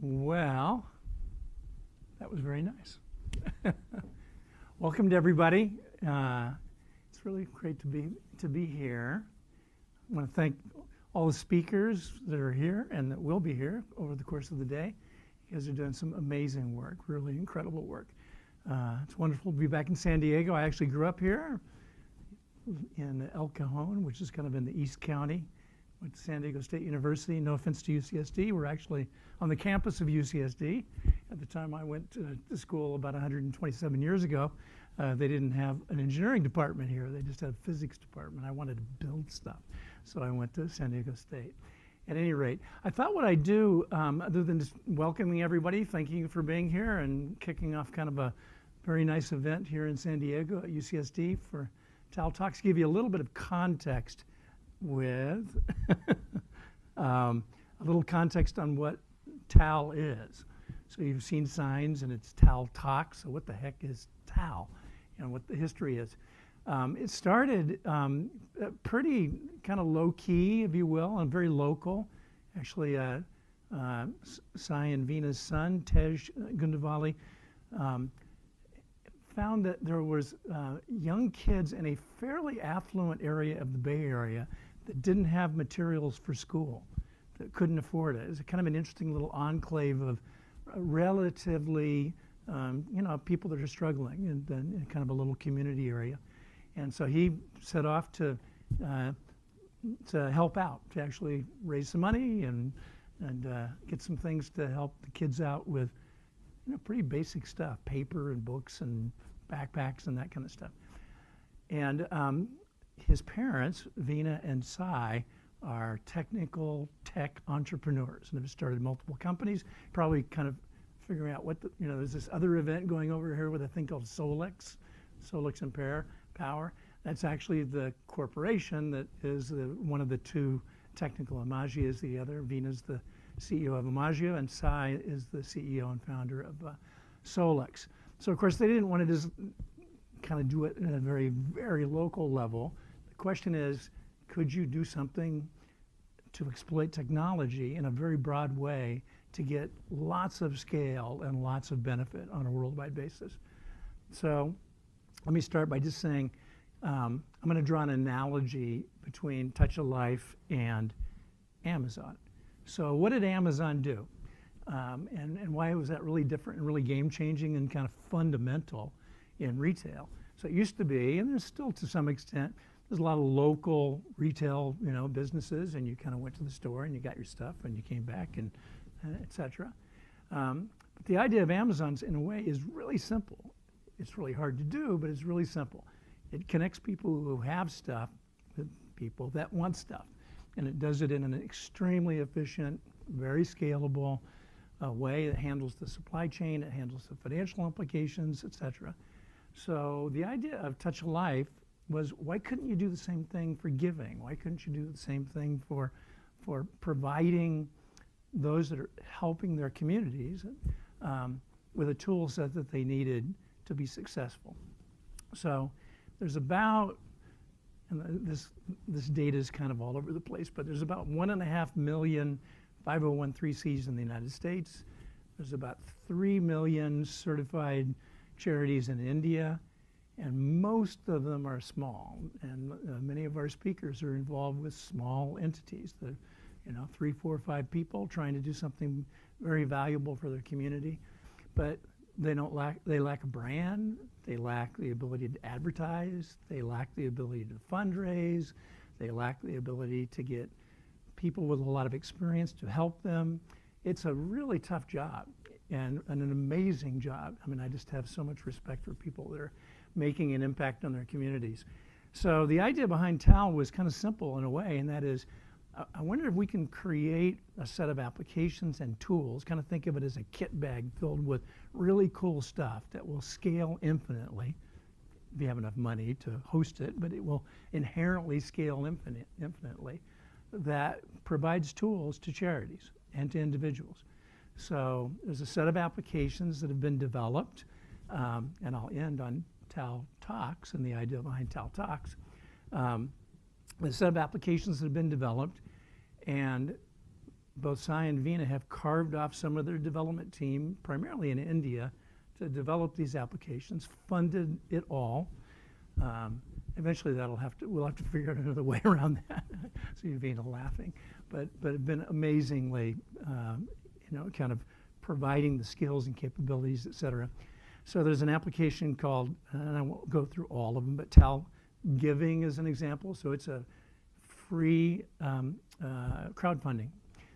Well, that was very nice. Welcome to everybody. It's really great to be here. I want to thank all the speakers that are here and that will be here over the course of the day. You guys are doing some amazing work, really incredible work. It's wonderful to be back in San Diego. I actually grew up here in El Cajon, which is kind of in the East County. Went to San Diego State University. No offense to UCSD. We're actually on the campus of UCSD. At the time I went to school about 127 years ago, they didn't have an engineering department here. They just had a physics department. I wanted to build stuff, so I went to San Diego State. At any rate, I thought what I'd do, other than just welcoming everybody, thanking you for being here, and kicking off kind of a very nice event here in San Diego at UCSD for TALTalks, give you a little bit of context with a little context on what TAL is. So you've seen signs and it's TALTalks. So what the heck is TAL? And what the history is. It started pretty kind of low key, if you will, and very local. Actually, Sai and Veena's son, Tej Gundavali, found that there was young kids in a fairly affluent area of the Bay Area that didn't have materials for school, that couldn't afford it. It was kind of an interesting little enclave of relatively, people that are struggling in kind of a little community area. And so he set off to help out, to actually raise some money and get some things to help the kids out with, pretty basic stuff, paper and books and backpacks and that kind of stuff. And his parents, Veena and Sai, are technical tech entrepreneurs and have started multiple companies, probably kind of figuring out there's this other event going over here with a thing called Solex and Power. That's actually the corporation that is one of the two technical. Amagi is the other. Veena's the CEO of Amagio, and Sai is the CEO and founder of Solex. So of course they didn't want to just kind of do it at a very, very local level. The question is, could you do something to exploit technology in a very broad way to get lots of scale and lots of benefit on a worldwide basis? So let me start by just saying, I'm going to draw an analogy between Touch of Life and Amazon. So what did Amazon do? And why was that really different and really game-changing and kind of fundamental in retail? So it used to be, and there's still to some extent, there's a lot of local retail, businesses, and you kind of went to the store and you got your stuff and you came back and et cetera. But the idea of Amazon's, in a way, is really simple. It's really hard to do, but it's really simple. It connects people who have stuff with people that want stuff. And it does it in an extremely efficient, very scalable way. It handles the supply chain, it handles the financial implications, et cetera. So the idea of Touch of Life was, why couldn't you do the same thing for giving? Why couldn't you do the same thing for providing those that are helping their communities with a tool set that they needed to be successful? So there's about, and this data is kind of all over the place, but there's about 1.5 million 501(c)(3)s in the United States. There's about 3 million certified charities in India, and most of them are small. And many of our speakers are involved with small entities, that 3, 4, 5 people trying to do something very valuable for their community. But they lack a brand, they lack the ability to advertise, they lack the ability to fundraise, they lack the ability to get people with a lot of experience to help them. It's a really tough job and an amazing job. I mean, I just have so much respect for people that are making an impact on their communities. So the idea behind TAL was kind of simple in a way, and that is, I wonder if we can create a set of applications and tools, kind of think of it as a kit bag filled with really cool stuff that will scale infinitely, if you have enough money to host it, but it will inherently scale infinitely, that provides tools to charities and to individuals. So there's a set of applications that have been developed, and I'll end on TALTalks and the idea behind TALTalks. A set of applications that have been developed, and both Sai and Veena have carved off some of their development team, primarily in India, to develop these applications, funded it all. Eventually we'll have to figure out another way around that. So you're Veena laughing, but it's been amazingly, kind of providing the skills and capabilities, et cetera. So there's an application called, and I won't go through all of them, but TAL Giving is an example. So it's a free crowdfunding.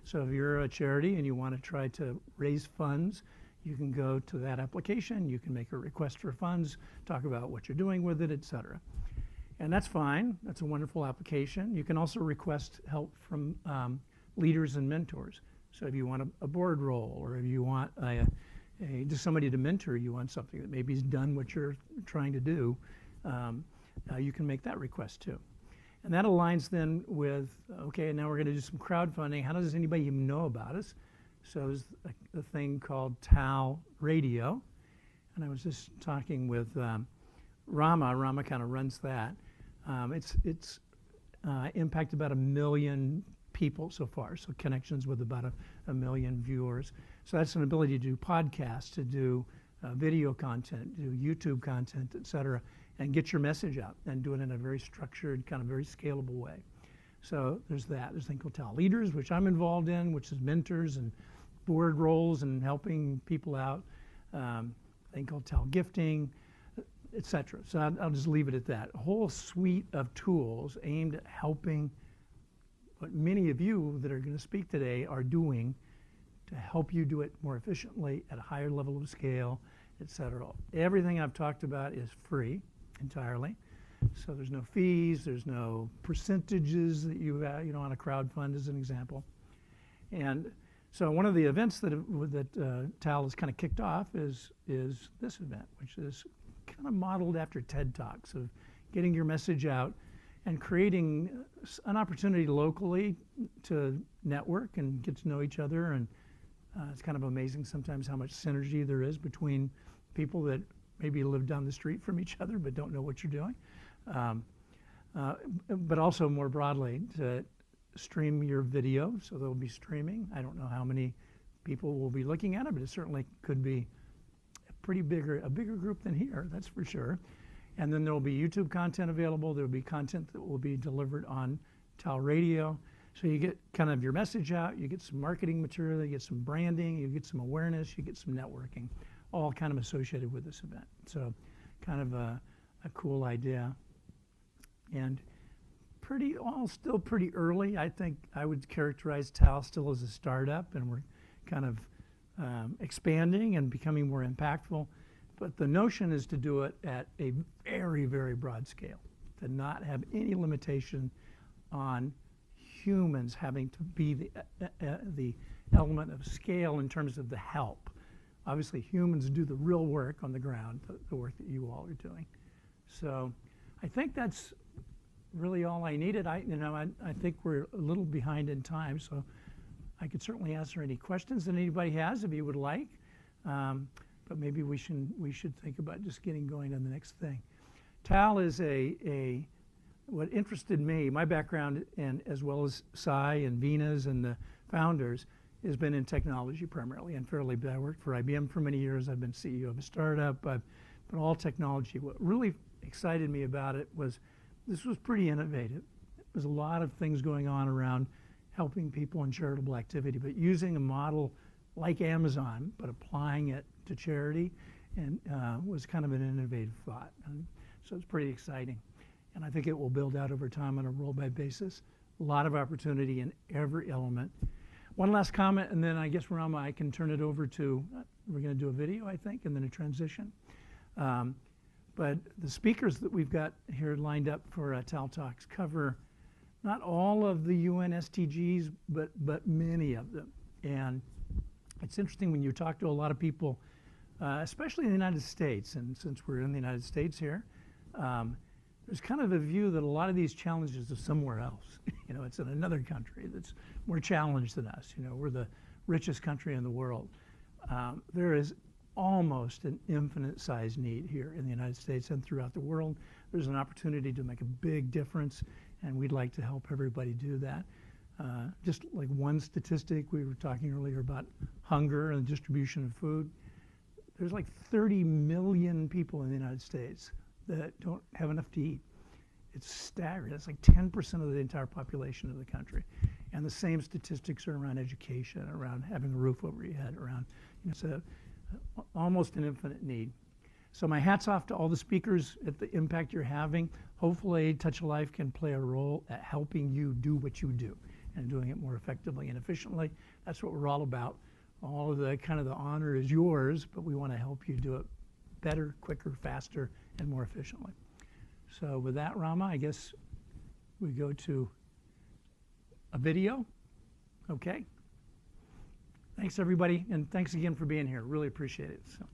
So if you're a charity and you want to try to raise funds, you can go to that application, you can make a request for funds, talk about what you're doing with it, et cetera. And that's fine, that's a wonderful application. You can also request help from leaders and mentors. So if you want a board role, or if you want just somebody to mentor you on something that maybe has done what you're trying to do, you can make that request too. And that aligns then with, okay, now we're going to do some crowdfunding. How does anybody even know about us? So there's a thing called TAL Radio. And I was just talking with Rama. Rama kind of runs that. It's impacted about 1 million people so far, so connections with about a million viewers. So that's an ability to do podcasts, to do video content, do YouTube content, et cetera, and get your message out and do it in a very structured, kind of very scalable way. So there's that. There's a thing called TAL Leaders, which I'm involved in, which is mentors and board roles and helping people out. A thing called TAL Gifting, et cetera. So I'll just leave it at that. A whole suite of tools aimed at helping what many of you that are going to speak today are doing to help you do it more efficiently at a higher level of scale, et cetera. Everything I've talked about is free entirely. So there's no fees, there's no percentages that you on a crowdfund as an example. And so one of the events that TAL has kind of kicked off is this event, which is kind of modeled after TED Talks, of getting your message out and creating an opportunity locally to network and get to know each other. And it's kind of amazing sometimes how much synergy there is between people that maybe live down the street from each other but don't know what you're doing. But also more broadly, to stream your video, so there'll be streaming. I don't know how many people will be looking at it, but it certainly could be a bigger group than here, that's for sure. And then there will be YouTube content available. There will be content that will be delivered on TAL Radio. So you get kind of your message out, you get some marketing material, you get some branding, you get some awareness, you get some networking, all kind of associated with this event. So kind of a cool idea. And still pretty early. I think I would characterize TAL still as a startup, and we're kind of expanding and becoming more impactful. But the notion is to do it at a very, very broad scale, to not have any limitation on humans having to be the element of scale in terms of the help. Obviously, humans do the real work on the ground, the work that you all are doing. So I think that's really all I needed. I think we're a little behind in time, so I could certainly answer any questions that anybody has if you would like. But maybe we should think about just getting going on the next thing. TAL is what interested me, my background, and as well as Sai and Veena's and the founders, has been in technology primarily and fairly big. I worked for IBM for many years. I've been CEO of a startup, but all technology. What really excited me about it was this was pretty innovative. There's a lot of things going on around helping people in charitable activity, but using a model like Amazon, but applying it to charity, and was kind of an innovative thought. And so it's pretty exciting. And I think it will build out over time on a roll-by basis. A lot of opportunity in every element. One last comment, and then I guess, Rama, I can turn it over to, we're going to do a video, I think, and then a transition. But the speakers that we've got here lined up for TALTalks cover not all of the UN SDGs, but many of them. And it's interesting when you talk to a lot of people, especially in the United States, and since we're in the United States here, there's kind of a view that a lot of these challenges are somewhere else. You know, it's in another country that's more challenged than us. You know, we're the richest country in the world. There is almost an infinite size need here in the United States and throughout the world. There's an opportunity to make a big difference, and we'd like to help everybody do that. Just like one statistic, we were talking earlier about hunger and the distribution of food. There's like 30 million people in the United States that don't have enough to eat. It's staggering. It's like 10% of the entire population of the country. And the same statistics are around education, around having a roof over your head, around, you know, so almost an infinite need. So my hat's off to all the speakers at the impact you're having. Hopefully Touch of Life can play a role at helping you do what you do and doing it more effectively and efficiently. That's what we're all about. All of the kind of the honor is yours, but we want to help you do it better, quicker, faster, and more efficiently. So with that, Rama, I guess we go to a video. Okay. Thanks, everybody, and thanks again for being here. Really appreciate it. So.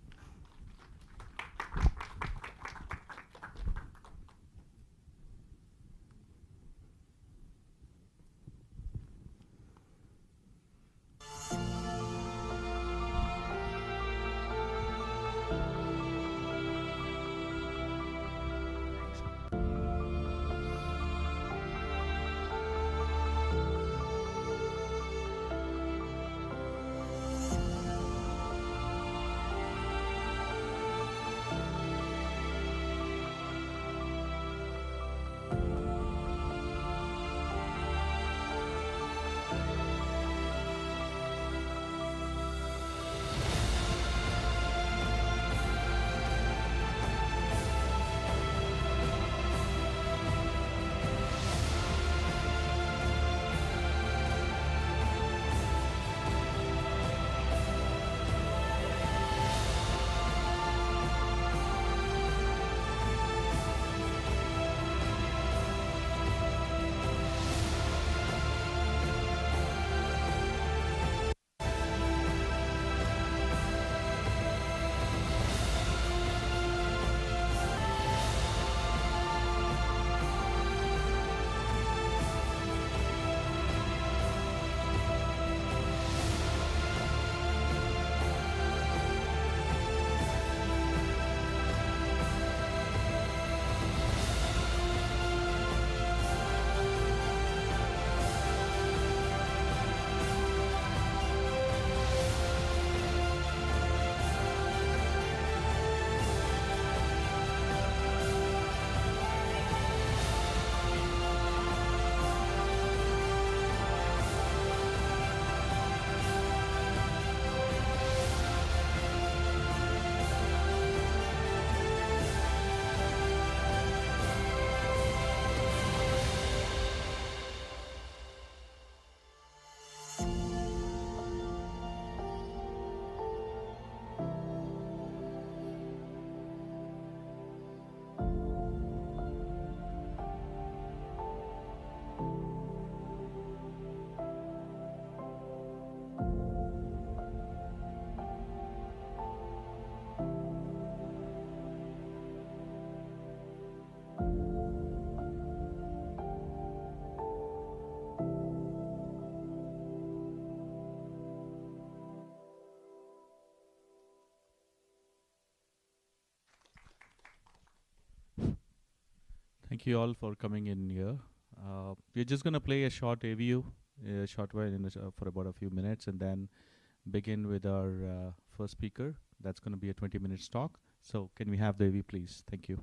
Thank you all for coming in here. We're just going to play a short AVU, a short while for about a few minutes, and then begin with our first speaker. That's going to be a 20-minute talk. So can we have the AV, please? Thank you.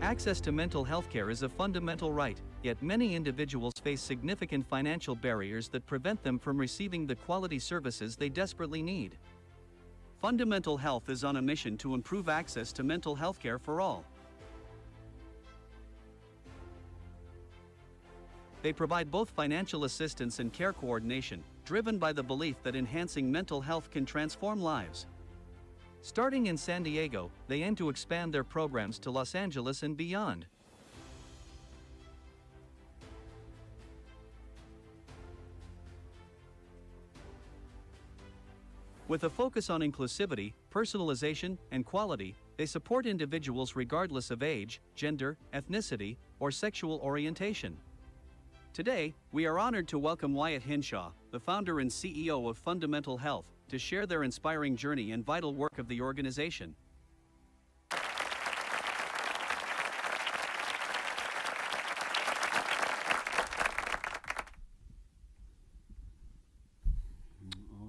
Access to mental health care is a fundamental right, yet many individuals face significant financial barriers that prevent them from receiving the quality services they desperately need. Fundamental Health is on a mission to improve access to mental health care for all. They provide both financial assistance and care coordination, driven by the belief that enhancing mental health can transform lives. Starting in San Diego, they aim to expand their programs to Los Angeles and beyond. With a focus on inclusivity, personalization, and quality, they support individuals regardless of age, gender, ethnicity, or sexual orientation. Today, we are honored to welcome Wyatt Hinshaw, the founder and CEO of Fundamental Health, to share their inspiring journey and vital work of the organization.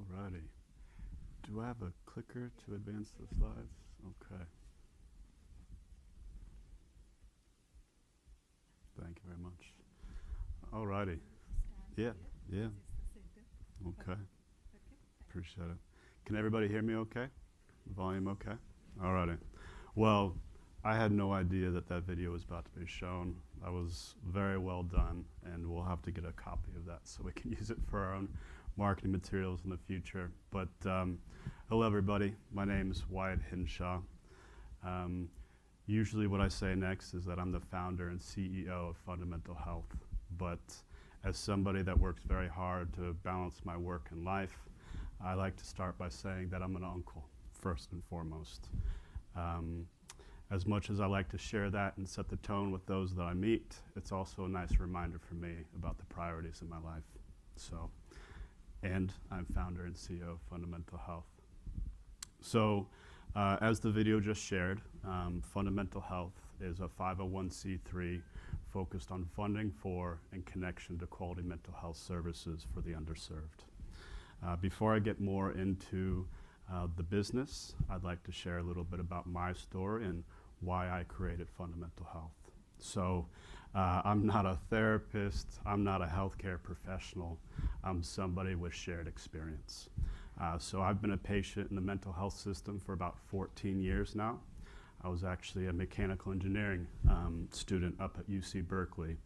Alrighty. Do I have a clicker to advance the slides? Okay. Thank you very much. Alrighty. Yeah. Okay. Appreciate it. Can everybody hear me okay? Volume okay? Alrighty. Well, I had no idea that that video was about to be shown. That was very well done, and we'll have to get a copy of that so we can use it for our own marketing materials in the future. But hello everybody, my name is Wyatt Hinshaw. Usually what I say next is that I'm the founder and CEO of Fundamental Health, but as somebody that works very hard to balance my work and life, I like to start by saying that I'm an uncle, first and foremost. As much as I like to share that and set the tone with those that I meet, it's also a nice reminder for me about the priorities in my life. So, and I'm founder and CEO of Fundamental Health. So, as the video just shared, Fundamental Health is a 501c3 focused on funding for and connection to quality mental health services for the underserved. Before I get more into the business, I'd like to share a little bit about my story and why I created Fundamental Health. So I'm not a therapist, I'm not a healthcare professional, I'm somebody with shared experience. So I've been a patient in the mental health system for about 14 years now. I was actually a mechanical engineering student up at UC Berkeley.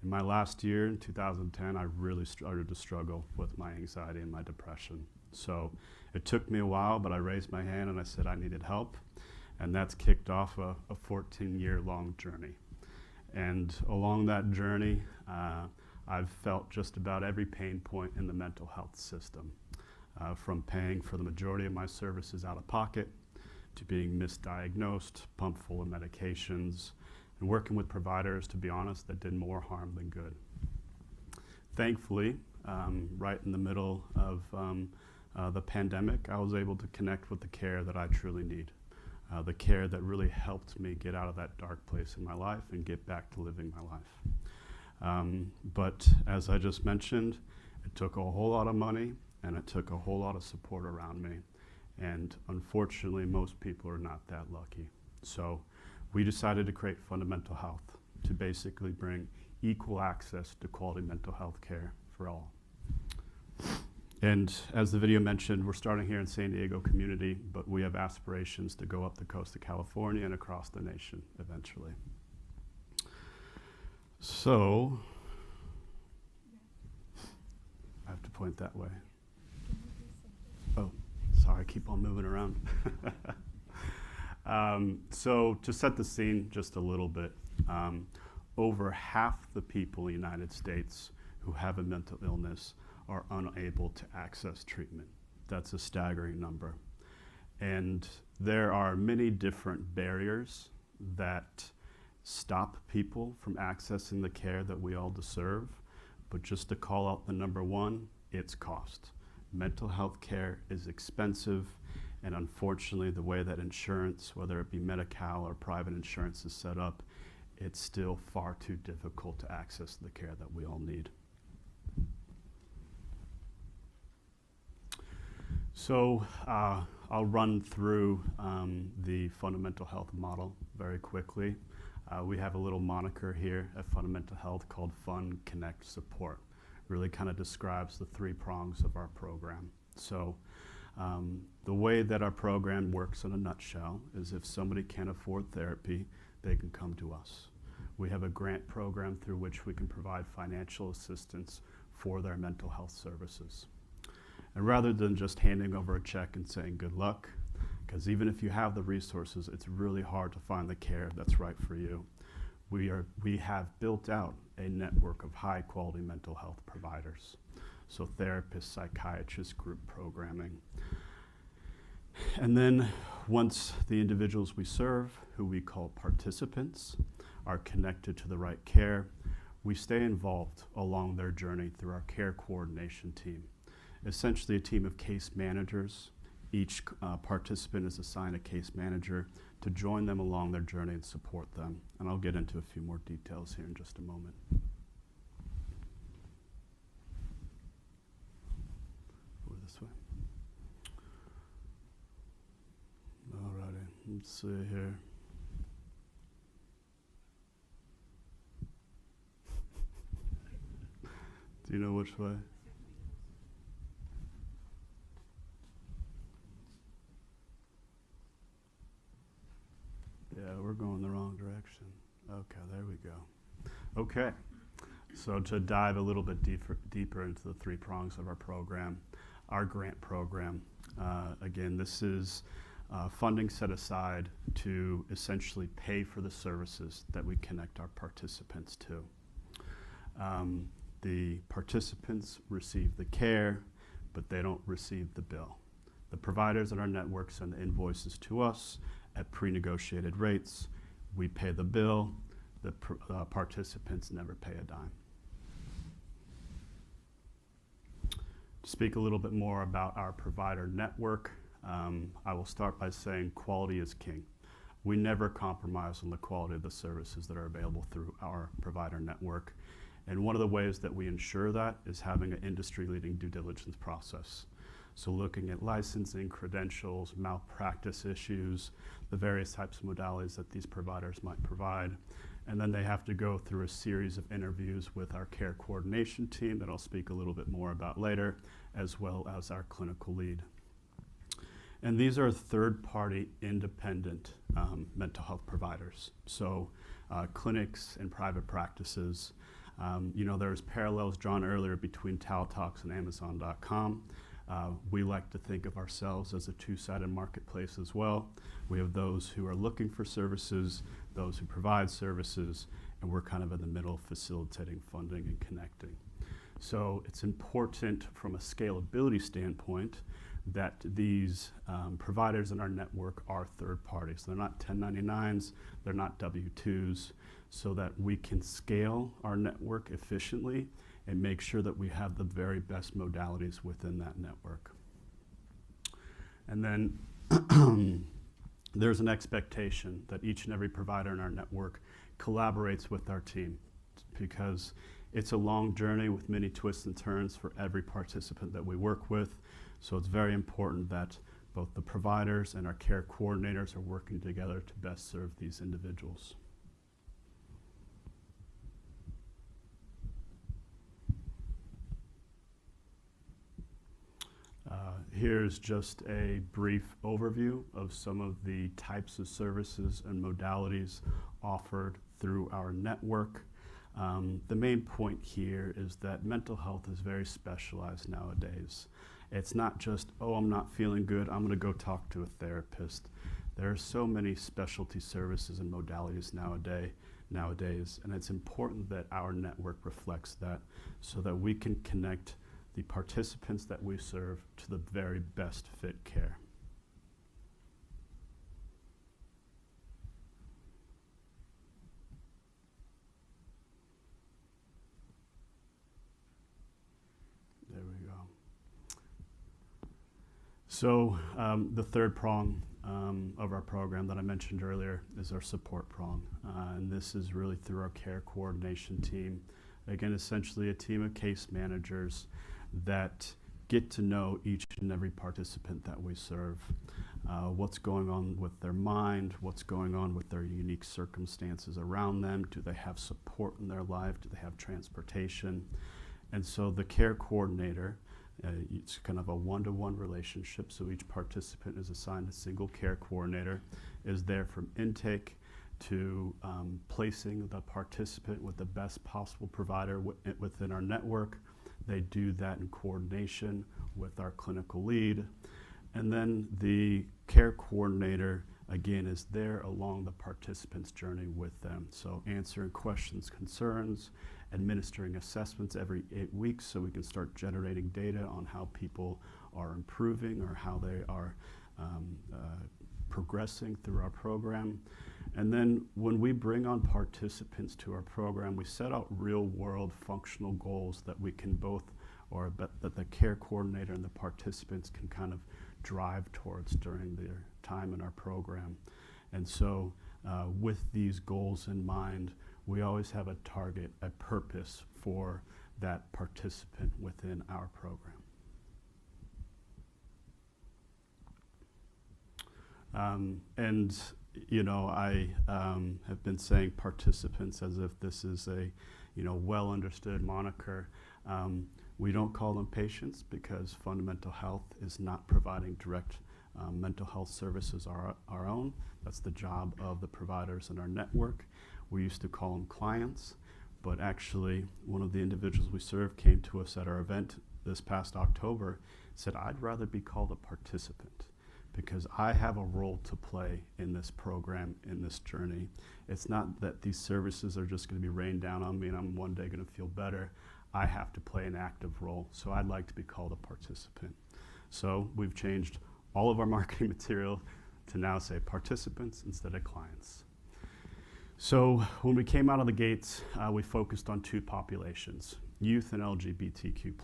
In my last year, in 2010, I really started to struggle with my anxiety and my depression. So it took me a while, but I raised my hand and I said I needed help. And that's kicked off a 14-year-long journey. And along that journey, I've felt just about every pain point in the mental health system, from paying for the majority of my services out of pocket, to being misdiagnosed, pumped full of medications, and working with providers, to be honest, that did more harm than good. Thankfully, right in the middle of the pandemic, I was able to connect with the care that I truly need, the care that really helped me get out of that dark place in my life and get back to living my life. But as I just mentioned, it took a whole lot of money and it took a whole lot of support around me. And unfortunately, most people are not that lucky. So we decided to create Fundamental Health to basically bring equal access to quality mental health care for all. And as the video mentioned, we're starting here in San Diego community, but we have aspirations to go up the coast of California and across the nation eventually. So, I have to point that way. Oh, sorry, I keep on moving around. So to set the scene just a little bit, over half the people in the United States who have a mental illness are unable to access treatment. That's a staggering number. And there are many different barriers that stop people from accessing the care that we all deserve. But just to call out the number one, it's cost. Mental health care is expensive, and unfortunately the way that insurance, whether it be Medi-Cal or private insurance, is set up, it's still far too difficult to access the care that we all need. So I'll run through the Fundamental Health model very quickly. We have a little moniker here at Fundamental Health called Fund, Connect, Support. Really kind of describes the three prongs of our program. So the way that our program works in a nutshell is if somebody can't afford therapy, they can come to us. We have a grant program through which we can provide financial assistance for their mental health services. And rather than just handing over a check and saying good luck, because even if you have the resources, it's really hard to find the care that's right for you. We have built out a network of high quality mental health providers. So therapists, psychiatrists, group programming. And then once the individuals we serve, who we call participants, are connected to the right care, we stay involved along their journey through our care coordination team. Essentially a team of case managers. Each participant is assigned a case manager to join them along their journey and support them. And I'll get into a few more details here in just a moment. Over this way. Alrighty, let's see here. Do you know which way? Yeah, we're going the wrong direction. Okay, there we go. Okay, so to dive a little bit deeper into the three prongs of our program, our grant program, again, this is funding set aside to essentially pay for the services that we connect our participants to. The participants receive the care, but they don't receive the bill. The providers in our network send the invoices to us at pre-negotiated rates. We pay the bill. The participants never pay a dime. To speak a little bit more about our provider network, I will start by saying quality is king. We never compromise on the quality of the services that are available through our provider network. And one of the ways that we ensure that is having an industry-leading due diligence process. So looking at licensing, credentials, malpractice issues, the various types of modalities that these providers might provide. And then they have to go through a series of interviews with our care coordination team that I'll speak a little bit more about later, as well as our clinical lead. And these are third-party independent mental health providers. So clinics and private practices. You know, there's parallels drawn earlier between TALTalks and Amazon.com. We like to think of ourselves as a two-sided marketplace as well. We have those who are looking for services, those who provide services, and we're kind of in the middle facilitating funding and connecting. So it's important from a scalability standpoint that these providers in our network are third parties. They're not 1099s, they're not W-2s, so that we can scale our network efficiently and make sure that we have the very best modalities within that network. And then there's an expectation that each and every provider in our network collaborates with our team, because it's a long journey with many twists and turns for every participant that we work with. So it's very important that both the providers and our care coordinators are working together to best serve these individuals. Here's just a brief overview of some of the types of services and modalities offered through our network. The main point here is that mental health is very specialized nowadays. It's not just, oh, I'm not feeling good, I'm gonna go talk to a therapist. There are so many specialty services and modalities nowadays, and it's important that our network reflects that so that we can connect the participants that we serve to the very best fit care. There we go. So the third prong of our program that I mentioned earlier is our support prong. And this is really through our care coordination team. Again, essentially a team of case managers that get to know each and every participant that we serve. What's going on with their mind, what's going on with their unique circumstances around them, do they have support in their life, do they have transportation? And so the care coordinator, it's kind of a one-to-one relationship, so each participant is assigned a single care coordinator, is there from intake to placing the participant with the best possible provider within our network. They do that in coordination with our clinical lead. And then the care coordinator, again, is there along the participant's journey with them. So answering questions, concerns, administering assessments every 8 weeks so we can start generating data on how people are improving or how they are progressing through our program. And then when we bring on participants to our program, we set out real-world functional goals that we can both, or that the care coordinator and the participants can kind of drive towards during their time in our program. And so with these goals in mind, we always have a target, a purpose for that participant within our program. And you know, I have been saying participants as if this is a, you know, well understood moniker. We don't call them patients because fundamental health is not providing direct mental health services our own. That's the job of the providers in our network. We used to call them clients, but actually one of the individuals we serve came to us at our event this past October, said, I'd rather be called a participant because I have a role to play in this program, in this journey. It's not that these services are just going to be rained down on me and I'm one day going to feel better. I have to play an active role, so I'd like to be called a participant. So we've changed all of our marketing material to now say participants instead of clients. So when we came out of the gates, we focused on two populations, youth and LGBTQ+.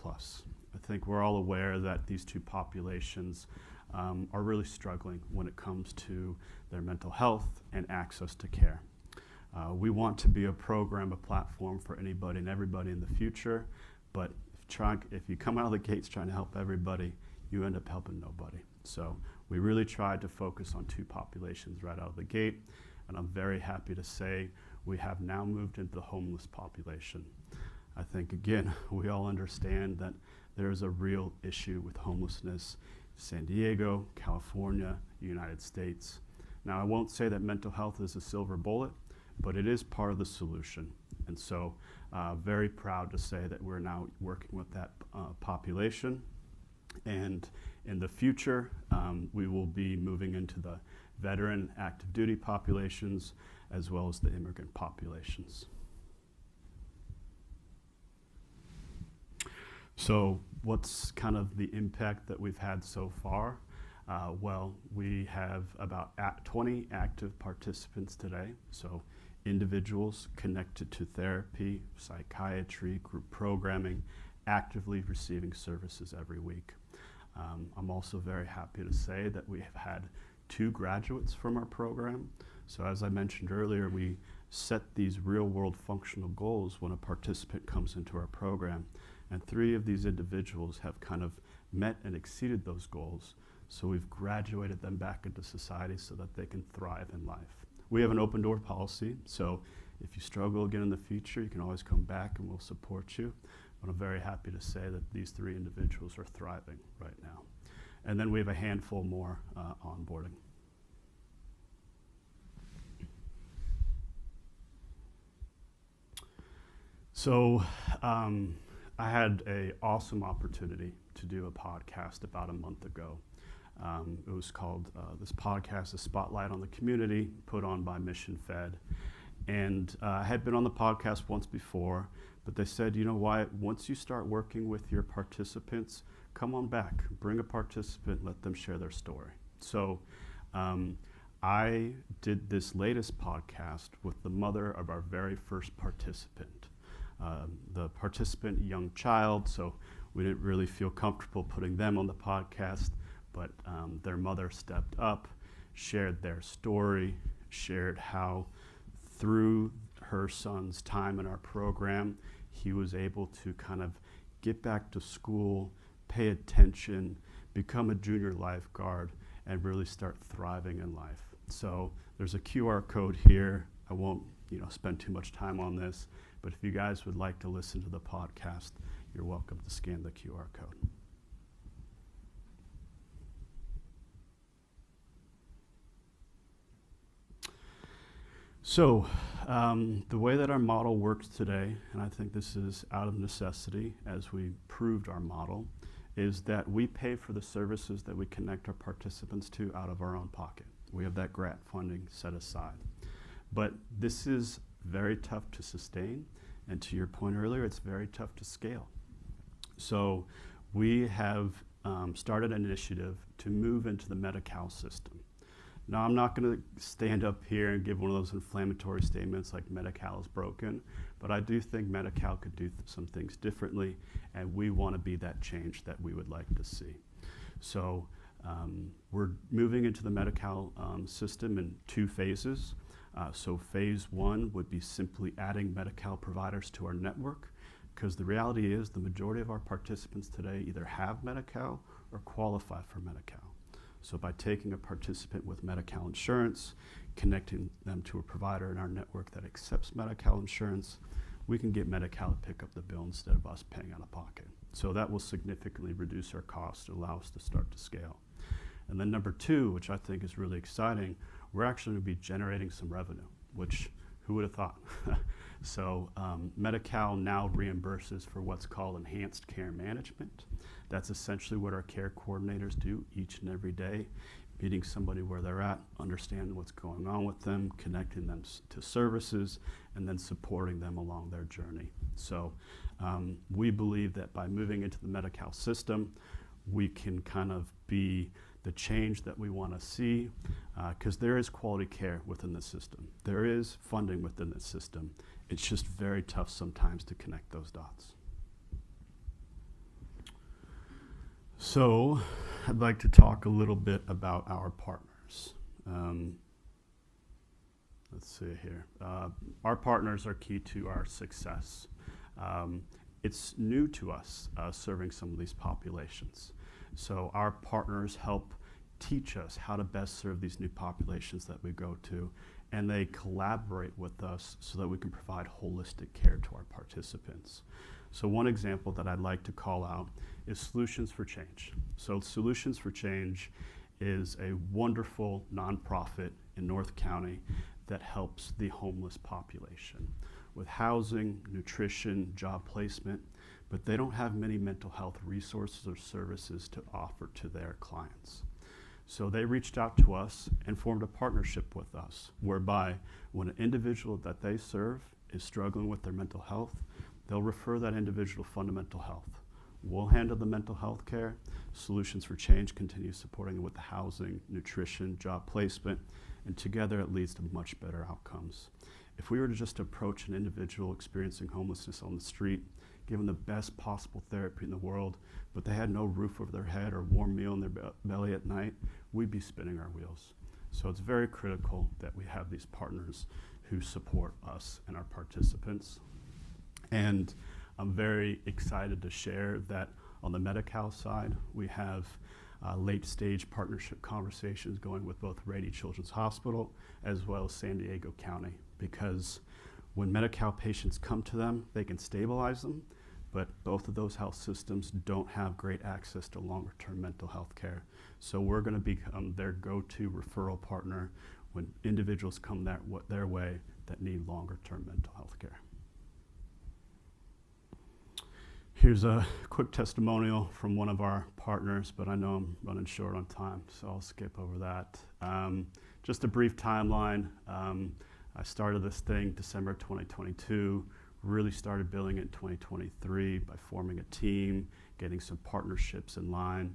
I think we're all aware that these two populations are really struggling when it comes to their mental health and access to care. We want to be a program, a platform for anybody and everybody in the future, but if you come out of the gates trying to help everybody, you end up helping nobody. So we really tried to focus on two populations right out of the gate, and I'm very happy to say we have now moved into the homeless population. I think, again, we all understand that there's a real issue with homelessness in San Diego, California, United States. Now, I won't say that mental health is a silver bullet, but it is part of the solution. And so very proud to say that we're now working with that population. And in the future, we will be moving into the veteran active duty populations as well as the immigrant populations. So what's kind of the impact that we've had so far? Well, we have about 20 active participants today. So individuals connected to therapy, psychiatry, group programming, actively receiving services every week. I'm also very happy to say that we have had 2 graduates from our program. So as I mentioned earlier, we set these real-world functional goals when a participant comes into our program. And 3 of these individuals have kind of met and exceeded those goals. So we've graduated them back into society so that they can thrive in life. We have an open door policy, so if you struggle again in the future, you can always come back and we'll support you. But I'm very happy to say that these 3 individuals are thriving right now. And then we have a handful more onboarding. So I had an awesome opportunity to do a podcast about a month ago. It was called, this podcast, A Spotlight on the Community, put on by Mission Fed. And I had been on the podcast once before, but they said, you know what, once you start working with your participants, come on back, bring a participant, let them share their story. So I did this latest podcast with the mother of our very first participant. The participant, a young child, so we didn't really feel comfortable putting them on the podcast, but their mother stepped up, shared their story, shared how through her son's time in our program, he was able to kind of get back to school, pay attention, become a junior lifeguard, and really start thriving in life. So there's a QR code here. I won't, spend too much time on this, but if you guys would like to listen to the podcast, you're welcome to scan the QR code. So the way that our model works today, and I think this is out of necessity as we proved our model, is that we pay for the services that we connect our participants to out of our own pocket. We have that grant funding set aside. But this is very tough to sustain, and to your point earlier, it's very tough to scale. So we have started an initiative to move into the Medi-Cal system. Now, I'm not going to stand up here and give one of those inflammatory statements like Medi-Cal is broken, but I do think Medi-Cal could do some things differently, and we want to be that change that we would like to see. So we're moving into the Medi-Cal system in 2 phases. So phase 1 would be simply adding Medi-Cal providers to our network, because the reality is the majority of our participants today either have Medi-Cal or qualify for Medi-Cal. So by taking a participant with Medi-Cal insurance, connecting them to a provider in our network that accepts Medi-Cal insurance, we can get Medi-Cal to pick up the bill instead of us paying out of pocket. So that will significantly reduce our costs and allow us to start to scale. And then number 2, which I think is really exciting, we're actually going to be generating some revenue, which who would have thought? So Medi-Cal now reimburses for what's called enhanced care management. That's essentially what our care coordinators do each and every day, meeting somebody where they're at, understanding what's going on with them, connecting them to services, and then supporting them along their journey. So we believe that by moving into the Medi-Cal system, we can kind of be the change that we want to see, because there is quality care within the system. There is funding within the system. It's just very tough sometimes to connect those dots. So I'd like to talk a little bit about our partners. Let's see here. Our partners are key to our success. It's new to us serving some of these populations. So our partners help teach us how to best serve these new populations that we go to, and they collaborate with us so that we can provide holistic care to our participants. So one example that I'd like to call out is Solutions for Change. So Solutions for Change is a wonderful nonprofit in North County that helps the homeless population with housing, nutrition, job placement, but they don't have many mental health resources or services to offer to their clients. So they reached out to us and formed a partnership with us, whereby when an individual that they serve is struggling with their mental health, they'll refer that individual to Fundamental Health. We'll handle the mental health care. Solutions for Change continues supporting it with the housing, nutrition, job placement, and together it leads to much better outcomes. If we were to just approach an individual experiencing homelessness on the street, give them the best possible therapy in the world, but they had no roof over their head or warm meal in their belly at night, we'd be spinning our wheels. So it's very critical that we have these partners who support us and our participants. And I'm very excited to share that on the Medi-Cal side, we have late-stage partnership conversations going with both Rady Children's Hospital as well as San Diego County, because when Medi-Cal patients come to them, they can stabilize them, but both of those health systems don't have great access to longer-term mental health care. So we're going to become their go-to referral partner when individuals come their way that need longer-term mental health care. Here's a quick testimonial from one of our partners, but I know I'm running short on time, so I'll skip over that. Just a brief timeline. I started this thing December 2022, really started building it in 2023 by forming a team, getting some partnerships in line.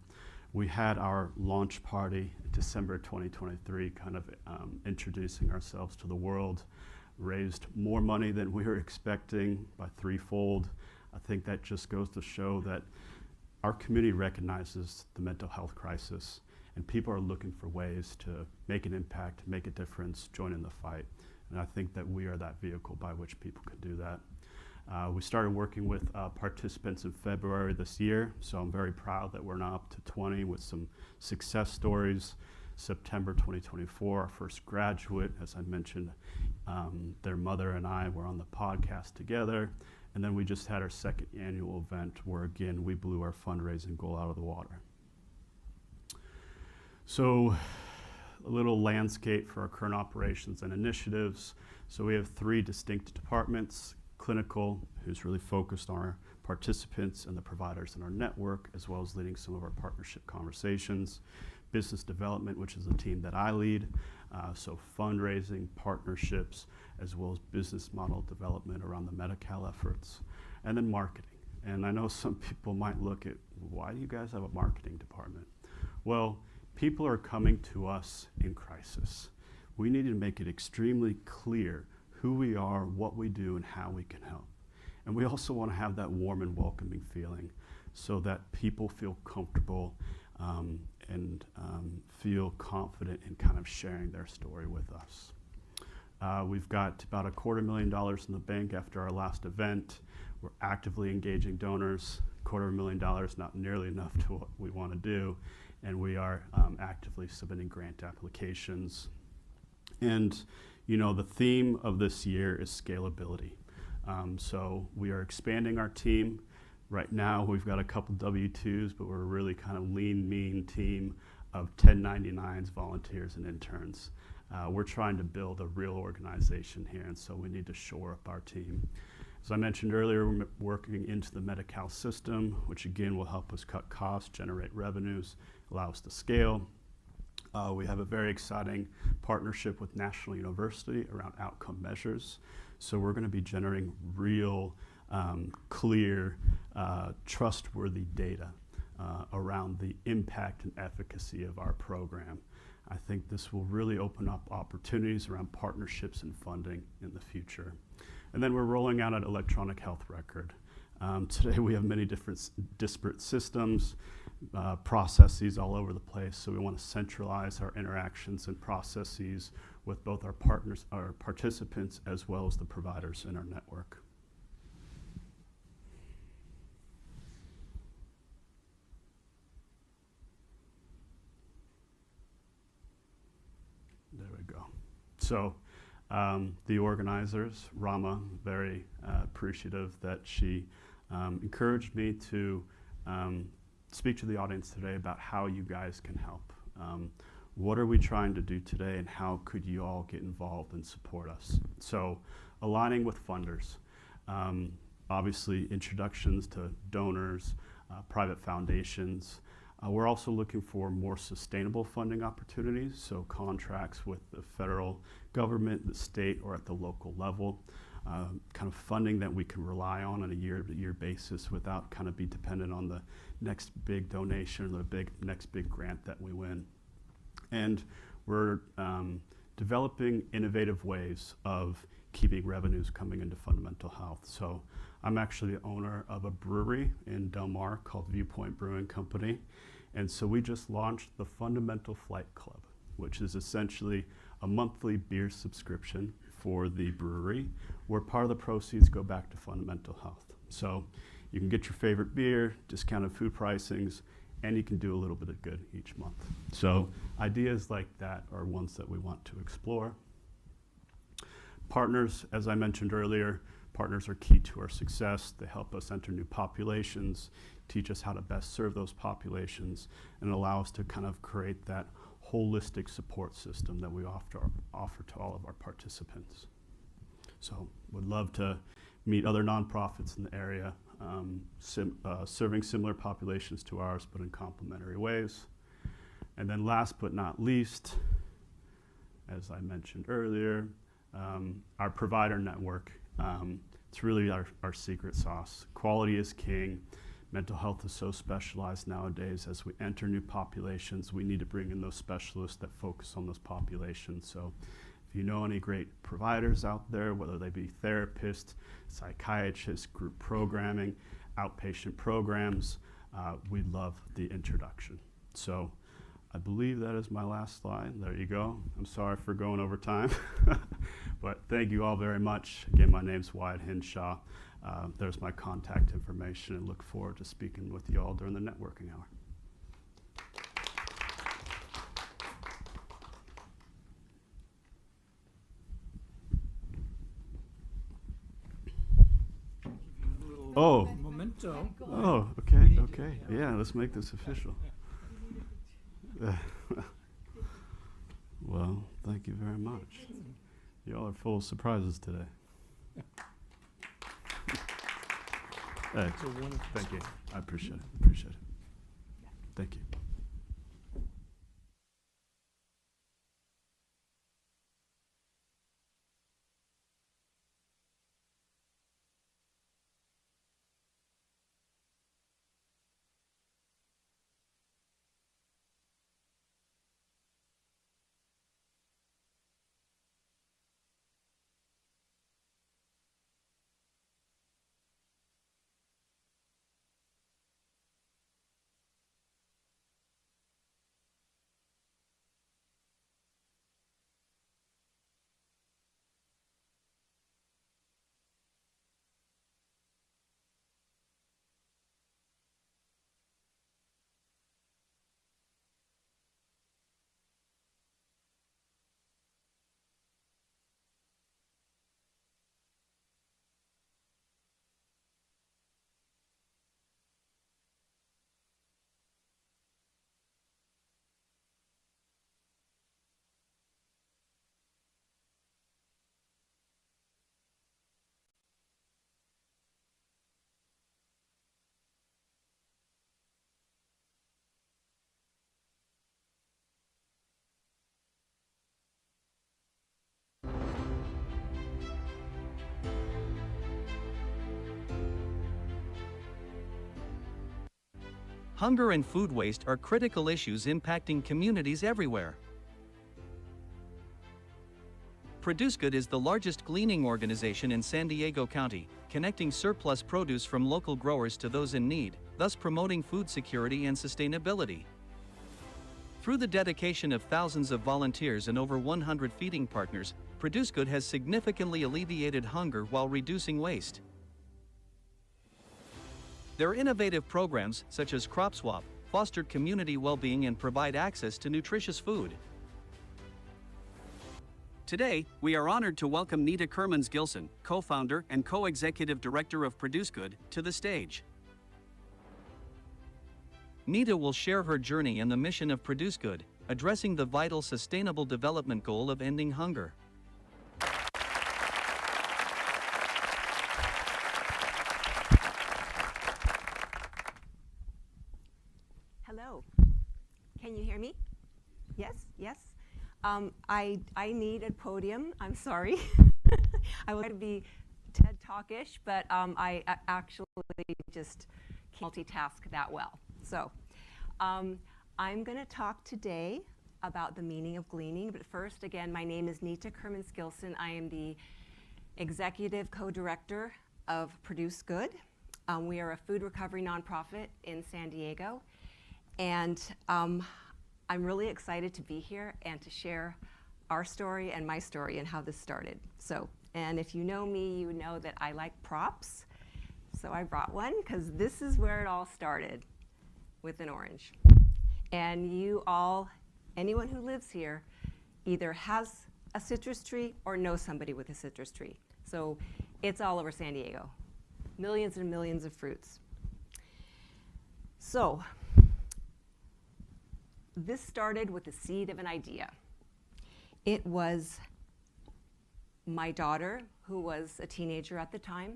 We had our launch party in December 2023, kind of introducing ourselves to the world, raised more money than we were expecting by threefold. I think that just goes to show that our community recognizes the mental health crisis, and people are looking for ways to make an impact, make a difference, join in the fight. And I think that we are that vehicle by which people can do that. We started working with participants in February this year, so I'm very proud that we're now up to 20 with some success stories. September 2024, our first graduate, as I mentioned, their mother and I were on the podcast together. And then we just had our second annual event where, again, we blew our fundraising goal out of the water. So a little landscape for our current operations and initiatives. So we have 3 distinct departments: clinical, who's really focused on our participants and the providers in our network, as well as leading some of our partnership conversations; business development, which is a team that I lead, so fundraising, partnerships, as well as business model development around the Medi-Cal efforts; and then marketing. And I know some people might look at, why do you guys have a marketing department? Well, people are coming to us in crisis. We need to make it extremely clear who we are, what we do, and how we can help. And we also want to have that warm and welcoming feeling so that people feel comfortable and feel confident in kind of sharing their story with us. We've got about $250,000 in the bank after our last event. We're actively engaging donors. $250,000, not nearly enough to what we want to do. And we are actively submitting grant applications. And you know, the theme of this year is scalability. So we are expanding our team. Right now, we've got a couple W-2s, but we're a really kind of lean, mean team of 1099s, volunteers, and interns. We're trying to build a real organization here, and so we need to shore up our team. As I mentioned earlier, we're working into the Medi-Cal system, which again will help us cut costs, generate revenues, allow us to scale. We have a very exciting partnership with National University around outcome measures. So we're going to be generating real, clear, trustworthy data around the impact and efficacy of our program. I think this will really open up opportunities around partnerships and funding in the future. And then we're rolling out an electronic health record. Today we have many different disparate systems, processes all over the place, so we want to centralize our interactions and processes with both our partners, our participants, as well as the providers in our network. There we go. So the organizers, Rama, very appreciative that she encouraged me to speak to the audience today about how you guys can help. What are we trying to do today, and how could you all get involved and support us? So aligning with funders. Obviously, introductions to donors, private foundations. We're also looking for more sustainable funding opportunities, so contracts with the federal government, the state, or at the local level. Kind of funding that we can rely on a year-to-year basis without kind of be dependent on the next big donation or the next big grant that we win. And we're developing innovative ways of keeping revenues coming into fundamental health. So I'm actually the owner of a brewery in Del Mar called Viewpoint Brewing Company. And so we just launched the Fundamental Flight Club, which is essentially a monthly beer subscription for the brewery, where part of the proceeds go back to fundamental health. So you can get your favorite beer, discounted food pricings, and you can do a little bit of good each month. So ideas like that are ones that we want to explore. Partners, as I mentioned earlier, partners are key to our success. They help us enter new populations, teach us how to best serve those populations, and allow us to kind of create that holistic support system that we offer to all of our participants. So would love to meet other nonprofits in the area, serving similar populations to ours, but in complementary ways. And then last but not least, as I mentioned earlier, our provider network. It's really our secret sauce. Quality is king. Mental health is so specialized nowadays. As we enter new populations, we need to bring in those specialists that focus on those populations. So if you know any great providers out there, whether they be therapists, psychiatrists, group programming, outpatient programs, we'd love the introduction. So I believe that is my last slide. There you go. I'm sorry for going over time, but thank you all very much. Again, my name's Wyatt Hinshaw. There's my contact information, and look forward to speaking with you all during the networking hour. Oh. Memento. Oh, okay, okay. Yeah, let's make this official. Well, thank you very much. You all are full of surprises today. Hey, It's a wonderful thank you. story. I appreciate it. Appreciate it. Thank you. Hunger and food waste are critical issues impacting communities everywhere. Produce Good is the largest gleaning organization in San Diego County, connecting surplus produce from local growers to those in need, thus promoting food security and sustainability. Through the dedication of thousands of volunteers and over 100 feeding partners, Produce Good has significantly alleviated hunger while reducing waste. Their innovative programs, such as Crop Swap, fostered community well-being and provide access to nutritious food. Today, we are honored to welcome Nita Kermans-Gilson, co-founder and co-executive director of Produce Good, to the stage. Nita will share her journey and the mission of Produce Good, addressing the vital sustainable development goal of ending hunger. Hello. Can you hear me? Yes, yes. I need a podium. I'm sorry. I will try to be TED Talk-ish, but I actually just can't multitask that well. So I'm going to talk today about the meaning of gleaning. But first, again, my name is Nita Kermans-Gilson. I am the executive co-director of Produce Good. We are a food recovery nonprofit in San Diego. And I'm really excited to be here and to share our story and my story and how this started. So, and if you know me, you know that I like props. So I brought one because this is where it all started, with an orange. And you all, anyone who lives here, either has a citrus tree or knows somebody with a citrus tree. So it's all over San Diego. Millions and millions of fruits. So this started with the seed of an idea. It was my daughter, who was a teenager at the time,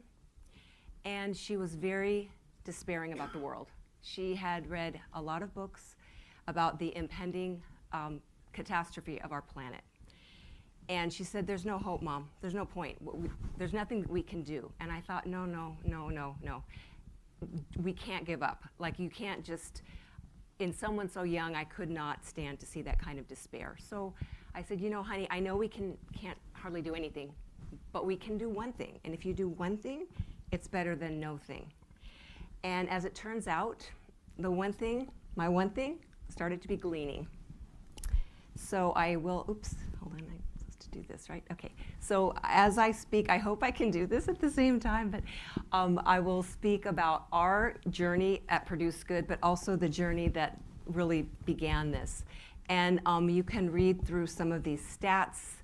and she was very despairing about the world. She had read a lot of books about the impending catastrophe of our planet. And she said, "There's no hope, Mom. There's no point. There's nothing that we can do." And I thought, no. We can't give up. Like, you can't just, in someone so young, I could not stand to see that kind of despair. So I said, you know, honey, I know we can't hardly do anything, but we can do one thing. And if you do one thing, it's better than no thing. And as it turns out, my one thing, started to be gleaning. So I will, oops, hold on, I'm supposed to do this, right? Okay, so as I speak, I hope I can do this at the same time, but I will speak about our journey at Produce Good, but also the journey that really began this. And you can read through some of these stats.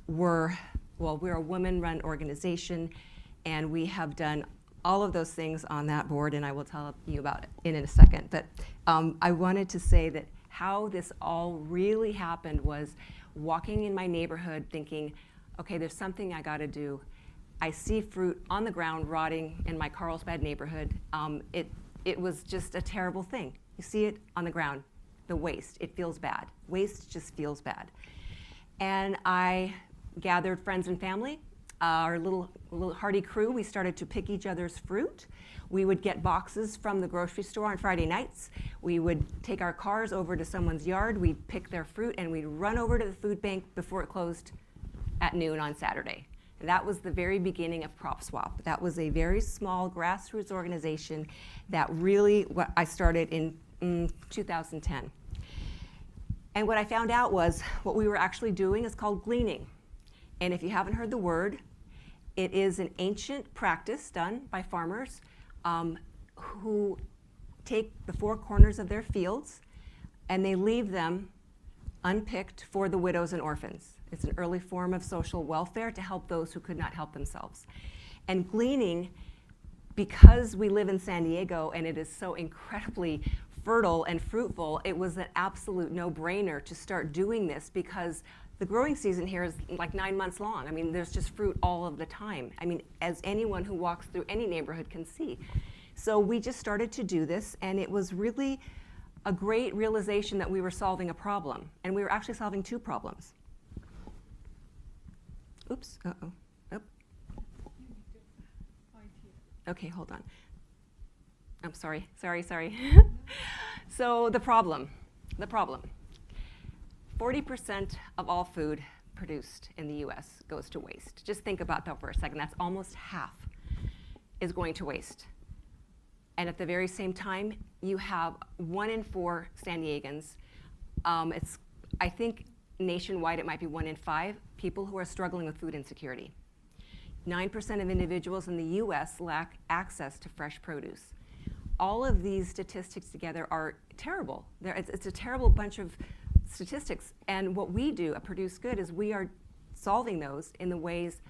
We're a women-run organization, and we have done all of those things on that board, and I will tell you about it in a second. But I wanted to say that how this all really happened was walking in my neighborhood thinking, okay, there's something I gotta do. I see fruit on the ground rotting in my Carlsbad neighborhood. It was just a terrible thing. You see it on the ground, the waste, it feels bad. Waste just feels bad. And I gathered friends and family, our little hardy crew. We started to pick each other's fruit. We would get boxes from the grocery store on Friday nights. We would take our cars over to someone's yard. We'd pick their fruit and we'd run over to the food bank before it closed at noon on Saturday. And that was the very beginning of Crop Swap. That was a very small grassroots organization that really, I started in 2010. And what I found out was what we were actually doing is called gleaning. And if you haven't heard the word, it is an ancient practice done by farmers who take the four corners of their fields and they leave them unpicked for the widows and orphans. It's an early form of social welfare to help those who could not help themselves. And gleaning, because we live in San Diego and it is so incredibly fertile and fruitful, it was an absolute no-brainer to start doing this because the growing season here is like 9 months long. I mean, there's just fruit all of the time. I mean, as anyone who walks through any neighborhood can see. So we just started to do this, and it was really a great realization that we were solving a problem, and we were actually solving two problems. Oops, uh-oh, oh. Okay, hold on. I'm sorry. So the problem. 40% of all food produced in the US goes to waste. Just think about that for a second. That's almost half is going to waste. And at the very same time, you have 1 in 4 San Diegans. I think nationwide it might be 1 in 5 people who are struggling with food insecurity. 9% of individuals in the US lack access to fresh produce. All of these statistics together are terrible. It's a terrible bunch of statistics. And what we do at Produce Good is we are solving those in the ways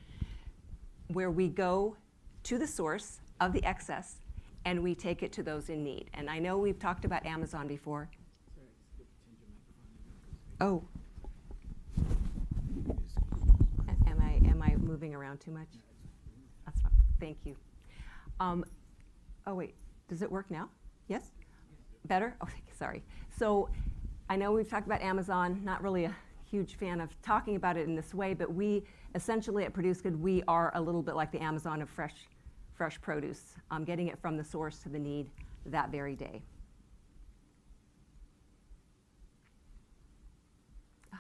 where we go to the source of the excess and we take it to those in need. And I know we've talked about Amazon before. Oh. Am I moving around too much? That's fine. Thank you. Oh wait, does it work now? Yes? Better? Oh, sorry. So I know we've talked about Amazon, not really a huge fan of talking about it in this way, but we essentially at Produce Good, we are a little bit like the Amazon of fresh produce, getting it from the source to the need that very day. Oh,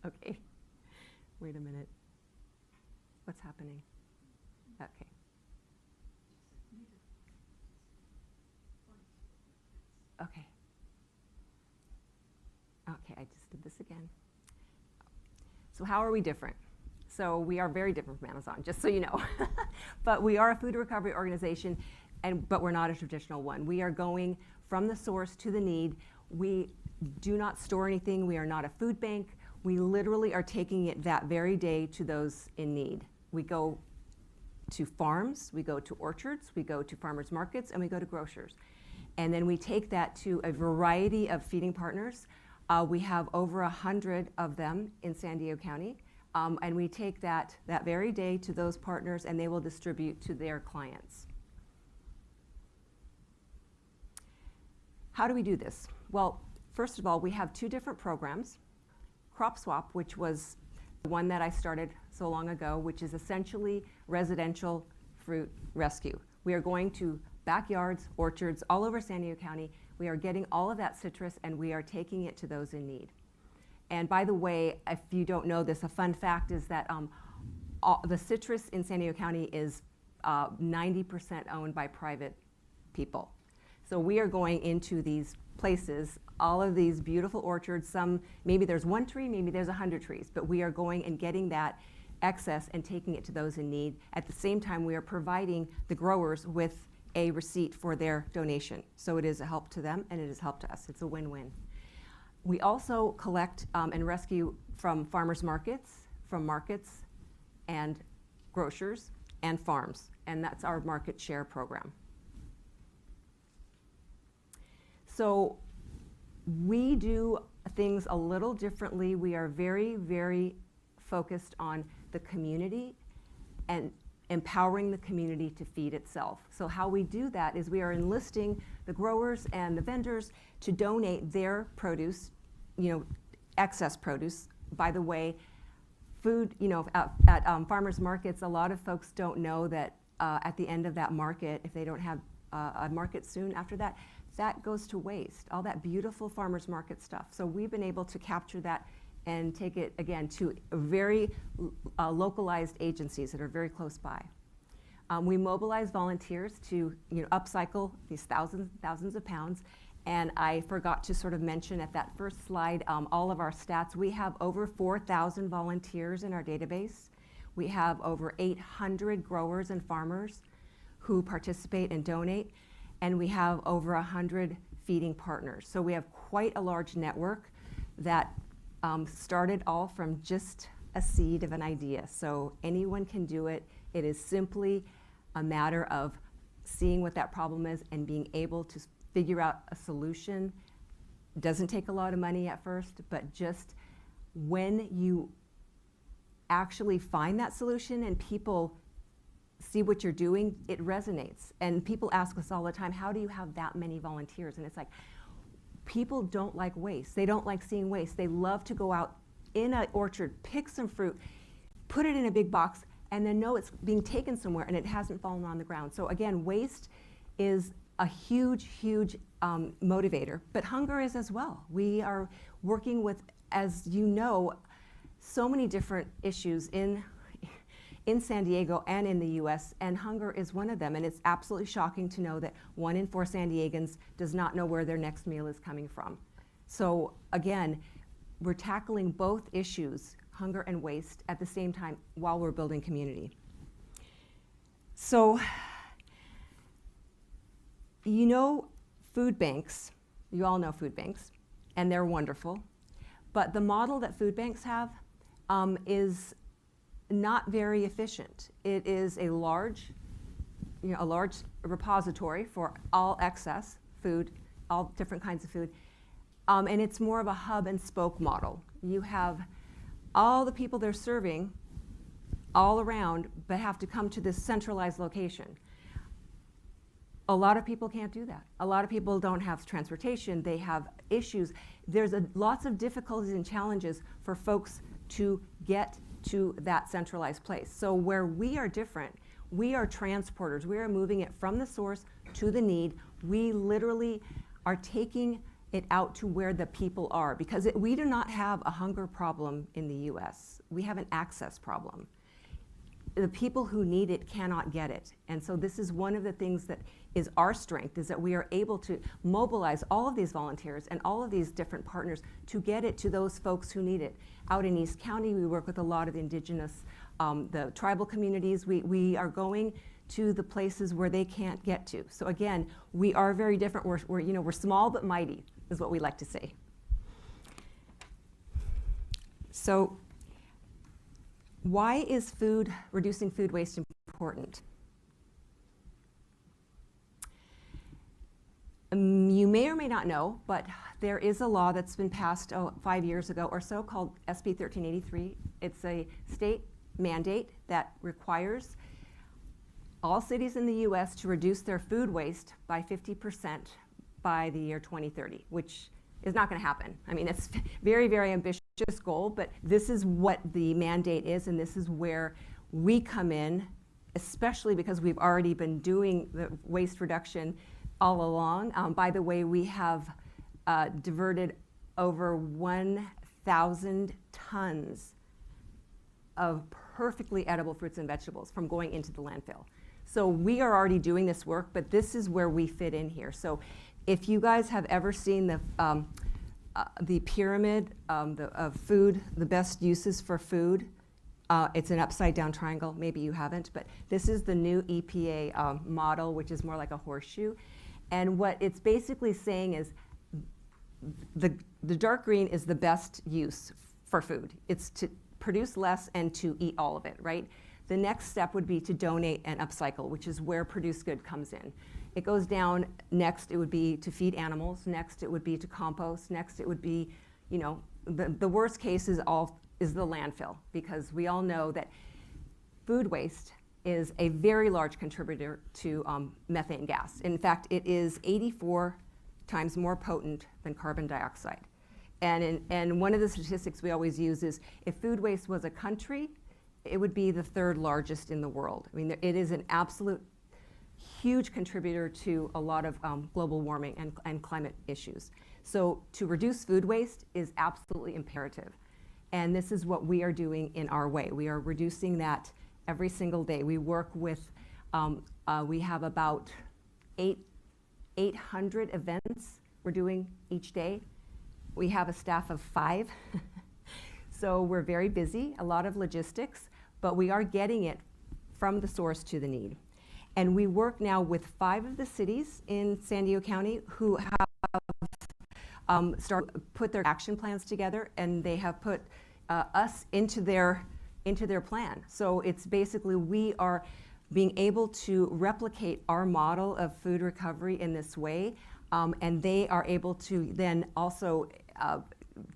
sorry. Okay, wait a minute. What's happening? Okay. Okay. Okay, I just did this again. So how are we different? So we are very different from Amazon, just so you know. But we are a food recovery organization, but we're not a traditional one. We are going from the source to the need. We do not store anything. We are not a food bank. We literally are taking it that very day to those in need. We go to farms, we go to orchards, we go to farmers markets, and we go to grocers. And then we take that to a variety of feeding partners. We have over 100 of them in San Diego County. And we take that very day to those partners, and they will distribute to their clients. How do we do this? Well, first of all, we have 2 different programs. Crop Swap, which was the one that I started so long ago, which is essentially residential fruit rescue. We are going to backyards, orchards, all over San Diego County. We are getting all of that citrus, and we are taking it to those in need. And by the way, if you don't know this, a fun fact is that the citrus in San Diego County is 90% owned by private people. So we are going into these places, all of these beautiful orchards. Some, maybe there's 1 tree, maybe there's 100 trees, but we are going and getting that excess and taking it to those in need. At the same time, we are providing the growers with a receipt for their donation. So it is a help to them, and it is help to us. It's a win-win. We also collect and rescue from farmers markets, and grocers, and farms, and that's our market share program. So we do things a little differently. We are very, very focused on the community and empowering the community to feed itself. So how we do that is we are enlisting the growers and the vendors to donate their produce, excess produce. By the way, food, at farmers markets, a lot of folks don't know that at the end of that market, if they don't have a market soon after that, that goes to waste, all that beautiful farmers market stuff. So we've been able to capture that and take it, again, to very localized agencies that are very close by. We mobilize volunteers to upcycle these thousands of pounds. And I forgot to sort of mention at that first slide all of our stats. We have over 4,000 volunteers in our database. We have over 800 growers and farmers who participate and donate. And we have over 100 feeding partners. So we have quite a large network that started all from just a seed of an idea. So anyone can do it. It is simply a matter of seeing what that problem is and being able to figure out a solution. Doesn't take a lot of money at first, but just when you actually find that solution and people see what you're doing, it resonates. And people ask us all the time, how do you have that many volunteers? And it's like, people don't like waste. They don't like seeing waste. They love to go out in an orchard, pick some fruit, put it in a big box, and then know it's being taken somewhere and it hasn't fallen on the ground. So again, waste is a huge, huge motivator, but hunger is as well. We are working with, as you know, so many different issues in San Diego and in the US, and hunger is one of them. And it's absolutely shocking to know that 1 in 4 San Diegans does not know where their next meal is coming from. So again, we're tackling both issues, hunger and waste, at the same time while we're building community. So, food banks, you all know food banks, and they're wonderful. But the model that food banks have is not very efficient. It is a large repository for all excess food, all different kinds of food, and it's more of a hub and spoke model. You have all the people they're serving all around, but have to come to this centralized location. A lot of people can't do that. A lot of people don't have transportation. They have issues. There's lots of difficulties and challenges for folks to get to that centralized place. So where we are different, we are transporters. We are moving it from the source to the need. We literally are taking it out to where the people are, because we do not have a hunger problem in the US. We have an access problem. The people who need it cannot get it. And so this is one of the things that is our strength, is that we are able to mobilize all of these volunteers and all of these different partners to get it to those folks who need it. Out in East County, we work with a lot of indigenous, the tribal communities. We are going to the places where they can't get to. So again, we are very different. We're small but mighty, is what we like to say. So why is reducing food waste important? You may or may not know, but there is a law that's been passed 5 years ago or so called SB 1383. It's a state mandate that requires all cities in the US to reduce their food waste by 50% by the year 2030, which is not going to happen. I mean, it's very, very ambitious goal, but this is what the mandate is, and this is where we come in, especially because we've already been doing the waste reduction all along. By the way, we have diverted over 1,000 tons of perfectly edible fruits and vegetables from going into the landfill. So we are already doing this work, but this is where we fit in here. So if you guys have ever seen the pyramid of food, the best uses for food, it's an upside down triangle. Maybe you haven't, but this is the new EPA model, which is more like a horseshoe. And what it's basically saying is the dark green is the best use for food. It's to produce less and to eat all of it, right? The next step would be to donate and upcycle, which is where produced good comes in. It goes down. Next, it would be to feed animals. Next, it would be to compost. Next, it would be, you know, the worst case is the landfill, because we all know that food waste is a very large contributor to methane gas. In fact, it is 84 times more potent than carbon dioxide. And one of the statistics we always use is if food waste was a country, it would be the third largest in the world. I mean, it is an absolute huge contributor to a lot of global warming and climate issues. So to reduce food waste is absolutely imperative. And this is what we are doing in our way. We are reducing that every single day. We work with, we have about 800 events we're doing each day. We have a staff of 5. So we're very busy, a lot of logistics, but we are getting it from the source to the need. And we work now with 5 of the cities in San Diego County who have put their action plans together, and they have put us into their plan. So it's basically we are being able to replicate our model of food recovery in this way, and they are able to then also,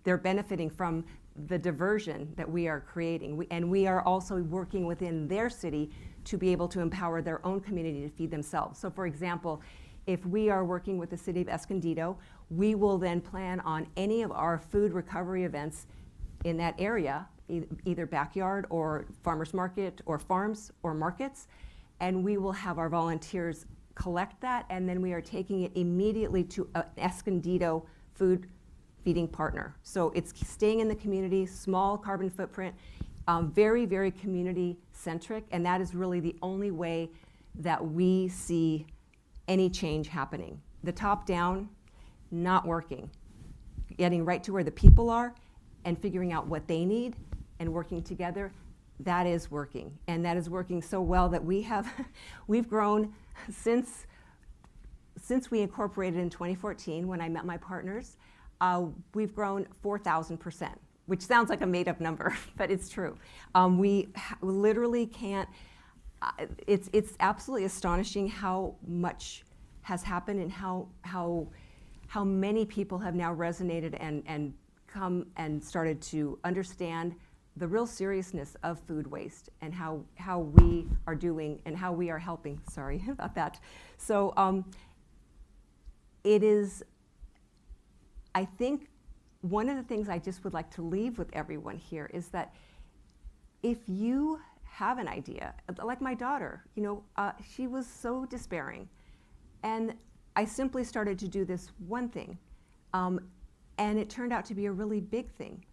they're benefiting from the diversion that we are creating. And we are also working within their city to be able to empower their own community to feed themselves. So for example, if we are working with the city of Escondido, we will then plan on any of our food recovery events in that area, either backyard or farmers market or farms or markets, and we will have our volunteers collect that, and then we are taking it immediately to an Escondido food feeding partner. So it's staying in the community, small carbon footprint, very, very community centric, and that is really the only way that we see any change happening. The top down, not working. Getting right to where the people are and figuring out what they need and working together, that is working. And that is working so well that we've grown since we incorporated in 2014 when I met my partners. We've grown 4,000%, which sounds like a made-up number, but it's true. We literally can't, it's absolutely astonishing how much has happened and how many people have now resonated and come and started to understand the real seriousness of food waste and how we are doing and how we are helping. Sorry about that. So it is, I think one of the things I just would like to leave with everyone here is that if you have an idea, like my daughter, you know, she was so despairing, and I simply started to do this one thing, and it turned out to be a really big thing.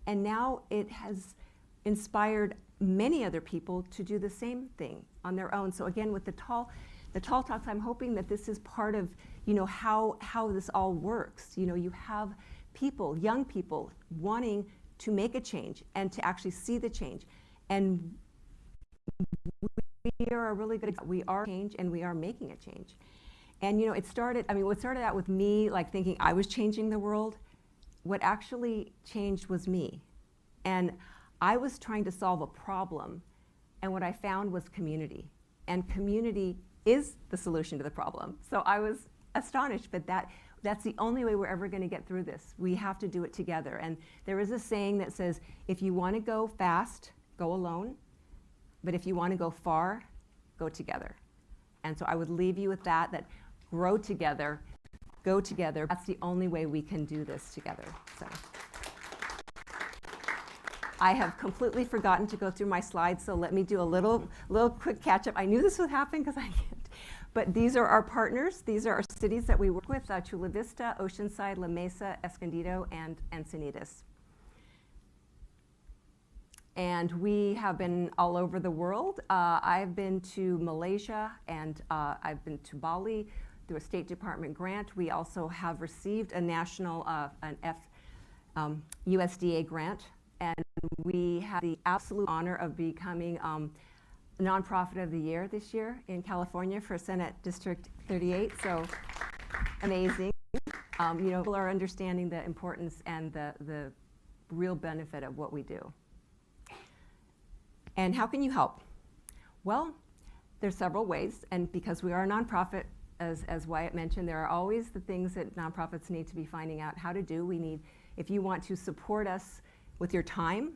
And now it has inspired many other people to do the same thing on their own. So again, with the TALTalks, I'm hoping that this is part of, you know, how this all works. You know, you have people, young people, wanting to make a change and to actually see the change. And we are really good at, we are change and we are making a change. And you know, what started out with me like thinking I was changing the world, what actually changed was me. And I was trying to solve a problem, and what I found was community. And community is the solution to the problem. So I was astonished, but that's the only way we're ever going to get through this. We have to do it together. And there is a saying that says, if you want to go fast, go alone. But if you want to go far, go together. And so I would leave you with that grow together, go together. That's the only way we can do this together. So I have completely forgotten to go through my slides, so let me do a little quick catch up. I knew this would happen because I can't. But these are our partners. These are our cities that we work with, Chula Vista, Oceanside, La Mesa, Escondido, and Encinitas. And we have been all over the world. I've been to Malaysia, and I've been to Bali through a State Department grant. We also have received a national, USDA grant, and we had the absolute honor of becoming Nonprofit of the Year this year in California for Senate District 38, so amazing. You know, people are understanding the importance and the real benefit of what we do. And how can you help? Well, there's several ways, and because we are a nonprofit, as Wyatt mentioned, there are always the things that nonprofits need to be finding out how to do. If you want to support us with your time,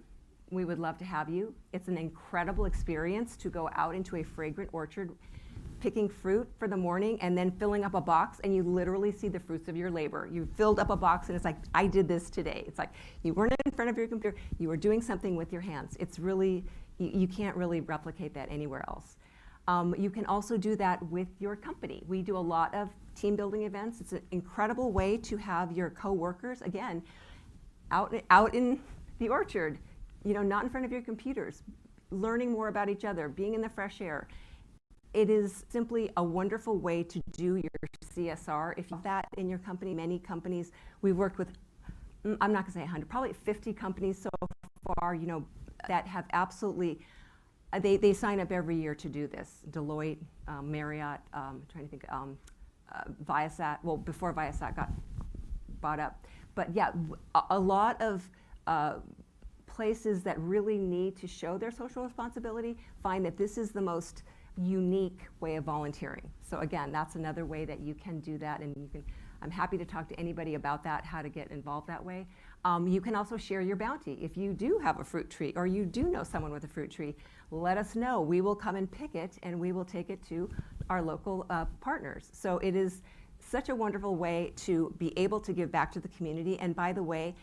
we would love to have you. It's an incredible experience to go out into a fragrant orchard, picking fruit for the morning and then filling up a box, and you literally see the fruits of your labor. You filled up a box and it's like, I did this today. It's like you weren't in front of your computer, you were doing something with your hands. It's really, you can't really replicate that anywhere else. You can also do that with your company. We do a lot of team building events. It's an incredible way to have your coworkers, again, out in the orchard, not in front of your computers, learning more about each other, being in the fresh air. It is simply a wonderful way to do your CSR. If you have that in your company, many companies, we've worked with, I'm not gonna say 100, probably 50 companies so far, that have absolutely, they sign up every year to do this. Deloitte, Marriott, trying to think, Viasat, well, before Viasat got bought up. But yeah, a lot of places that really need to show their social responsibility find that this is the most unique way of volunteering. So again, that's another way that you can do that, and I'm happy to talk to anybody about that, how to get involved that way. You can also share your bounty. If you do have a fruit tree or you do know someone with a fruit tree, let us know. We will come and pick it and we will take it to our local partners. So it is such a wonderful way to be able to give back to the community. And by the way,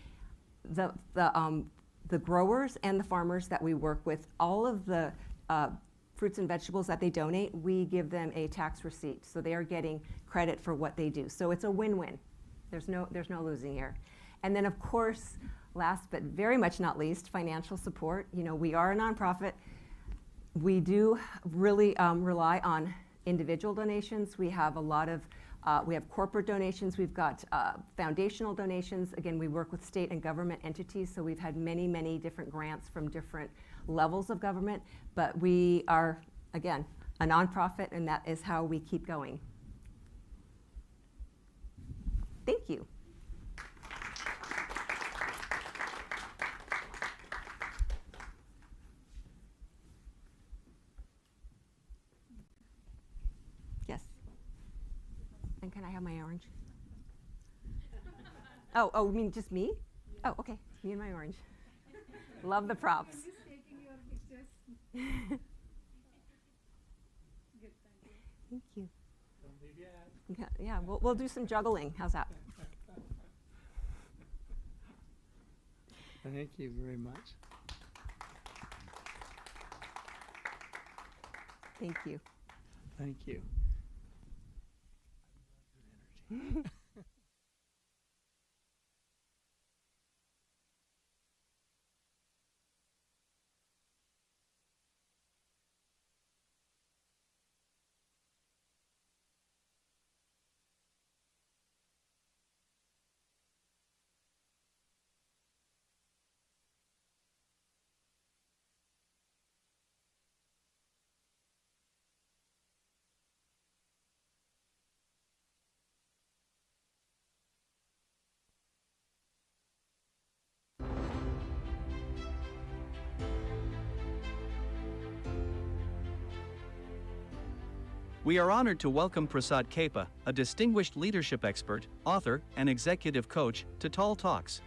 the growers and the farmers that we work with, all of the fruits and vegetables that they donate, we give them a tax receipt. So they are getting credit for what they do. So it's a win-win. There's no losing here. And then of course, last but very much not least, financial support. We are a nonprofit. We do really rely on individual donations. We have a lot of, we have corporate donations. We've got foundational donations. Again, we work with state and government entities. So we've had many, many different grants from different levels of government, but we are, again, a nonprofit, and that is how we keep going. Thank you. Yes. And can I have my orange? Oh, you mean just me? Oh, okay, me and my orange. Love the props. Thank you. Yeah, we'll do some juggling. How's that? Thank you very much. Thank you. Thank you. We are honored to welcome Prasad Kepa, a distinguished leadership expert, author, and executive coach, to TALTalks.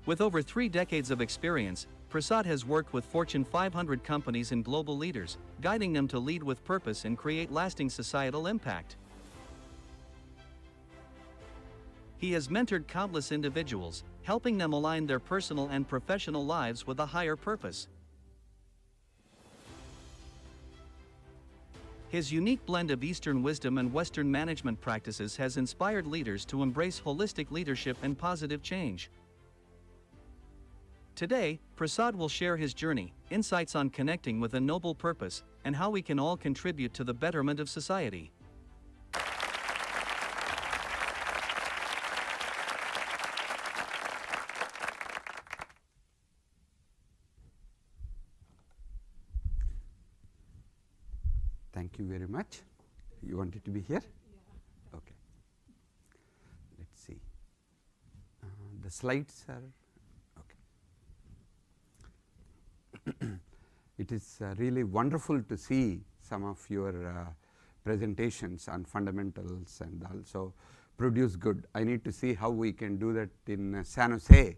With over 3 decades of experience, Prasad has worked with Fortune 500 companies and global leaders, guiding them to lead with purpose and create lasting societal impact. He has mentored countless individuals, helping them align their personal and professional lives with a higher purpose. His unique blend of Eastern wisdom and Western management practices has inspired leaders to embrace holistic leadership and positive change. Today, Prasad will share his journey, insights on connecting with a noble purpose, and how we can all contribute to the betterment of society. Thank you very much. You wanted to be here? Yeah. Okay. Let's see. The slides are okay. It is really wonderful to see some of your presentations on fundamentals and also produce good. I need to see how we can do that in San Jose.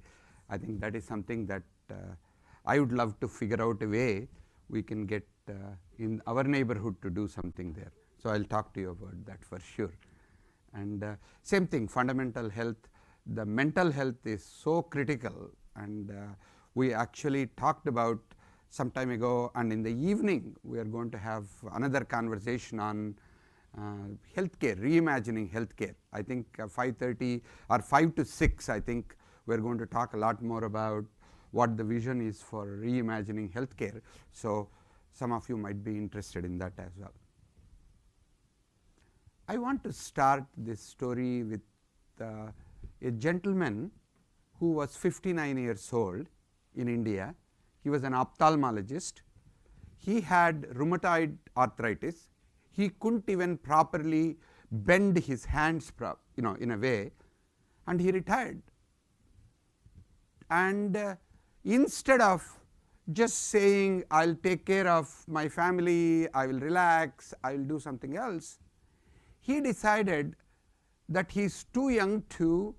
I think that is something that I would love to figure out a way we can get in our neighborhood to do something there. So I'll talk to you about that for sure. And same thing, fundamental health, the mental health is so critical, and we actually talked about some time ago, and in the evening we are going to have another conversation on healthcare, reimagining healthcare. I think 5:30 or 5 to 6, I think we are going to talk a lot more about what the vision is for reimagining healthcare. So some of you might be interested in that as well. I want to start this story with a gentleman who was 59 years old in India. He was an ophthalmologist. He had rheumatoid arthritis. He couldn't even properly bend his hands in a way, and he retired. And instead of just saying, I'll take care of my family, I will relax, I will do something else, he decided that he is too young to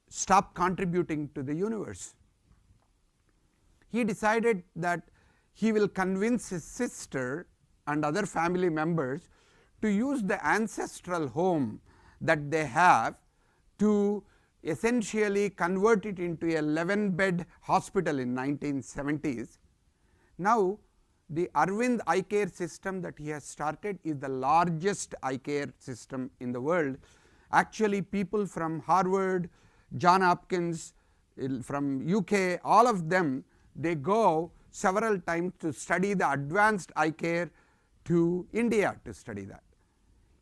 stop contributing to the universe. He decided that he will convince his sister and other family members to use the ancestral home that they have to essentially convert it into a 11-bed hospital in 1970s. Now, the Arvind eye care system that he has started is the largest eye care system in the world. Actually, people from Harvard, John Hopkins, from UK, all of them, they go several times to study the advanced eye care to India to study that.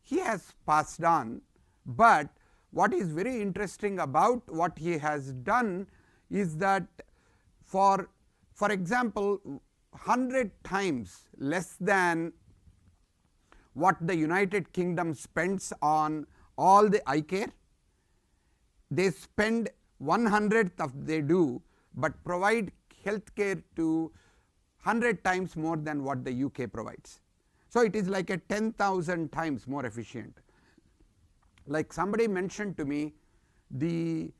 He has passed on, but what is very interesting about what he has done is that for example, 100 times less than what the United Kingdom spends on all the eye care, they spend 1/100th of they do, but provide health care to 100 times more than what the UK provides. So it is like a 10,000 times more efficient. Like somebody mentioned to me, the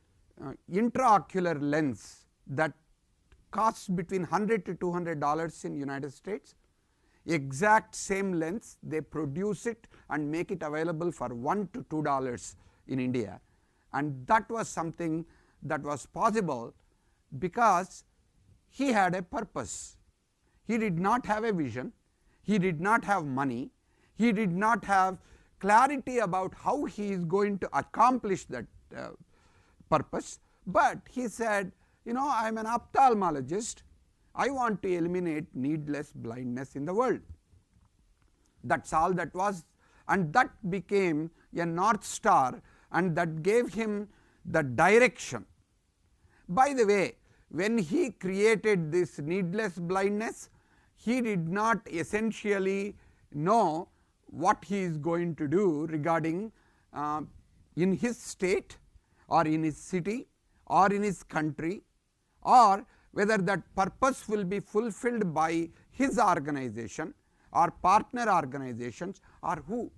intraocular lens that costs between $100 to $200 in United States, exact same lens, they produce it and make it available for $1 to $2 in India. And that was something that was possible because he had a purpose. He did not have a vision, he did not have money, he did not have clarity about how he is going to accomplish that purpose, but he said, you know, I am an ophthalmologist, I want to eliminate needless blindness in the world. That's all that was, and that became a North Star, and that gave him the direction. By the way, when he created this needless blindness, he did not essentially know what he is going to do regarding in his state or in his city or in his country, or whether that purpose will be fulfilled by his organization or partner organizations or who.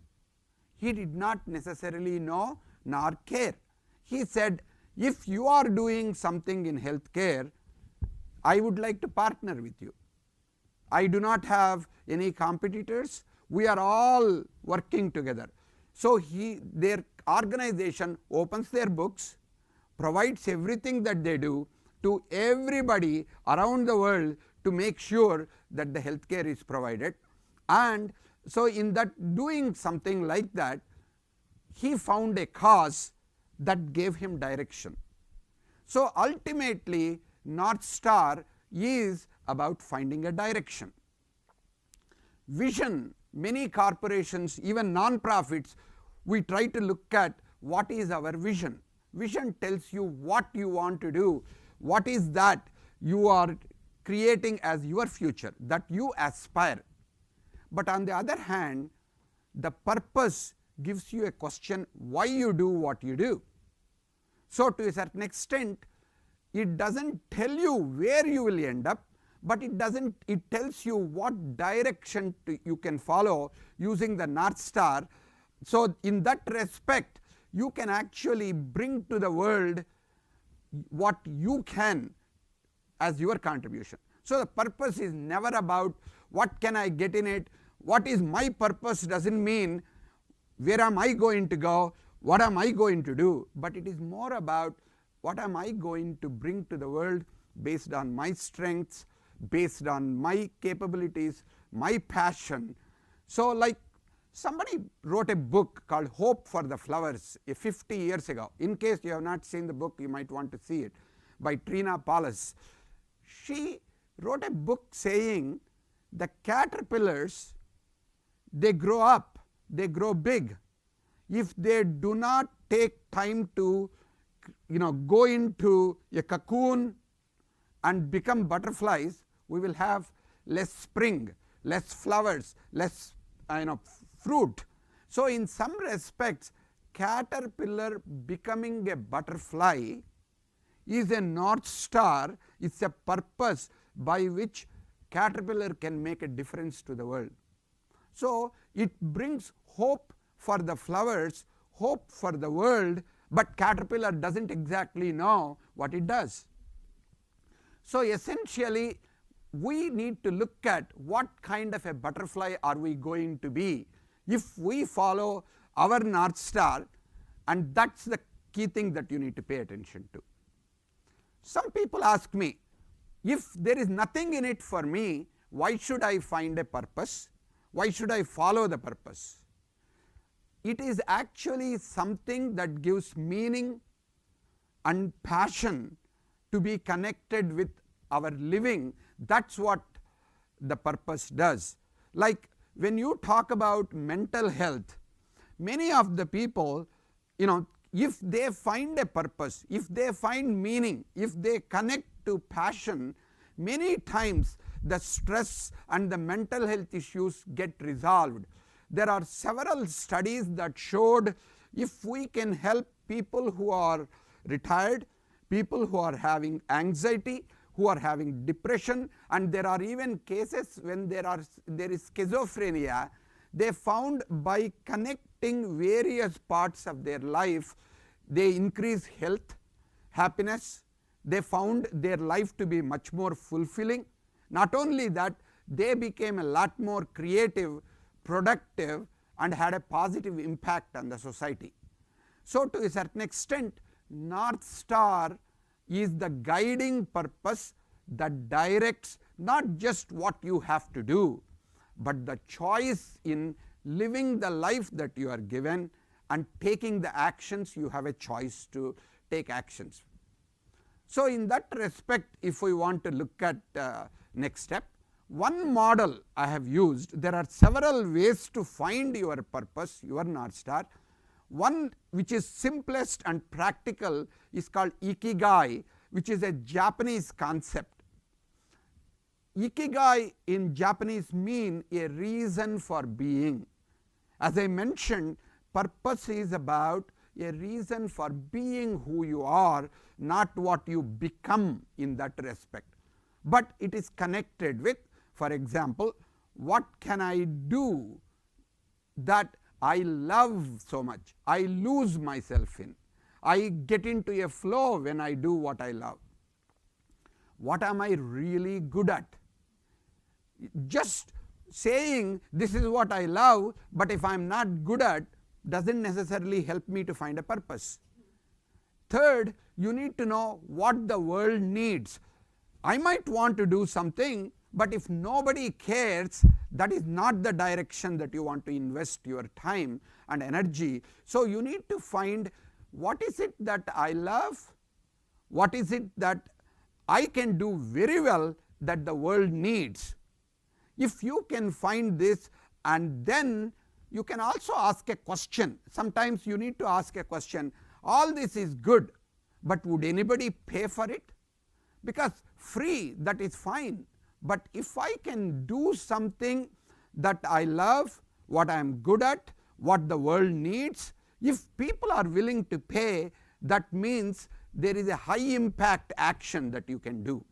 He did not necessarily know nor care. He said, if you are doing something in healthcare, I would like to partner with you. I do not have any competitors, we are all working together. So their organization opens their books, provides everything that they do to everybody around the world to make sure that the healthcare is provided. And so in that doing something like that, he found a cause that gave him direction. So ultimately, North Star is about finding a direction. Vision, many corporations, even non-profits, we try to look at what is our vision. Vision tells you what you want to do, what is that you are creating as your future, that you aspire. But on the other hand, the purpose gives you a question why you do what you do. So to a certain extent, it doesn't tell you where you will end up, but it doesn't, it tells you what direction you can follow using the North Star. So in that respect, you can actually bring to the world what you can as your contribution. So the purpose is never about what can I get in it, what is my purpose doesn't mean where am I going to go, what am I going to do, but it is more about what am I going to bring to the world based on my strengths, based on my capabilities, my passion. So like somebody wrote a book called Hope for the Flowers 50 years ago. In case you have not seen the book, you might want to see it, by Trina Paulus. She wrote a book saying the caterpillars, they grow up, they grow big. If they do not take time to go into a cocoon and become butterflies, we will have less spring, less flowers, less fruit. So in some respects, caterpillar becoming a butterfly is a North Star, it's a purpose by which caterpillar can make a difference to the world. So it brings hope for the flowers, hope for the world, but caterpillar doesn't exactly know what it does. So essentially, we need to look at what kind of a butterfly are we going to be if we follow our North Star, and that's the key thing that you need to pay attention to. Some people ask me, if there is nothing in it for me, why should I find a purpose? Why should I follow the purpose? It is actually something that gives meaning and passion to be connected with our living. That's what the purpose does. Like when you talk about mental health, many of the people, if they find a purpose, if they find meaning, if they connect to passion, many times the stress and the mental health issues get resolved. There are several studies that showed if we can help people who are retired, people who are having anxiety, who are having depression, and there are even cases when there is schizophrenia, they found by connecting various parts of their life, they increase health, happiness, they found their life to be much more fulfilling. Not only that, they became a lot more creative, productive, and had a positive impact on the society. So to a certain extent, North Star is the guiding purpose that directs not just what you have to do, but the choice in living the life that you are given and taking the actions. You have a choice to take actions. So in that respect, if we want to look at next step, one model I have used, there are several ways to find your purpose, your North Star. One which is simplest and practical is called Ikigai, which is a Japanese concept. Ikigai in Japanese means a reason for being. As I mentioned, purpose is about a reason for being who you are, not what you become in that respect. But it is connected with, for example, what can I do that I love so much, I lose myself in, I get into a flow when I do what I love. What am I really good at? Just saying this is what I love, but if I am not good at, doesn't necessarily help me to find a purpose. Third, you need to know what the world needs. I might want to do something, but if nobody cares, that is not the direction that you want to invest your time and energy. So you need to find what is it that I love, what is it that I can do very well that the world needs. If you can find this, and then you can also ask a question. Sometimes you need to ask a question, all this is good, but would anybody pay for it? Because free, that is fine, but if I can do something that I love, what I am good at, what the world needs, if people are willing to pay, that means there is a high impact action that you can do.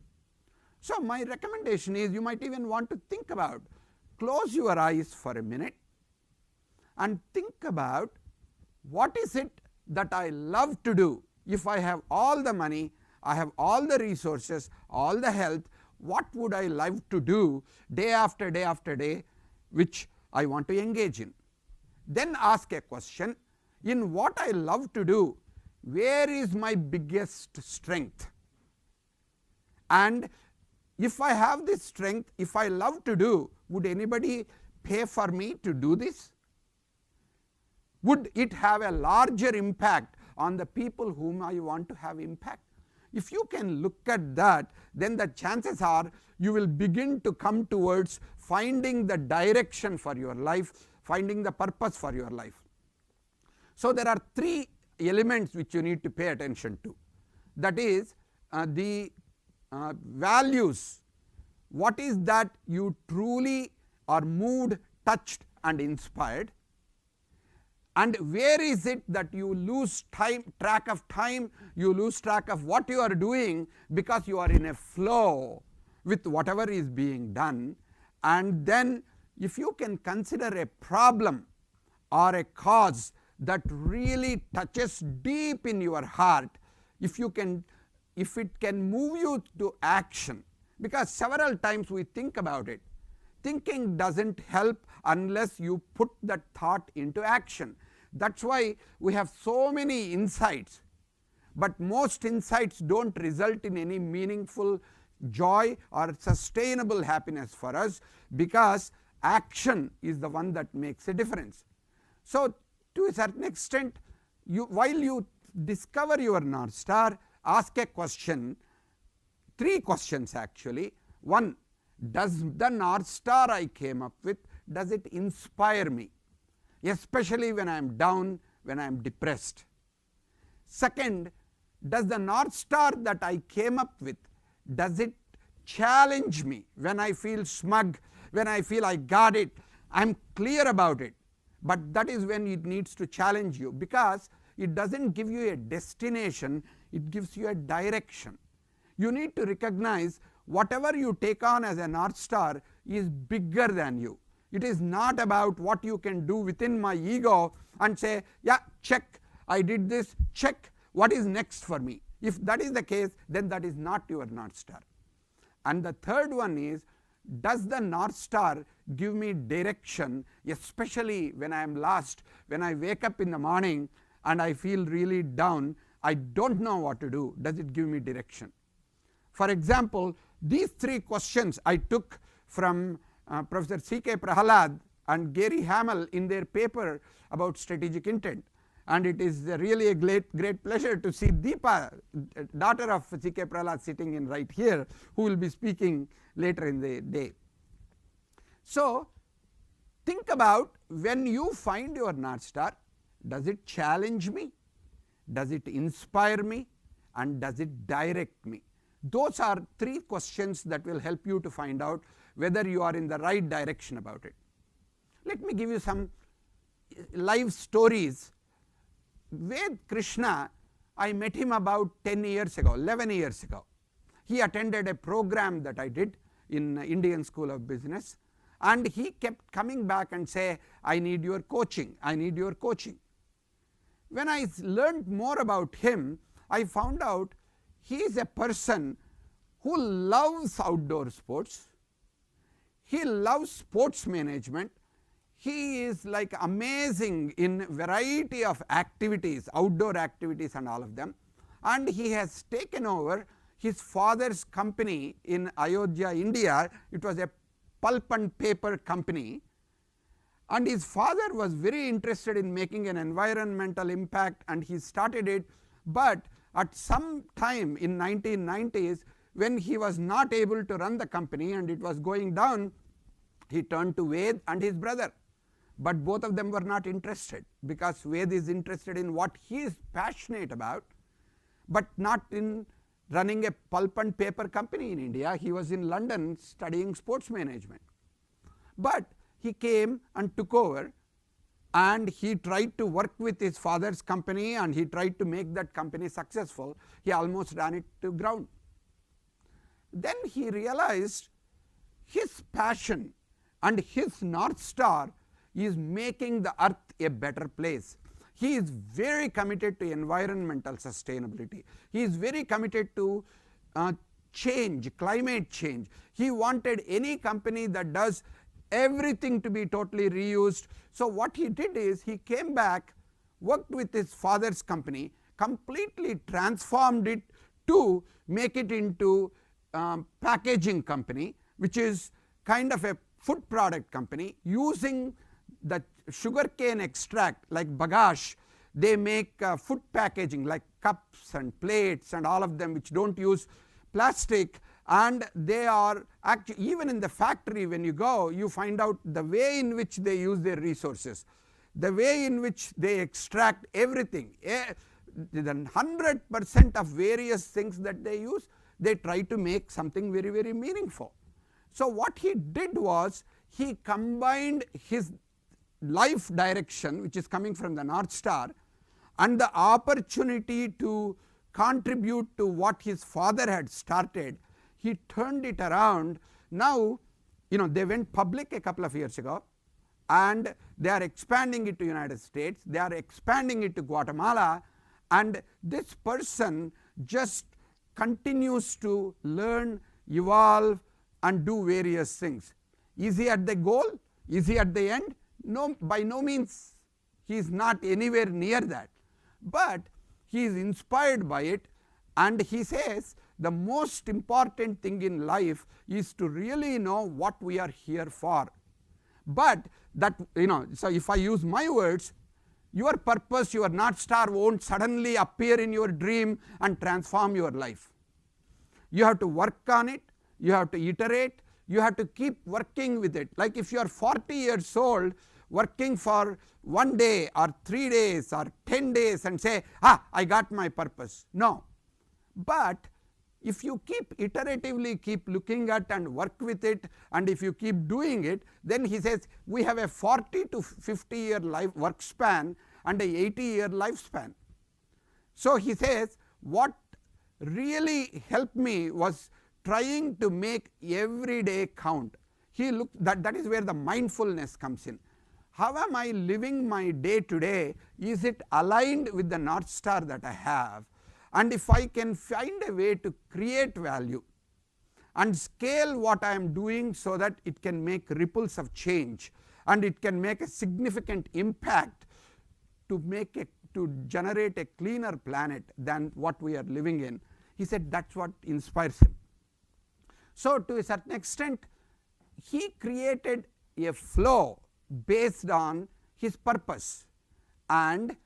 So, my recommendation is you might even want to think about, close your eyes for a minute and think about what is it that I love to do. If I have all the money, I have all the resources, all the health, what would I love to do day after day after day, which I want to engage in. Then ask a question, in what I love to do, where is my biggest strength? And if I have this strength, if I love to do, would anybody pay for me to do this? Would it have a larger impact on the people whom I want to have impact? If you can look at that, then the chances are you will begin to come towards finding the direction for your life, finding the purpose for your life. So, there are three elements which you need to pay attention to. That is the values. What is that you truly are moved, touched and inspired, and where is it that you lose track of time, you lose track of what you are doing because you are in a flow with whatever is being done. And then if you can consider a problem or a cause that really touches deep in your heart, if it can move you to action, because several times we think about it, thinking doesn't help unless you put that thought into action. That is why we have so many insights, but most insights do not result in any meaningful joy or sustainable happiness for us, because action is the one that makes a difference. So, to a certain extent, while you discover your North Star, ask a question, three questions actually. One, does the North Star I came up with, does it inspire me, especially when I am down, when I am depressed? Second, does the North Star that I came up with, does it challenge me when I feel smug, when I feel I got it, I am clear about it, but that is when it needs to challenge you, because it does not give you a destination, it gives you a direction. You need to recognize whatever you take on as a North Star is bigger than you. It is not about what you can do within my ego and say, yeah, check, I did this, check, what is next for me? If that is the case, then that is not your North Star. And the third one is, does the North Star give me direction, especially when I am lost, when I wake up in the morning and I feel really down, I do not know what to do, does it give me direction? For example, these three questions I took from Professor C.K. Prahalad and Gary Hamel in their paper about strategic intent. And it is really a great pleasure to see Deepa, daughter of C.K. Prahalad, sitting in right here, who will be speaking later in the day. So, think about, when you find your North Star, does it challenge me, does it inspire me, and does it direct me? Those are three questions that will help you to find out whether you are in the right direction about it. Let me give you some live stories. With Krishna, I met him about 10 years ago, 11 years ago. He attended a program that I did in Indian School of Business, and he kept coming back and say, I need your coaching, I need your coaching. When I learned more about him, I found out he is a person who loves outdoor sports, he loves sports management, he is like amazing in variety of activities, outdoor activities and all of them, and he has taken over his father's company in Ayodhya, India. It was a pulp and paper company, and his father was very interested in making an environmental impact, and he started it. But at some time in 1990s, when he was not able to run the company and it was going down, he turned to Ved and his brother. But both of them were not interested, because Ved is interested in what he is passionate about, but not in running a pulp and paper company in India. He was in London studying sports management. But he came and took over, and he tried to work with his father's company, and he tried to make that company successful. He almost ran it to ground. then he realized his passion and his North Star is making the earth a better place. He is very committed to environmental sustainability. He is very committed to change, climate change. He wanted any company that does everything to be totally reused. So what he did is he came back, worked with his father's company, completely transformed it to make it into packaging company, which is kind of a food product company. Using the sugarcane extract like bagash, they make food packaging like cups and plates and all of them, which don't use plastic. And they are actually, even in the factory when you go, you find out the way in which they use their resources, the way in which they extract everything. The 100% of various things that they use, they try to make something very, very meaningful. So what he did was he combined his life direction, which is coming from the North Star, and the opportunity to contribute to what his father had started. He turned it around. Now, they went public a couple of years ago, and they are expanding it to United States. They are expanding it to Guatemala, and this person just continues to learn, evolve, and do various things. Is he at the goal? Is he at the end? No, by no means. He is not anywhere near that. But he is inspired by it, and he says the most important thing in life is to really know what we are here for. But that, so if I use my words, your purpose, your North Star won't suddenly appear in your dream and transform your life. You have to work on it, you have to iterate, you have to keep working with it. Like if you are 40 years old, working for 1 day or 3 days or 10 days and say, I got my purpose. No. But if you keep iteratively keep looking at and work with it, and if you keep doing it, then he says we have a 40 to 50 year life work span and a 80-year lifespan. So he says what really helped me was trying to make every day count. He looked that is where the mindfulness comes in. How am I living my day to day? Is it aligned with the North Star that I have? And if I can find a way to create value and scale what I am doing so that it can make ripples of change and it can make a significant impact to generate a cleaner planet than what we are living in, he said that's what inspires him. So to a certain extent, he created a flow based on his purpose. And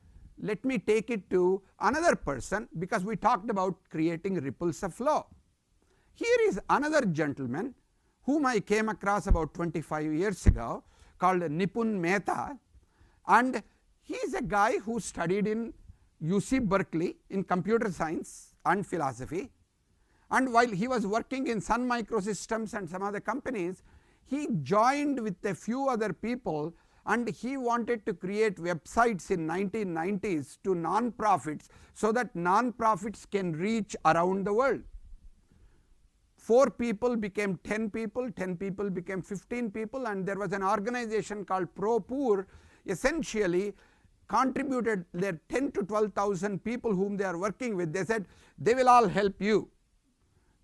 let me take it to another person, because we talked about creating ripples of flow. Here is another gentleman whom I came across about 25 years ago called Nipun Mehta, and he is a guy who studied in UC Berkeley in computer science and philosophy, and while he was working in Sun Microsystems and some other companies, he joined with a few other people and he wanted to create websites in 1990s to non-profits so that non-profits can reach around the world. 4 people became 10 people, 10 people became 15 people, and there was an organization called ProPoor essentially contributed their 10 to 12,000 people whom they are working with. They said they will all help you.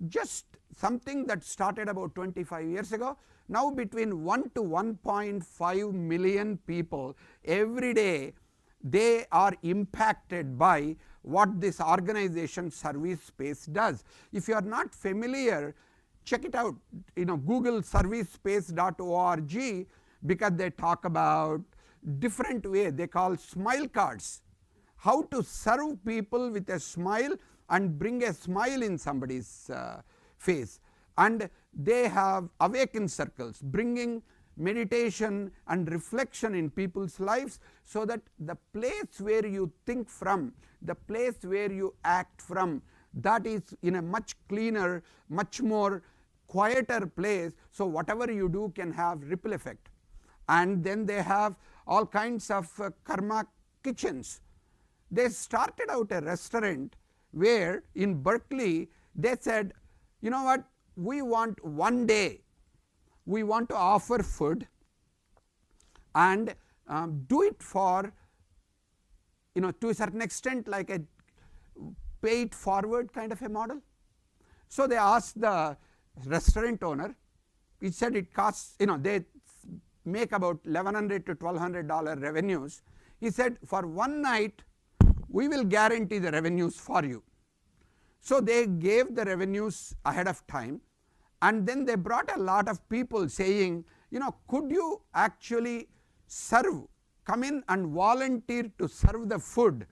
Just something that started about 25 years ago. Now between 1 to 1.5 million people every day, they are impacted by what this organization Service Space does. If you are not familiar, check it out, Google servicespace.org, because they talk about different way they call smile cards, how to serve people with a smile and bring a smile in somebody's face. And they have awaken circles, bringing meditation and reflection in people's lives, so that the place where you think from, the place where you act from, that is in a much cleaner, much more quieter place, so whatever you do can have ripple effect. And then they have all kinds of karma kitchens. They started out a restaurant where in Berkeley they said, you know what, we want one day, we want to offer food and do it for, to a certain extent like a pay it forward kind of a model. So they asked the restaurant owner, he said it costs, they make about $1,100 to $1,200 revenues. He said for one night we will guarantee the revenues for you. So they gave the revenues ahead of time, and then they brought a lot of people saying, could you actually serve, come in and volunteer to serve the food.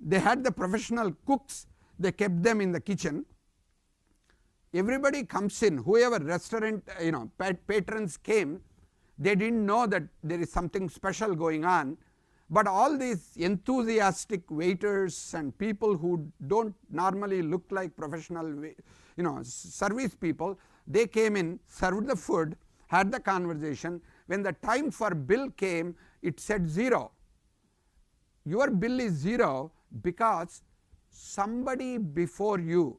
They had the professional cooks, they kept them in the kitchen. Everybody comes in, whoever restaurant patrons came, they didn't know that there is something special going on, but all these enthusiastic waiters and people who don't normally look like professional service people, they came in, served the food, had the conversation. When the time for bill came, it said 0. Your bill is 0 because somebody before you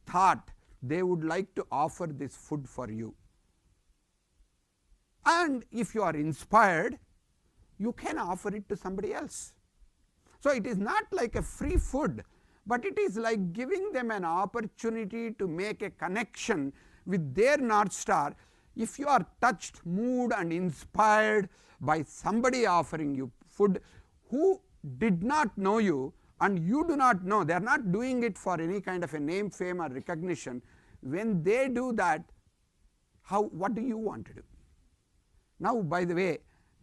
thought they would like to offer this food for you. And if you are inspired, you can offer it to somebody else. So it is not like a free food, but it is like giving them an opportunity to make a connection with their North Star. If you are touched, moved and inspired by somebody offering you food who did not know you and you do not know, they are not doing it for any kind of a name, fame or recognition. When they do that, what do you want to do? Now, by the way,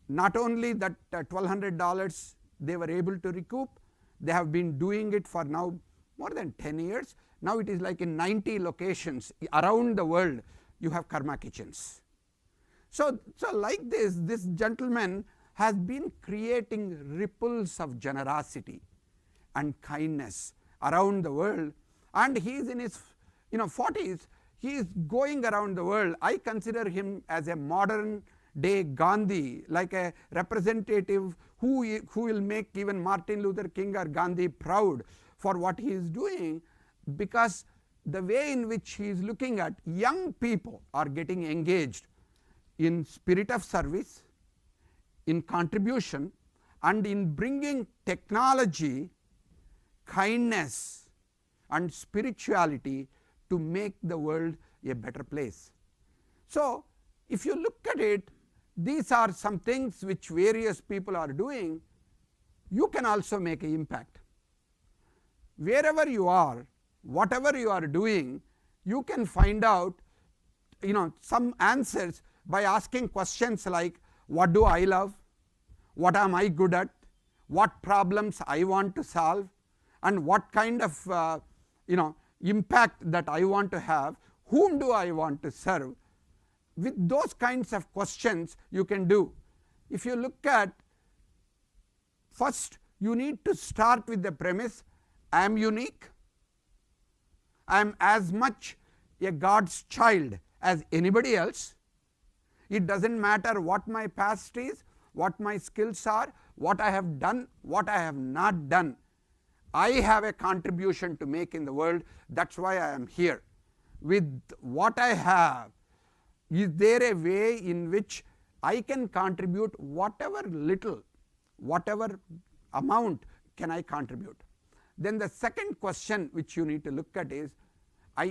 not only that $1,200 they were able to recoup, they have been doing it for now more than 10 years. Now it is like in 90 locations around the world you have karma kitchens. So like this gentleman has been creating ripples of generosity and kindness around the world, and he is in his 40s. He is going around the world. I consider him as a modern day Gandhi, like a representative who will make even Martin Luther King or Gandhi proud for what he is doing, because the way in which he is looking at young people are getting engaged in spirit of service, in contribution, and in bringing technology, kindness and spirituality to make the world a better place. So if you look at it, these are some things which various people are doing. You can also make an impact. Wherever you are, whatever you are doing, you can find out some answers by asking questions like, what do I love, what am I good at, what problems I want to solve, and what kind of impact that I want to have, whom do I want to serve. With those kinds of questions you can do. If you look at, first you need to start with the premise, I am unique, I am as much a God's child as anybody else. It does not matter what my past is, what my skills are, what I have done, what I have not done. I have a contribution to make in the world, that is why I am here. With what I have, is there a way in which I can contribute whatever little, whatever amount can I contribute? Then the second question which you need to look at is,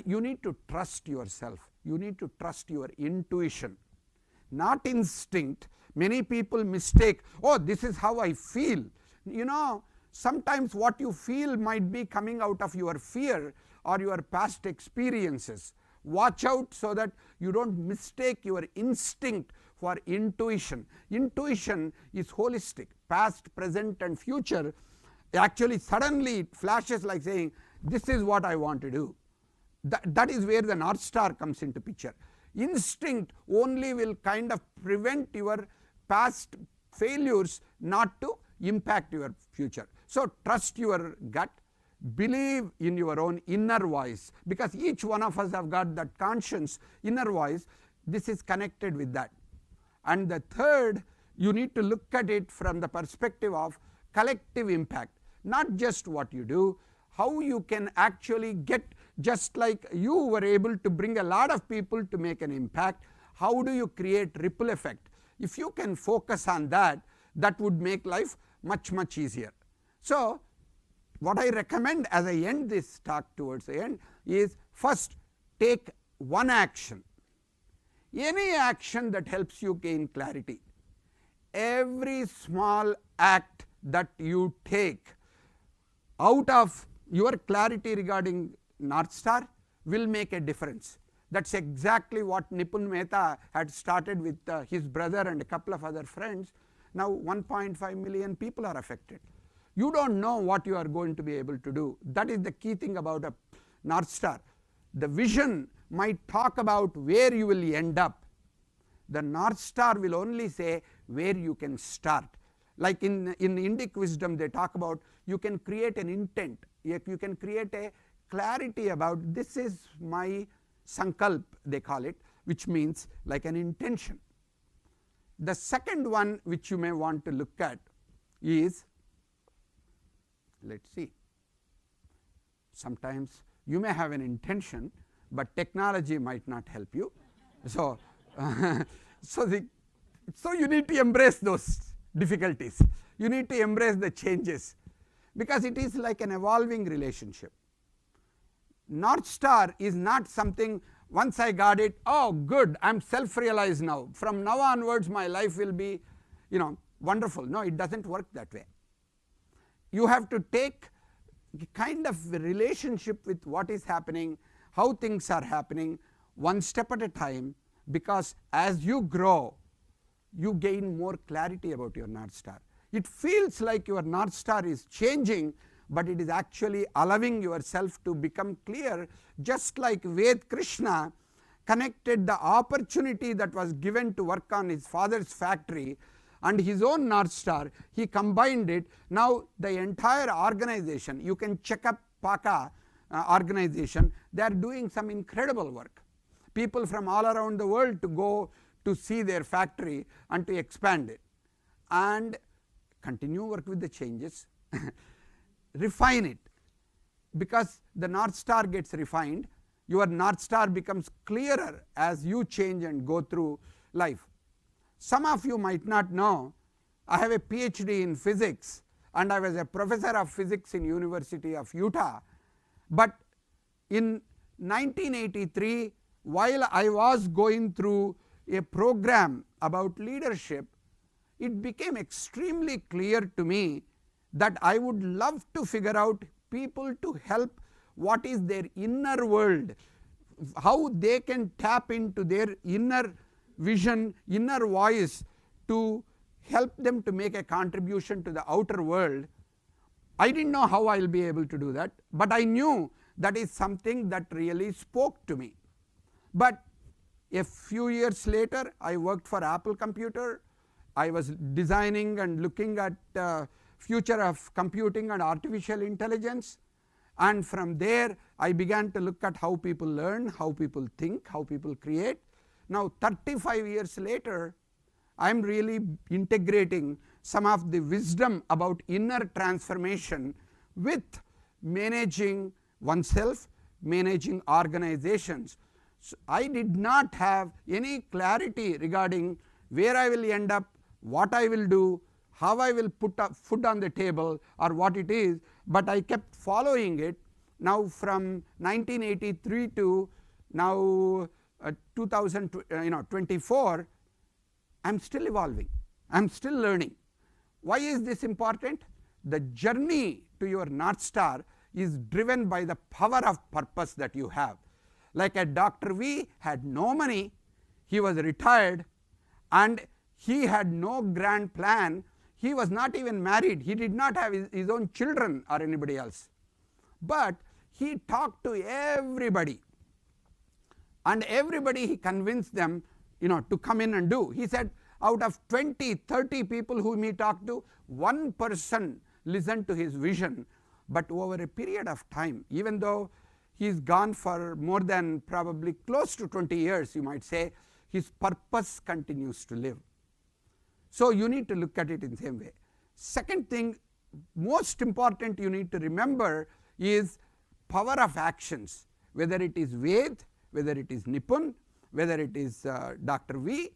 you need to trust yourself, you need to trust your intuition, not instinct. Many people mistake, oh, this is how I feel. Sometimes what you feel might be coming out of your fear or your past experiences. Watch out so that you don't mistake your instinct for intuition. Intuition is holistic, past, present and future. Actually suddenly it flashes like saying, this is what I want to do. That is where the North Star comes into picture. Instinct only will kind of prevent your past failures not to impact your future. So trust your gut, believe in your own inner voice, because each one of us have got that conscience, inner voice. This is connected with that. And the third, you need to look at it from the perspective of collective impact, not just what you do, how you can actually get just like you were able to bring a lot of people to make an impact, how do you create ripple effect? If you can focus on that, that would make life much, much easier. So what I recommend as I end this talk towards the end is, first take one action, any action that helps you gain clarity. Every small act that you take out of your clarity regarding North Star will make a difference. That is exactly what Nipun Mehta had started with his brother and a couple of other friends. Now 1.5 million people are affected. You do not know what you are going to be able to do. That is the key thing about a North Star. The vision might talk about where you will end up. The North Star will only say where you can start. Like in Indic wisdom, they talk about you can create an intent, you can create a clarity about this is my sankalp, they call it, which means like an intention. The second one which you may want to look at is, let us see, sometimes you may have an intention, but technology might not help you. So, so you need to embrace those difficulties. You need to embrace the changes, because it is like an evolving relationship. North Star is not something once I got it, oh good, I am self-realized now. From now onwards my life will be, wonderful. No, it does not work that way. You have to take kind of a relationship with what is happening, how things are happening, one step at a time, because as you grow, you gain more clarity about your North Star. It feels like your North Star is changing, but it is actually allowing yourself to become clear, just like Ved Krishna connected the opportunity that was given to work on his father's factory and his own North Star. He combined it. Now the entire organization, you can check up PACA organization, they are doing some incredible work. People from all around the world to go to see their factory and to expand it, and continue work with the changes, refine it, because the North Star gets refined, your North Star becomes clearer as you change and go through life. Some of you might not know, I have a PhD in physics and I was a professor of physics in University of Utah, but in 1983, while I was going through a program about leadership, it became extremely clear to me that I would love to figure out people to help what is their inner world, how they can tap into their inner vision, inner voice to help them to make a contribution to the outer world. I did not know how I will be able to do that, but I knew that is something that really spoke to me. But a few years later, I worked for Apple Computer. I was designing and looking at future of computing and artificial intelligence, and from there I began to look at how people learn, how people think, how people create. Now 35 years later, I am really integrating some of the wisdom about inner transformation with managing oneself, managing organizations. So I did not have any clarity regarding where I will end up, what I will do, how I will put up food on the table or what it is, but I kept following it. Now from 1983 to now 2024, I am still evolving, I am still learning. Why is this important? The journey to your North Star is driven by the power of purpose that you have. Like a Dr. V had no money, he was retired and he had no grand plan, he was not even married, he did not have his own children or anybody else. But he talked to everybody, and everybody he convinced them to come in and do. He said out of 20, 30 people whom he talked to, one person listened to his vision. But over a period of time, even though he is gone for more than probably close to 20 years, you might say, his purpose continues to live. So you need to look at it in the same way. Second thing, most important you need to remember is power of actions. whether it is Ved, whether it is Nipun, whether it is Dr. V,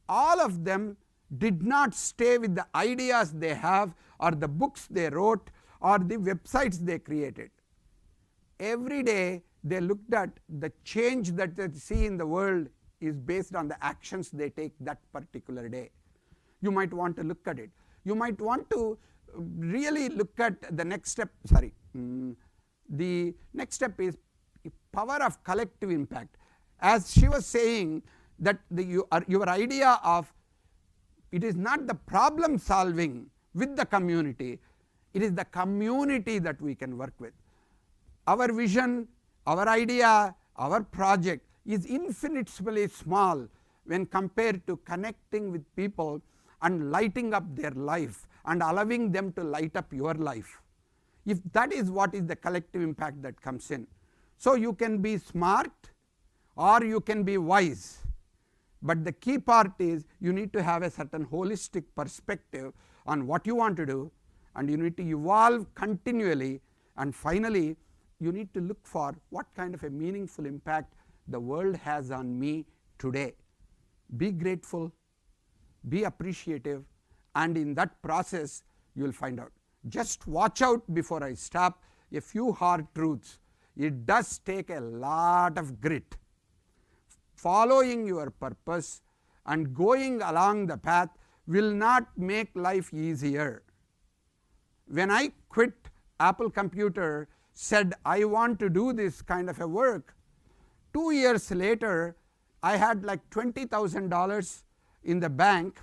all of them did not stay with the ideas they have or the books they wrote or the websites they created. Every day they looked at the change that they see in the world is based on the actions they take that particular day. You might want to look at it. You might want to really look at the next step. The next step is power of collective impact. As she was saying that your idea of it is not the problem solving with the community, it is the community that we can work with. Our vision, our idea, our project is infinitesimally small when compared to connecting with people and lighting up their life and allowing them to light up your life. If that is what is the collective impact that comes in. So you can be smart or you can be wise, but the key part is you need to have a certain holistic perspective on what you want to do, and you need to evolve continually, and finally you need to look for what kind of a meaningful impact the world has on me today. Be grateful, be appreciative, and in that process you will find out. Just watch out before I stop, a few hard truths. It does take a lot of grit. Following your purpose and going along the path will not make life easier. When I quit Apple Computer, said I want to do this kind of a work, 2 years later I had like $20,000 in the bank.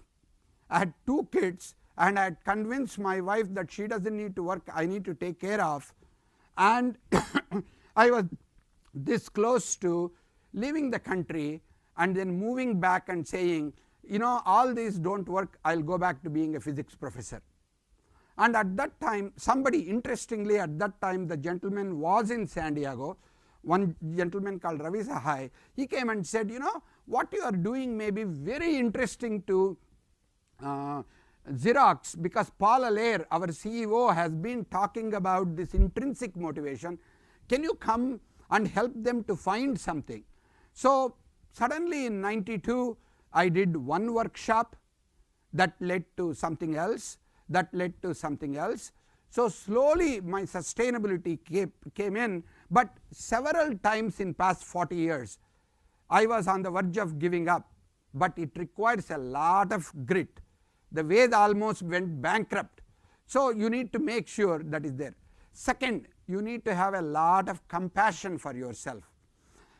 I had 2 kids and I had convinced my wife that she doesn't need to work, I need to take care of, and I was this close to leaving the country and then moving back and saying, you know, all these don't work, I'll go back to being a physics professor. And at that time, somebody, interestingly at that time the gentleman was in San Diego, one gentleman called Ravi Sahai, he came and said, you know, what you are doing may be very interesting to Xerox, because Paul Allaire, our CEO, has been talking about this intrinsic motivation. Can you come and help them to find something? So suddenly in 92 I did one workshop, that led to something else, that led to something else. So slowly my sustainability came in, but several times in past 40 years I was on the verge of giving up, but it requires a lot of grit. The Ved almost went bankrupt. So you need to make sure that is there. Second, you need to have a lot of compassion for yourself.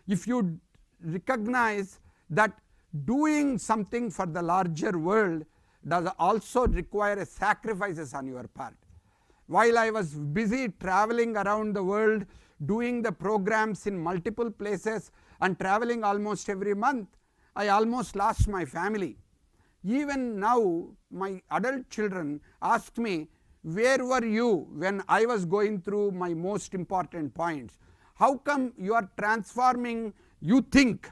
If you recognize that doing something for the larger world does also require sacrifices on your part. While I was busy traveling around the world, doing the programs in multiple places and traveling almost every month, I almost lost my family. Even now my adult children ask me, where were you when I was going through my most important points? How come you are transforming, you think,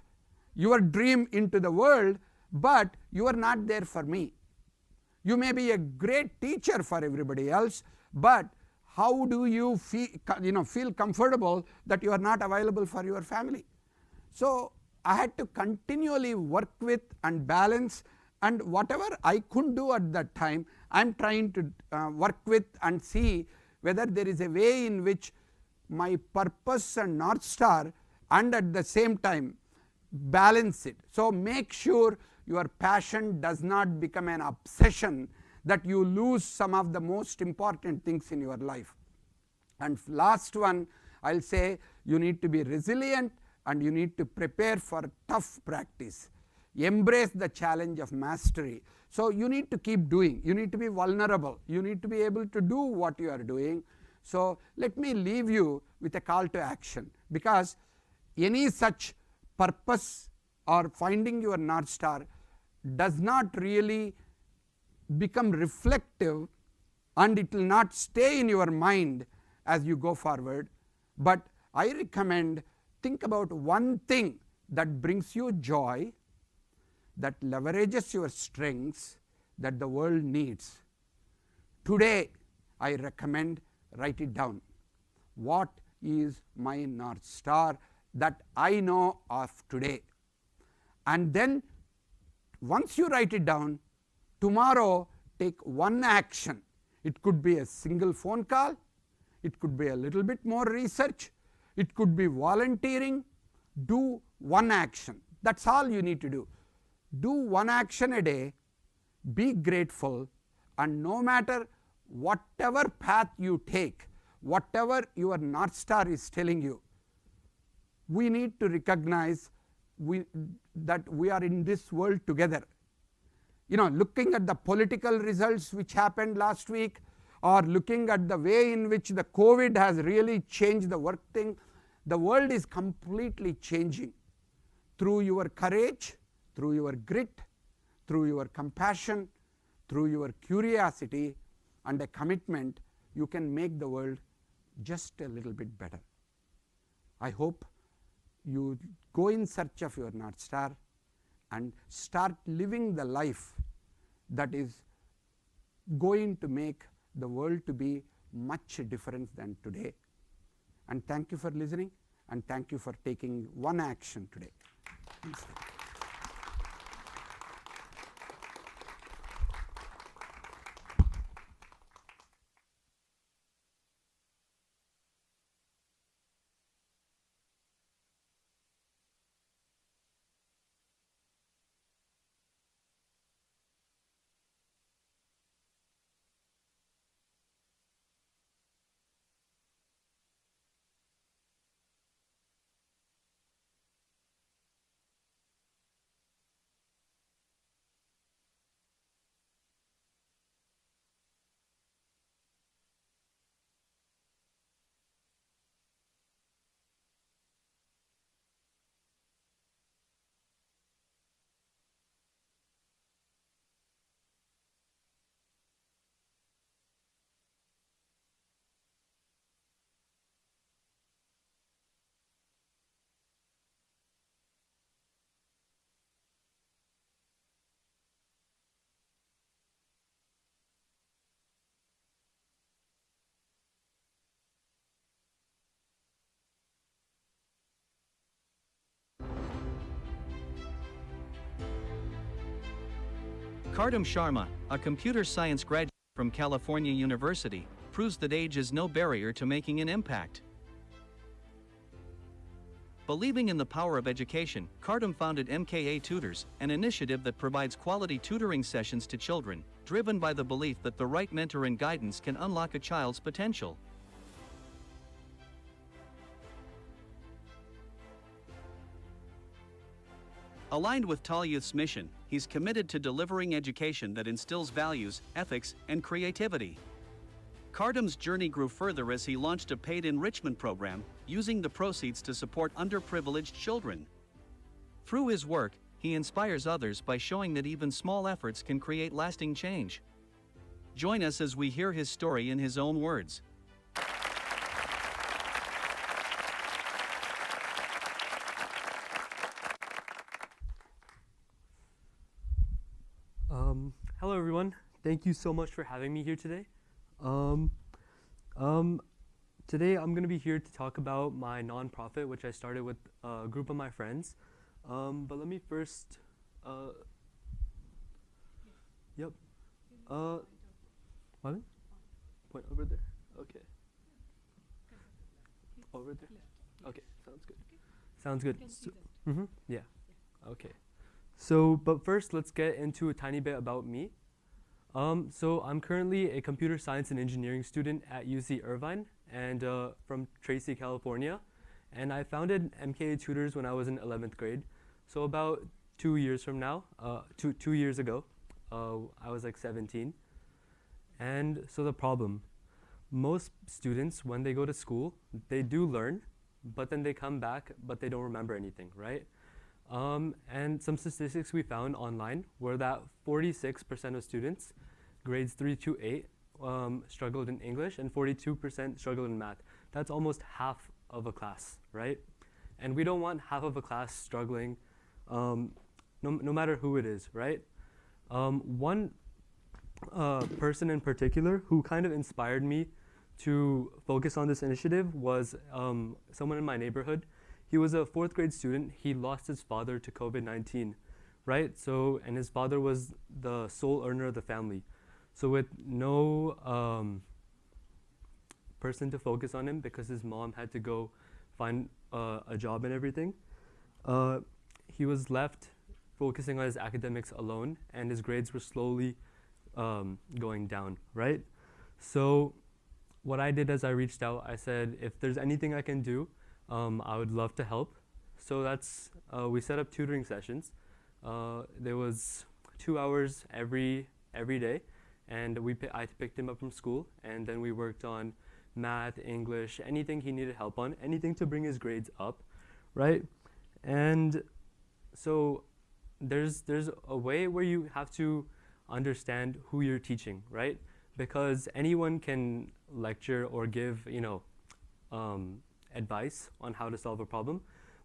your dream into the world, but you are not there for me? You may be a great teacher for everybody else, but how do you feel comfortable that you are not available for your family? So I had to continually work with and balance, and whatever I couldn't do at that time, I am trying to work with and see whether there is a way in which my purpose and North Star, and at the same time balance it. So make sure your passion does not become an obsession, that you lose some of the most important things in your life. And last one, I will say, you need to be resilient and you need to prepare for tough practice. Embrace the challenge of mastery. So you need to keep doing, you need to be vulnerable, you need to be able to do what you are doing. So let me leave you with a call to action, because any such purpose or finding your North Star does not really become reflective, and it will not stay in your mind as you go forward. But I recommend, think about one thing that brings you joy, that leverages your strengths, that the world needs. Today I recommend, write it down. What is my North Star? that I know of today. And then once you write it down, tomorrow take one action. It could be a single phone call, it could be a little bit more research, it could be volunteering. Do one action. That's all you need to do. Do one action a day, be grateful, and no matter whatever path you take, whatever your North Star is telling you, we need to recognize that we are in this world together. You know, looking at the political results which happened last week, or looking at the way in which the COVID has really changed the work thing, the world is completely changing. Through your courage, through your grit, through your compassion, through your curiosity and a commitment, you can make the world just a little bit better. I hope you go in search of your North Star and start living the life that is going to make the world to be much different than today. And thank you for listening, and thank you for taking one action today. Please. Kardam Sharma, a computer science graduate from California University, proves that age is no barrier to making an impact. Believing in the power of education, Kardam founded MKA Tutors, an initiative that provides quality tutoring sessions to children, driven by the belief that the right mentor and guidance can unlock a child's potential. Aligned with TAL Youth's mission, he's committed to delivering education that instills values, ethics, and creativity. Kardam's journey grew further as he launched a paid enrichment program, using the proceeds to support underprivileged children. Through his work, he inspires others by showing that even small efforts can create lasting change. Join us as we hear his story in his own words. Hello everyone, thank you so much for having me here today. Today I'm going to be here to talk about my nonprofit, which I started with a group of my friends. But let me first, yep, what? Point over there, okay. Over there, okay, sounds good. Sounds good. So, yeah, okay. So, but first, let's get into a tiny bit about me. So I'm currently a computer science and engineering student at UC Irvine and from Tracy, California. And I founded MKA Tutors when I was in 11th grade. So about 2 years from now, two years ago, I was like 17. And so the problem, most students, when they go to school, they do learn, but then they come back, but they don't remember anything, right? And some statistics we found online were that 46% of students, grades 3 to 8, struggled in English, and 42% struggled in math. That's almost half of a class, right? And we don't want half of a class struggling, no matter who it is, right? One person in particular who kind of inspired me to focus on this initiative was someone in my neighborhood. he was a 4th grade student. He lost his father to COVID-19, right? So, and his father was the sole earner of the family. So with no person to focus on him because his mom had to go find a job and everything, he was left focusing on his academics alone, and his grades were slowly going down, right? So what I did is I reached out. I said, if there's anything I can do, I would love to help. So that's, we set up tutoring sessions. There was 2 hours every day, and I picked him up from school, and then we worked on math, English, anything he needed help on, anything to bring his grades up, right? And so there's a way where you have to understand who you're teaching, right? Because anyone can lecture or give, advice on how to solve a problem.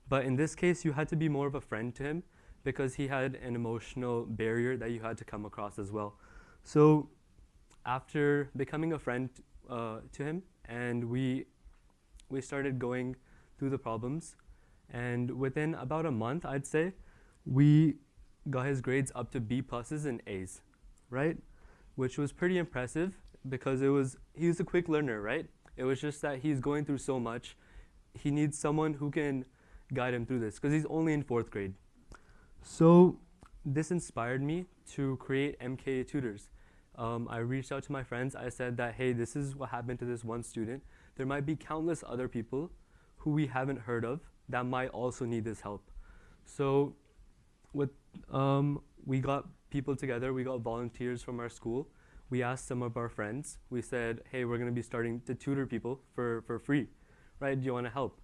But in this case, you had to be more of a friend to him because he had an emotional barrier that you had to come across as well. So after becoming a friend to him, and we started going through the problems, and within about a month, I'd say, we got his grades up to B pluses and A's, right? Which was pretty impressive because he was a quick learner, right? It was just that he's going through so much. He needs someone who can guide him through this because he's only in 4th grade. So this inspired me to create MKA Tutors. I reached out to my friends. I said that, hey, this is what happened to this one student. There might be countless other people who we haven't heard of that might also need this help. So we got people together. We got volunteers from our school. We asked some of our friends. We said, hey, we're going to be starting to tutor people for free, right? Do you want to help?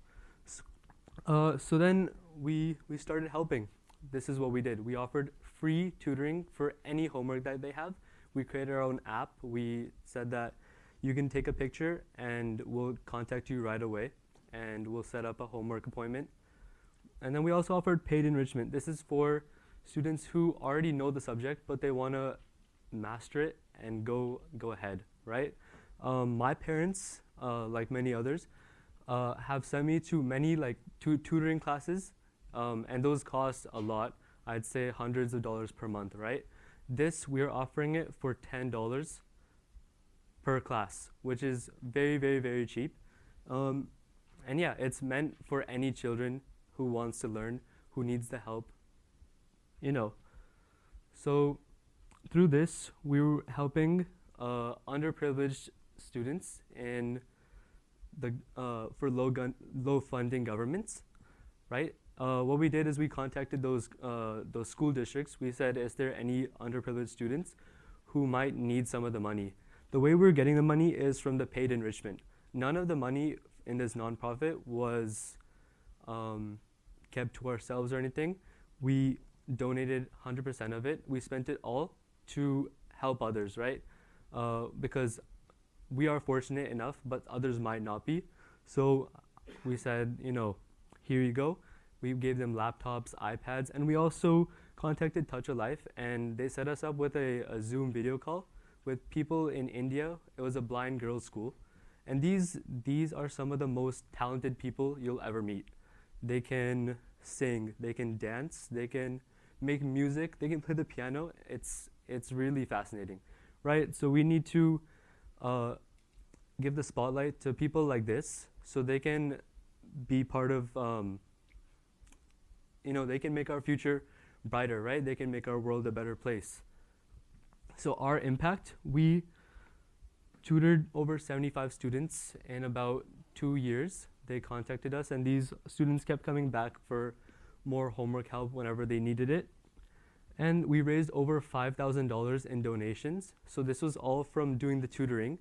So then we started helping. This is what we did. We offered free tutoring for any homework that they have. We created our own app. We said that you can take a picture and we'll contact you right away and we'll set up a homework appointment. And then we also offered paid enrichment. This is for students who already know the subject, but they want to master it and go ahead, right? My parents, like many others, have sent me to many tutoring classes, and those cost a lot. I'd say hundreds of dollars per month, right? This, we're offering it for $10 per class, which is very, very, very cheap. And yeah, it's meant for any children who wants to learn, who needs the help, So through this, we were helping underprivileged students in for low funding governments, right? What we did is we contacted those school districts. We said, is there any underprivileged students who might need some of the money? The way we're getting the money is from the paid enrichment. None of the money in this nonprofit was kept to ourselves or anything. We donated 100% of it. We spent it all to help others, right? Because we are fortunate enough, but others might not be. So we said, here you go. We gave them laptops, iPads, and we also contacted Touch a Life, and they set us up with a Zoom video call with people in India. It was a blind girls' school. And these are some of the most talented people you'll ever meet. They can sing, they can dance, they can make music, they can play the piano. It's really fascinating, right? So we need to give the spotlight to people like this so they can be part of, they can make our future brighter, right? They can make our world a better place. So our impact, we tutored over 75 students in about 2 years. They contacted us, and these students kept coming back for more homework help whenever they needed it. And we raised over $5,000 in donations. So this was all from doing the tutoring.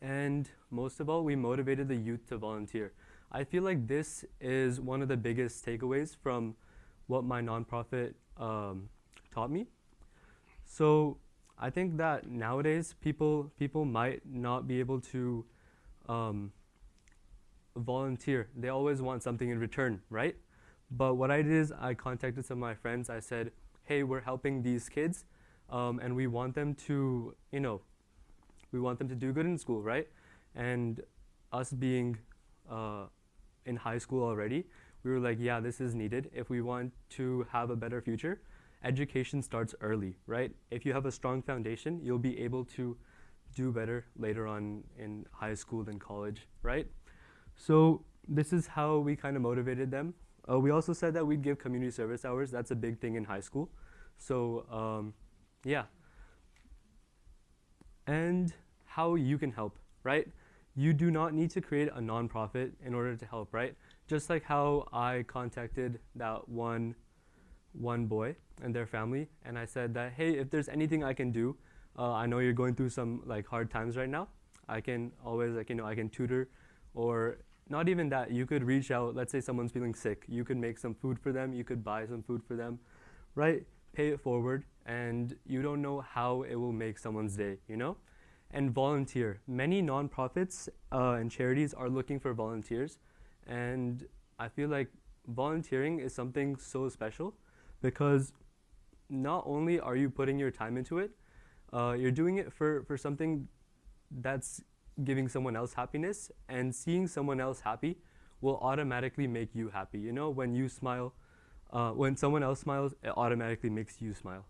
And most of all, we motivated the youth to volunteer. I feel like this is one of the biggest takeaways from what my nonprofit taught me. So I think that nowadays people might not be able to volunteer. They always want something in return, right? But what I did is I contacted some of my friends. I said, hey, we're helping these kids, and we want them to, we want them to do good in school, right? And us being in high school already. We were like, yeah, this is needed if we want to have a better future. Education starts early, right? If you have a strong foundation, you'll be able to do better later on in high school and college, right? So this is how we kind of motivated them. We also said that we'd give community service hours. That's a big thing in high school. So yeah. And how you can help, right? You do not need to create a nonprofit in order to help, right? Just like how I contacted that one boy and their family, and I said that, hey, if there's anything I can do, I know you're going through some like hard times right now. I can always I can tutor, or not even that. You could reach out. Let's say someone's feeling sick. You could make some food for them. You could buy some food for them, right? Pay it forward, and you don't know how it will make someone's day, And volunteer. Many nonprofits and charities are looking for volunteers, and I feel like volunteering is something so special because not only are you putting your time into it, you're doing it for something that's giving someone else happiness, and seeing someone else happy will automatically make you happy. When you smile, when someone else smiles, it automatically makes you smile,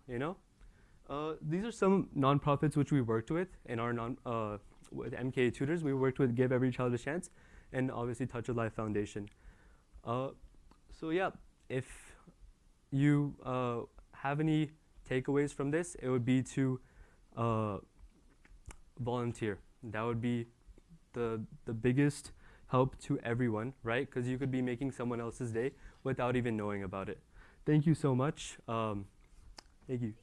These are some nonprofits which we worked with in our with MKA Tutors. We worked with Give Every Child a Chance, and obviously Touch of Life Foundation. So yeah, if you have any takeaways from this, it would be to volunteer. That would be the biggest help to everyone, right? Because you could be making someone else's day without even knowing about it. Thank you so much. Thank you.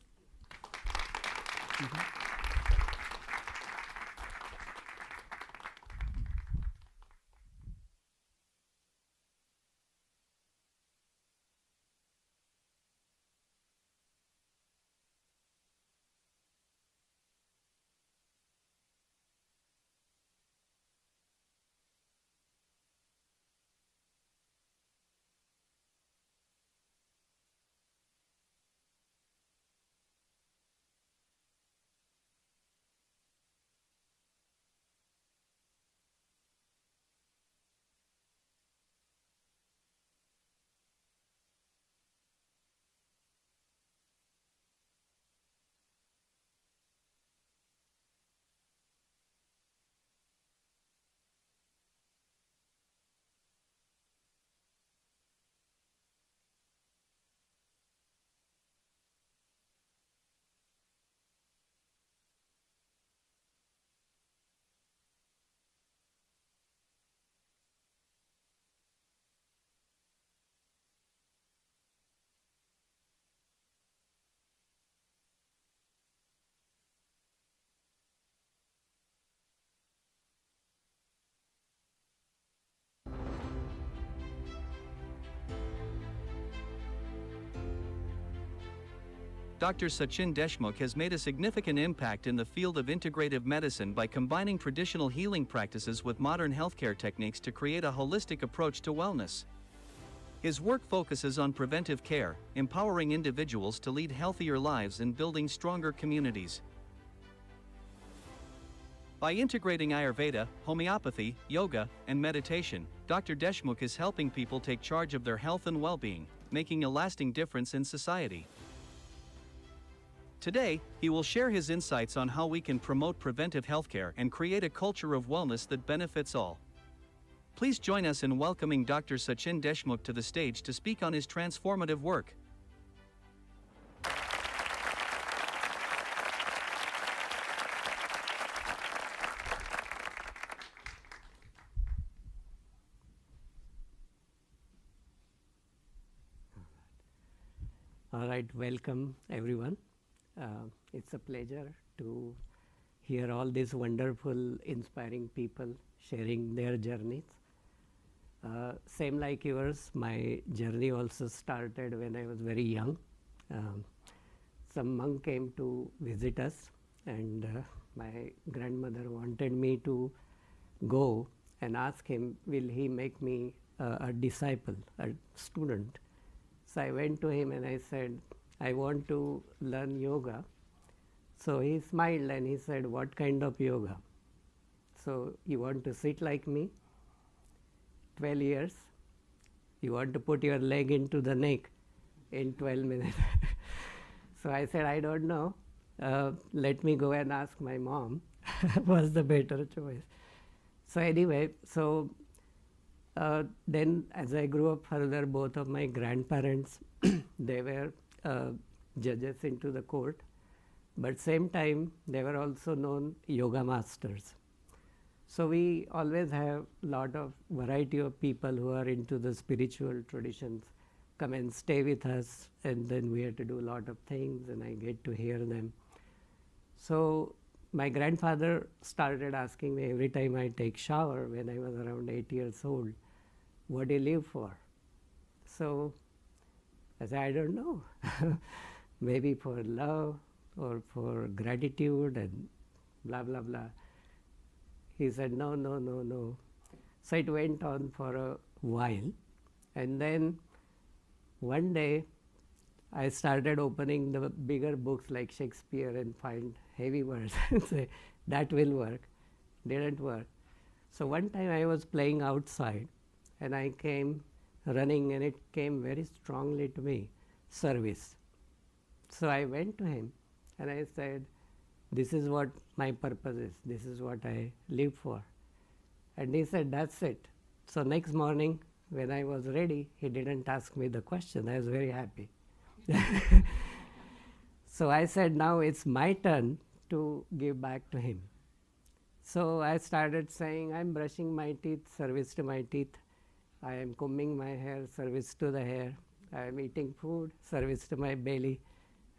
Dr. Sachin Deshmukh has made a significant impact in the field of integrative medicine by combining traditional healing practices with modern healthcare techniques to create a holistic approach to wellness. His work focuses on preventive care, empowering individuals to lead healthier lives and building stronger communities. By integrating Ayurveda, homeopathy, yoga, and meditation, Dr. Deshmukh is helping people take charge of their health and well-being, making a lasting difference in society. Today, he will share his insights on how we can promote preventive healthcare and create a culture of wellness that benefits all. Please join us in welcoming Dr. Sachin Deshmukh to the stage to speak on his transformative work. All right, welcome everyone. It's a pleasure to hear all these wonderful, inspiring people sharing their journeys. Same like yours, my journey also started when I was very young. Some monk came to visit us, and my grandmother wanted me to go and ask him, will he make me a disciple, a student? So I went to him and I said, I want to learn yoga. So he smiled and he said, what kind of yoga? So you want to sit like me? 12 years. You want to put your leg into the neck in 12 minutes. So I said, I don't know. Let me go and ask my mom was the better choice. So anyway, then as I grew up further, both of my grandparents, they were judges into the court, but same time they were also known yoga masters. So we always have a lot of variety of people who are into the spiritual traditions come and stay with us, and then we have to do a lot of things and I get to hear them. So my grandfather started asking me every time I take shower when I was around 8 years old, what do you live for? So I said, I don't know. Maybe for love or for gratitude and blah, blah, blah. He said, no, no, no, no. So it went on for a while. And then one day I started opening the bigger books like Shakespeare and find heavy words and say, that will work. Didn't work. So one time I was playing outside and I came running and it came very strongly to me, service. So I went to him and I said, this is what my purpose is. This is what I live for. And he said, that's it. So next morning when I was ready, he didn't ask me the question. I was very happy. So I said, now it's my turn to give back to him. So I started saying, I'm brushing my teeth, service to my teeth. I am combing my hair, service to the hair. I am eating food, service to my belly.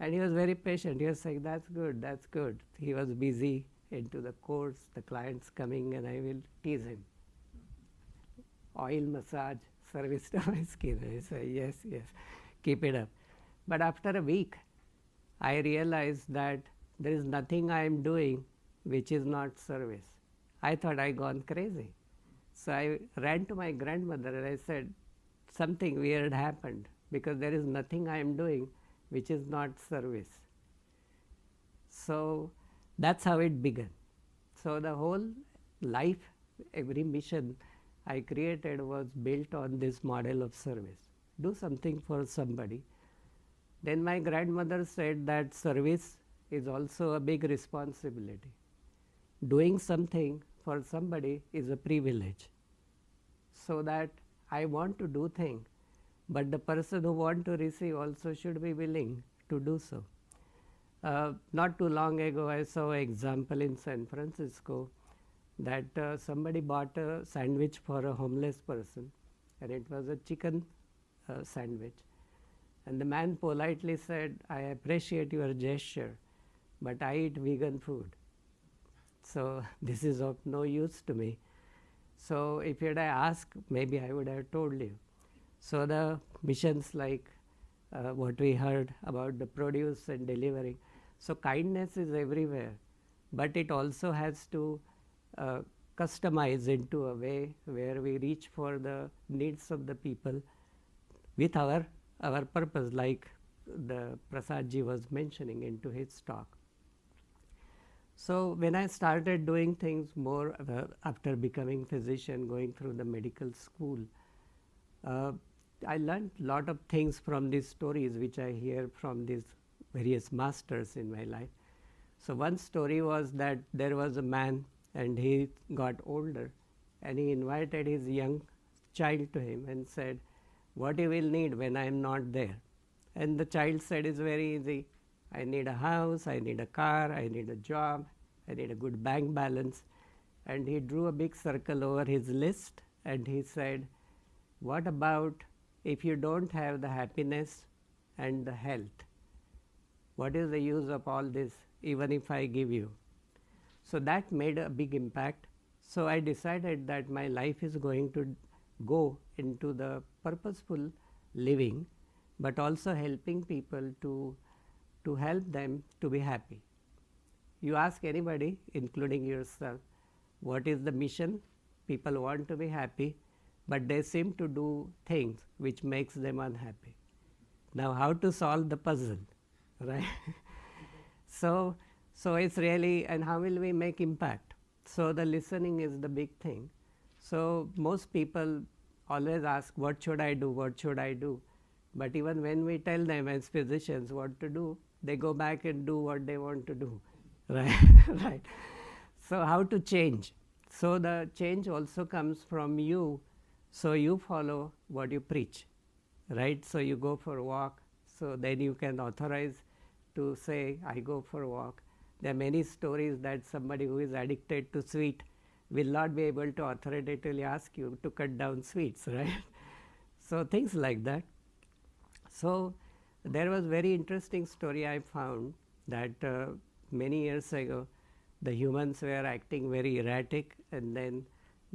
And he was very patient. He was saying, that's good, that's good. He was busy into the course, the clients coming, and I will tease him. Oil massage, service to my skin. I say, yes, yes, keep it up. But after a week, I realized that there is nothing I am doing which is not service. I thought I gone crazy. So I ran to my grandmother and I said, something weird happened because there is nothing I am doing which is not service. So that's how it began. So the whole life, every mission I created was built on this model of service. Do something for somebody. Then my grandmother said that service is also a big responsibility. Doing something for somebody is a privilege. So that I want to do things, but the person who wants to receive also should be willing to do so. Not too long ago, I saw an example in San Francisco that somebody bought a sandwich for a homeless person, and it was a chicken sandwich. And the man politely said, I appreciate your gesture, but I eat vegan food. So this is of no use to me. So if you had asked, maybe I would have told you. So the missions like what we heard about the produce and delivering. So kindness is everywhere, but it also has to customize into a way where we reach for the needs of the people with our purpose, like the Prasadji was mentioning into his talk. So when I started doing things more after becoming physician, going through the medical school, I learned a lot of things from these stories which I hear from these various masters in my life. So one story was that there was a man and he got older and he invited his young child to him and said, what you will need when I am not there? And the child said, it's very easy. I need a house, I need a car, I need a job, I need a good bank balance. And he drew a big circle over his list and he said, what about if you don't have the happiness and the health? What is the use of all this, even if I give you? So that made a big impact. So I decided that my life is going to go into the purposeful living, but also helping people to help them to be happy. You ask anybody, including yourself, what is the mission? People want to be happy, but they seem to do things which makes them unhappy. Now how to solve the puzzle, right? So it's really, and how will we make impact? So the listening is the big thing. So most people always ask, what should I do, what should I do? But even when we tell them as physicians what to do, they go back and do what they want to do, right? Right. So how to change? So the change also comes from you, so you follow what you preach, right? So you go for a walk, so then you can authorize to say, I go for a walk. There are many stories that somebody who is addicted to sweet will not be able to authoritatively ask you to cut down sweets, right? So things like that. So there was very interesting story I found that many years ago the humans were acting very erratic, and then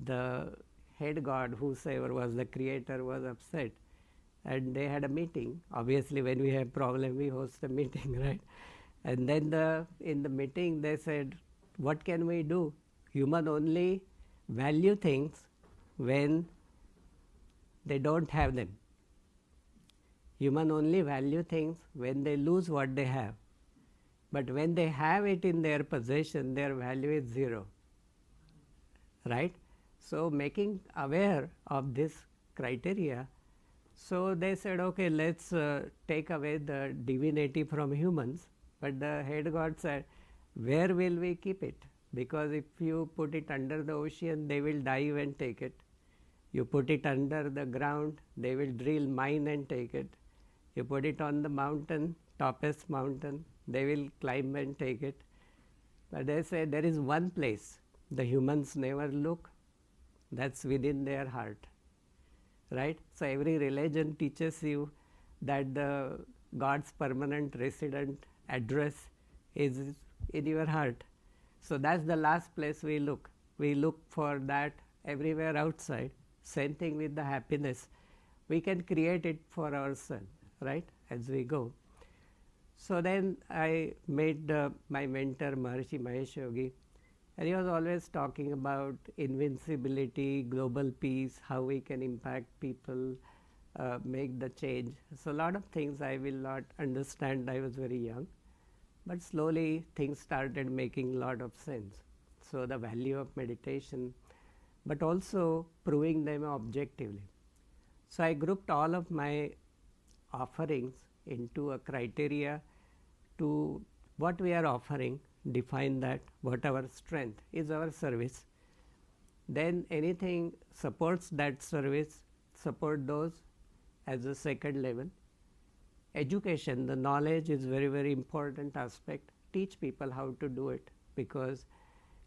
the head god, whosoever was the creator, was upset, and they had a meeting. Obviously when we have problem we host a meeting, right? And then in the meeting they said, what can we do? Human only value things when they don't have them. Human only value things when they lose what they have. But when they have it in their possession, their value is zero, right? So making aware of this criteria, so they said, okay, let's take away the divinity from humans. But the head god said, where will we keep it? Because if you put it under the ocean, they will dive and take it. You put it under the ground, they will drill, mine and take it. You put it on the mountain, topest mountain, they will climb and take it. But they say there is one place the humans never look, that's within their heart, right? So every religion teaches you that the God's permanent resident address is in your heart. So that's the last place we look. We look for that everywhere outside. Same thing with the happiness. We can create it for ourselves, right, as we go. So then I made my mentor Maharishi Mahesh Yogi, and he was always talking about invincibility, global peace, how we can impact people, make the change. So a lot of things I will not understand, I was very young, but slowly things started making a lot of sense. So the value of meditation, but also proving them objectively. So I grouped all of my offerings into a criteria to what we are offering, define that, what our strength is, our service. Then anything supports that service, support those as a second level. Education, the knowledge is very, very important aspect. Teach people how to do it, because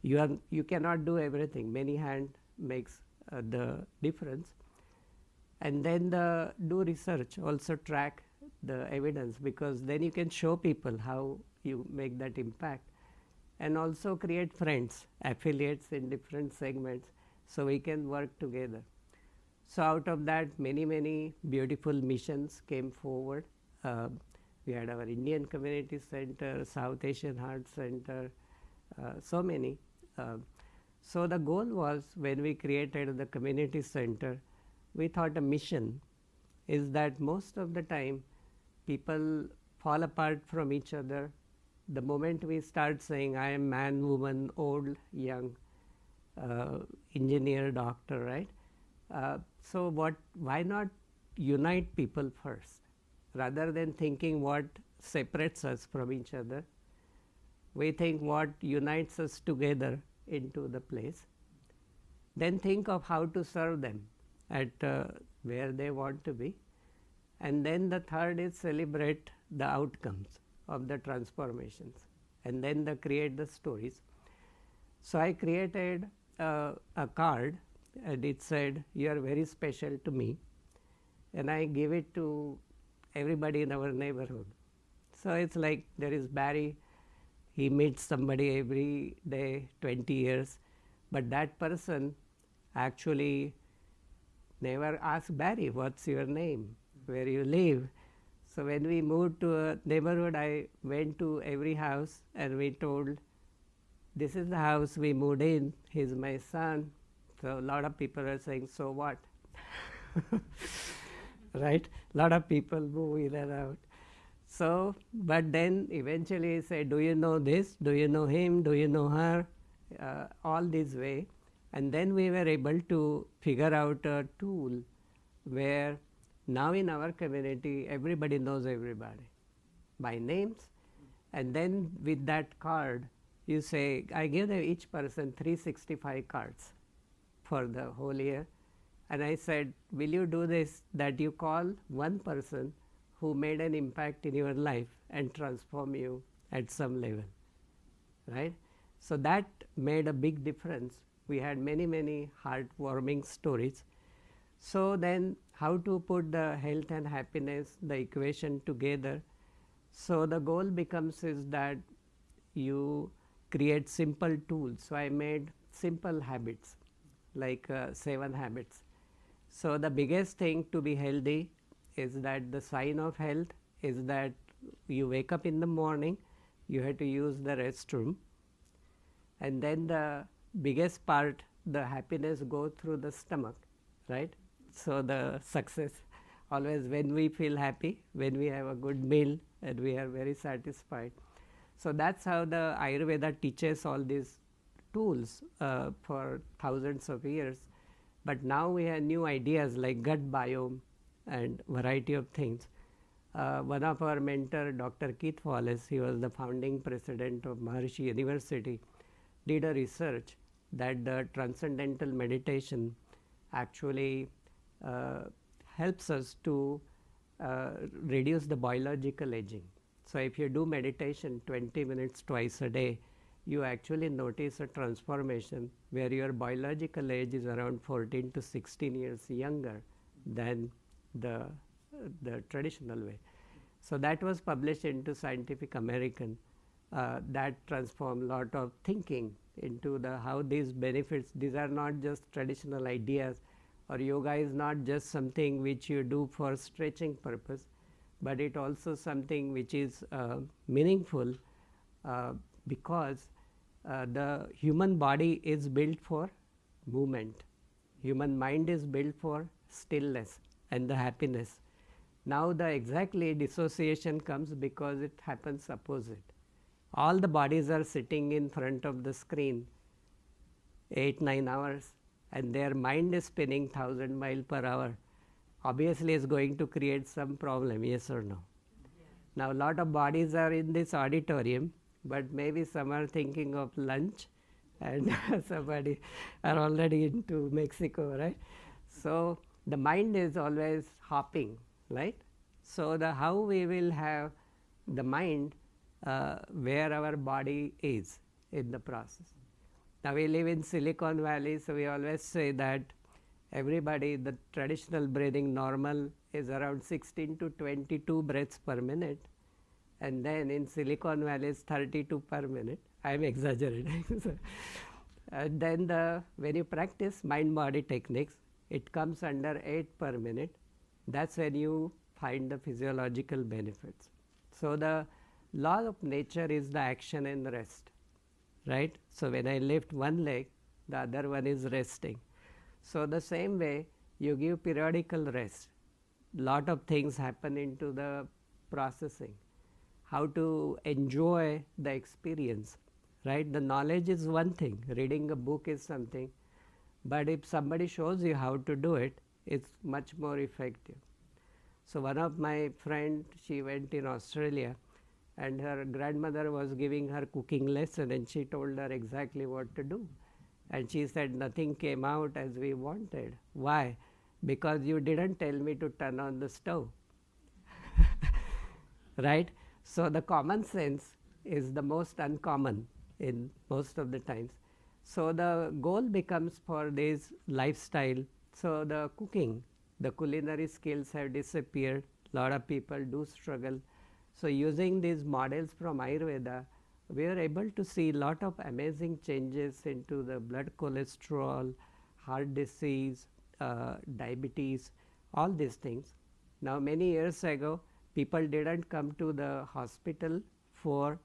you cannot do everything. Many hand makes the difference. And then do research, also track the evidence, because then you can show people how you make that impact, and also create friends, affiliates in different segments, so we can work together. So out of that, many, many beautiful missions came forward. We had our Indian Community Center, South Asian Heart Center, so many. So the goal was, when we created the community center, we thought a mission is that most of the time people fall apart from each other the moment we start saying, I am man, woman, old, young, engineer, doctor, right? So why not unite people first? Rather than thinking what separates us from each other, we think what unites us together into the place. Then think of how to serve them at where they want to be. And then the third is celebrate the outcomes of the transformations, and then create the stories. So I created a card, and it said, you are very special to me, and I give it to everybody in our neighborhood. So it's like there is Barry, he meets somebody every day, 20 years, but that person actually never asks Barry, what's your name, where you live. So when we moved to a neighborhood, I went to every house and we told, this is the house we moved in, he's my son. So a lot of people are saying, so what? Right? A lot of people move in and out. So, but then eventually he said, do you know this? Do you know him? Do you know her? All this way. And then we were able to figure out a tool where now in our community everybody knows everybody by names, and then with that card you say, I give them each person 365 cards for the whole year, and I said, will you do this, that you call one person who made an impact in your life and transform you at some level, right? So that made a big difference. We had many heartwarming stories. So then how to put the health and happiness, the equation together? So the goal becomes is that you create simple tools. So I made simple habits, like 7 habits. So the biggest thing to be healthy is that the sign of health is that you wake up in the morning, you have to use the restroom, and then the biggest part, the happiness goes through the stomach, right? So the success, always when we feel happy, when we have a good meal and we are very satisfied. So that's how the Ayurveda teaches all these tools for thousands of years. But now we have new ideas like gut biome and variety of things. One of our mentor, Dr. Keith Wallace, he was the founding president of Maharishi University, did a research that the transcendental meditation actually helps us to reduce the biological aging. So if you do meditation 20 minutes twice a day, you actually notice a transformation where your biological age is around 14 to 16 years younger than the traditional way. So that was published into Scientific American. That transformed a lot of thinking into the how these benefits, these are not just traditional ideas, or yoga is not just something which you do for stretching purpose, but it also something which is meaningful because the human body is built for movement. Human mind is built for stillness and the happiness. Now the exactly dissociation comes because it happens opposite. All the bodies are sitting in front of the screen 8-9 hours and their mind is spinning 1000 miles per hour. Obviously it's going to create some problem, yes or no? Yeah. Now a lot of bodies are in this auditorium, but maybe some are thinking of lunch and somebody are already into Mexico, right? So the mind is always hopping, right? So the how we will have the mind where our body is in the process. Now we live in Silicon Valley, so we always say that everybody, the traditional breathing normal is around 16 to 22 breaths per minute, and then in Silicon Valley is 32 per minute. I am exaggerating. And then when you practice mind-body techniques, it comes under 8 per minute. That's when you find the physiological benefits. So the law of nature is the action and rest, right? So when I lift one leg, the other one is resting. So the same way you give periodical rest, lot of things happen into the processing. How to enjoy the experience, right? The knowledge is one thing, reading a book is something, but if somebody shows you how to do it, it's much more effective. So one of my friend, she went in Australia and her grandmother was giving her cooking lesson and she told her exactly what to do. And she said, nothing came out as we wanted. Why? Because you didn't tell me to turn on the stove. Right? So the common sense is the most uncommon in most of the times. So the goal becomes for this lifestyle. So the cooking, the culinary skills have disappeared. A lot of people do struggle. So using these models from Ayurveda, we are able to see a lot of amazing changes into the blood cholesterol, heart disease, diabetes, all these things. Now many years ago, people didn't come to the hospital for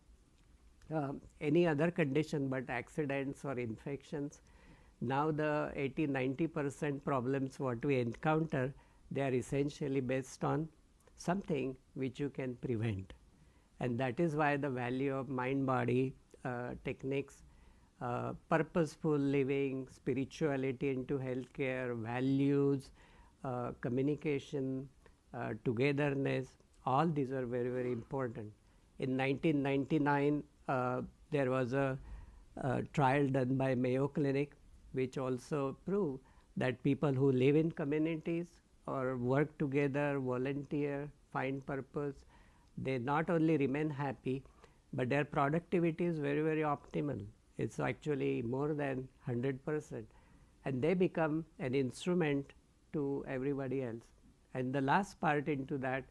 any other condition but accidents or infections. Now the 80-90% problems what we encounter, they are essentially based on something which you can prevent. And that is why the value of mind-body techniques, purposeful living, spirituality into healthcare, values, communication, togetherness, all these are very, very important. In 1999, there was a trial done by Mayo Clinic, which also proved that people who live in communities or work together, volunteer, find purpose, they not only remain happy, but their productivity is very, very optimal. It's actually more than 100%. And they become an instrument to everybody else. And the last part into that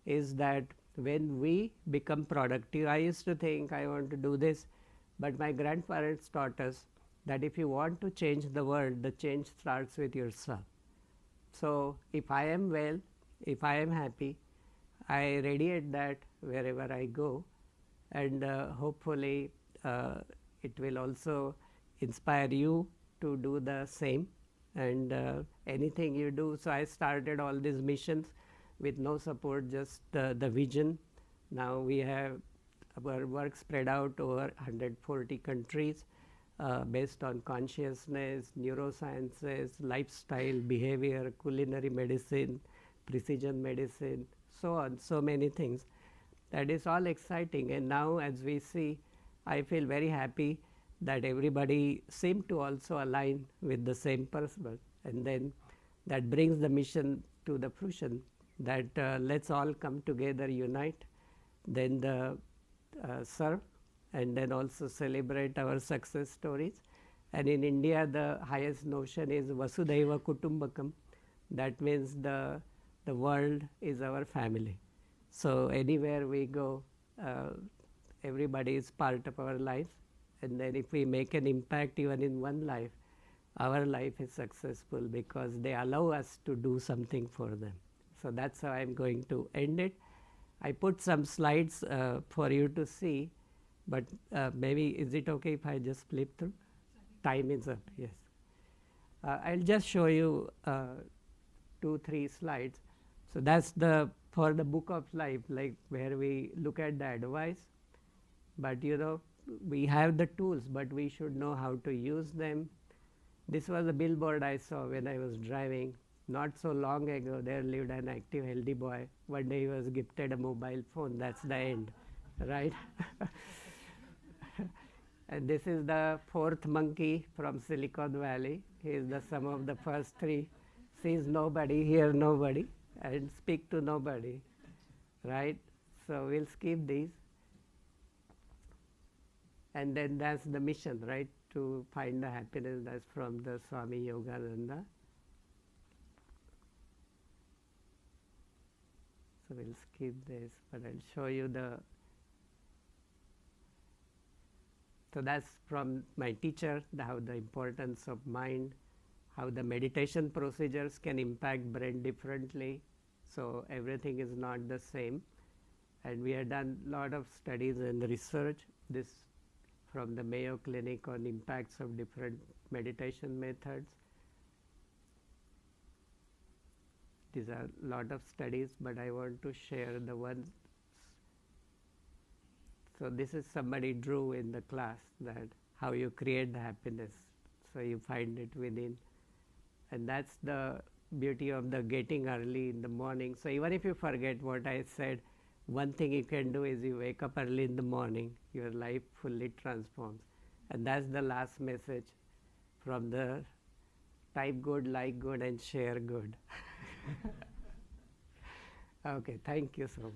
is that when we become productive, I used to think I want to do this, but my grandparents taught us that if you want to change the world, the change starts with yourself. So if I am well, if I am happy, I radiate that wherever I go, and hopefully it will also inspire you to do the same, and anything you do. So I started all these missions with no support, just the vision. Now we have our work spread out over 140 countries based on consciousness, neurosciences, lifestyle, behavior, culinary medicine, precision medicine, so on, so many things. That is all exciting. And now as we see, I feel very happy that everybody seemed to also align with the same purpose. And then that brings the mission to the fruition that let's all come together, unite, then serve, and then also celebrate our success stories. And in India, the highest notion is Vasudhaiva Kutumbakam. That means the world is our family. So anywhere we go, everybody is part of our lives. And then if we make an impact even in one life, our life is successful because they allow us to do something for them. So that's how I'm going to end it. I put some slides for you to see, but maybe is it okay if I just flip through? Time is up, yes. I'll just show you 2-3 slides. So that's for the book of life, like where we look at the advice. But you know, we have the tools, but we should know how to use them. This was a billboard I saw when I was driving. Not so long ago, there lived an active, healthy boy. One day he was gifted a mobile phone. That's the end, right? And this is the fourth monkey from Silicon Valley. He is the sum of the first three. Sees nobody, hear nobody, and speak to nobody, right? So we'll skip these. And then that's the mission, right? To find the happiness. That's from the Swami Yogananda. So we'll skip this, but I'll show you so that's from my teacher, how the importance of mind, how the meditation procedures can impact brain differently. So everything is not the same. And we have done a lot of studies and research. This from the Mayo Clinic on impacts of different meditation methods. These are a lot of studies, but I want to share the ones. So this is somebody drew in the class that how you create the happiness. So you find it within. And that's the beauty of the getting early in the morning. So even if you forget what I said, one thing you can do is you wake up early in the morning, your life fully transforms. And that's the last message from the type good, like good, and share good. Okay, thank you so much.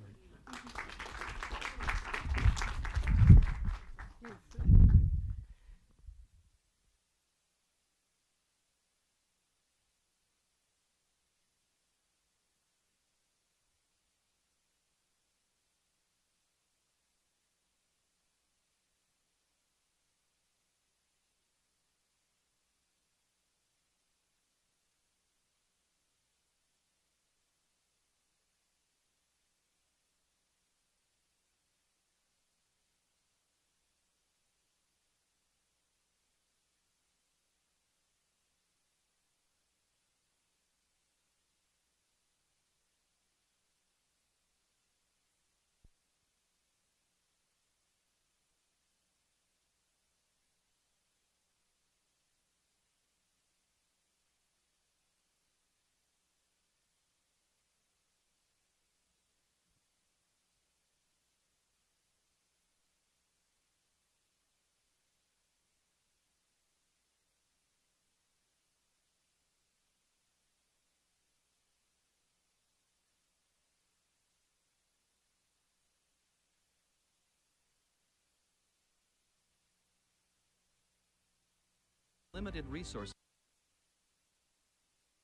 limited resources,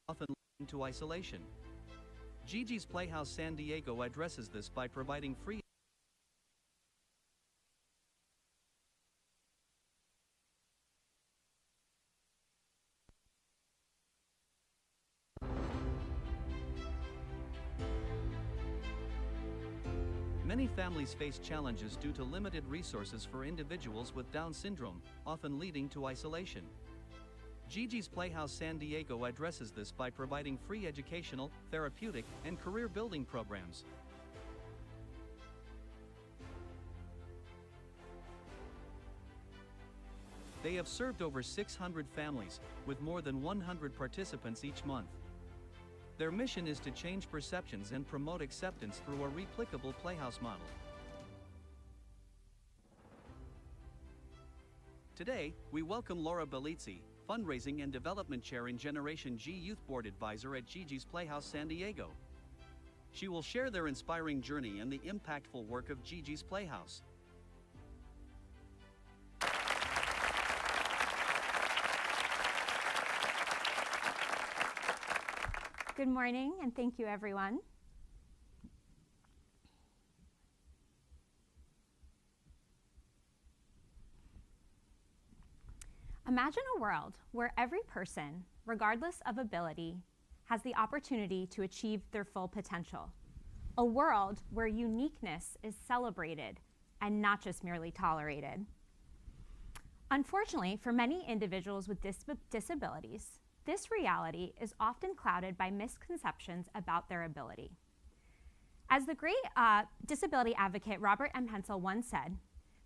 often leading to isolation. Gigi's Playhouse San Diego addresses this by providing free Many families face challenges due to limited resources for individuals with Down syndrome, often leading to isolation. Gigi's Playhouse San Diego addresses this by providing free educational, therapeutic, and career-building programs. They have served over 600 families, with more than 100 participants each month. Their mission is to change perceptions and promote acceptance through a replicable playhouse model. Today, we welcome Laura Bellizzi, Fundraising and Development Chair and Generation G Youth Board Advisor at Gigi's Playhouse San Diego. She will share their inspiring journey and the impactful work of Gigi's Playhouse. Good morning, and thank you, everyone. Imagine a world where every person, regardless of ability, has the opportunity to achieve their full potential. A world where uniqueness is celebrated and not just merely tolerated. Unfortunately, for many individuals with disabilities, this reality is often clouded by misconceptions about their ability. As the great disability advocate Robert M. Hensel once said,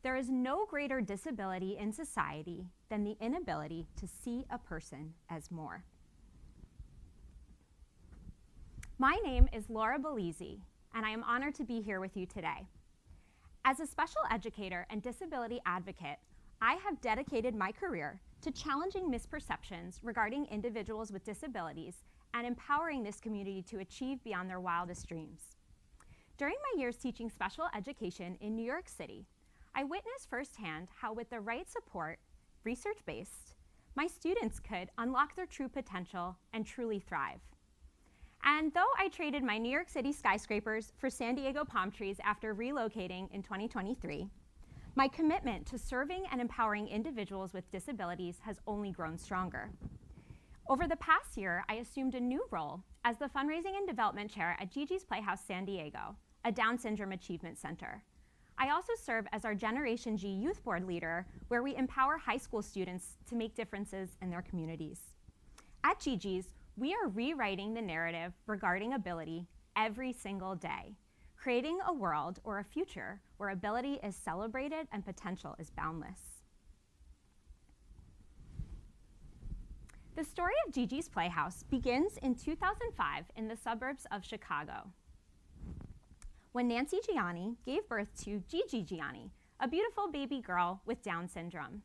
there is no greater disability in society than the inability to see a person as more. My name is Laura Bellizzi, and I am honored to be here with you today. As a special educator and disability advocate, I have dedicated my career to challenging misperceptions regarding individuals with disabilities and empowering this community to achieve beyond their wildest dreams. During my years teaching special education in New York City, I witnessed firsthand how with the right support, research-based, my students could unlock their true potential and truly thrive. And though I traded my New York City skyscrapers for San Diego palm trees after relocating in 2023, my commitment to serving and empowering individuals with disabilities has only grown stronger. Over the past year, I assumed a new role as the Fundraising and Development Chair at Gigi's Playhouse San Diego, a Down Syndrome Achievement Center. I also serve as our Generation G Youth Board leader, where we empower high school students to make differences in their communities. At Gigi's, we are rewriting the narrative regarding ability every single day, creating a world or a future where ability is celebrated and potential is boundless. The story of Gigi's Playhouse begins in 2005 in the suburbs of Chicago, when Nancy Gianni gave birth to Gigi Gianni, a beautiful baby girl with Down syndrome.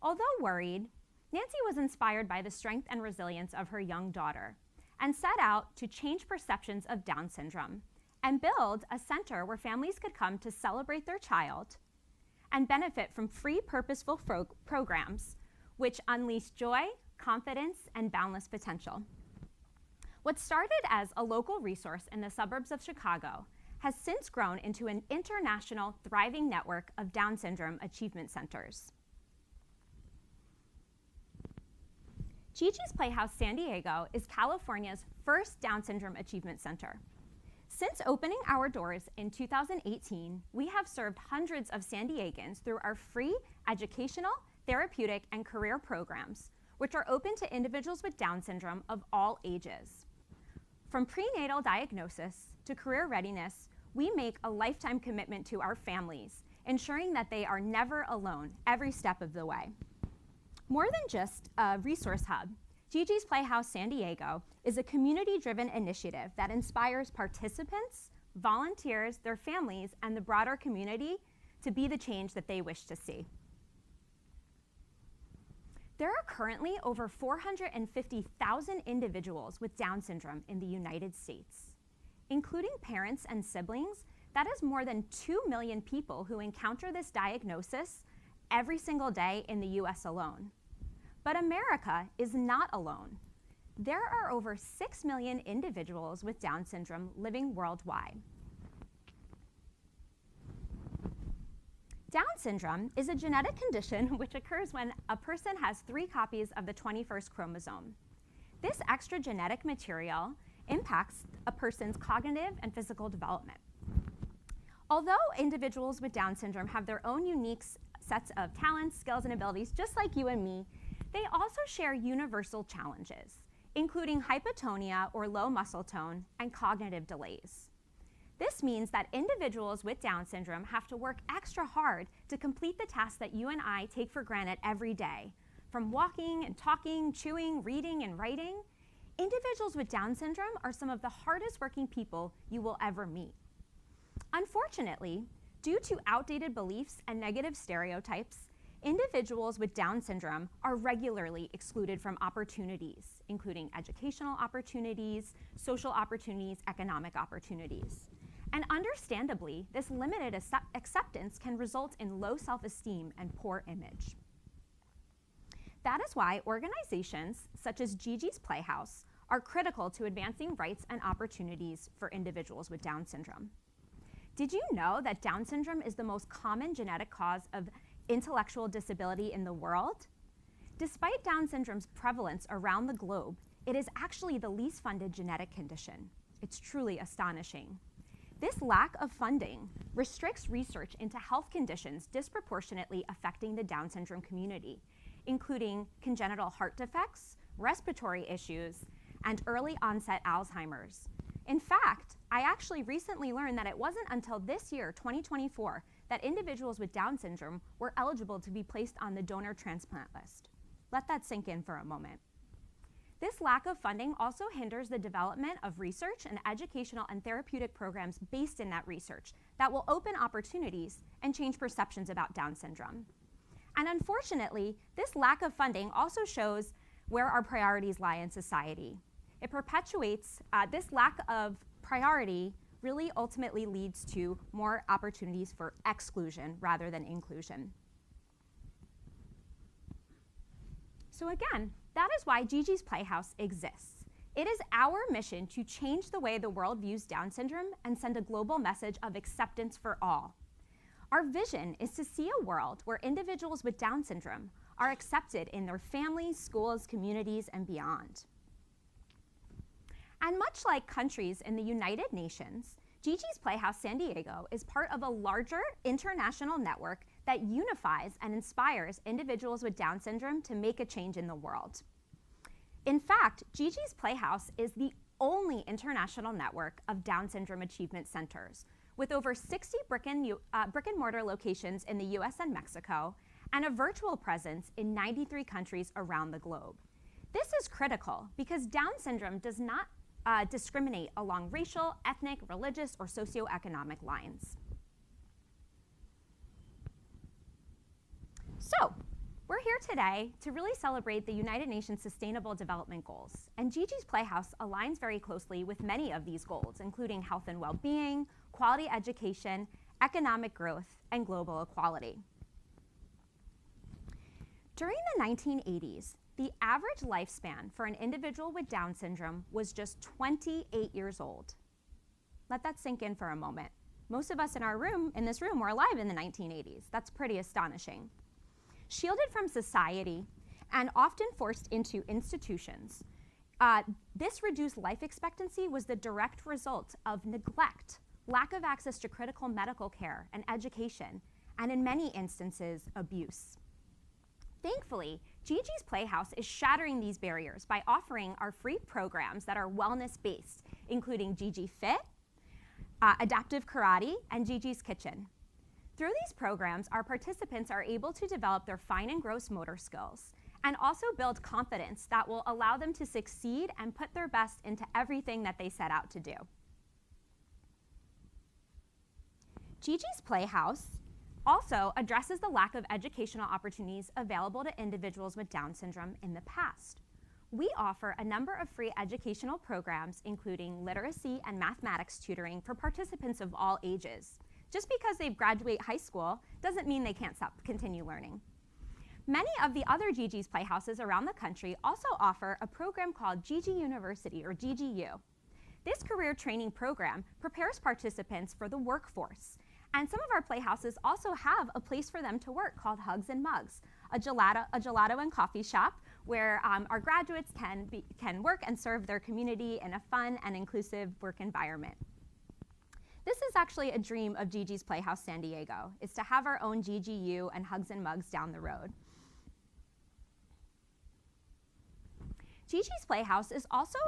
Although worried, Nancy was inspired by the strength and resilience of her young daughter and set out to change perceptions of Down syndrome and build a center where families could come to celebrate their child and benefit from free, purposeful programs which unleash joy, confidence, and boundless potential. What started as a local resource in the suburbs of Chicago has since grown into an international, thriving network of Down syndrome achievement centers. Gigi's Playhouse San Diego is California's first Down syndrome achievement center. Since opening our doors in 2018, we have served hundreds of San Diegans through our free educational, therapeutic, and career programs, which are open to individuals with Down syndrome of all ages. From prenatal diagnosis to career readiness, we make a lifetime commitment to our families, ensuring that they are never alone every step of the way. More than just a resource hub, Gigi's Playhouse San Diego is a community-driven initiative that inspires participants, volunteers, their families, and the broader community to be the change that they wish to see. There are currently over 450,000 individuals with Down syndrome in the United States. Including parents and siblings, that is more than 2 million people who encounter this diagnosis every single day in the US alone. But America is not alone. There are over 6 million individuals with Down syndrome living worldwide. Down syndrome is a genetic condition which occurs when a person has 3 copies of the 21st chromosome. This extra genetic material impacts a person's cognitive and physical development. Although individuals with Down syndrome have their own unique sets of talents, skills, and abilities, just like you and me, they also share universal challenges, including hypotonia or low muscle tone and cognitive delays. This means that individuals with Down syndrome have to work extra hard to complete the tasks that you and I take for granted every day. From walking and talking, chewing, reading, and writing, individuals with Down syndrome are some of the hardest working people you will ever meet. Unfortunately, due to outdated beliefs and negative stereotypes, individuals with Down syndrome are regularly excluded from opportunities, including educational opportunities, social opportunities, economic opportunities. And understandably, this limited acceptance can result in low self-esteem and poor image. That is why organizations such as Gigi's Playhouse are critical to advancing rights and opportunities for individuals with Down syndrome. Did you know that Down syndrome is the most common genetic cause of intellectual disability in the world? Despite Down syndrome's prevalence around the globe, it is actually the least funded genetic condition. It's truly astonishing. This lack of funding restricts research into health conditions disproportionately affecting the Down syndrome community, including congenital heart defects, respiratory issues, and early onset Alzheimer's. In fact, I actually recently learned that it wasn't until this year, 2024, that individuals with Down syndrome were eligible to be placed on the donor transplant list. Let that sink in for a moment. This lack of funding also hinders the development of research and educational and therapeutic programs based in that research that will open opportunities and change perceptions about Down syndrome. And unfortunately, this lack of funding also shows where our priorities lie in society. It perpetuates this lack of priority really ultimately leads to more opportunities for exclusion rather than inclusion. So again, that is why Gigi's Playhouse exists. It is our mission to change the way the world views Down syndrome and send a global message of acceptance for all. Our vision is to see a world where individuals with Down syndrome are accepted in their families, schools, communities, and beyond. And much like countries in the United Nations, Gigi's Playhouse San Diego is part of a larger international network that unifies and inspires individuals with Down syndrome to make a change in the world. In fact, Gigi's Playhouse is the only international network of Down syndrome achievement centers, with over 60 brick and mortar locations in the US and Mexico, and a virtual presence in 93 countries around the globe. This is critical because Down syndrome does not discriminate along racial, ethnic, religious, or socioeconomic lines. So, we're here today to really celebrate the United Nations Sustainable Development Goals, and Gigi's Playhouse aligns very closely with many of these goals, including health and well-being, quality education, economic growth, and global equality. During the 1980s, the average lifespan for an individual with Down syndrome was just 28 years old. Let that sink in for a moment. Most of us in this room were alive in the 1980s. That's pretty astonishing. Shielded from society and often forced into institutions, this reduced life expectancy was the direct result of neglect, lack of access to critical medical care and education, and in many instances, abuse. Thankfully, Gigi's Playhouse is shattering these barriers by offering our free programs that are wellness-based, including Gigi Fit, Adaptive Karate, and Gigi's Kitchen. Through these programs, our participants are able to develop their fine and gross motor skills and also build confidence that will allow them to succeed and put their best into everything that they set out to do. Gigi's Playhouse also addresses the lack of educational opportunities available to individuals with Down syndrome in the past. We offer a number of free educational programs, including literacy and mathematics tutoring for participants of all ages. Just because they've graduated high school doesn't mean they can't continue learning. Many of the other Gigi's Playhouses around the country also offer a program called Gigi University, or GGU. This career training program prepares participants for the workforce. And some of our playhouses also have a place for them to work called Hugs and Mugs, a gelato and coffee shop where our graduates can work and serve their community in a fun and inclusive work environment. This is actually a dream of Gigi's Playhouse San Diego, is to have our own GGU and Hugs and Mugs down the road. Gigi's Playhouse is also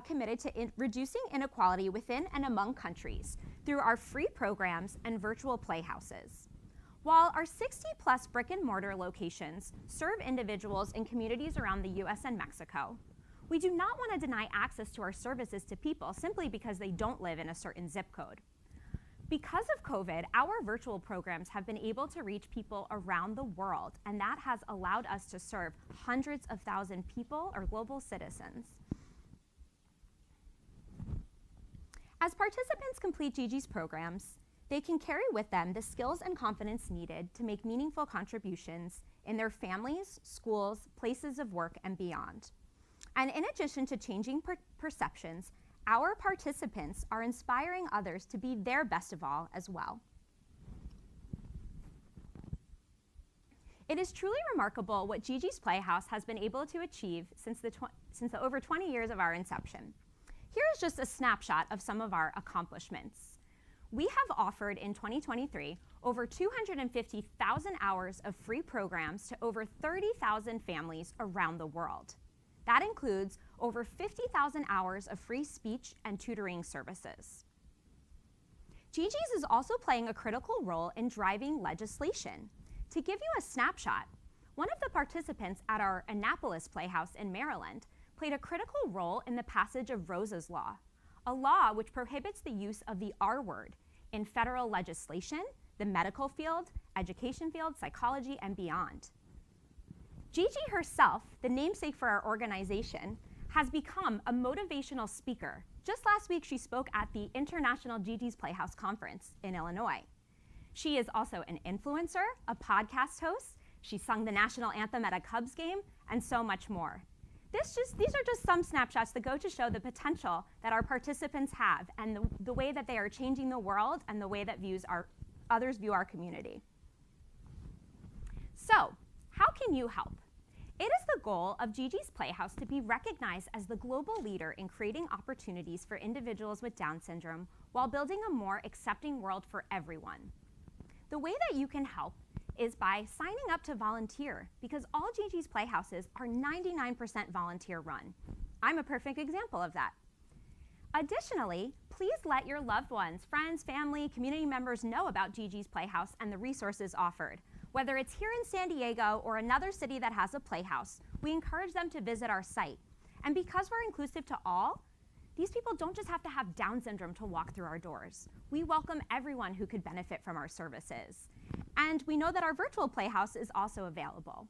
committed to reducing inequality within and among countries through our free programs and virtual playhouses. While our 60+ brick and mortar locations serve individuals in communities around the US and Mexico, we do not want to deny access to our services to people simply because they don't live in a certain zip code. Because of COVID, our virtual programs have been able to reach people around the world, and that has allowed us to serve hundreds of thousands of people or global citizens. As participants complete Gigi's programs, they can carry with them the skills and confidence needed to make meaningful contributions in their families, schools, places of work, and beyond. And in addition to changing perceptions, our participants are inspiring others to be their best of all as well. It is truly remarkable what Gigi's Playhouse has been able to achieve since the over 20 years of our inception. Here is just a snapshot of some of our accomplishments. We have offered in 2023 over 250,000 hours of free programs to over 30,000 families around the world. That includes over 50,000 hours of free speech and tutoring services. Gigi's is also playing a critical role in driving legislation. To give you a snapshot, one of the participants at our Annapolis Playhouse in Maryland played a critical role in the passage of Rosa's Law, a law which prohibits the use of the R word in federal legislation, the medical field, education field, psychology, and beyond. Gigi herself, the namesake for our organization, has become a motivational speaker. Just last week, she spoke at the International Gigi's Playhouse Conference in Illinois. She is also an influencer, a podcast host. She sung the national anthem at a Cubs game, and so much more. These are just some snapshots that go to show the potential that our participants have and the way that they are changing the world and the way that others view our community. So, how can you help? It is the goal of Gigi's Playhouse to be recognized as the global leader in creating opportunities for individuals with Down syndrome while building a more accepting world for everyone. The way that you can help is by signing up to volunteer, because all Gigi's Playhouses are 99% volunteer run. I'm a perfect example of that. Additionally, please let your loved ones, friends, family, community members know about Gigi's Playhouse and the resources offered. Whether it's here in San Diego or another city that has a playhouse, we encourage them to visit our site. And because we're inclusive to all, these people don't just have to have Down syndrome to walk through our doors. We welcome everyone who could benefit from our services. And we know that our virtual playhouse is also available.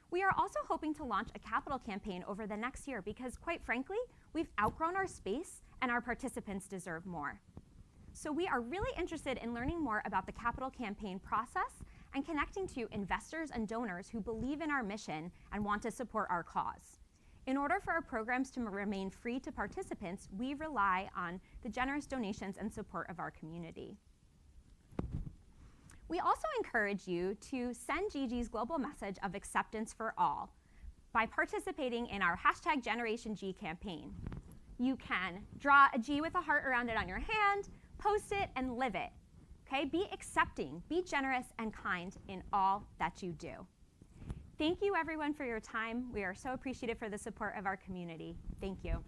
We are also hoping to launch a capital campaign over the next year because, quite frankly, we've outgrown our space and our participants deserve more. So we are really interested in learning more about the capital campaign process and connecting to investors and donors who believe in our mission and want to support our cause. In order for our programs to remain free to participants, we rely on the generous donations and support of our community. We also encourage you to send Gigi's global message of acceptance for all by participating in our #GenerationG campaign. You can draw a G with a heart around it on your hand, post it, and live it. Okay? Be accepting, be generous, and kind in all that you do. Thank you, everyone, for your time. We are so appreciative for the support of our community. Thank you.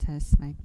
Test mic.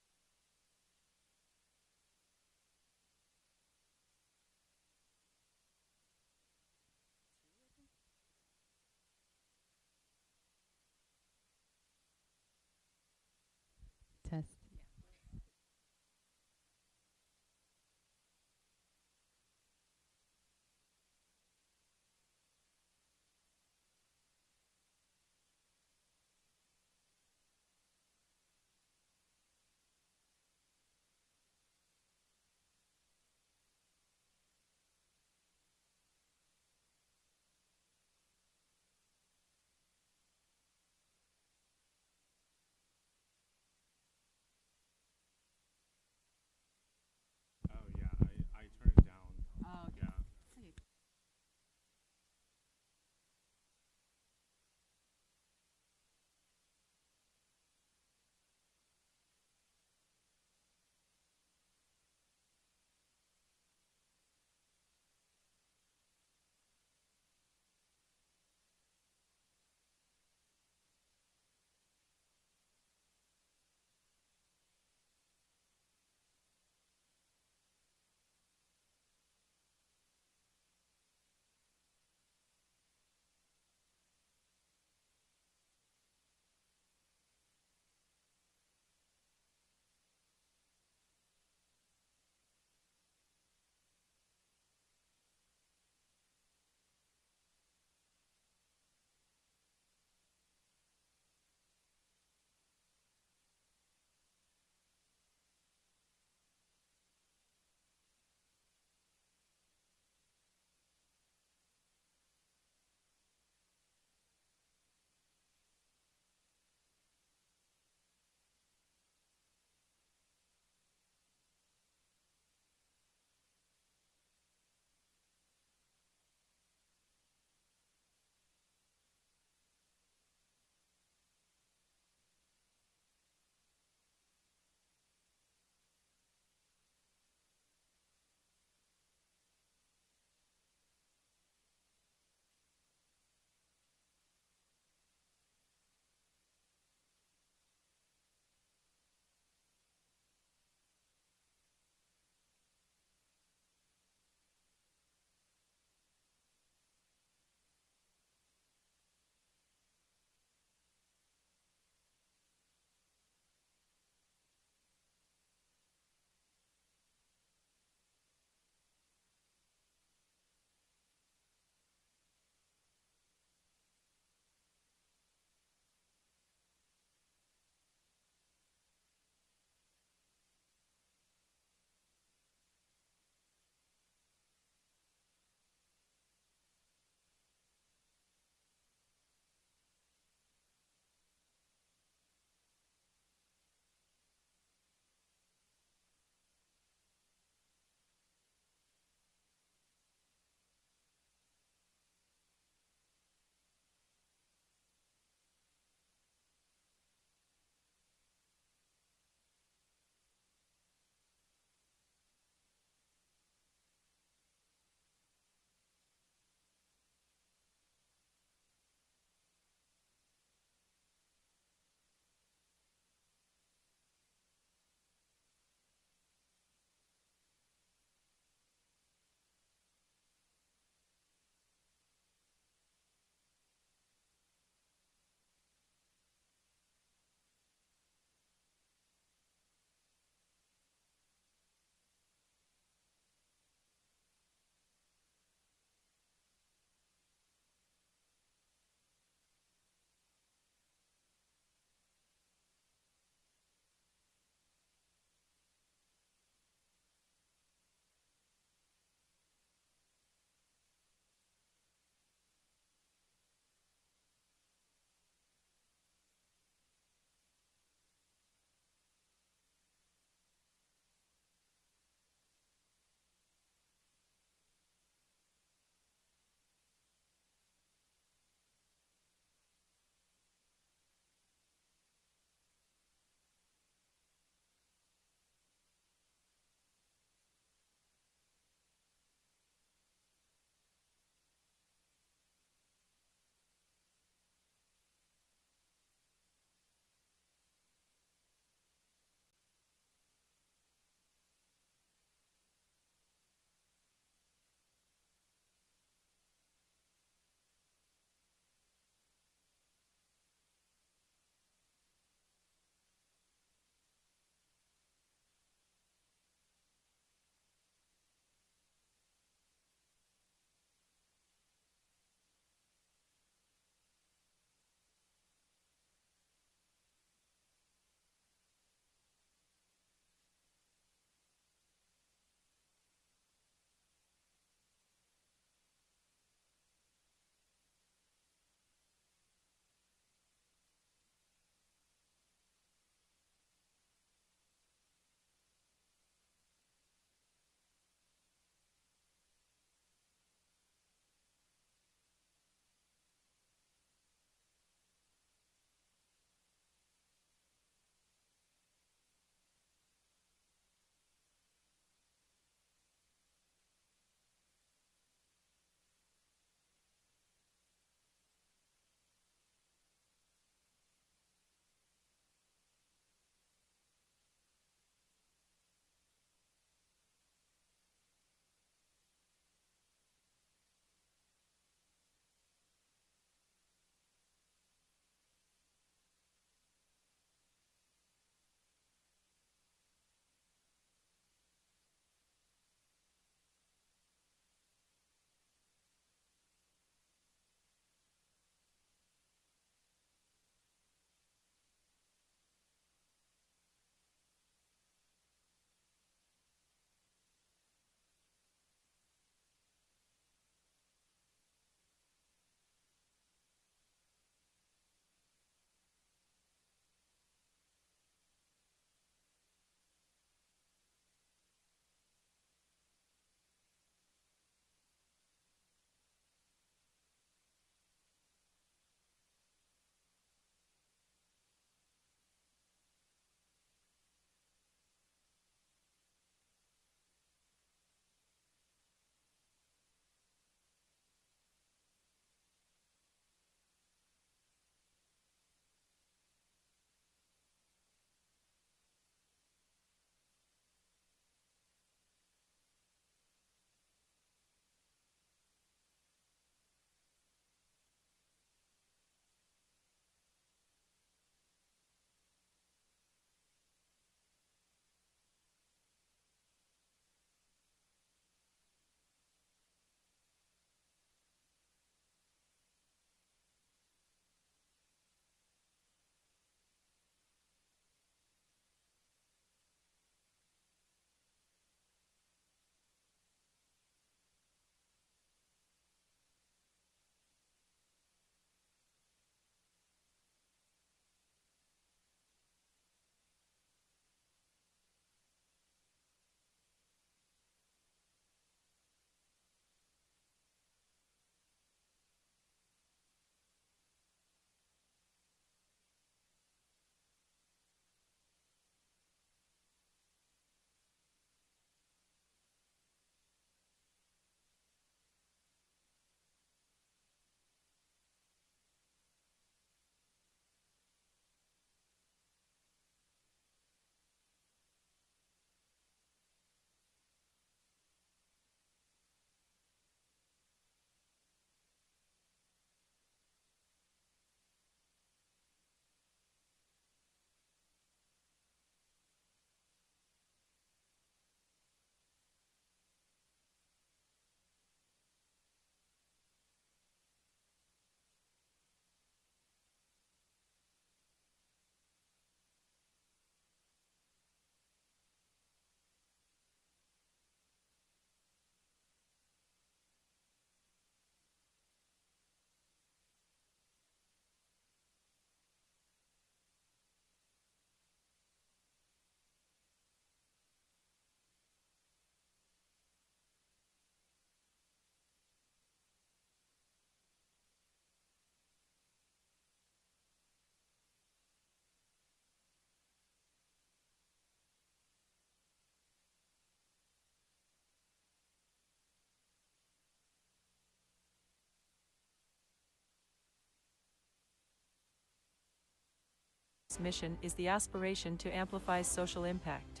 TALTalks' mission is the aspiration to amplify social impact.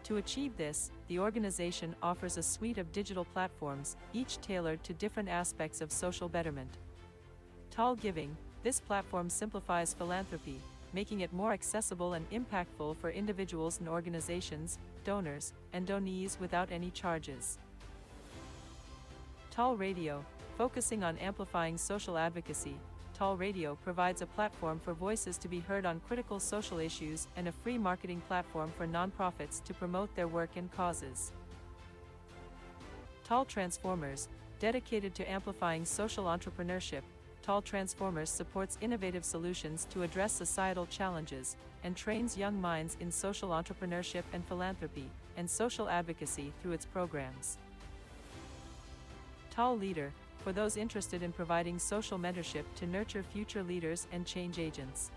To achieve this, the organization offers a suite of digital platforms, each tailored to different aspects of social betterment. TAL Giving, this platform simplifies philanthropy, making it more accessible and impactful for individuals and organizations, donors, and donees without any charges. TAL Radio, focusing on amplifying social advocacy, TAL Radio provides a platform for voices to be heard on critical social issues and a free marketing platform for nonprofits to promote their work and causes. TAL Transformers, dedicated to amplifying social entrepreneurship, TAL Transformers supports innovative solutions to address societal challenges and trains young minds in social entrepreneurship and philanthropy and social advocacy through its programs. TAL Leader, for those interested in providing social mentorship to nurture future leaders and change agents.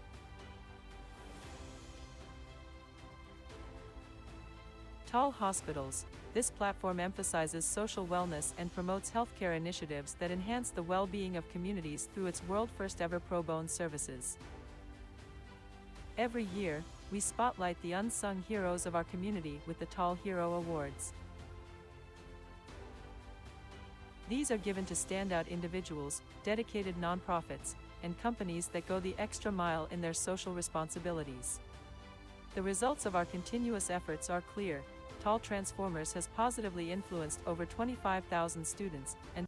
TAL Hospitals, this platform emphasizes social wellness and promotes healthcare initiatives that enhance the well-being of communities through its world-first ever pro bono services. Every year, we spotlight the unsung heroes of our community with the TAL Hero Awards. These are given to standout individuals, dedicated nonprofits, and companies that go the extra mile in their social responsibilities. The results of our continuous efforts are clear. TAL Transformers has positively influenced over 25,000 students and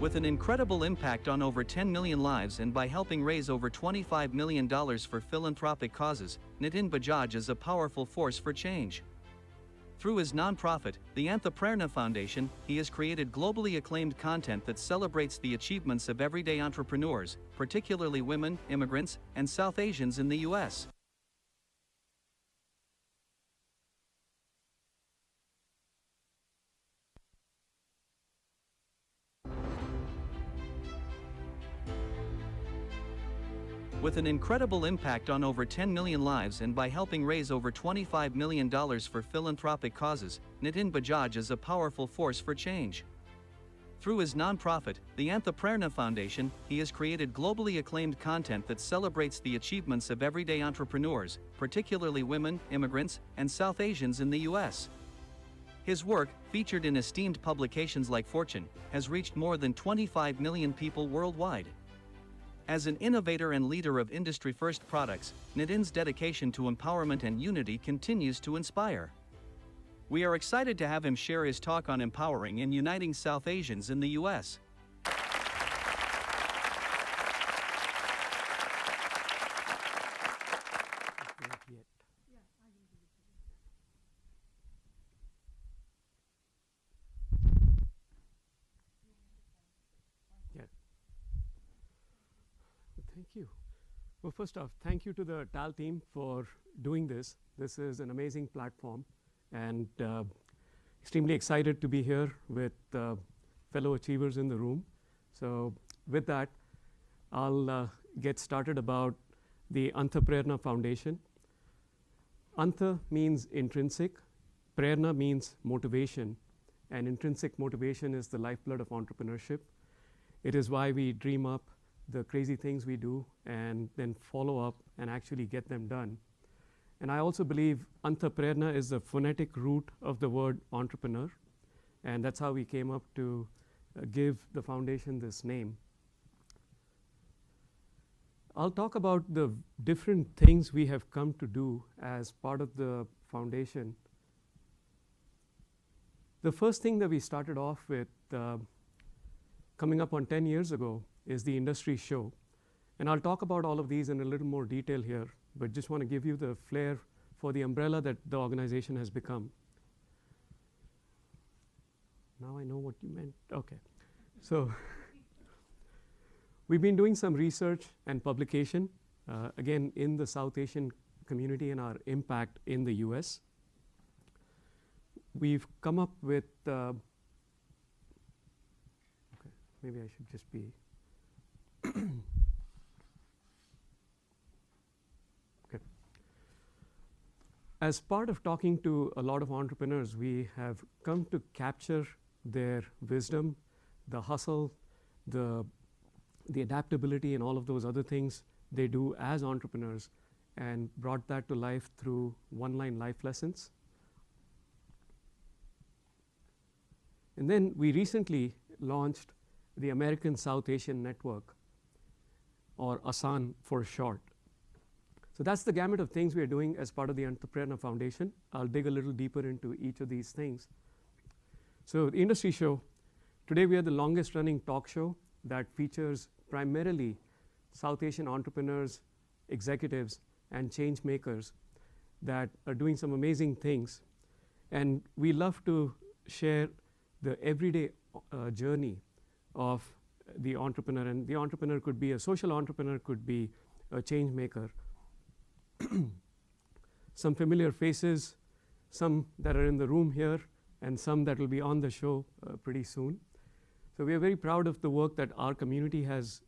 With an incredible impact on over 10 million lives and by helping raise over $25 million for philanthropic causes, Nitin Bajaj is a powerful force for change. Through his nonprofit, the Anthaprerna Foundation, he has created globally acclaimed content that celebrates the achievements of everyday entrepreneurs, particularly women, immigrants, and South Asians in the US. With an incredible impact on over 10 million lives and by helping raise over $25 million for philanthropic causes, Nitin Bajaj is a powerful force for change. Through his nonprofit, the Anthaprerna Foundation, he has created globally acclaimed content that celebrates the achievements of everyday entrepreneurs, particularly women, immigrants, and South Asians in the US. His work, featured in esteemed publications like Fortune, has reached more than 25 million people worldwide. As an innovator and leader of industry-first products, Nitin's dedication to empowerment and unity continues to inspire. We are excited to have him share his talk on empowering and uniting South Asians in the US. Thank you. Well, first off, thank you to the TAL team for doing this. This is an amazing platform, and extremely excited to be here with fellow achievers in the room. So with that, I'll get started about the Anthaprerna Foundation. Antha means intrinsic, prerna means motivation, and intrinsic motivation is the lifeblood of entrepreneurship. It is why we dream up the crazy things we do and then follow up and actually get them done. And I also believe Anthaprerna is the phonetic root of the word entrepreneur, and that's how we came up to give the foundation this name. I'll talk about the different things we have come to do as part of the foundation. The first thing that we started off with coming up on 10 years ago is the industry show. And I'll talk about all of these in a little more detail here, but just want to give you the flair for the umbrella that the organization has become. Now I know what you meant. Okay. So We've been doing some research and publication, again, in the South Asian community and our impact in the US. We've come up with, okay, maybe I should just be, okay. As part of talking to a lot of entrepreneurs, we have come to capture their wisdom, the hustle, the adaptability and all of those other things they do as entrepreneurs, and brought that to life through one-line life lessons. And then we recently launched the American South Asian Network, or ASAN for short. So that's the gamut of things we are doing as part of the Entrepreneur Foundation. I'll dig a little deeper into each of these things. So the industry show, today we are the longest running talk show that features primarily South Asian entrepreneurs, executives, and change makers that are doing some amazing things. And we love to share the everyday journey of the entrepreneur. And the entrepreneur could be a social entrepreneur, could be a change maker. Some familiar faces, some that are in the room here, and some that will be on the show pretty soon. So we are very proud of the work that our community has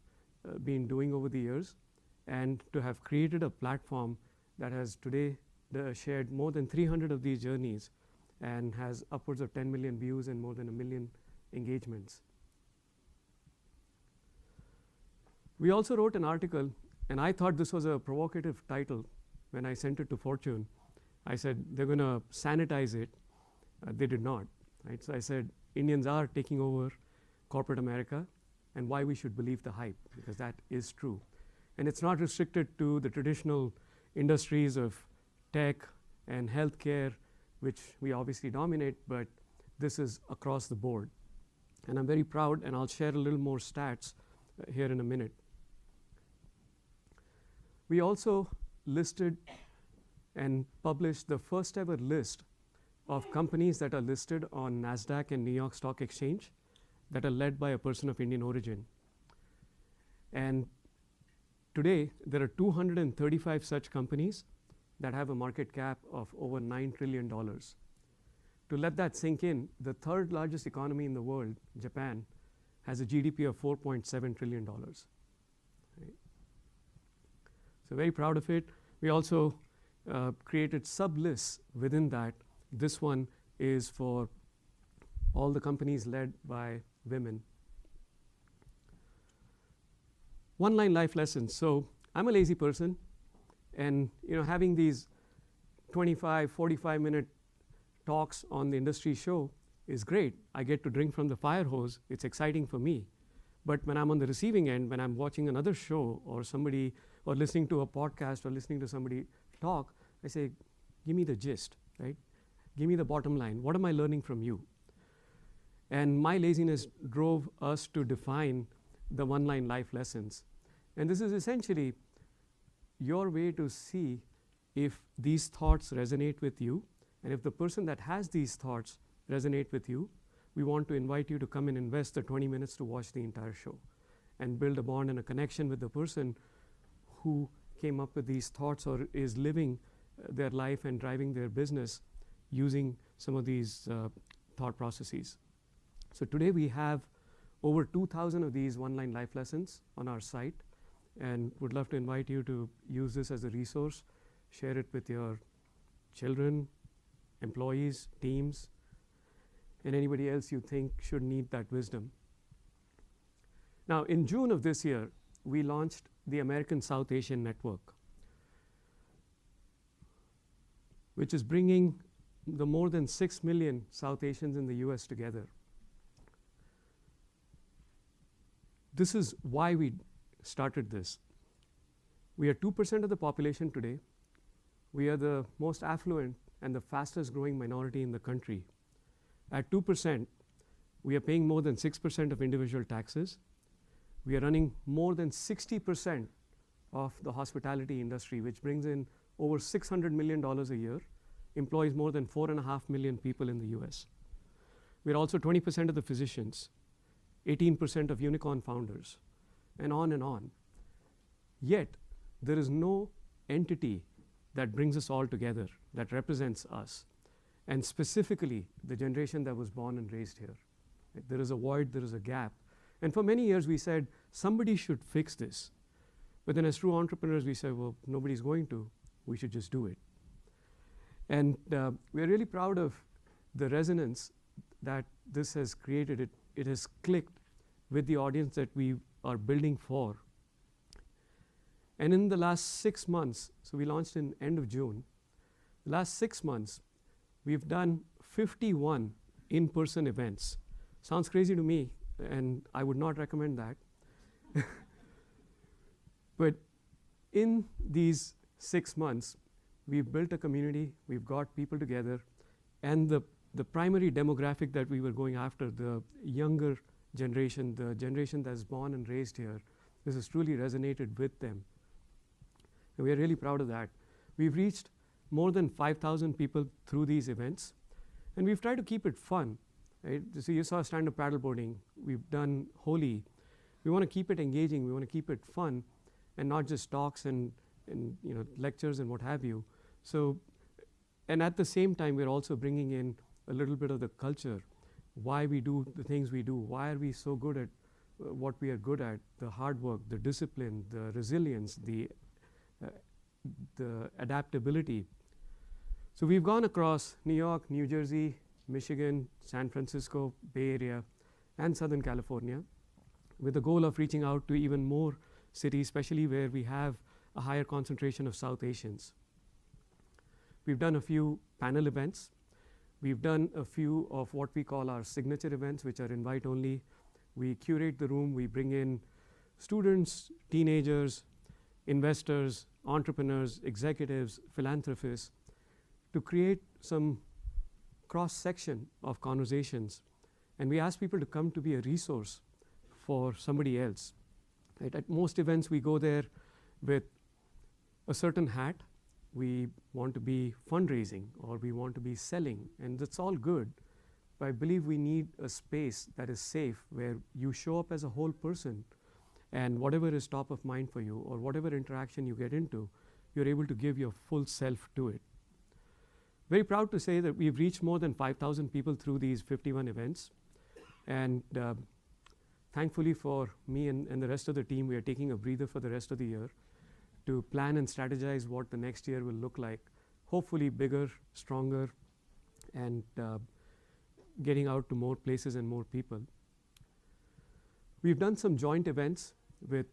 been doing over the years, and to have created a platform that has today shared more than 300 of these journeys and has upwards of 10 million views and more than 1 million engagements. We also wrote an article, and I thought this was a provocative title when I sent it to Fortune. I said, they're going to sanitize it. They did not. Right? So I said, Indians are taking over corporate America, and why we should believe the hype, because that is true. And it's not restricted to the traditional industries of tech and healthcare, which we obviously dominate, but this is across the board. And I'm very proud, and I'll share a little more stats here in a minute. We also listed and published the first ever list of companies that are listed on NASDAQ and New York Stock Exchange that are led by a person of Indian origin. And today, there are 235 such companies that have a market cap of over $9 trillion. To let that sink in, the third largest economy in the world, Japan, has a GDP of $4.7 trillion. Right? So very proud of it. We also created sub-lists within that. This one is for all the companies led by women. One-line life lessons. So I'm a lazy person, and having these 25, 45-minute talks on the industry show is great. I get to drink from the fire hose. It's exciting for me. But when I'm on the receiving end, when I'm watching another show or somebody, or listening to a podcast or listening to somebody talk, I say, give me the gist, right? Give me the bottom line. What am I learning from you? And my laziness drove us to define the one-line life lessons. And this is essentially your way to see if these thoughts resonate with you. And if the person that has these thoughts resonate with you, we want to invite you to come and invest the 20 minutes to watch the entire show and build a bond and a connection with the person who came up with these thoughts or is living their life and driving their business using some of these thought processes. So today we have over 2,000 of these one-line life lessons on our site, and would love to invite you to use this as a resource, share it with your children, employees, teams, and anybody else you think should need that wisdom. Now, in June of this year, we launched the American South Asian Network, which is bringing the more than 6 million South Asians in the US together. This is why we started this. We are 2% of the population today. We are the most affluent and the fastest growing minority in the country. At 2%, we are paying more than 6% of individual taxes. We are running more than 60% of the hospitality industry, which brings in over $600 million a year, employs more than 4.5 million people in the US. We're also 20% of the physicians, 18% of unicorn founders, and on and on. Yet, there is no entity that brings us all together, that represents us, and specifically the generation that was born and raised here. Right? There is a void, there is a gap. And for many years we said, somebody should fix this. But then as true entrepreneurs, we said, well, nobody's going to, we should just do it. And we're really proud of the resonance that this has created. It has clicked with the audience that we are building for. And in the last 6 months, so we launched in end of June, the last 6 months, we've done 51 in-person events. Sounds crazy to me, and I would not recommend that. But in these 6 months, we've built a community, we've got people together, and the primary demographic that we were going after, the younger generation, the generation that's born and raised here, this has truly resonated with them. And we are really proud of that. We've reached more than 5,000 people through these events, and we've tried to keep it fun. Right? So you saw stand-up paddleboarding, we've done Holi. We want to keep it engaging, we want to keep it fun, and not just talks and lectures and what have you. So, and at the same time, we're also bringing in a little bit of the culture, why we do the things we do, why are we so good at what we are good at, the hard work, the discipline, the resilience, the adaptability. So we've gone across New York, New Jersey, Michigan, San Francisco, Bay Area, and Southern California, with the goal of reaching out to even more cities, especially where we have a higher concentration of South Asians. We've done a few panel events. We've done a few of what we call our signature events, which are invite only. We curate the room, we bring in students, teenagers, investors, entrepreneurs, executives, philanthropists, to create some cross-section of conversations. And we ask people to come to be a resource for somebody else. Right? At most events, we go there with a certain hat. We want to be fundraising, or we want to be selling, and that's all good. But I believe we need a space that is safe, where you show up as a whole person, and whatever is top of mind for you, or whatever interaction you get into, you're able to give your full self to it. Very proud to say that we've reached more than 5,000 people through these 51 events. And thankfully for me and the rest of the team, we are taking a breather for the rest of the year to plan and strategize what the next year will look like. Hopefully bigger, stronger, and getting out to more places and more people. We've done some joint events with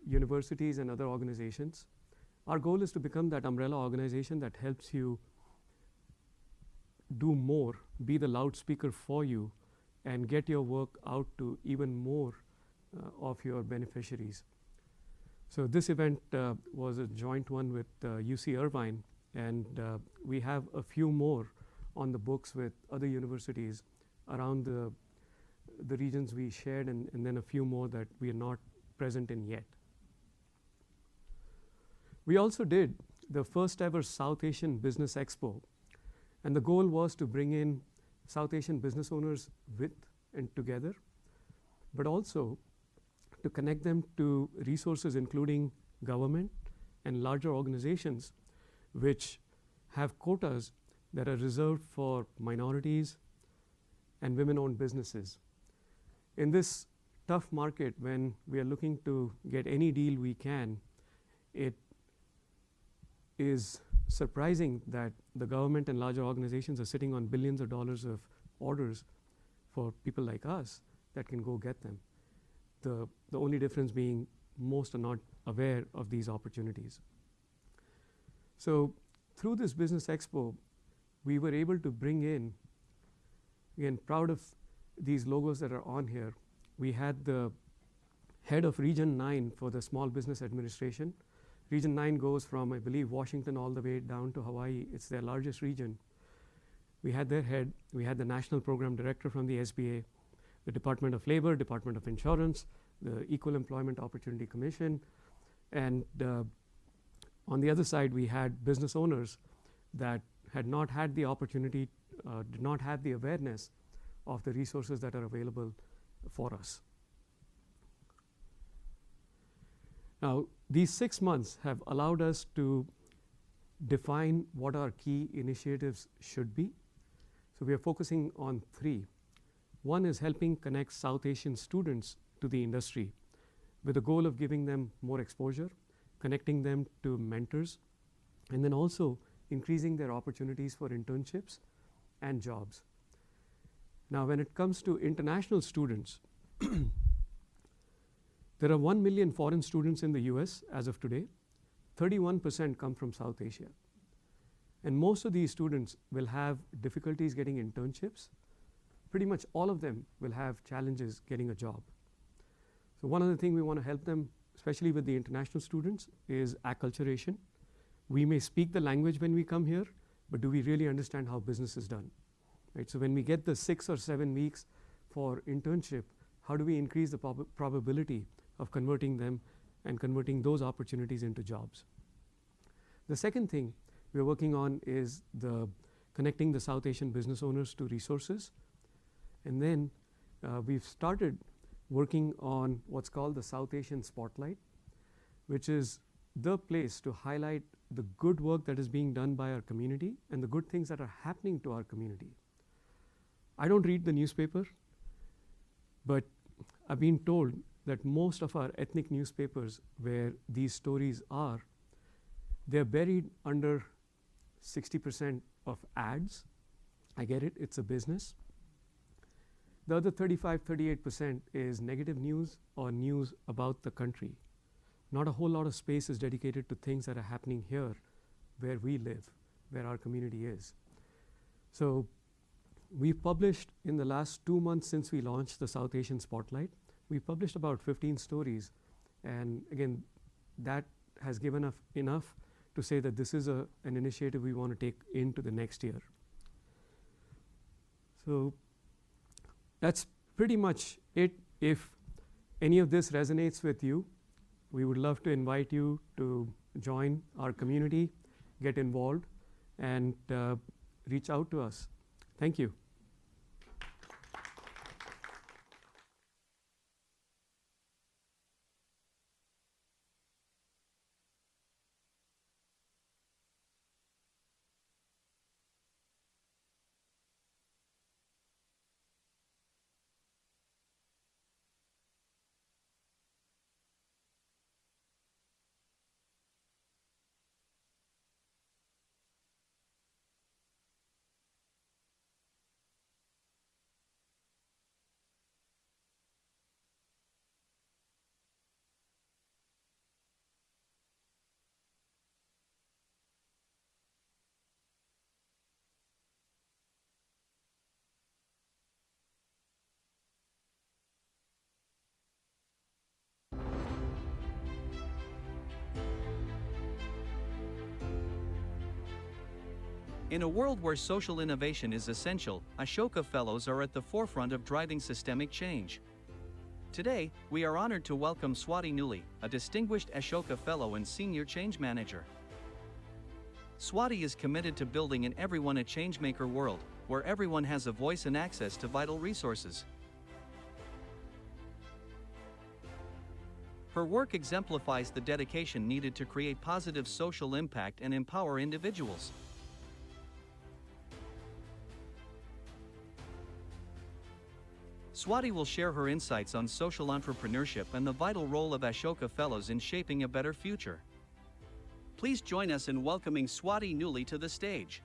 universities and other organizations. Our goal is to become that umbrella organization that helps you do more, be the loudspeaker for you, and get your work out to even more of your beneficiaries. So this event was a joint one with UC Irvine, and we have a few more on the books with other universities around the regions we shared, and then a few more that we are not present in yet. We also did the first ever South Asian Business Expo, and the goal was to bring in South Asian business owners with and together, but also to connect them to resources including government and larger organizations which have quotas that are reserved for minorities and women-owned businesses. In this tough market, when we are looking to get any deal we can, it is surprising that the government and larger organizations are sitting on billions of dollars of orders for people like us that can go get them. The only difference being most are not aware of these opportunities. So through this Business Expo, we were able to bring in, again, proud of these logos that are on here. We had the head of Region 9 for the Small Business Administration. Region 9 goes from, I believe, Washington all the way down to Hawaii. It's their largest region. We had their head. We had the National Program Director from the SBA, the Department of Labor, Department of Insurance, the Equal Employment Opportunity Commission, and on the other side, we had business owners that had not had the opportunity, did not have the awareness of the resources that are available for us. Now, these 6 months have allowed us to define what our key initiatives should be. So we are focusing on 3. One is helping connect South Asian students to the industry with the goal of giving them more exposure, connecting them to mentors, and then also increasing their opportunities for internships and jobs. Now, when it comes to international students, there are 1 million foreign students in the US as of today. 31% come from South Asia. And most of these students will have difficulties getting internships. Pretty much all of them will have challenges getting a job. So one of the things we want to help them, especially with the international students, is acculturation. We may speak the language when we come here, but do we really understand how business is done? Right? So when we get the 6 or 7 weeks for internship, how do we increase the probability of converting them and converting those opportunities into jobs? The second thing we're working on is connecting the South Asian business owners to resources. And then we've started working on what's called the South Asian Spotlight, which is the place to highlight the good work that is being done by our community and the good things that are happening to our community. I don't read the newspaper, but I've been told that most of our ethnic newspapers where these stories are, they're buried under 60% of ads. I get it, it's a business. The other 35-38% is negative news or news about the country. Not a whole lot of space is dedicated to things that are happening here where we live, where our community is. So we've published in the last 2 months since we launched the South Asian Spotlight, we published about 15 stories. And again, that has given us enough to say that this is an initiative we want to take into the next year. So that's pretty much it. If any of this resonates with you, we would love to invite you to join our community, get involved, and reach out to us. Thank you. In a world where social innovation is essential, Ashoka Fellows are at the forefront of driving systemic change. Today, we are honored to welcome Swati Nuli, a distinguished Ashoka Fellow and Senior Change Manager. Swati is committed to building an everyone a changemaker world, where everyone has a voice and access to vital resources. Her work exemplifies the dedication needed to create positive social impact and empower individuals. Swati will share her insights on social entrepreneurship and the vital role of Ashoka Fellows in shaping a better future. Please join us in welcoming Swati Nuli to the stage.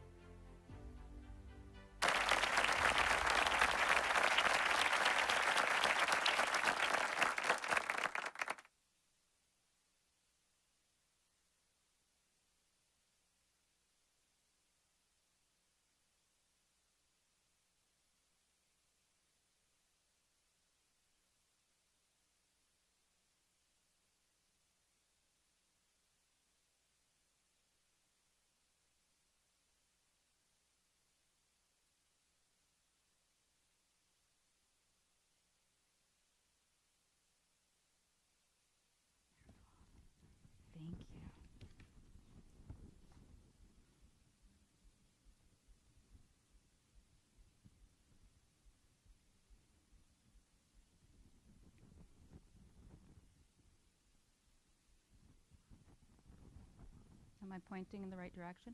Am I pointing in the right direction?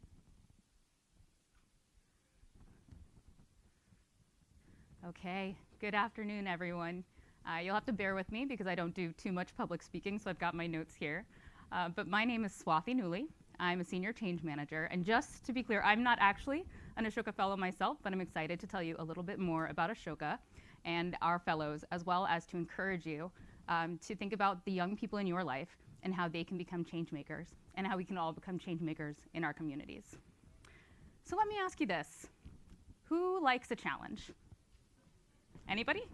Okay, good afternoon, everyone. You'll have to bear with me because I don't do too much public speaking, so I've got my notes here. But my name is Swathi Nuli. I'm a senior change manager. And just to be clear, I'm not actually an Ashoka Fellow myself, but I'm excited to tell you a little bit more about Ashoka and our fellows, as well as to encourage you to think about the young people in your life and how they can become change makers and how we can all become change makers in our communities. So let me ask you this. Who likes a challenge? Anybody?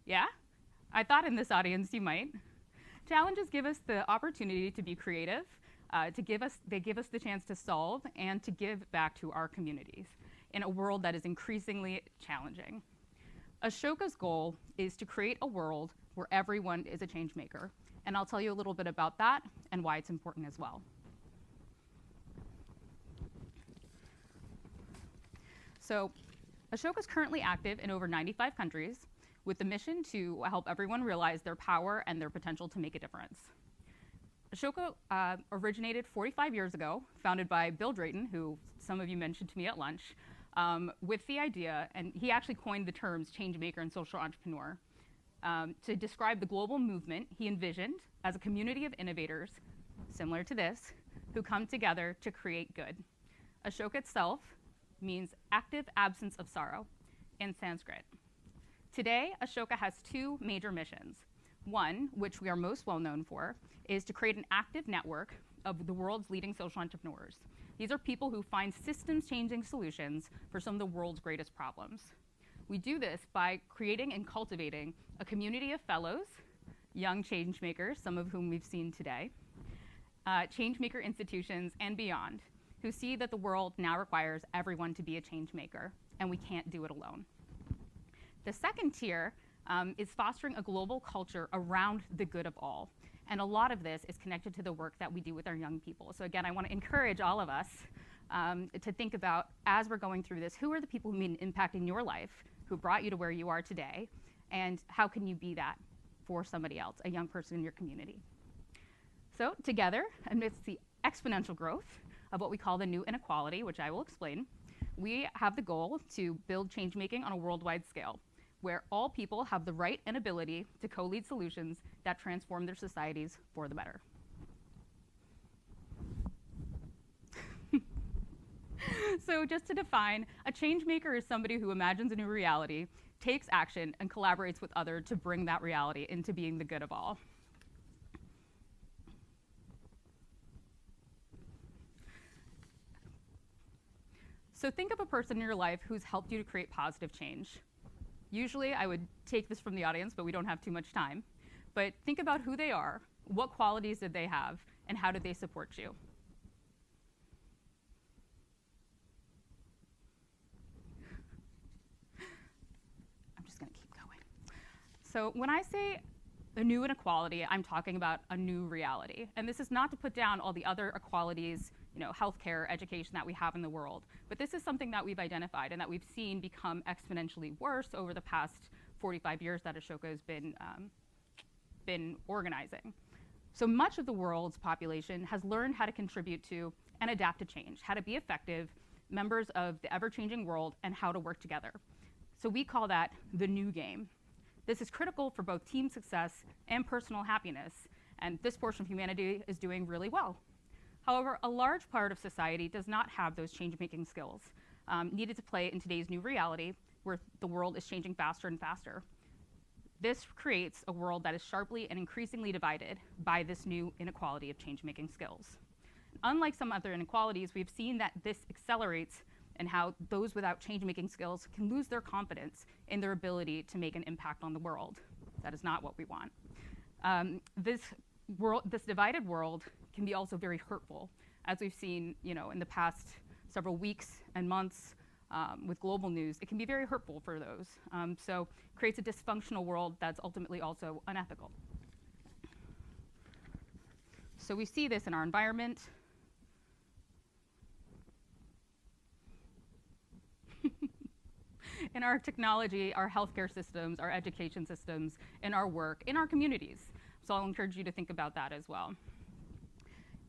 Yeah? I thought in this audience you might. Challenges give us the opportunity to be creative, they give us the chance to solve and to give back to our communities in a world that is increasingly challenging. Ashoka's goal is to create a world where everyone is a change maker, and I'll tell you a little bit about that and why it's important as well. So, Ashoka is currently active in over 95 countries with the mission to help everyone realize their power and their potential to make a difference. Ashoka originated 45 years ago, founded by Bill Drayton, who some of you mentioned to me at lunch, with the idea, and he actually coined the terms change maker and social entrepreneur, to describe the global movement he envisioned as a community of innovators, similar to this, who come together to create good. Ashoka itself means active absence of sorrow in Sanskrit. Today, Ashoka has two major missions. One, which we are most well known for, is to create an active network of the world's leading social entrepreneurs. These are people who find systems-changing solutions for some of the world's greatest problems. We do this by creating and cultivating a community of fellows, young change makers, some of whom we've seen today, change maker institutions, and beyond, who see that the world now requires everyone to be a change maker, and we can't do it alone. The second tier is fostering a global culture around the good of all. And a lot of this is connected to the work that we do with our young people. So again, I want to encourage all of us to think about, as we're going through this, who are the people who made an impact in your life, who brought you to where you are today, and how can you be that for somebody else, a young person in your community? So together, amidst the exponential growth of what we call the new inequality, which I will explain, we have the goal to build change making on a worldwide scale, where all people have the right and ability to co-lead solutions that transform their societies for the better. So just to define, a change maker is somebody who imagines a new reality, takes action, and collaborates with others to bring that reality into being the good of all. So think of a person in your life who's helped you to create positive change. Usually I would take this from the audience, but we don't have too much time. But think about who they are, what qualities did they have, and how did they support you? I'm just going to keep going. So when I say a new inequality, I'm talking about a new reality. And this is not to put down all the other equalities, healthcare, education that we have in the world. But this is something that we've identified and that we've seen become exponentially worse over the past 45 years that Ashoka has been organizing. So much of the world's population has learned how to contribute to and adapt to change, how to be effective members of the ever-changing world, and how to work together. So we call that the new game. This is critical for both team success and personal happiness, and this portion of humanity is doing really well. However, a large part of society does not have those change-making skills needed to play in today's new reality where the world is changing faster and faster. This creates a world that is sharply and increasingly divided by this new inequality of change-making skills. Unlike some other inequalities, we've seen that this accelerates and how those without change-making skills can lose their confidence in their ability to make an impact on the world. That is not what we want. This divided world can be also very hurtful, as we've seen, in the past several weeks and months with global news. It can be very hurtful for those. So creates a dysfunctional world that's ultimately also unethical. So we see this in our environment. In our technology, our healthcare systems, our education systems, in our work, in our communities. So I'll encourage you to think about that as well.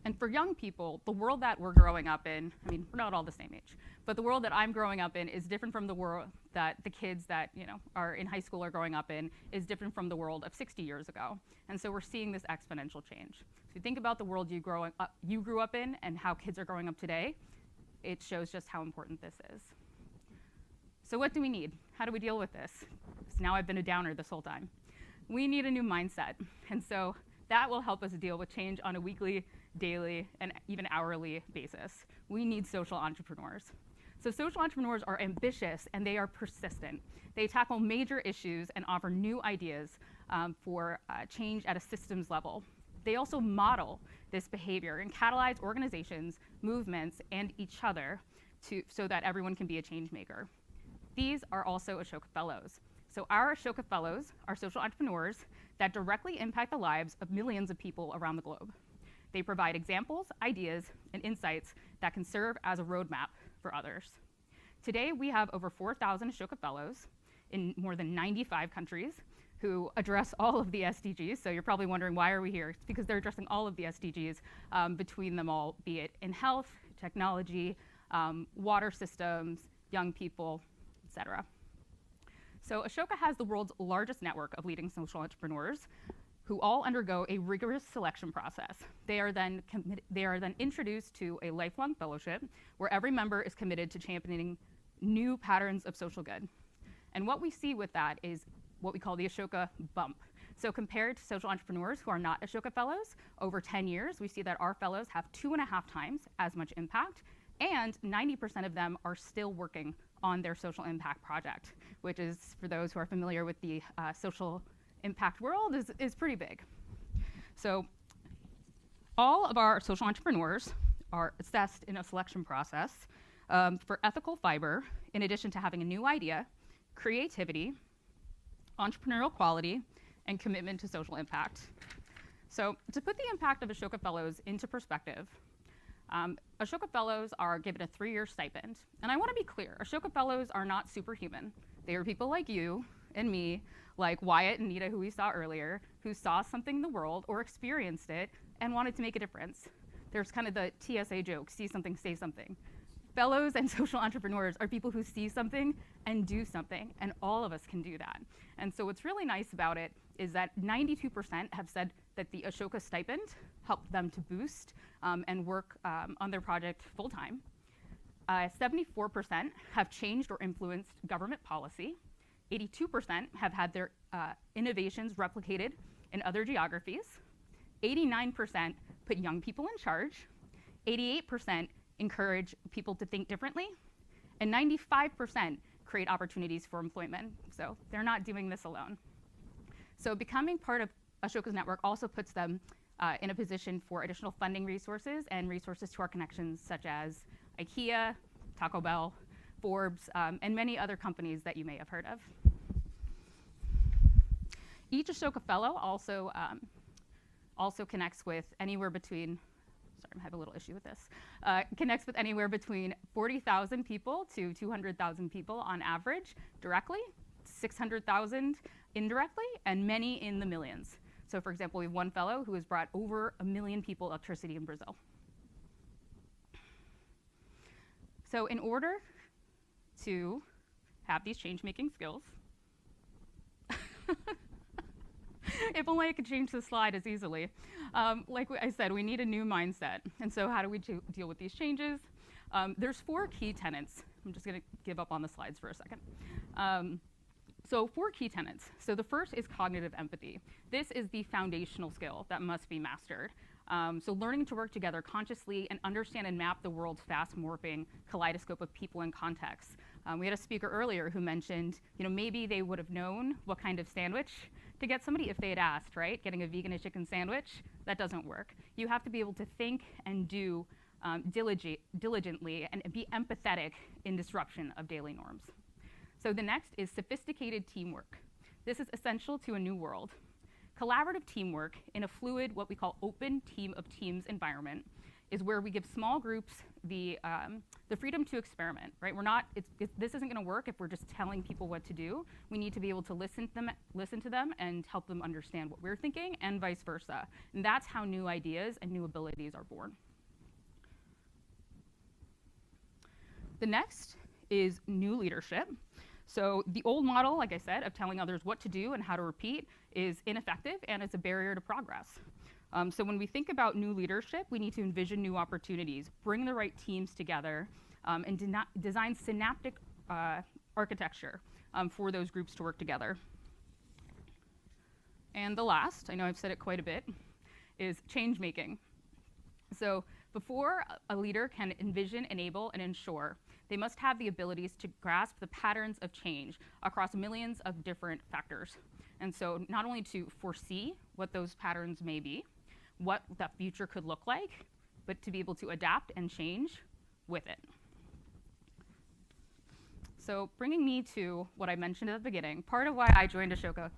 And for young people, the world that we're growing up in, I mean, we're not all the same age, but the world that I'm growing up in is different from the world that the kids that are in high school are growing up in, is different from the world of 60 years ago. And so we're seeing this exponential change. So if you think about the world you grew up in and how kids are growing up today, it shows just how important this is. So what do we need? How do we deal with this? Because now I've been a downer this whole time. We need a new mindset. And so that will help us deal with change on a weekly, daily, and even hourly basis. We need social entrepreneurs. So social entrepreneurs are ambitious and they are persistent. They tackle major issues and offer new ideas for change at a systems level. They also model this behavior and catalyze organizations, movements, and each other so that everyone can be a change maker. These are also Ashoka Fellows. So our Ashoka Fellows are social entrepreneurs that directly impact the lives of millions of people around the globe. They provide examples, ideas, and insights that can serve as a roadmap for others. Today, we have over 4,000 Ashoka Fellows in more than 95 countries who address all of the SDGs. So you're probably wondering, why are we here? It's because they're addressing all of the SDGs between them all, be it in health, technology, water systems, young people, et cetera. So Ashoka has the world's largest network of leading social entrepreneurs who all undergo a rigorous selection process. They are then introduced to a lifelong fellowship where every member is committed to championing new patterns of social good. And what we see with that is what we call the Ashoka bump. So compared to social entrepreneurs who are not Ashoka Fellows, over 10 years, we see that our fellows have 2.5 times as much impact, and 90% of them are still working on their social impact project, which is, for those who are familiar with the social impact world, is pretty big. So all of our social entrepreneurs are assessed in a selection process for ethical fiber, in addition to having a new idea, creativity, entrepreneurial quality, and commitment to social impact. So to put the impact of Ashoka Fellows into perspective, Ashoka Fellows are given a 3-year stipend. And I want to be clear, Ashoka Fellows are not superhuman. They are people like you and me, like Wyatt and Nita, who we saw earlier, who saw something in the world or experienced it and wanted to make a difference. There's kind of the TSA joke, see something, say something. Fellows and social entrepreneurs are people who see something and do something, and all of us can do that. And so what's really nice about it is that 92% have said that the Ashoka stipend helped them to boost and work on their project full-time. 74% have changed or influenced government policy. 82% have had their innovations replicated in other geographies. 89% put young people in charge. 88% encourage people to think differently. And 95% create opportunities for employment. So they're not doing this alone. So becoming part of Ashoka's network also puts them in a position for additional funding resources and resources to our connections, such as IKEA, Taco Bell, Forbes, and many other companies that you may have heard of. Each Ashoka Fellow also connects with anywhere between, sorry, I have a little issue with this, connects with anywhere between 40,000 people to 200,000 people on average directly, 600,000 indirectly, and many in the millions. So for example, we have one fellow who has brought over 1 million people electricity in Brazil. So in order to have these change-making skills, if only I could change the slide as easily. Like I said, we need a new mindset. And so how do we deal with these changes? There's 4 key tenets. I'm just going to give up on the slides for a second. So 4 key tenets. So the first is cognitive empathy. This is the foundational skill that must be mastered. So learning to work together consciously and understand and map the world's fast morphing kaleidoscope of people and contexts. We had a speaker earlier who mentioned, maybe they would have known what kind of sandwich to get somebody if they had asked, right? Getting a vegan and chicken sandwich, that doesn't work. You have to be able to think and do diligently and be empathetic in disruption of daily norms. So the next is sophisticated teamwork. This is essential to a new world. Collaborative teamwork in a fluid, what we call open team of teams environment, is where we give small groups the freedom to experiment, right? This isn't going to work if we're just telling people what to do. We need to be able to listen to them and help them understand what we're thinking, and vice versa. And that's how new ideas and new abilities are born. The next is new leadership. So the old model, like I said, of telling others what to do and how to repeat is ineffective, and it's a barrier to progress. So when we think about new leadership, we need to envision new opportunities, bring the right teams together, and design synaptic architecture for those groups to work together. And the last, I know I've said it quite a bit, is change making. So before a leader can envision, enable, and ensure, they must have the abilities to grasp the patterns of change across millions of different factors. And so not only to foresee what those patterns may be, what that future could look like, but to be able to adapt and change with it. So bringing me to what I mentioned at the beginning, part of why I joined Ashoka,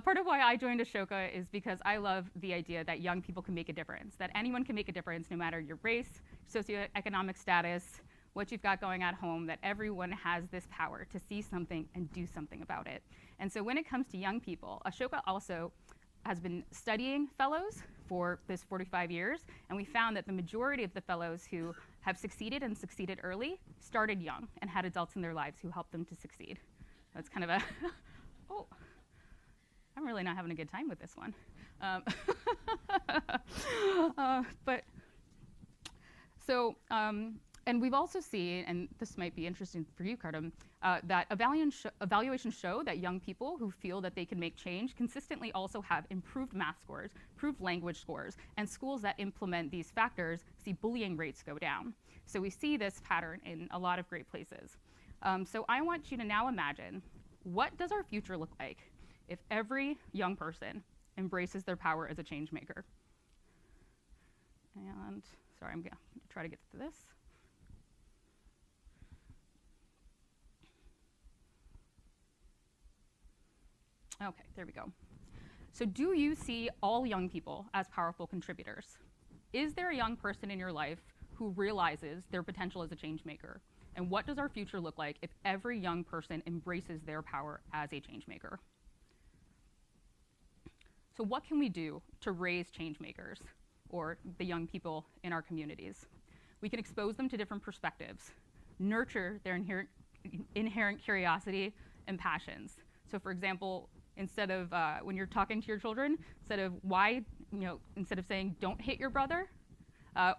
part of why I joined Ashoka is because I love the idea that young people can make a difference, that anyone can make a difference no matter your race, socioeconomic status, what you've got going at home, that everyone has this power to see something and do something about it. And so when it comes to young people, Ashoka also has been studying fellows for this 45 years, and we found that the majority of the fellows who have succeeded and succeeded early started young and had adults in their lives who helped them to succeed. That's kind of a, oh, I'm really not having a good time with this one. And we've also seen, and this might be interesting for you, Kardam, that evaluations show that young people who feel that they can make change consistently also have improved math scores, improved language scores, and schools that implement these factors see bullying rates go down. So we see this pattern in a lot of great places. So I want you to now imagine, what does our future look like if every young person embraces their power as a change maker? And sorry, I'm gonna try to get to this. Okay, there we go. So do you see all young people as powerful contributors? Is there a young person in your life who realizes their potential as a change maker? And what does our future look like if every young person embraces their power as a change maker? So what can we do to raise change makers, or the young people in our communities? We can expose them to different perspectives, nurture their inherent curiosity and passions. So for example, instead of when you're talking to your children, instead of saying don't hit your brother,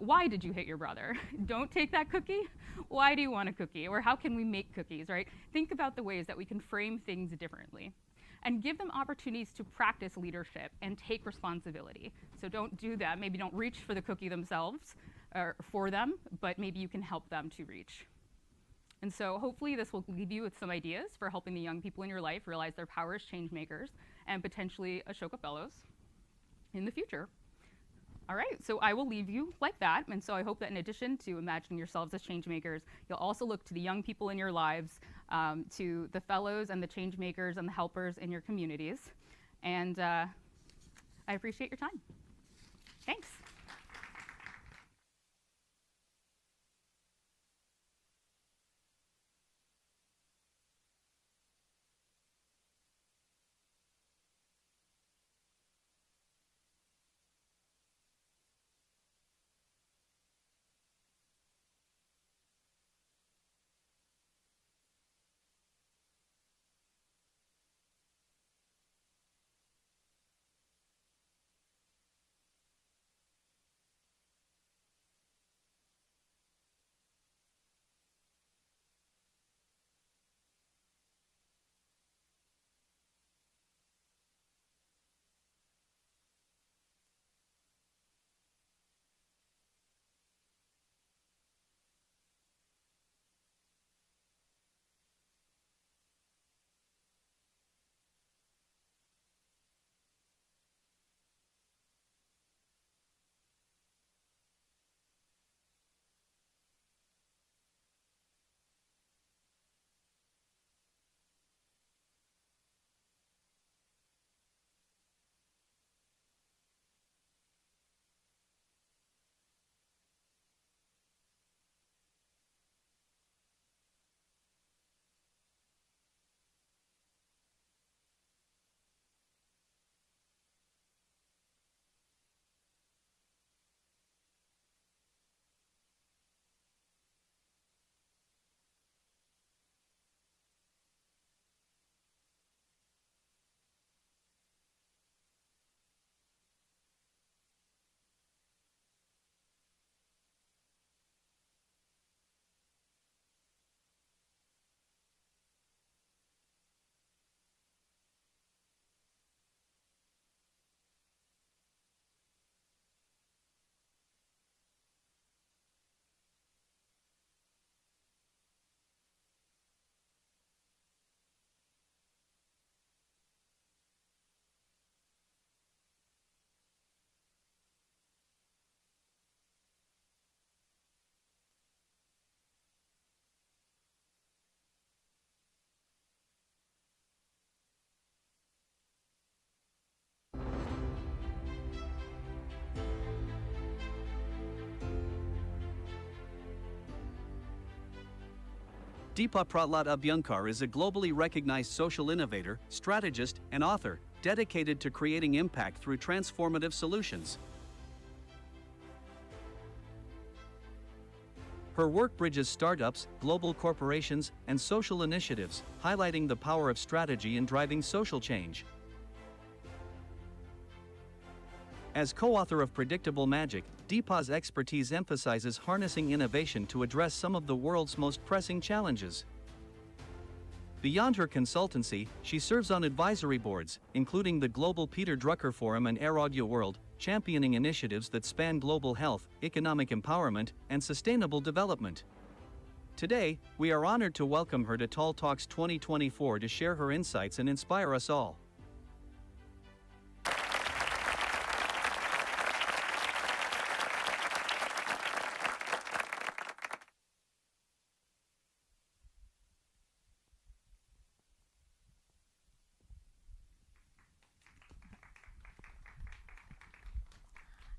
why did you hit your brother? Don't take that cookie. Why do you want a cookie? Or how can we make cookies, right? Think about the ways that we can frame things differently, and give them opportunities to practice leadership and take responsibility. So don't do that. Maybe don't reach for the cookie themselves or for them, but maybe you can help them to reach. And so hopefully this will leave you with some ideas for helping the young people in your life realize their power as change makers and potentially Ashoka Fellows in the future. All right, so I will leave you like that. And so I hope that in addition to imagining yourselves as change makers, you'll also look to the young people in your lives, to the fellows and the change makers and the helpers in your communities. And I appreciate your time. Thanks. Deepa Prahlad Abhyankar is a globally recognized social innovator, strategist, and author, dedicated to creating impact through transformative solutions. Her work bridges startups, global corporations, and social initiatives, highlighting the power of strategy in driving social change. As co-author of Predictable Magic, Deepa's expertise emphasizes harnessing innovation to address some of the world's most pressing challenges. Beyond her consultancy, she serves on advisory boards, including the Global Peter Drucker Forum and Arogya World, championing initiatives that span global health, economic empowerment, and sustainable development. Today, we are honored to welcome her to TALTalks 2024 to share her insights and inspire us all.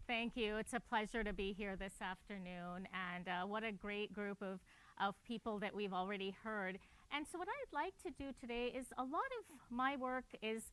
Thank you. It's a pleasure to be here this afternoon, and what a great group of people that we've already heard. And so what I'd like to do today is, a lot of my work is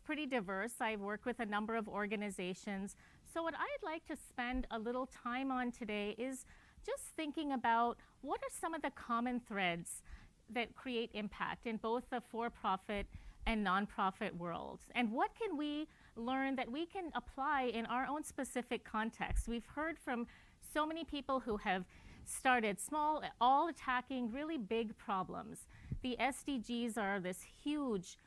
pretty diverse. I work with a number of organizations. So what I'd like to spend a little time on today is just thinking about what are some of the common threads that create impact in both the for-profit and nonprofit worlds, and what can we learn that we can apply in our own specific context. We've heard from so many people who have started small, all attacking really big problems. The SDGs are this huge,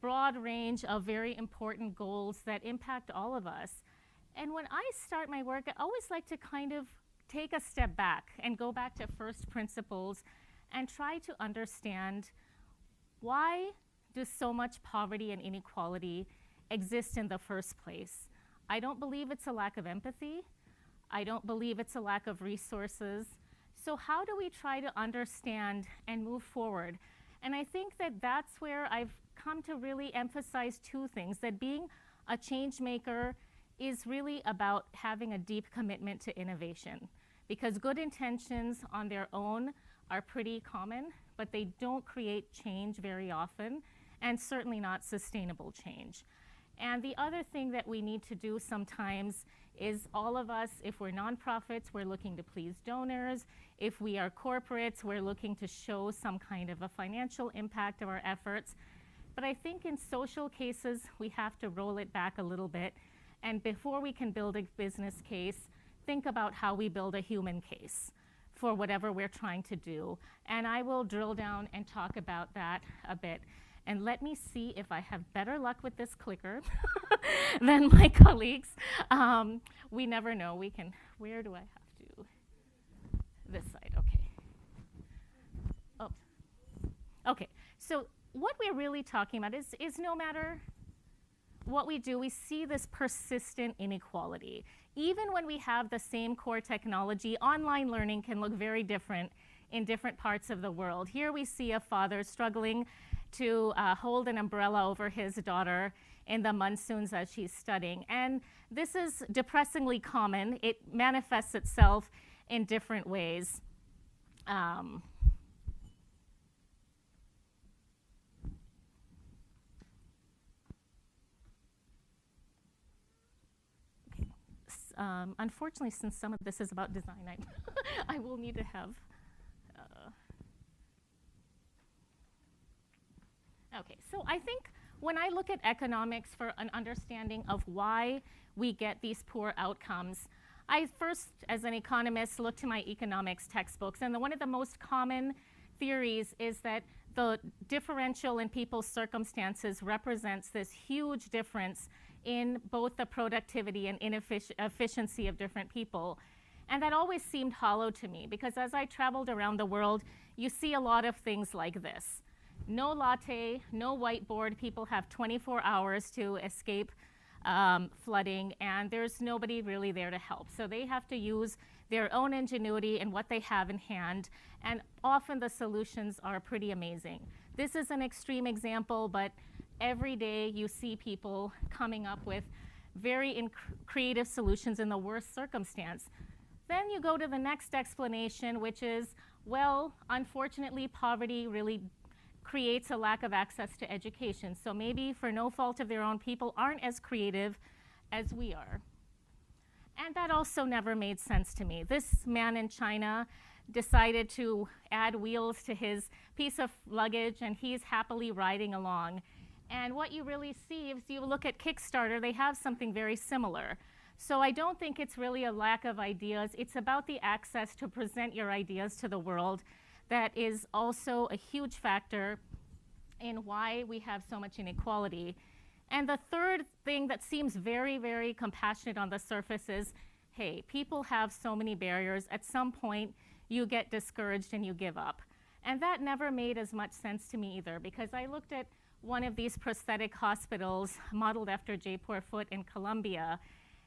broad range of very important goals that impact all of us. And when I start my work, I always like to kind of take a step back and go back to first principles and try to understand, why does so much poverty and inequality exist in the first place? I don't believe it's a lack of empathy. I don't believe it's a lack of resources. So how do we try to understand and move forward? And I think that that's where I've come to really emphasize two things: that being a change maker is really about having a deep commitment to innovation, because good intentions on their own are pretty common, but they don't create change very often, and certainly not sustainable change. And the other thing that we need to do sometimes is, all of us, if we're nonprofits, we're looking to please donors. If we are corporates, we're looking to show some kind of a financial impact of our efforts. But I think in social cases, we have to roll it back a little bit. And before we can build a business case, think about how we build a human case for whatever we're trying to do. And I will drill down and talk about that a bit. And let me see if I have better luck with this clicker than my colleagues. We never know. We can, where do I have to? This side, okay. Oh, okay. So what we're really talking about is no matter what we do, we see this persistent inequality. Even when we have the same core technology, online learning can look very different in different parts of the world. Here we see a father struggling to hold an umbrella over his daughter in the monsoons as she's studying. And this is depressingly common. It manifests itself in different ways. Unfortunately, since some of this is about design, I will need to have okay, so I think when I look at economics for an understanding of why we get these poor outcomes, I first, as an economist, look to my economics textbooks. And one of the most common theories is that the differential in people's circumstances represents this huge difference in both the productivity and efficiency of different people. And that always seemed hollow to me, because as I traveled around the world, you see a lot of things like this. No latte, no whiteboard. People have 24 hours to escape flooding, and there's nobody really there to help. So they have to use their own ingenuity and what they have in hand, and often the solutions are pretty amazing. This is an extreme example, but every day you see people coming up with very creative solutions in the worst circumstance. Then you go to the next explanation, which is, Well, unfortunately, poverty really creates a lack of access to education. So maybe for no fault of their own, people aren't as creative as we are. And that also never made sense to me. This man in China decided to add wheels to his piece of luggage, and he's happily riding along. And what you really see, if you look at Kickstarter, they have something very similar. So I don't think it's really a lack of ideas. It's about the access to present your ideas to the world that is also a huge factor in why we have so much inequality. And the third thing that seems very, very compassionate on the surface is, hey, people have so many barriers. At some point, you get discouraged and you give up. And that never made as much sense to me either, because I looked at one of these prosthetic hospitals modeled after Jaipur Foot in Colombia.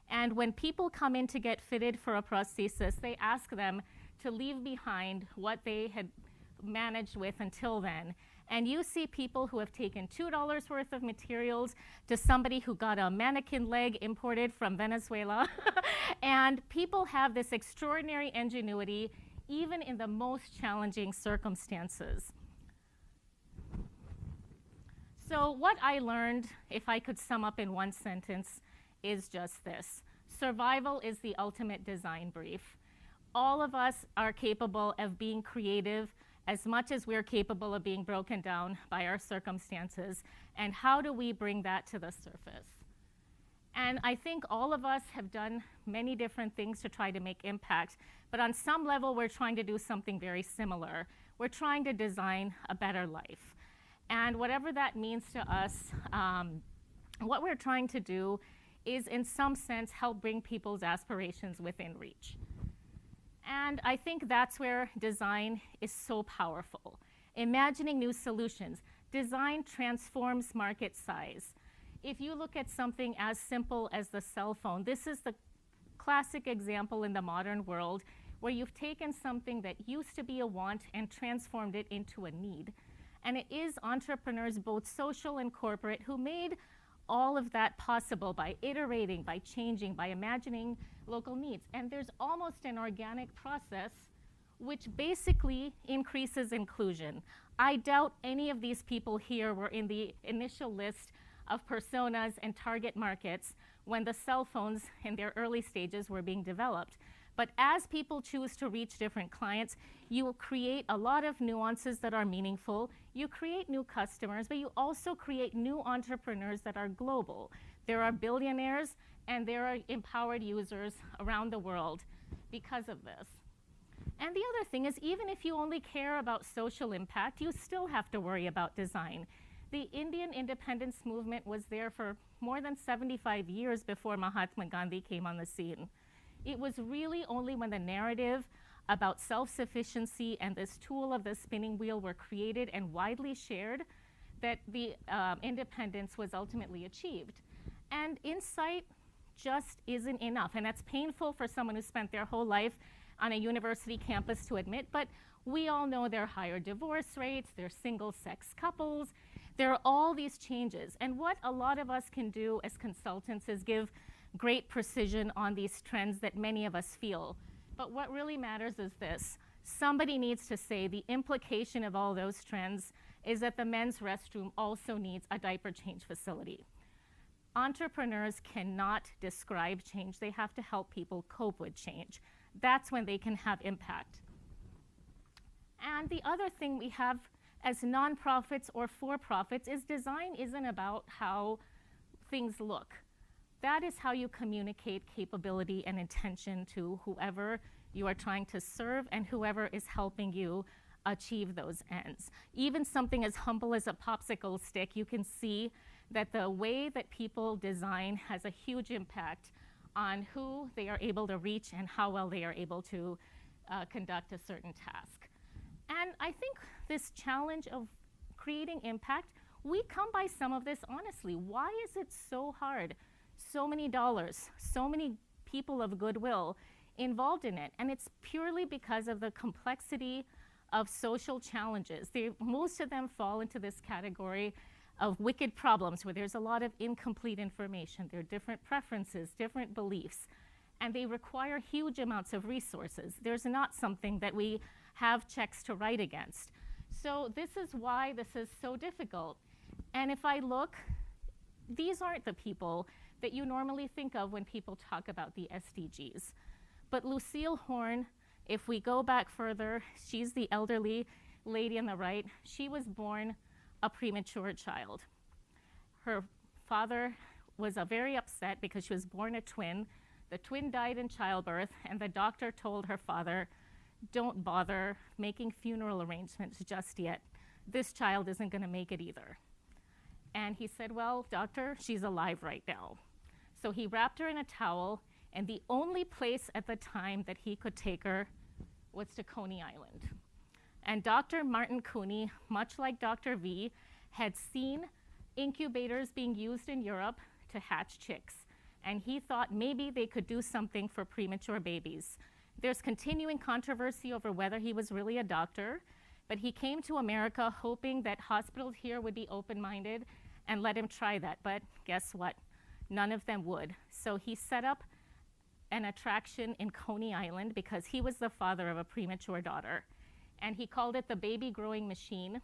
And when people come in to get fitted for a prosthesis, they ask them to leave behind what they had managed with until then. And you see people who have taken $2 worth of materials to somebody who got a mannequin leg imported from Venezuela. And people have this extraordinary ingenuity, even in the most challenging circumstances. So what I learned, if I could sum up in one sentence, is just this. Survival is the ultimate design brief. All of us are capable of being creative as much as we're capable of being broken down by our circumstances. And how do we bring that to the surface? And I think all of us have done many different things to try to make impact. But on some level, we're trying to do something very similar. We're trying to design a better life. And whatever that means to us, what we're trying to do is, in some sense, help bring people's aspirations within reach. And I think that's where design is so powerful. Imagining new solutions. Design transforms market size. If you look at something as simple as the cell phone, this is the classic example in the modern world where you've taken something that used to be a want and transformed it into a need. And it is entrepreneurs, both social and corporate, who made all of that possible by iterating, by changing, by imagining local needs. And there's almost an organic process which basically increases inclusion. I doubt any of these people here were in the initial list of personas and target markets when the cell phones in their early stages were being developed. But as people choose to reach different clients, you will create a lot of nuances that are meaningful. You create new customers, but you also create new entrepreneurs that are global. There are billionaires and there are empowered users around the world because of this. And the other thing is, even if you only care about social impact, you still have to worry about design. The Indian independence movement was there for more than 75 years before Mahatma Gandhi came on the scene. It was really only when the narrative about self-sufficiency and this tool of the spinning wheel were created and widely shared that the independence was ultimately achieved. And insight just isn't enough. And that's painful for someone who spent their whole life on a university campus to admit, but we all know there are higher divorce rates, there are single-sex couples, there are all these changes. And what a lot of us can do as consultants is give great precision on these trends that many of us feel. But what really matters is this. Somebody needs to say the implication of all those trends is that the men's restroom also needs a diaper change facility. Entrepreneurs cannot describe change. They have to help people cope with change. That's when they can have impact. And the other thing we have as nonprofits or for-profits is design isn't about how things look. That is how you communicate capability and intention to whoever you are trying to serve and whoever is helping you achieve those ends. Even something as humble as a popsicle stick, you can see that the way that people design has a huge impact on who they are able to reach and how well they are able to conduct a certain task. And I think this challenge of creating impact, we come by some of this honestly. Why is it so hard? So many dollars, so many people of goodwill involved in it. And it's purely because of the complexity of social challenges. Most of them fall into this category of wicked problems where there's a lot of incomplete information. There are different preferences, different beliefs, and they require huge amounts of resources. There's not something that we have checks to write against. So this is why this is so difficult. And if I look, these aren't the people that you normally think of when people talk about the SDGs. But Lucille Horn, if we go back further, she's the elderly lady on the right. She was born a premature child. Her father was very upset because she was born a twin. The twin died in childbirth, and the doctor told her father, don't bother making funeral arrangements just yet. This child isn't going to make it either. And he said, well, doctor, she's alive right now. So he wrapped her in a towel, and the only place at the time that he could take her was to Coney Island. And Dr. Martin Cooney, much like Dr. V, had seen incubators being used in Europe to hatch chicks. And he thought maybe they could do something for premature babies. There's continuing controversy over whether he was really a doctor, but he came to America hoping that hospitals here would be open-minded and let him try that. But guess what? None of them would. So he set up an attraction in Coney Island because he was the father of a premature daughter. And he called it the baby growing machine.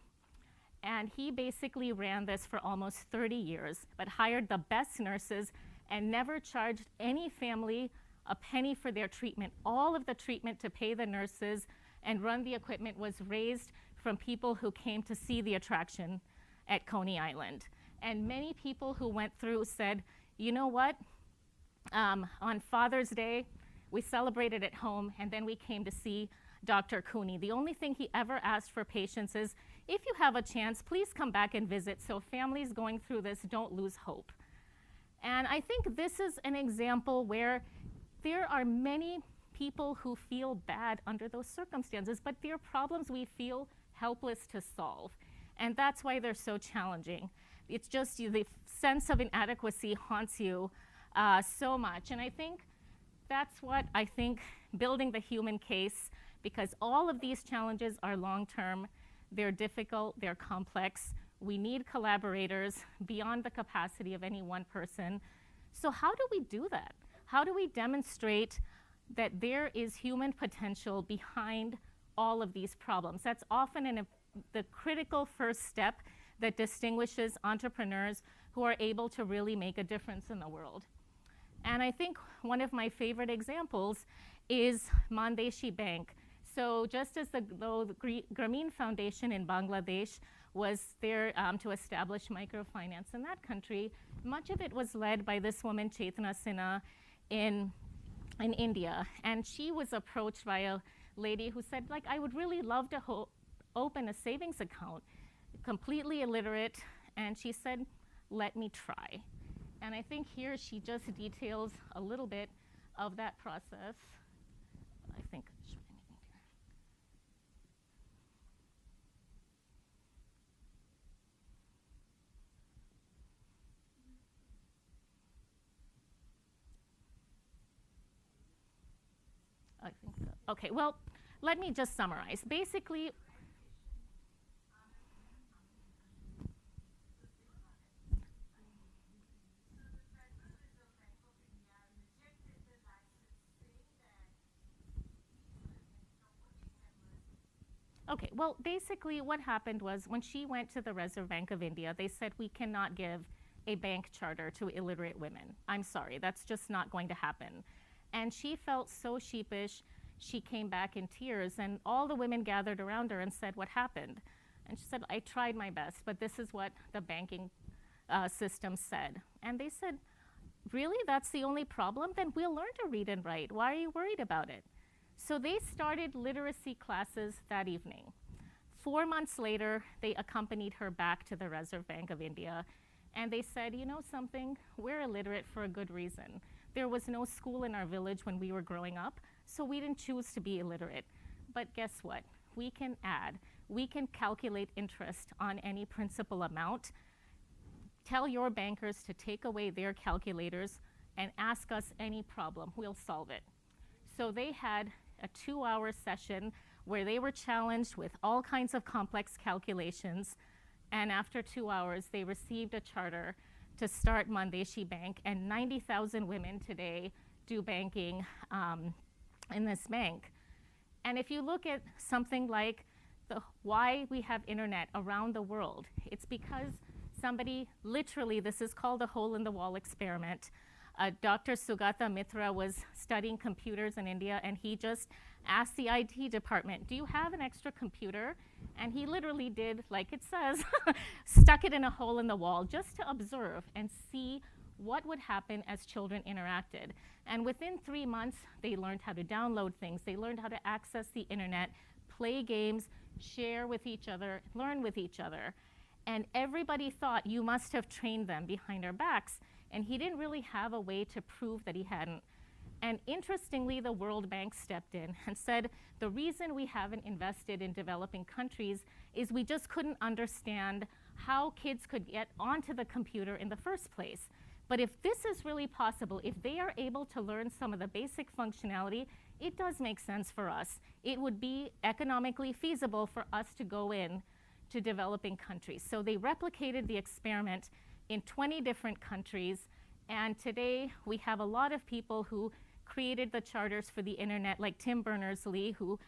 And he basically ran this for almost 30 years, but hired the best nurses and never charged any family a penny for their treatment. All of the treatment to pay the nurses and run the equipment was raised from people who came to see the attraction at Coney Island. And many people who went through said, you know what? On Father's Day, we celebrated at home, and then we came to see Dr. Cooney. The only thing he ever asked for patients is, if you have a chance, please come back and visit so families going through this don't lose hope. And I think this is an example where there are many people who feel bad under those circumstances, but they're problems we feel helpless to solve. And that's why they're so challenging. It's just the sense of inadequacy haunts you so much. And I think that's what I think building the human case, because all of these challenges are long-term, they're difficult, they're complex. We need collaborators beyond the capacity of any one person. So how do we do that? How do we demonstrate that there is human potential behind all of these problems? That's often the critical first step that distinguishes entrepreneurs who are able to really make a difference in the world. And I think one of my favorite examples is Mandeshi Bank. So just as the Grameen Foundation in Bangladesh was there to establish microfinance in that country, much of it was led by this woman, Chetna Sinha, in India. And she was approached by a lady who said, like, I would really love to open a savings account, completely illiterate. And she said, let me try. And I think here she just details a little bit of that process. I think I should put anything here. I think so. Okay, well, let me just summarize. Basically, okay, well, basically what happened was when she went to the Reserve Bank of India, they said we cannot give a bank charter to illiterate women. I'm sorry, that's just not going to happen. And she felt so sheepish, she came back in tears, and all the women gathered around her and said, what happened? And she said, I tried my best, but this is what the banking system said. And they said, really, that's the only problem? Then we'll learn to read and write. Why are you worried about it? So they started literacy classes that evening. 4 months later, they accompanied her back to the Reserve Bank of India, and they said, you know something, we're illiterate for a good reason. There was no school in our village when we were growing up, so we didn't choose to be illiterate. But guess what? We can add. We can calculate interest on any principal amount. Tell your bankers to take away their calculators and ask us any problem. We'll solve it. So they had a 2-hour session where they were challenged with all kinds of complex calculations. And after 2 hours, they received a charter to start Mandeshi Bank. And 90,000 women today do banking in this bank. And if you look at something like why we have internet around the world, it's because somebody, literally, this is called a hole-in-the-wall experiment. Dr. Sugata Mitra was studying computers in India, and he just asked the IT department, do you have an extra computer? And he literally did, like it says, stuck it in a hole in the wall just to observe and see what would happen as children interacted. And within 3 months, they learned how to download things. They learned how to access the internet, play games, share with each other, learn with each other. And everybody thought, you must have trained them behind our backs. And he didn't really have a way to prove that he hadn't. And interestingly, the World Bank stepped in and said, the reason we haven't invested in developing countries is we just couldn't understand how kids could get onto the computer in the first place. But if this is really possible, if they are able to learn some of the basic functionality, it does make sense for us. It would be economically feasible for us to go in to developing countries. So they replicated the experiment in 20 different countries, and today we have a lot of people who created the charters for the internet, like Tim Berners-Lee, who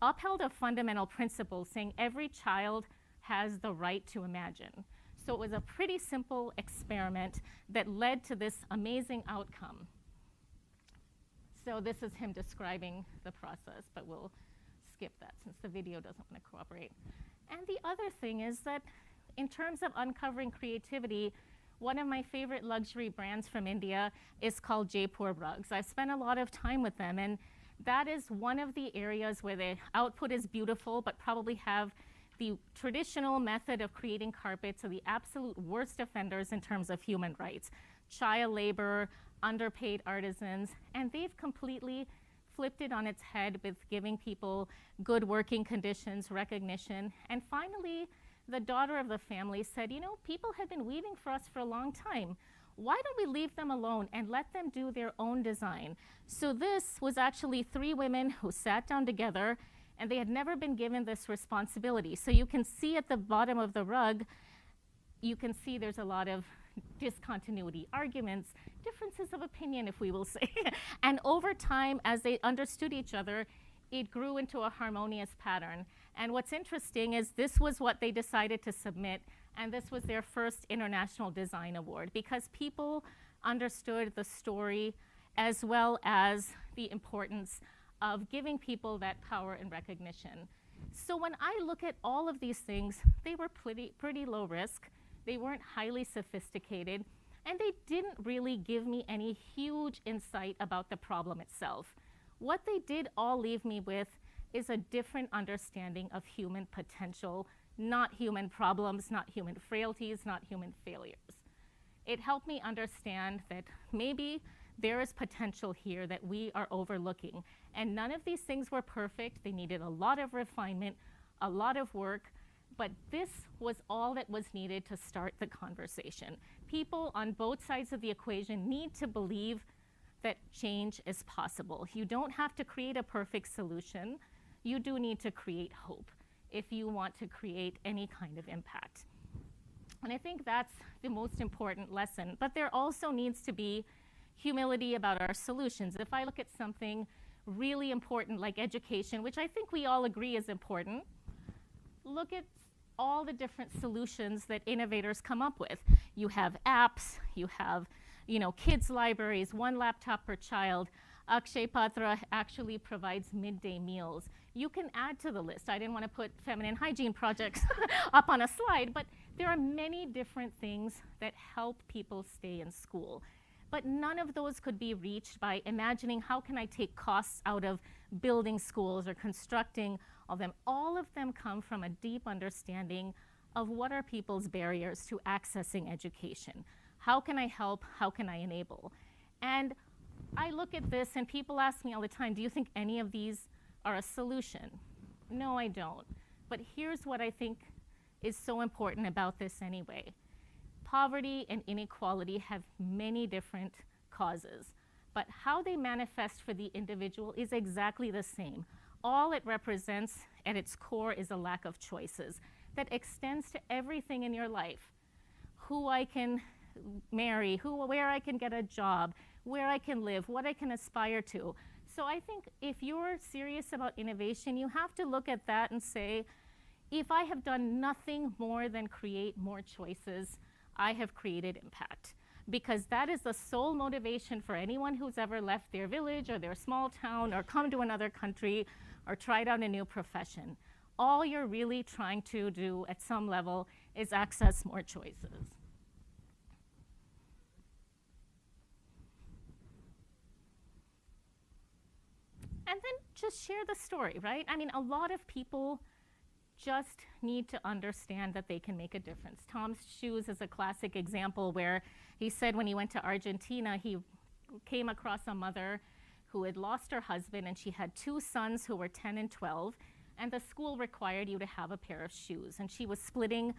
upheld a fundamental principle saying every child has the right to imagine. So it was a pretty simple experiment that led to this amazing outcome. So this is him describing the process, but we'll skip that since the video doesn't want to cooperate. And the other thing is that in terms of uncovering creativity, one of my favorite luxury brands from India is called Jaipur Rugs. I've spent a lot of time with them, and that is one of the areas where the output is beautiful, but probably have the traditional method of creating carpets are the absolute worst offenders in terms of human rights. Child labor, underpaid artisans, and they've completely flipped it on its head with giving people good working conditions, recognition. And finally, the daughter of the family said, you know, people have been weaving for us for a long time. Why don't we leave them alone and let them do their own design? So this was actually 3 women who sat down together, and they had never been given this responsibility. So you can see at the bottom of the rug, you can see there's a lot of discontinuity, arguments, differences of opinion, if we will say. And over time, as they understood each other, it grew into a harmonious pattern. And what's interesting is this was what they decided to submit, and this was their first International Design Award, because people understood the story as well as the importance of giving people that power and recognition. So when I look at all of these things, they were pretty low risk. They weren't highly sophisticated, and they didn't really give me any huge insight about the problem itself. What they did all leave me with is a different understanding of human potential, not human problems, not human frailties, not human failures. It helped me understand that maybe there is potential here that we are overlooking. And none of these things were perfect. They needed a lot of refinement, a lot of work, but this was all that was needed to start the conversation. People on both sides of the equation need to believe that change is possible. You don't have to create a perfect solution. You do need to create hope if you want to create any kind of impact. And I think that's the most important lesson. But there also needs to be humility about our solutions. If I look at something really important like education, which I think we all agree is important, look at all the different solutions that innovators come up with. You have apps, you have kids' libraries, 1 laptop per child. Akshay Patra actually provides midday meals. You can add to the list. I didn't want to put feminine hygiene projects up on a slide, but there are many different things that help people stay in school. But none of those could be reached by imagining how can I take costs out of building schools or constructing all of them. All of them come from a deep understanding of what are people's barriers to accessing education. How can I help? How can I enable? And I look at this and people ask me all the time, do you think any of these are a solution? No, I don't. But here's what I think is so important about this anyway. Poverty and inequality have many different causes, but how they manifest for the individual is exactly the same. All it represents at its core is a lack of choices that extends to everything in your life. Who I can marry, where I can get a job, where I can live, what I can aspire to. So I think if you're serious about innovation, you have to look at that and say, if I have done nothing more than create more choices, I have created impact. Because that is the sole motivation for anyone who's ever left their village or their small town or come to another country or tried out a new profession. All you're really trying to do at some level is access more choices. And then just share the story, right? I mean, a lot of people just need to understand that they can make a difference. Tom's shoes is a classic example where he said when he went to Argentina, he came across a mother who had lost her husband, and she had 2 sons who were 10 and 12, and the school required you to have a pair of shoes. And she was splitting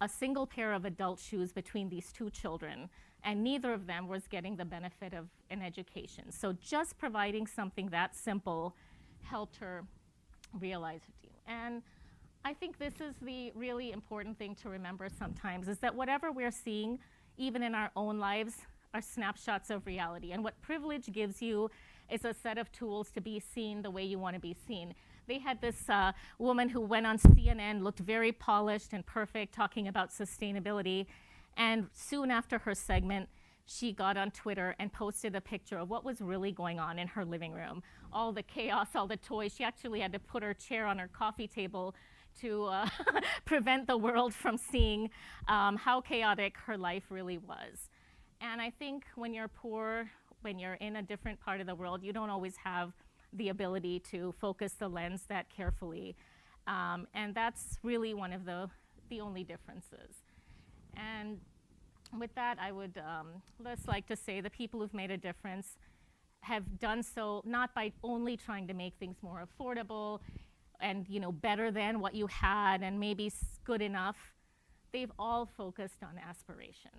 a single pair of adult shoes between these 2 children, and neither of them was getting the benefit of an education. So just providing something that simple helped her realize it. And I think this is the really important thing to remember sometimes, is that whatever we're seeing, even in our own lives, are snapshots of reality. And what privilege gives you is a set of tools to be seen the way you want to be seen. They had this woman who went on CNN, looked very polished and perfect, talking about sustainability. And soon after her segment, she got on Twitter and posted a picture of what was really going on in her living room. All the chaos, all the toys. She actually had to put her chair on her coffee table to prevent the world from seeing how chaotic her life really was. And I think when you're poor, when you're in a different part of the world, you don't always have the ability to focus the lens that carefully. And that's really one of the only differences. And with that, I would just like to say the people who've made a difference have done so not by only trying to make things more affordable and better than what you had and maybe good enough. They've all focused on aspiration.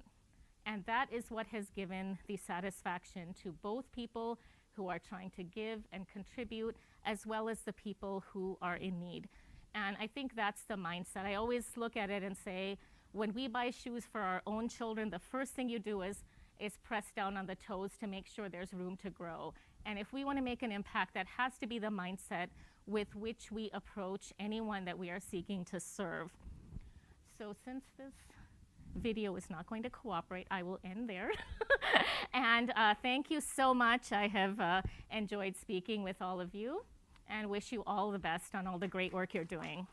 And that is what has given the satisfaction to both people who are trying to give and contribute, as well as the people who are in need. And I think that's the mindset. I always look at it and say, when we buy shoes for our own children, the first thing you do is press down on the toes to make sure there's room to grow. And if we want to make an impact, that has to be the mindset with which we approach anyone that we are seeking to serve. So since this video is not going to cooperate, I will end there. And thank you so much. I have enjoyed speaking with all of you and wish you all the best on all the great work you're doing.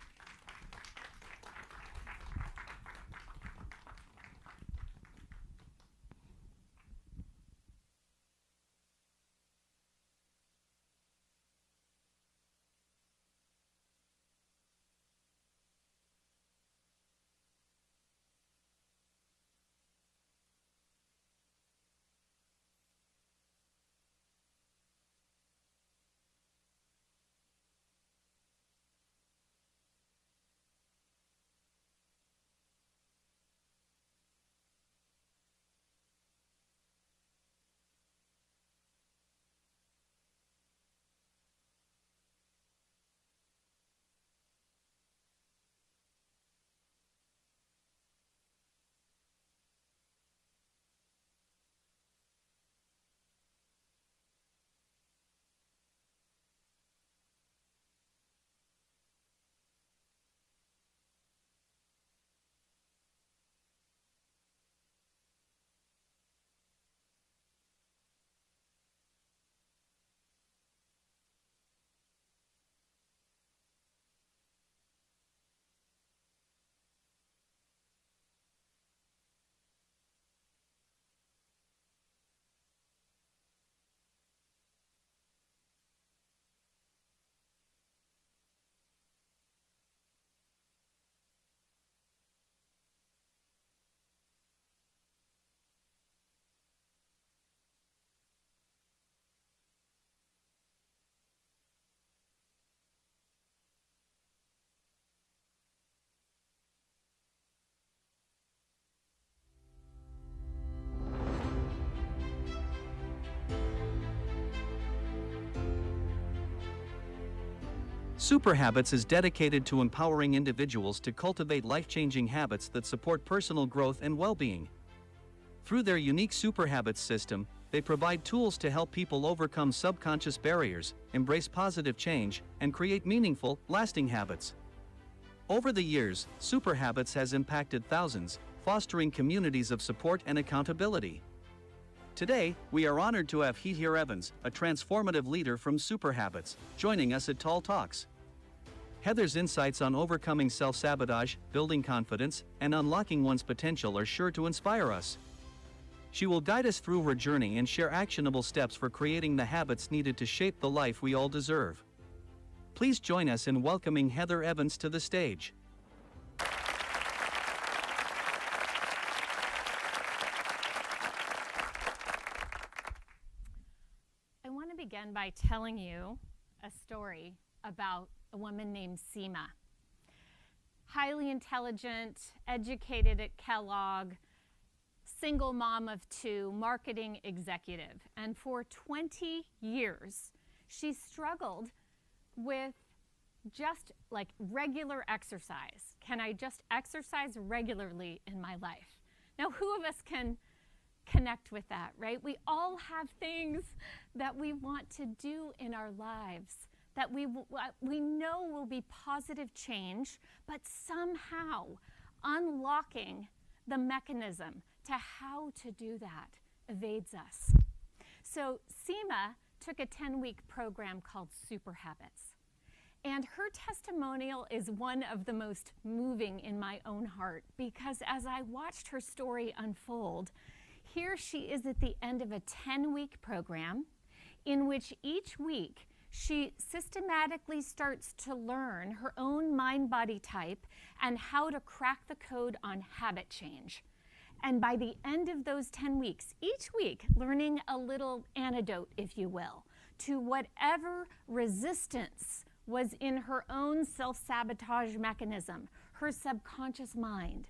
Super Habits is dedicated to empowering individuals to cultivate life-changing habits that support personal growth and well-being. Through their unique Super Habits system, they provide tools to help people overcome subconscious barriers, embrace positive change, and create meaningful, lasting habits. Over the years, Super Habits has impacted thousands, fostering communities of support and accountability. Today, we are honored to have Heather Evans, a transformative leader from Super Habits, joining us at TALTalks. Heather's insights on overcoming self-sabotage, building confidence, and unlocking one's potential are sure to inspire us. She will guide us through her journey and share actionable steps for creating the habits needed to shape the life we all deserve. Please join us in welcoming Heather Evans to the stage. I want to begin by telling you a story about a woman named Seema. Highly intelligent, educated at Kellogg, single mom of 2, marketing executive. And for 20 years, she struggled with just like regular exercise. Can I just exercise regularly in my life? Now, who of us can connect with that, right? We all have things that we want to do in our lives that we know will be positive change, but somehow unlocking the mechanism to how to do that evades us. So Seema took a 10-week program called Super Habits. And her testimonial is one of the most moving in my own heart, because as I watched her story unfold, here she is at the end of a 10-week program in which each week she systematically starts to learn her own mind-body type and how to crack the code on habit change. And by the end of those 10 weeks, each week learning a little antidote, if you will, to whatever resistance was in her own self-sabotage mechanism, her subconscious mind.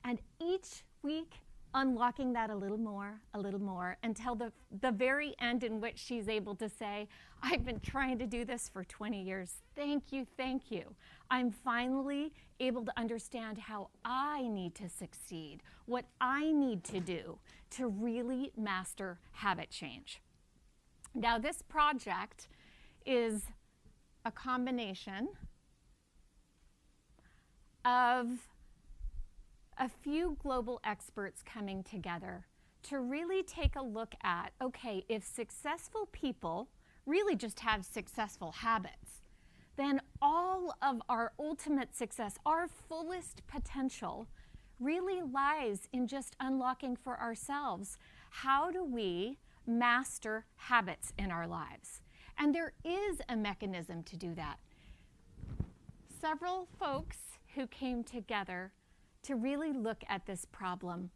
And each week unlocking that a little more, until the very end in which she's able to say, I've been trying to do this for 20 years. Thank you, thank you. I'm finally able to understand how I need to succeed, what I need to do to really master habit change. Now, this project is a combination of a few global experts coming together to really take a look at, okay, if successful people really just have successful habits, then all of our ultimate success, our fullest potential, really lies in just unlocking for ourselves. How do we master habits in our lives? And there is a mechanism to do that. Several folks who came together to really look at this problem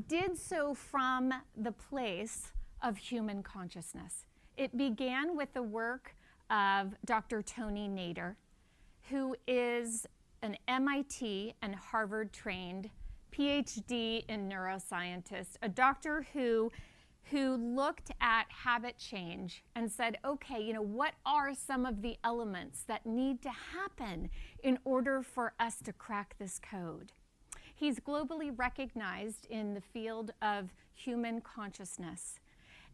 did so from the place of human consciousness. It began with the work of Dr. Tony Nader, who is an MIT and Harvard-trained PhD in neuroscientist, a doctor who looked at habit change and said, okay, what are some of the elements that need to happen in order for us to crack this code? He's globally recognized in the field of human consciousness.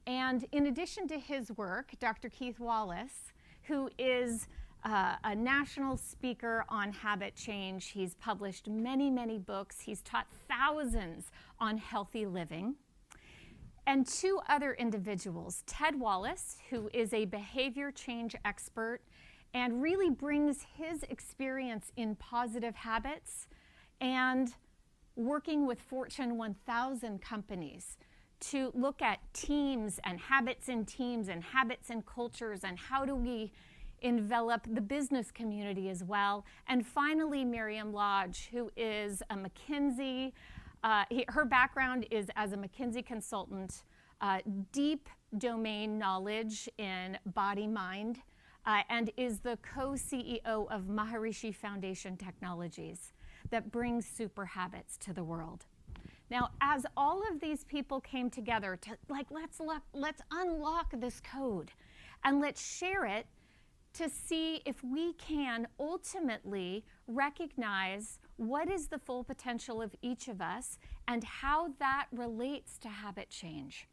And in addition to his work, Dr. Keith Wallace, who is a national speaker on habit change, he's published many, many books, he's taught thousands on healthy living. And 2 other individuals, Ted Wallace, who is a behavior change expert and really brings his experience in positive habits and working with Fortune 1000 companies to look at teams and habits in teams and habits in cultures and how do we envelop the business community as well. And finally, Miriam Lodge, who is a McKinsey, her background is as a McKinsey consultant, deep domain knowledge in body-mind, and is the co-CEO of Maharishi Foundation Technologies that brings super habits to the world. Now, as all of these people came together to let's unlock this code and let's share it to see if we can ultimately recognize what is the full potential of each of us and how that relates to habit change.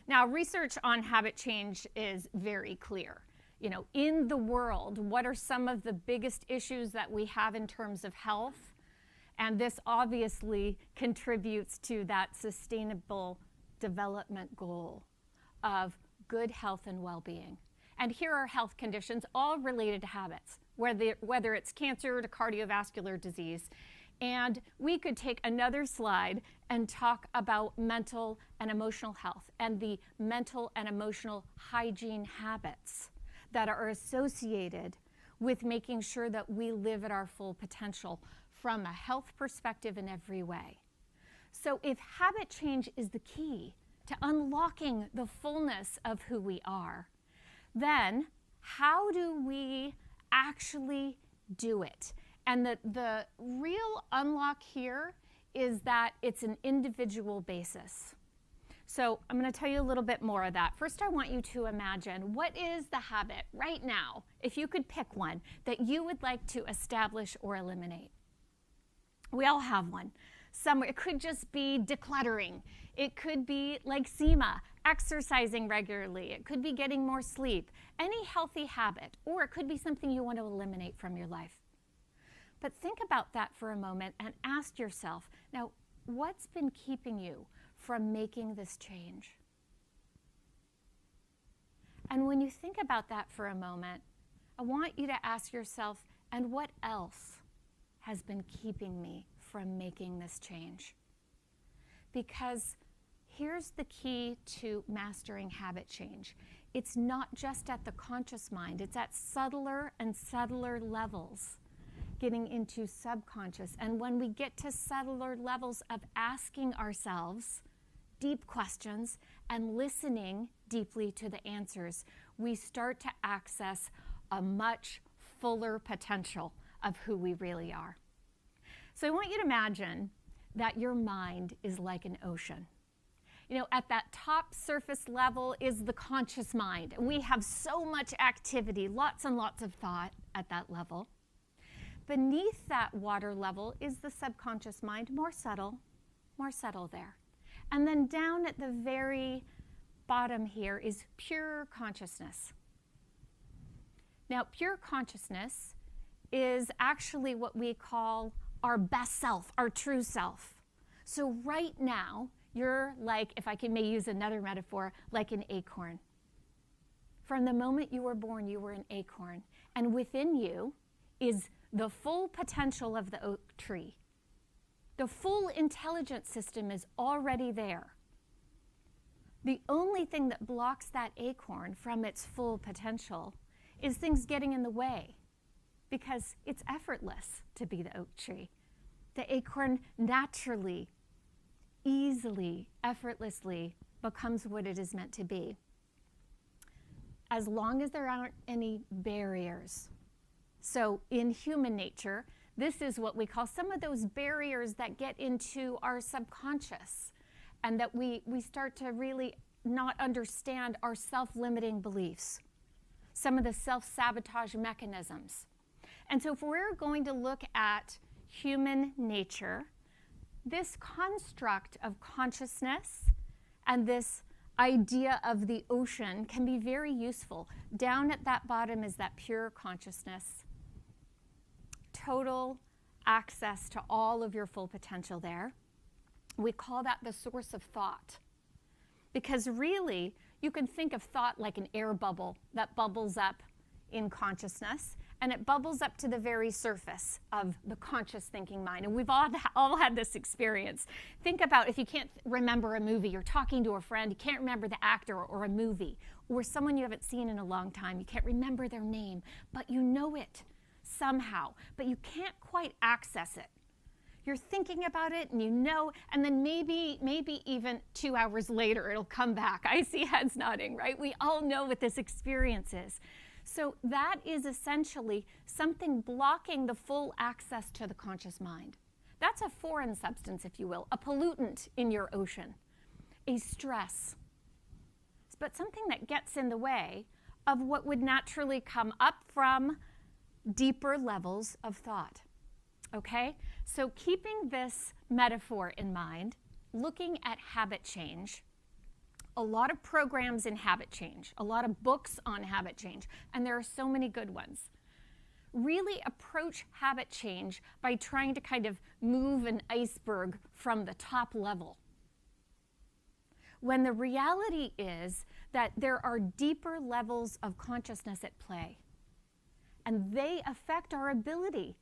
Now, research on habit change is very clear. You know, in the world, what are some of the biggest issues that we have in terms of health? And this obviously contributes to that sustainable development goal of good health and well-being. And here are health conditions all related to habits, whether it's cancer to cardiovascular disease. And we could take another slide and talk about mental and emotional health and the mental and emotional hygiene habits that are associated with making sure that we live at our full potential from a health perspective in every way. So if habit change is the key to unlocking the fullness of who we are, then how do we actually do it? And the real unlock here is that it's an individual basis. So I'm going to tell you a little bit more of that. First, I want you to imagine, what is the habit right now, if you could pick one, that you would like to establish or eliminate? We all have one. Somewhere, it could just be decluttering. It could be like Seema, exercising regularly. It could be getting more sleep. Any healthy habit, or it could be something you want to eliminate from your life. But think about that for a moment and ask yourself, now, what's been keeping you from making this change? And when you think about that for a moment, I want you to ask yourself, and what else has been keeping me from making this change? Because here's the key to mastering habit change. It's not just at the conscious mind, it's at subtler and subtler levels, getting into subconscious. And when we get to subtler levels of asking ourselves deep questions and listening deeply to the answers, we start to access a much fuller potential of who we really are. So I want you to imagine that your mind is like an ocean. You know, at that top surface level is the conscious mind. And we have so much activity, lots and lots of thought at that level. Beneath that water level is the subconscious mind, more subtle there. And then down at the very bottom here is pure consciousness. Now, pure consciousness is actually what we call our best self, our true self. So right now, you're like, if I may use another metaphor, like an acorn. From the moment you were born, you were an acorn. And within you is the full potential of the oak tree. The full intelligence system is already there. The only thing that blocks that acorn from its full potential is things getting in the way, because it's effortless to be the oak tree. The acorn naturally, easily, effortlessly becomes what it is meant to be, as long as there aren't any barriers. So in human nature, this is what we call some of those barriers that get into our subconscious, and that we start to really not understand our self-limiting beliefs, some of the self-sabotage mechanisms. And so if we're going to look at human nature, this construct of consciousness and this idea of the ocean can be very useful. Down at that bottom is that pure consciousness. Total access to all of your full potential there. We call that the source of thought. Because really, you can think of thought like an air bubble that bubbles up in consciousness, and it bubbles up to the very surface of the conscious thinking mind. And we've all had this experience. Think about if you can't remember a movie, you're talking to a friend, you can't remember the actor or a movie, or someone you haven't seen in a long time, you can't remember their name, but you know it somehow, but you can't quite access it. You're thinking about it and you know, and then maybe even 2 hours later it'll come back. I see heads nodding, right? We all know what this experience is. So that is essentially something blocking the full access to the conscious mind. That's a foreign substance, if you will, a pollutant in your ocean, a stress, but something that gets in the way of what would naturally come up from deeper levels of thought. Okay? So keeping this metaphor in mind, looking at habit change, a lot of programs in habit change, a lot of books on habit change, and there are so many good ones, really approach habit change by trying to kind of move an iceberg from the top level. When the reality is that there are deeper levels of consciousness at play, and they affect our ability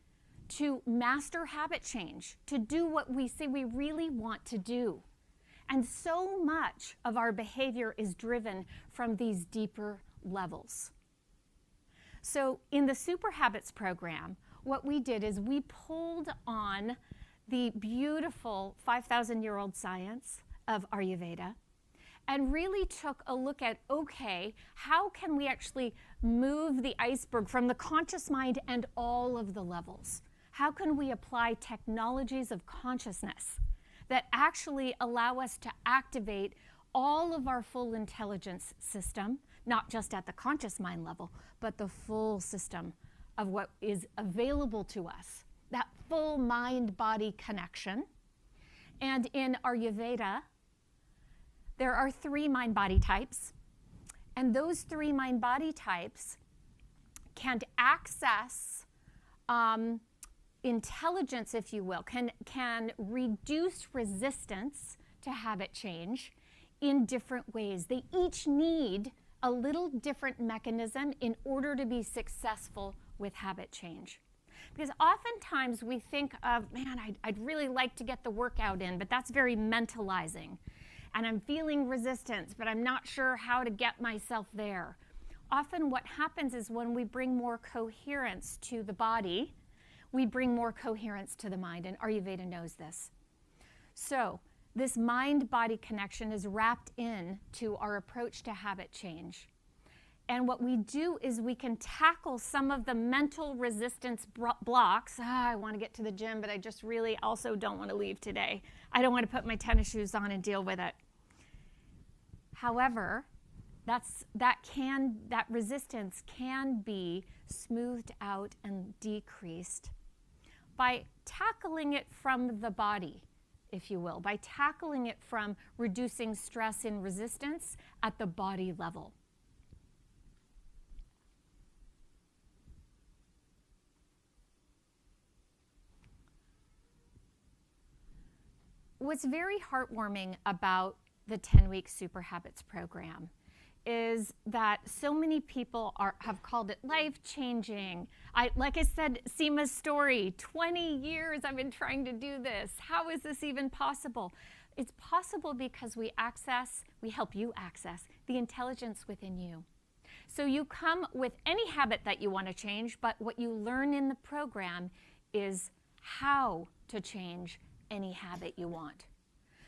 to master habit change, to do what we say we really want to do. And so much of our behavior is driven from these deeper levels. So in the Super Habits program, what we did is we pulled on the beautiful 5,000-year-old science of Ayurveda and really took a look at, okay, how can we actually move the iceberg from the conscious mind and all of the levels? How can we apply technologies of consciousness that actually allow us to activate all of our full intelligence system, not just at the conscious mind level, but the full system of what is available to us, that full mind-body connection. And in Ayurveda, there are 3 mind-body types, and those 3 mind-body types can access intelligence, if you will, can reduce resistance to habit change in different ways. They each need a little different mechanism in order to be successful with habit change. Because oftentimes we think of, man, I'd really like to get the workout in, but that's very mentalizing. And I'm feeling resistance, but I'm not sure how to get myself there. Often what happens is when we bring more coherence to the body, we bring more coherence to the mind, and Ayurveda knows this. So this mind-body connection is wrapped in to our approach to habit change. And what we do is we can tackle some of the mental resistance blocks. I want to get to the gym, but I just really also don't want to leave today. I don't want to put my tennis shoes on and deal with it. However, that resistance can be smoothed out and decreased by tackling it from the body, if you will, by tackling it from reducing stress and resistance at the body level. What's very heartwarming about the 10-week Super Habits program is that so many people have called it life-changing. Like I said, Seema's story, 20 years I've been trying to do this. How is this even possible? It's possible because we help you access the intelligence within you. So you come with any habit that you want to change, but what you learn in the program is how to change any habit you want.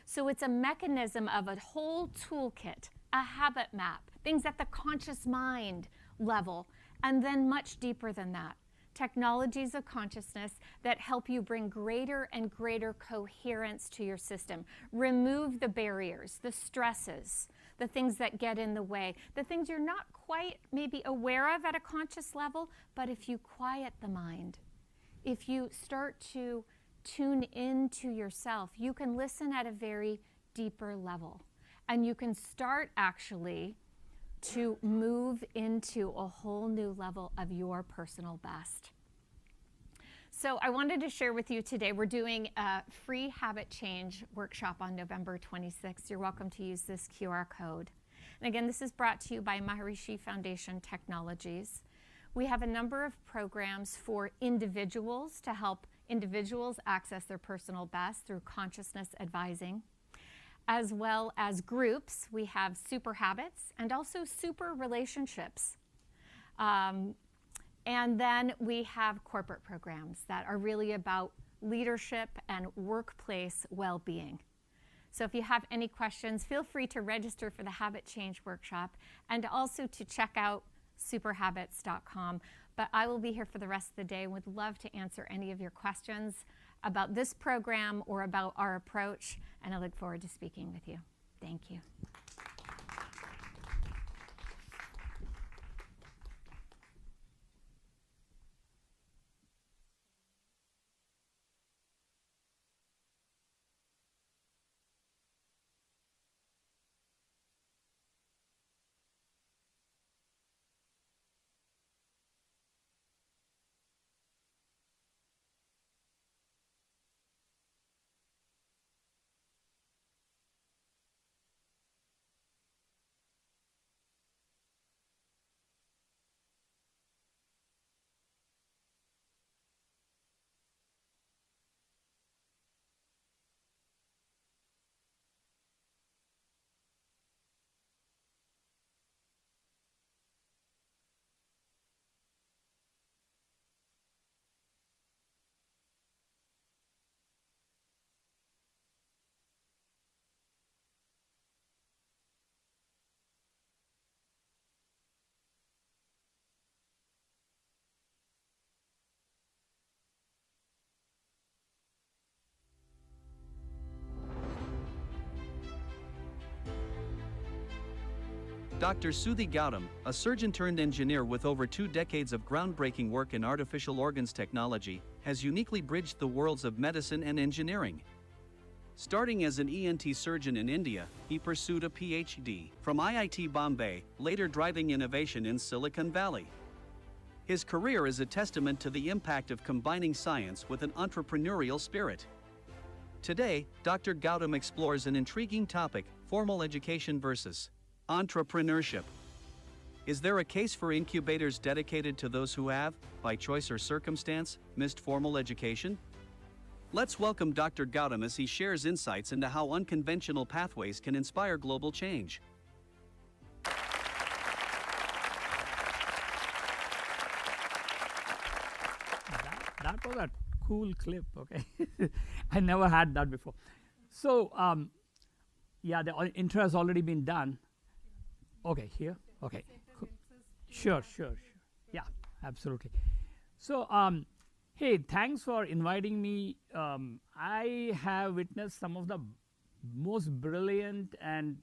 So it's a mechanism of a whole toolkit, a habit map, things at the conscious mind level, and then much deeper than that. Technologies of consciousness that help you bring greater and greater coherence to your system. Remove the barriers, the stresses, the things that get in the way, the things you're not quite maybe aware of at a conscious level, but if you quiet the mind, if you start to tune into yourself, you can listen at a very deeper level. And you can start actually to move into a whole new level of your personal best. So I wanted to share with you today, we're doing a free habit change workshop on November 26th. You're welcome to use this QR code. And again, this is brought to you by Maharishi Foundation Technologies. We have a number of programs for individuals to help individuals access their personal best through consciousness advising, as well as groups. We have super habits and also super relationships. And then we have corporate programs that are really about leadership and workplace well-being. So if you have any questions, feel free to register for the Habit Change Workshop and also to check out superhabits.com. But I will be here for the rest of the day and would love to answer any of your questions about this program or about our approach, and I look forward to speaking with you. Thank you. Dr. Sudhi Gautam, a surgeon-turned-engineer with over 2 decades of groundbreaking work in artificial organs technology, has uniquely bridged the worlds of medicine and engineering. Starting as an ENT surgeon in India, he pursued a PhD from IIT Bombay, later driving innovation in Silicon Valley. His career is a testament to the impact of combining science with an entrepreneurial spirit. Today, Dr. Gautam explores an intriguing topic: formal education versus entrepreneurship. Is there a case for incubators dedicated to those who have, by choice or circumstance, missed formal education? Let's welcome Dr. Gautam as he shares insights into how unconventional pathways can inspire global change. That was a cool clip, okay? I never had that before. So, yeah, the intro has already been done. Okay, here? Okay. Sure. Yeah, absolutely. So, hey, thanks for inviting me. I have witnessed some of the most brilliant and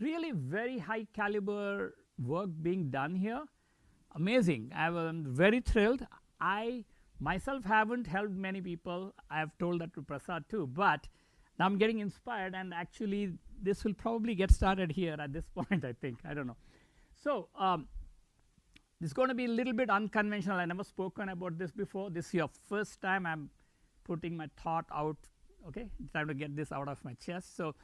really very high caliber work being done here. Amazing. I'm very thrilled. I myself haven't helped many people. I have told that to Prasad too, but now I'm getting inspired, and actually this will probably get started here at this point, I think. I don't know. So, this is going to be a little bit unconventional. I never spoken about this before. This is your first time I'm putting my thought out, okay? Trying to get this out of my chest. So,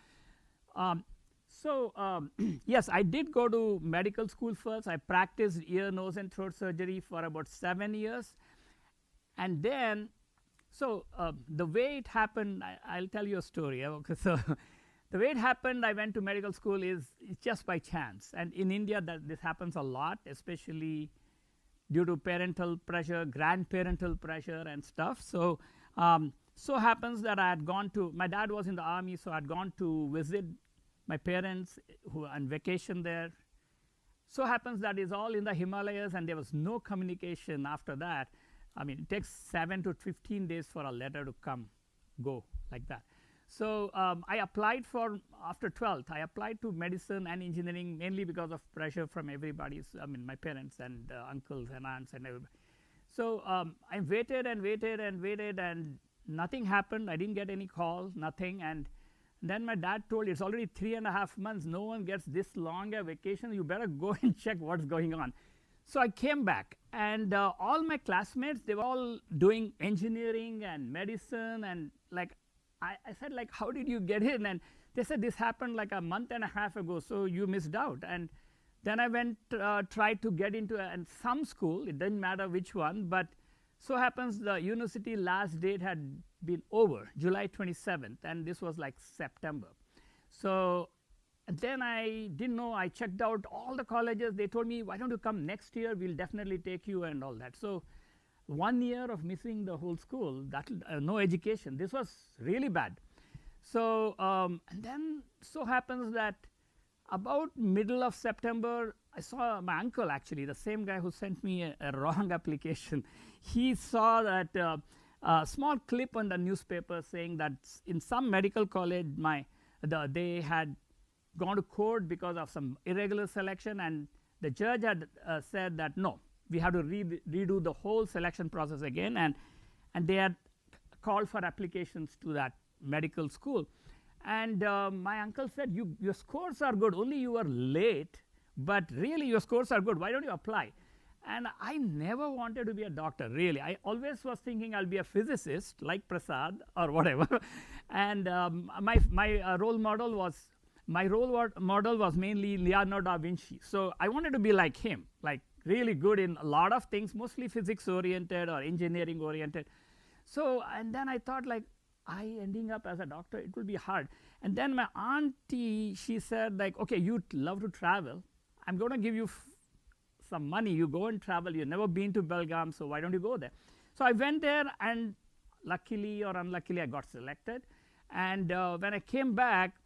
yes, I did go to medical school first. I practiced ear, nose, and throat surgery for about 7 years. And then, the way it happened, I'll tell you a story. Okay, so the way it happened, I went to medical school is just by chance. And in India, this happens a lot, especially due to parental pressure, grandparental pressure and stuff. So, so happens that I had gone to, my dad was in the army, so I had gone to visit my parents who were on vacation there. So happens that it's all in the Himalayas, and there was no communication after that. I mean, it takes 7 to 15 days for a letter to go like that. So I applied for, after 12th, I applied to medicine and engineering mainly because of pressure from everybody's, I mean, my parents and uncles and aunts and everybody. So I waited and waited and waited, and nothing happened. I didn't get any call, nothing. And then my dad told, it's already 3.5 months. No one gets this long a vacation. You better go and check what's going on. So I came back, and all my classmates, they were all doing engineering and medicine, and like, I said, like, how did you get in? And they said, this happened like a month and a half ago, so you missed out. And then I went, tried to get into some school. It didn't matter which one, but so happens the university last date had been over, July 27th, and this was like September. So and then I didn't know, I checked out all the colleges. They told me, why don't you come next year? We'll definitely take you and all that. So 1 year of missing the whole school, that no education. This was really bad. So, and then so happens that about middle of September, I saw my uncle, actually, the same guy who sent me a wrong application. He saw that small clip on the newspaper saying that in some medical college, they had gone to court because of some irregular selection, and the judge had said that no, we have to redo the whole selection process again, and they had called for applications to that medical school. And my uncle said, your scores are good, only you are late, but really your scores are good, why don't you apply? And I never wanted to be a doctor, really. I always was thinking I'll be a physicist like Prasad or whatever. And my role model was mainly Leonardo da Vinci. So I wanted to be like him, like really good in a lot of things, mostly physics oriented or engineering oriented. So, and then I thought, like, I ending up as a doctor, it will be hard. And then my auntie, she said, like, okay, you love to travel. I'm going to give you some money. You go and travel. You've never been to Belgaum, so why don't you go there? So I went there, and luckily or unluckily, I got selected. And when I came back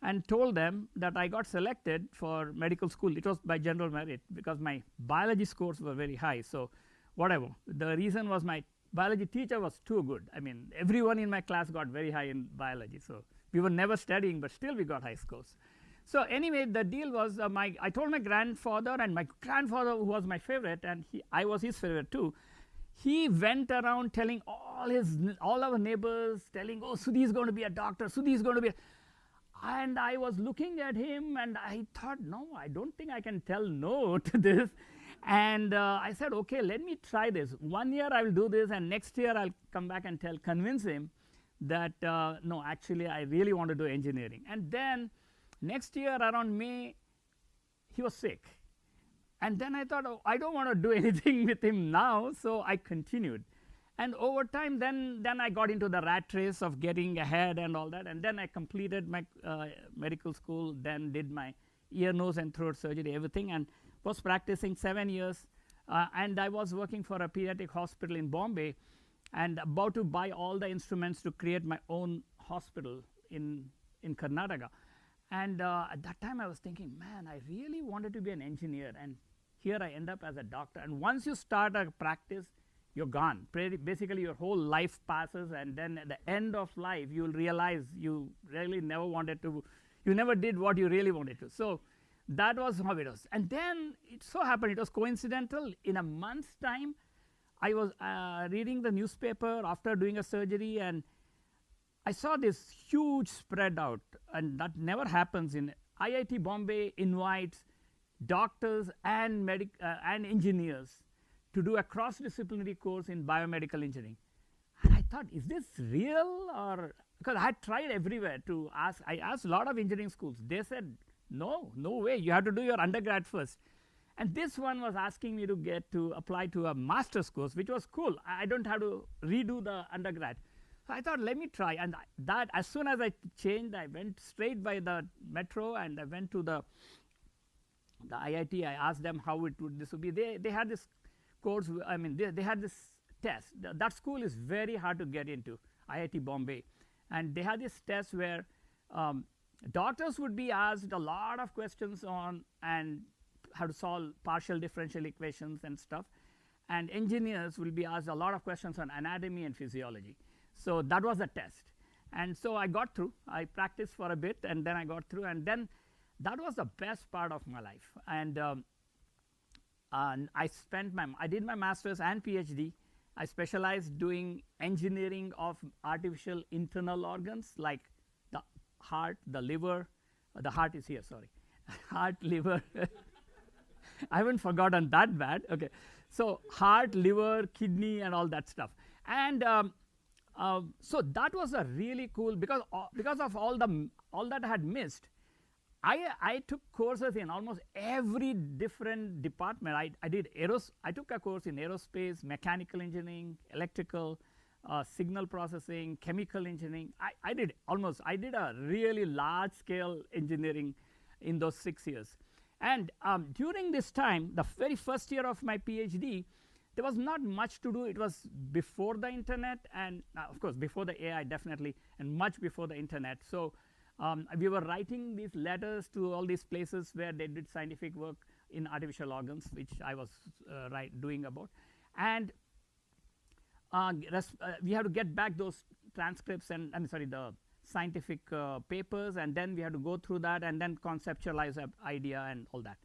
and told them that I got selected for medical school, it was by general merit because my biology scores were very high. So whatever. The reason was my biology teacher was too good. I mean, everyone in my class got very high in biology. So we were never studying, but still we got high scores. So anyway, the deal was I told my grandfather, and my grandfather, who was my favorite, and I was his favorite too. He went around telling all our neighbors, telling, oh, Sudhi is going to be a doctor, Sudhi is going to be and I was looking at him and I thought, no, I don't think I can tell no to this. And I said, okay, let me try this. 1 year I will do this, and next year I'll come back and convince him that, no, actually I really want to do engineering. And then next year around May, he was sick. And then I thought, oh, I don't want to do anything with him now, so I continued. And over time, then I got into the rat race of getting ahead and all that. And then I completed my medical school, then did my ear, nose, and throat surgery, everything, and was practicing 7 years. And I was working for a pediatric hospital in Bombay and about to buy all the instruments to create my own hospital in Karnataka. And at that time, I was thinking, man, I really wanted to be an engineer. And here I end up as a doctor. And once you start a practice, you're gone. Basically, your whole life passes, and then at the end of life, you'll realize you really never wanted to, you never did what you really wanted to. So that was how it was. And then it so happened, it was coincidental. In a month's time, I was reading the newspaper after doing a surgery, and I saw this huge spread out, and that never happens. In IIT Bombay invites doctors and engineers to do a cross-disciplinary course in biomedical engineering. And I thought, is this real? Or because I had tried everywhere to ask. I asked a lot of engineering schools. They said, no way, you have to do your undergrad first. And this one was asking me to apply to a master's course, which was cool. I don't have to redo the undergrad. So I thought, let me try. And that, as soon as I changed, I went straight by the metro, and I went to the IIT. I asked them how this would be. They had this course, I mean, they had this test. That school is very hard to get into, IIT Bombay. And they had this test where doctors would be asked a lot of questions on and how to solve partial differential equations and stuff. And engineers will be asked a lot of questions on anatomy and physiology. So that was the test. And so I got through. I practiced for a bit, and then I got through. And then that was the best part of my life. And I did my master's and PhD. I specialized doing engineering of artificial internal organs like the heart, the liver. The heart is here, sorry. Heart, liver. I haven't forgotten that bad. Okay. So heart, liver, kidney, and all that stuff. And so that was a really cool, because of all that I had missed. I took courses in almost every different department. I took a course in aerospace, mechanical engineering, electrical, signal processing, chemical engineering. I did a really large scale engineering in those 6 years. And during this time, the very first year of my PhD, there was not much to do. It was before the internet, and of course before the AI definitely, and much before the internet. So we were writing these letters to all these places where they did scientific work in artificial organs, which I was doing about. And we had to get back those transcripts and the scientific papers, and then we had to go through that and then conceptualize an idea and all that.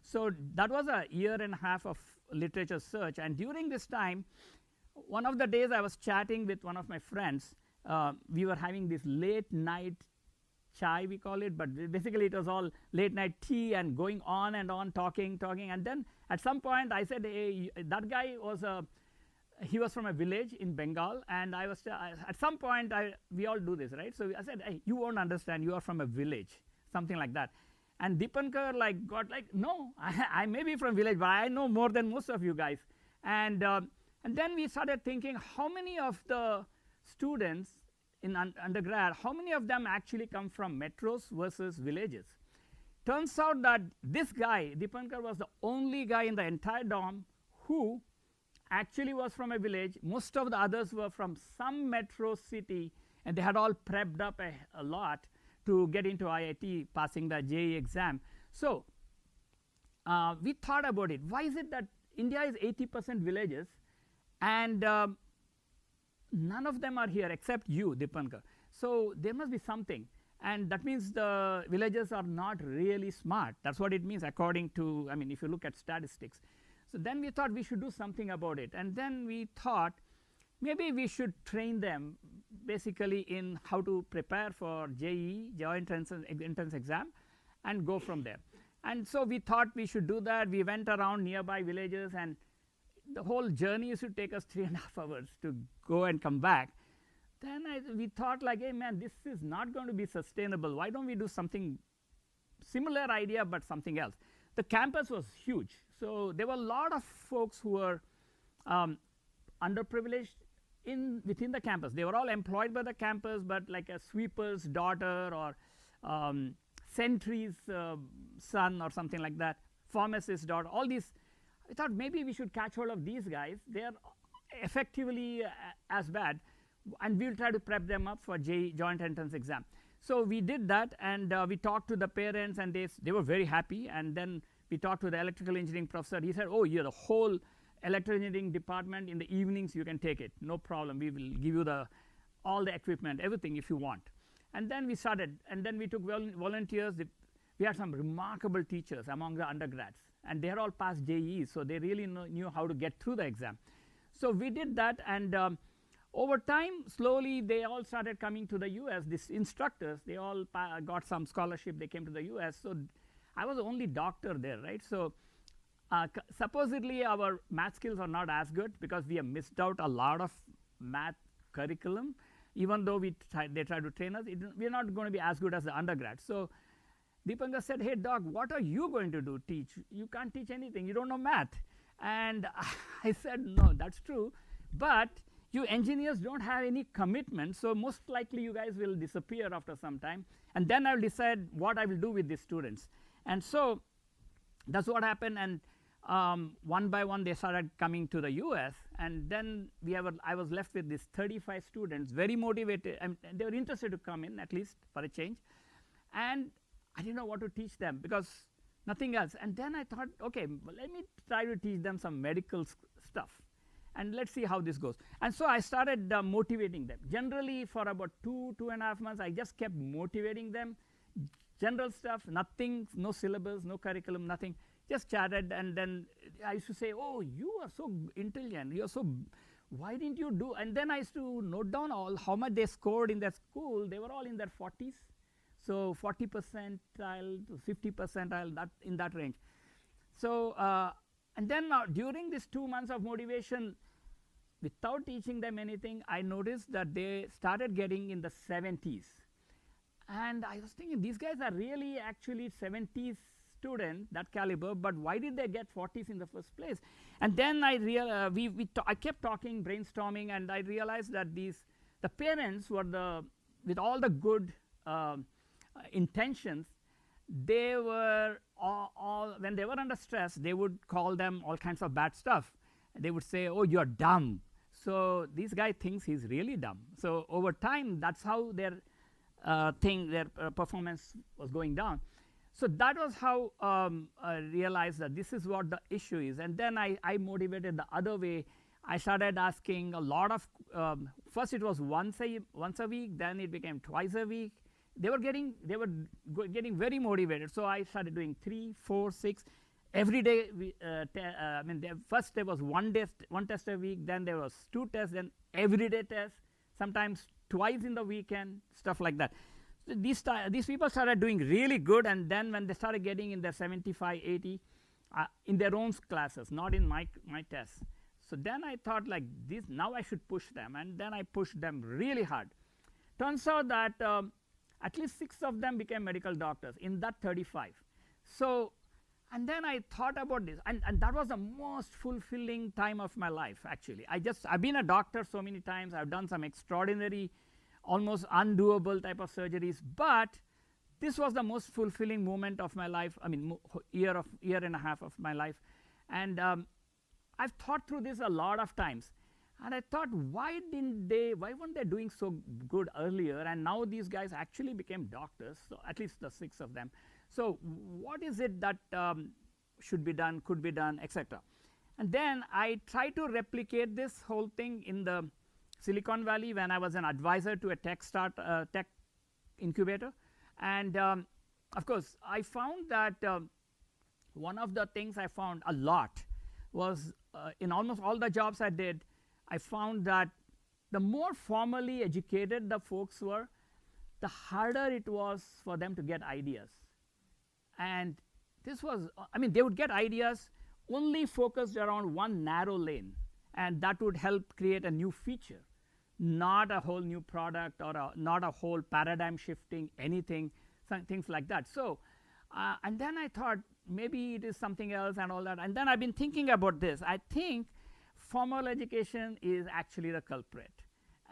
So that was a year and a half of literature search. And during this time, one of the days I was chatting with one of my friends. We were having this late night chai, we call it, but basically it was all late night tea and going on and on, talking. And then at some point I said, hey, that guy he was from a village in Bengal, and at some point we all do this, right? So I said, hey, you won't understand, you are from a village, something like that. And Dipankar got no, I may be from village, but I know more than most of you guys. And then we started thinking, how many of the students in undergrad, how many of them actually come from metros versus villages? Turns out that this guy, Dipankar, was the only guy in the entire dorm who actually was from a village. Most of the others were from some metro city, and they had all prepped up a lot to get into IIT, passing the JEE exam. So we thought about it. Why is it that India is 80% villages, and none of them are here except you, Dipankar? So there must be something. And that means the villagers are not really smart. That's what it means according to, I mean, if you look at statistics. So then we thought we should do something about it. And then we thought maybe we should train them basically in how to prepare for JEE, Joint Entrance Exam, and go from there. And so we thought we should do that. We went around nearby villages, and the whole journey used to take us 3.5 hours to go and come back. Then we thought like, hey man, this is not going to be sustainable. Why don't we do something similar idea but something else? The campus was huge. So there were a lot of folks who were underprivileged within the campus. They were all employed by the campus, but like a sweeper's daughter or sentry's son or something like that, pharmacist's daughter, all these. I thought maybe we should catch hold of these guys. They are effectively as bad, and we'll try to prep them up for Joint Entrance Exam. So we did that, and we talked to the parents, and they were very happy. And then we talked to the electrical engineering professor. He said, oh, yeah, the whole electrical engineering department in the evenings, you can take it. No problem. We will give you all the equipment, everything if you want. And then we started, and then we took volunteers. We had some remarkable teachers among the undergrads, and they had all passed JEE, so they really knew how to get through the exam. So we did that, and over time, slowly, they all started coming to the US. These instructors, they all got some scholarship. They came to the US. So I was the only doctor there, right? So supposedly, our math skills are not as good because we have missed out a lot of math curriculum. Even though they try to train us, we're not going to be as good as the undergrads. So Deepankar said, hey, doc, what are you going to do? Teach? You can't teach anything. You don't know math. And I said, no, that's true. But you engineers don't have any commitment, so most likely you guys will disappear after some time. And then I'll decide what I will do with these students. And so that's what happened. And one by one, they started coming to the US. And then I was left with these 35 students, very motivated. And they were interested to come in, at least for a change. And I didn't know what to teach them because nothing else. And then I thought, OK, well, let me try to teach them some medical stuff. And let's see how this goes. And so I started motivating them. Generally, for about 2.5 months, I just kept motivating them. General stuff, nothing, no syllabus, no curriculum, nothing. Just chatted, and then I used to say, oh, you are so intelligent. You are so, why didn't you do? And then I used to note down how much they scored in their school. They were all in their 40s. So 40 percentile to 50 percentile, in that range. So, and then during these 2 months of motivation, without teaching them anything, I noticed that they started getting in the 70s. And I was thinking, these guys are really actually 70s students, that caliber, but why did they get 40s in the first place? And then I kept talking, brainstorming, and I realized that the parents were with all the good intentions, they were when they were under stress, they would call them all kinds of bad stuff. They would say, oh, you're dumb. So this guy thinks he's really dumb. So over time, that's how their performance was going down. So that was how I realized that this is what the issue is. And then I motivated the other way. I started asking a lot of, first it was once a week, then it became twice a week. They were getting very motivated. So I started doing 3, 4, 6. Every day, first there was one test a week, then there was 2 tests, then everyday tests, sometimes twice in the weekend, stuff like that. So these people started doing really good, and then when they started getting in their 75, 80, in their own classes, not in my tests. So then I thought like this, now I should push them, and then I pushed them really hard. Turns out that at least 6 of them became medical doctors in that 35. So, and then I thought about this, and that was the most fulfilling time of my life, actually. I've been a doctor so many times. I've done some extraordinary, almost undoable type of surgeries, but this was the most fulfilling moment of my life. I mean, year and a half of my life. And I've thought through this a lot of times. And I thought, why weren't they doing so good earlier? And now these guys actually became doctors, so at least the 6 of them. So what is it that should be done, could be done, etc.? And then I tried to replicate this whole thing in the Silicon Valley when I was an advisor to a tech incubator. And of course, I found that one of the things I found a lot was in almost all the jobs I did, I found that the more formally educated the folks were, the harder it was for them to get ideas. And this was, I mean, they would get ideas only focused around one narrow lane, and that would help create a new feature, not a whole new product or not a whole paradigm shifting anything, things like that. So, and then I thought maybe it is something else and all that. And then I've been thinking about this. I think formal education is actually the culprit.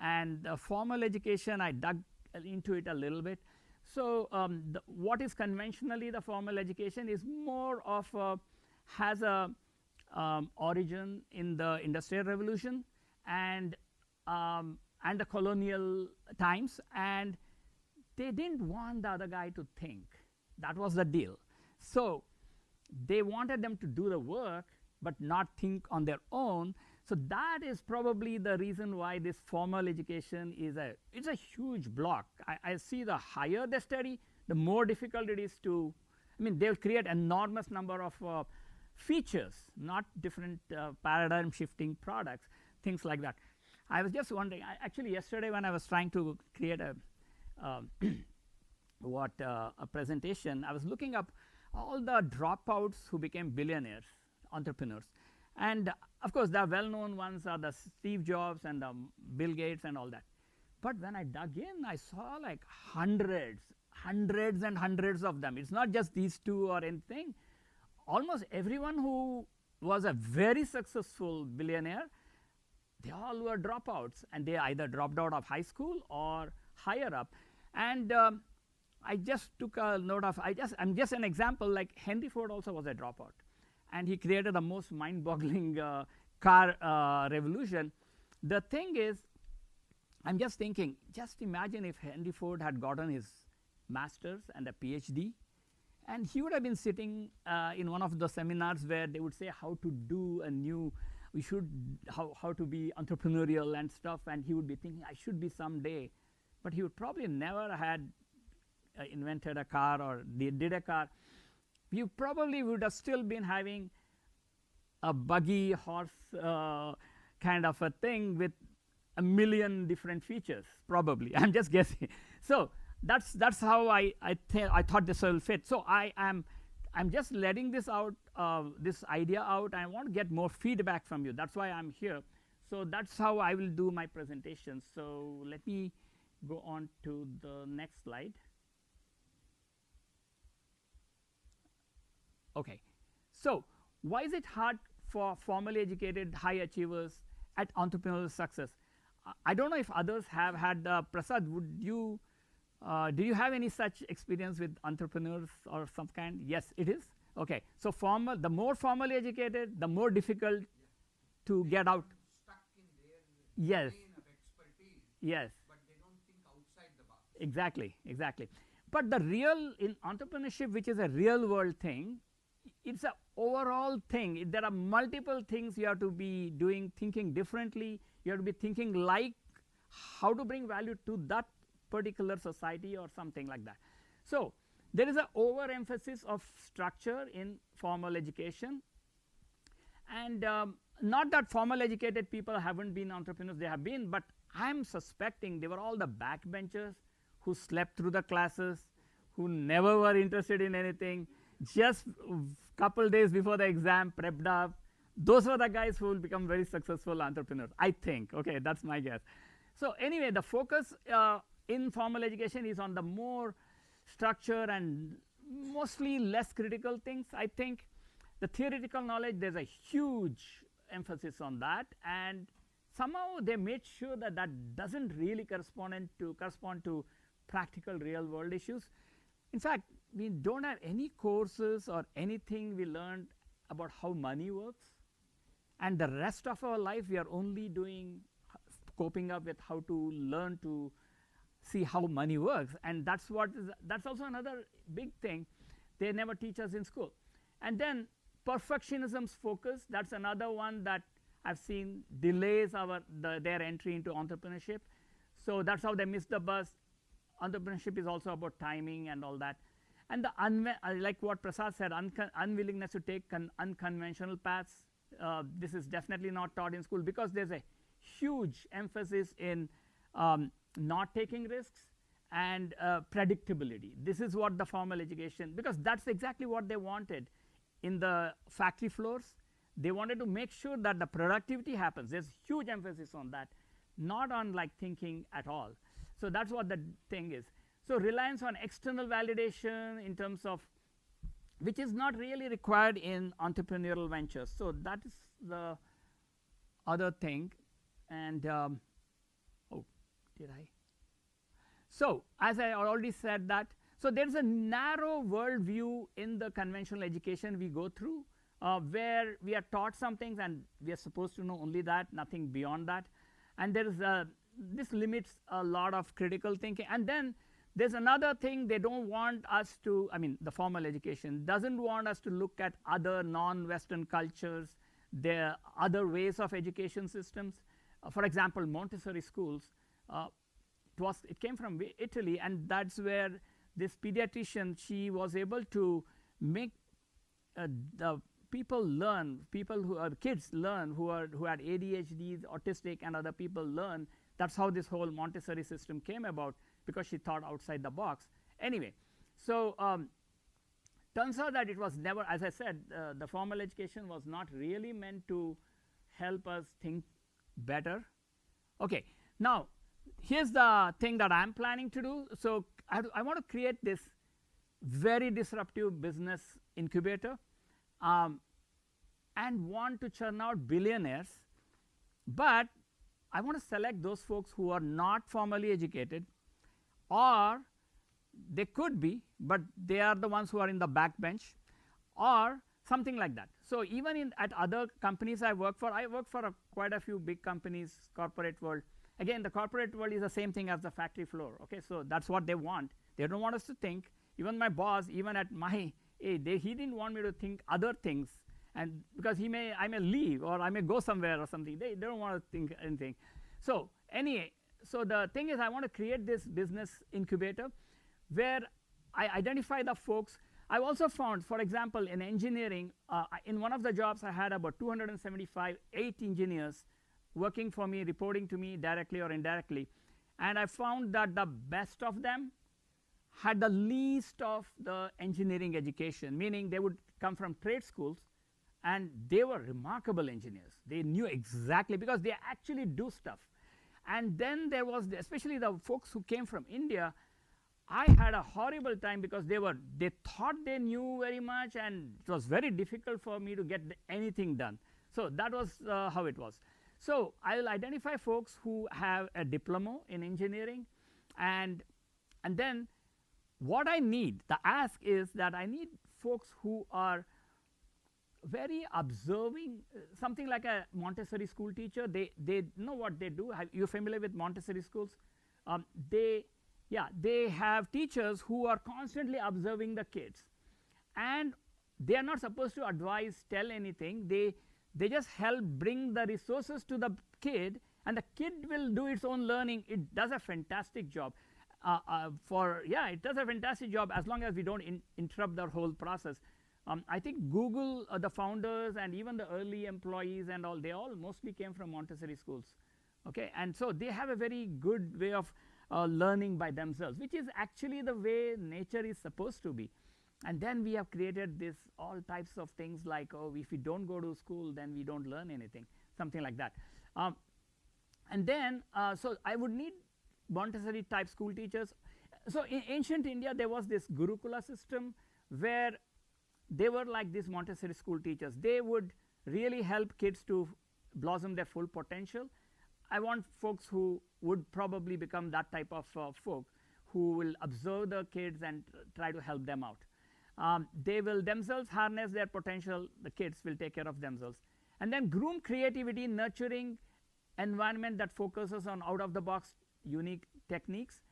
And the formal education, I dug into it a little bit. So what is conventionally the formal education is more of has a origin in the Industrial Revolution and the colonial times, and they didn't want the other guy to think. That was the deal. So they wanted them to do the work but not think on their own. So that is probably the reason why this formal education is it's a huge block. I see the higher they study, the more difficult it is to, I mean, they'll create enormous number of features, not different paradigm shifting products, things like that. I was just wondering, actually yesterday when I was trying to create a a presentation, I was looking up all the dropouts who became billionaires, entrepreneurs. And of course, the well-known ones are the Steve Jobs and the Bill Gates and all that. But when I dug in, I saw like hundreds and hundreds of them. It's not just these two or anything. Almost everyone who was a very successful billionaire, they all were dropouts, and they either dropped out of high school or higher up. And I just took a note of, I'm just an example, like Henry Ford also was a dropout. And he created the most mind-boggling car revolution. The thing is, I'm just thinking, just imagine if Henry Ford had gotten his master's and a PhD, and he would have been sitting in one of the seminars where they would say how to do a new, how to be entrepreneurial and stuff, and he would be thinking, I should be someday. But he would probably never had invented a car or did a car. You probably would have still been having a buggy horse kind of a thing with a million different features, probably. I'm just guessing. So that's how I thought this will fit. So I'm just letting this out, this idea out. I want to get more feedback from you. That's why I'm here. So that's how I will do my presentation. So let me go on to the next slide. Okay, so why is it hard for formally educated high achievers at entrepreneurial success? I don't know if others have had, Prasad, would you, do you have any such experience with entrepreneurs or some kind? Yes, it is? Okay, so the more formally educated, the more difficult to get out. Stuck in their yes. domain of expertise, yes. but they don't think outside the box. Exactly, exactly. But the real, in entrepreneurship, which is a real world thing, it's an overall thing. There are multiple things you have to be doing, thinking differently. You have to be thinking like how to bring value to that particular society or something like that. So there is an overemphasis of structure in formal education. And not that formal educated people haven't been entrepreneurs, they have been, but I'm suspecting they were all the backbenchers who slept through the classes, who never were interested in anything, just couple days before the exam prepped up. Those were the guys who will become very successful entrepreneurs, I think. Okay, that's my guess. So anyway, the focus in formal education is on the more structure and mostly less critical things. I think the theoretical knowledge, there's a huge emphasis on that, and somehow they made sure that that doesn't really correspond to practical real world issues. In fact, we don't have any courses or anything we learned about how money works, and the rest of our life we are only doing coping up with how to learn to see how money works. And that's also another big thing they never teach us in school. And then perfectionism's focus, that's another one that I've seen delays their entry into entrepreneurship. So that's how they miss the bus. entrepreneurship is also about timing and all that. And the like what Prasad said, unwillingness to take unconventional paths. This is definitely not taught in school because there's a huge emphasis in not taking risks and predictability. This is what the formal education, because that's exactly what they wanted in the factory floors. They wanted to make sure that the productivity happens. There's huge emphasis on that, not on like thinking at all. So that's what the thing is. So reliance on external validation in terms of, which is not really required in entrepreneurial ventures. So that is the other thing. And oh, did I? So as I already said that, so there's a narrow worldview in the conventional education we go through, where we are taught some things and we are supposed to know only that, nothing beyond that. And there is this limits a lot of critical thinking. And then there's another thing, they don't want us to, I mean the formal education doesn't want us to look at other non-Western cultures, their other ways of education systems. For example, Montessori schools, it came from Italy, and that's where this pediatrician, she was able to make the people learn, kids learn who had ADHD, autistic, and other people learn. That's how this whole Montessori system came about, because she thought outside the box. Anyway, so turns out that it was never, as I said, the formal education was not really meant to help us think better. Okay, now here's the thing that I'm planning to do. So I want to create this very disruptive business incubator and want to churn out billionaires, but I want to select those folks who are not formally educated, or they could be, but they are the ones who are in the backbench, or something like that. So even at other companies I work for quite a few big companies, corporate world. Again, the corporate world is the same thing as the factory floor. Okay, so that's what they want. They don't want us to think. Even my boss, even at my age, he didn't want me to think other things, and because I may leave or I may go somewhere or something. They don't want to think anything. So anyway, so the thing is, I want to create this business incubator where I identify the folks. I've also found, for example, in engineering, in one of the jobs I had about 275, 8 engineers working for me, reporting to me directly or indirectly. And I found that the best of them had the least of the engineering education, meaning they would come from trade schools, and they were remarkable engineers. They knew exactly, because they actually do stuff. And then there was, especially the folks who came from India, I had a horrible time because they thought they knew very much, and it was very difficult for me to get anything done. So that was how it was. So I will identify folks who have a diploma in engineering, and then what I need, the ask is that I need folks who are very observing, something like a Montessori school teacher. They know what they do. You're familiar with Montessori schools? They have teachers who are constantly observing the kids, and they are not supposed to advise, tell anything. They just help bring the resources to the kid, and the kid will do its own learning. It does a fantastic job. It does a fantastic job as long as we don't interrupt the whole process. I think Google, the founders, and even the early employees and all, they all mostly came from Montessori schools. Okay, and so they have a very good way of learning by themselves, which is actually the way nature is supposed to be. And then we have created this all types of things like, oh, if we don't go to school, then we don't learn anything, something like that. And then, so I would need Montessori type school teachers. So in ancient India, there was this Gurukula system where they were like these Montessori school teachers. They would really help kids to blossom their full potential. I want folks who would probably become that type of folk who will observe the kids and try to help them out. They will themselves harness their potential. The kids will take care of themselves. And then groom creativity, nurturing environment that focuses on out-of-the-box unique techniques,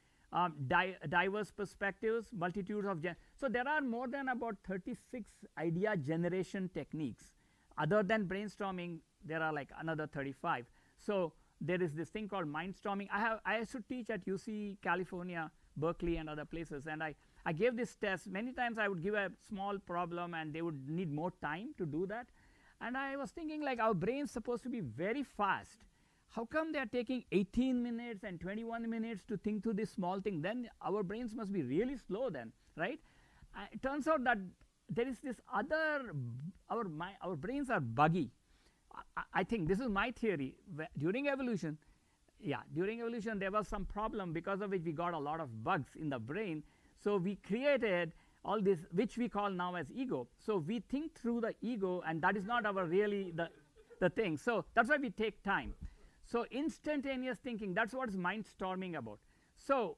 diverse perspectives, multitudes of so there are more than about 36 idea generation techniques. Other than brainstorming, there are like another 35. So there is this thing called mindstorming. I used to teach at UC California, Berkeley, and other places, and I gave this test. Many times I would give a small problem, and they would need more time to do that. And I was thinking, like, our brain's supposed to be very fast. How come they are taking 18 minutes and 21 minutes to think through this small thing? Then our brains must be really slow then, right? It turns out that there is this other, our brains are buggy. I think this is my theory. During evolution, there was some problem because of which we got a lot of bugs in the brain. So we created all this, which we call now as ego. So we think through the ego, and that is not our really the thing. So that's why we take time. So instantaneous thinking, that's what is mindstorming about. So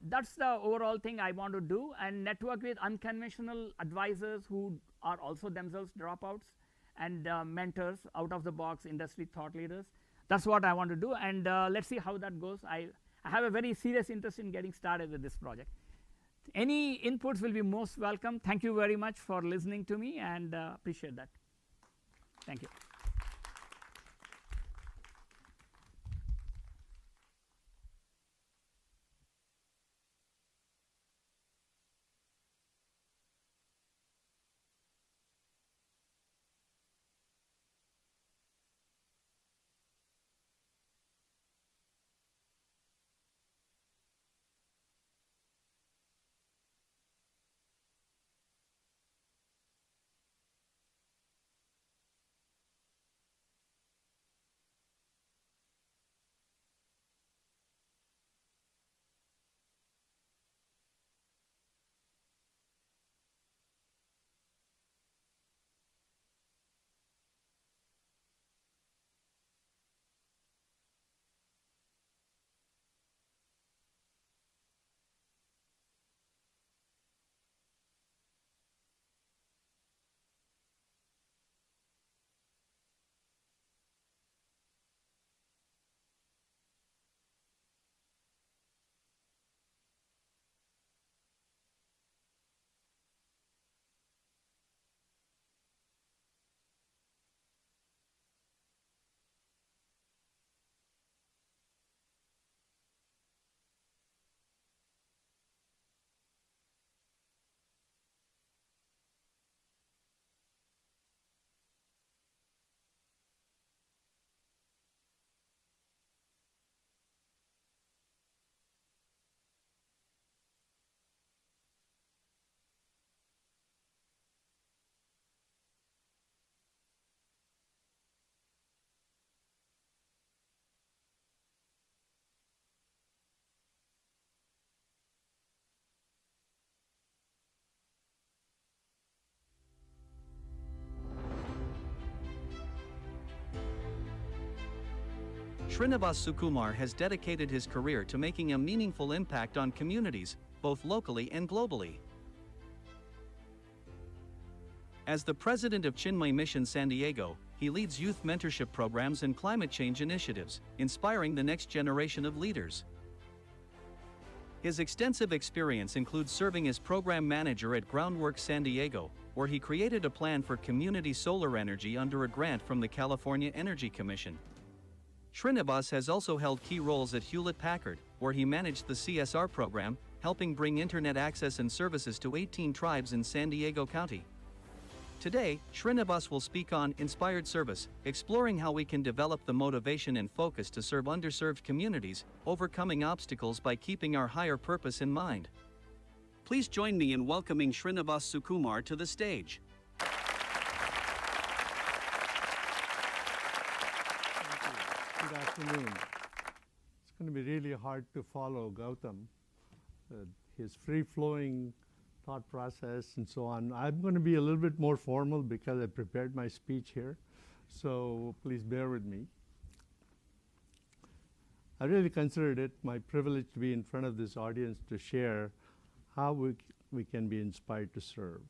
that's the overall thing I want to do, and network with unconventional advisors who are also themselves dropouts, and mentors, out of the box industry thought leaders. That's what I want to do, and let's see how that goes. I have a very serious interest in getting started with this project. Any inputs will be most welcome. Thank you very much for listening to me, and appreciate that. Thank you. Srinivas Sukumar has dedicated his career to making a meaningful impact on communities, both locally and globally. As the president of Chinmay Mission San Diego, he leads youth mentorship programs and climate change initiatives, inspiring the next generation of leaders. His extensive experience includes serving as program manager at Groundwork San Diego, where he created a plan for community solar energy under a grant from the California Energy Commission. Srinivas has also held key roles at Hewlett-Packard, where he managed the CSR program, helping bring internet access and services to 18 tribes in San Diego County. Today, Srinivas will speak on Inspired Service, exploring how we can develop the motivation and focus to serve underserved communities, overcoming obstacles by keeping our higher purpose in mind. Please join me in welcoming Srinivas Sukumar to the stage. Good afternoon. It's going to be really hard to follow Gautam, his free-flowing thought process and so on. I'm going to be a little bit more formal because I prepared my speech here, so please bear with me. I really considered it my privilege to be in front of this audience to share how we can be inspired to serve.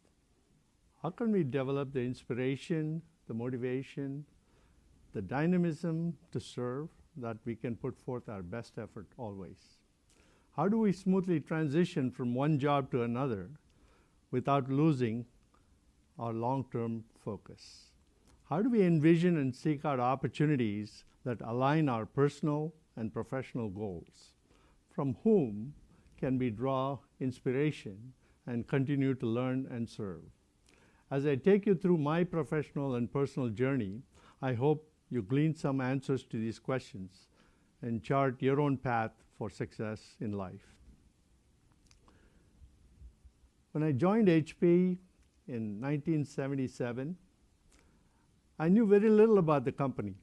How can we develop the inspiration, the motivation, the dynamism to serve that we can put forth our best effort always? How do we smoothly transition from one job to another without losing our long-term focus? How do we envision and seek out opportunities that align our personal and professional goals, from whom can we draw inspiration and continue to learn and serve. As I take you through my professional and personal journey, I hope you glean some answers to these questions and chart your own path for success in life. When I joined HP in 1977, I knew very little about the company.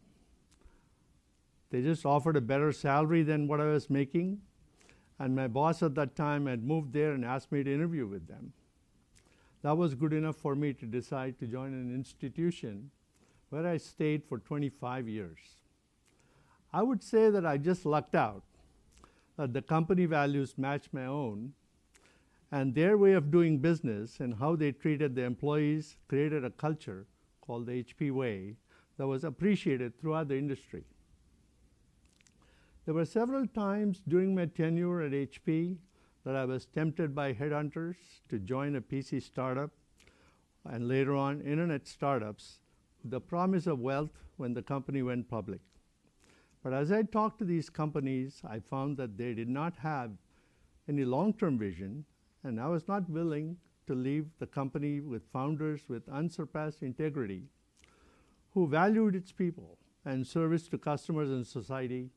They just offered a better salary than what I was making, and my boss at that time had moved there and asked me to interview with them. That was good enough for me to decide to join an institution where I stayed for 25 years. I would say that I just lucked out, that the company values matched my own, and their way of doing business and how they treated the employees created a culture called the HP way that was appreciated throughout the industry. There were several times during my tenure at HP that I was tempted by headhunters to join a PC startup and later on internet startups with the promise of wealth when the company went public. But as I talked to these companies, I found that they did not have any long-term vision, and I was not willing to leave the company with founders with unsurpassed integrity who valued its people and service to customers and society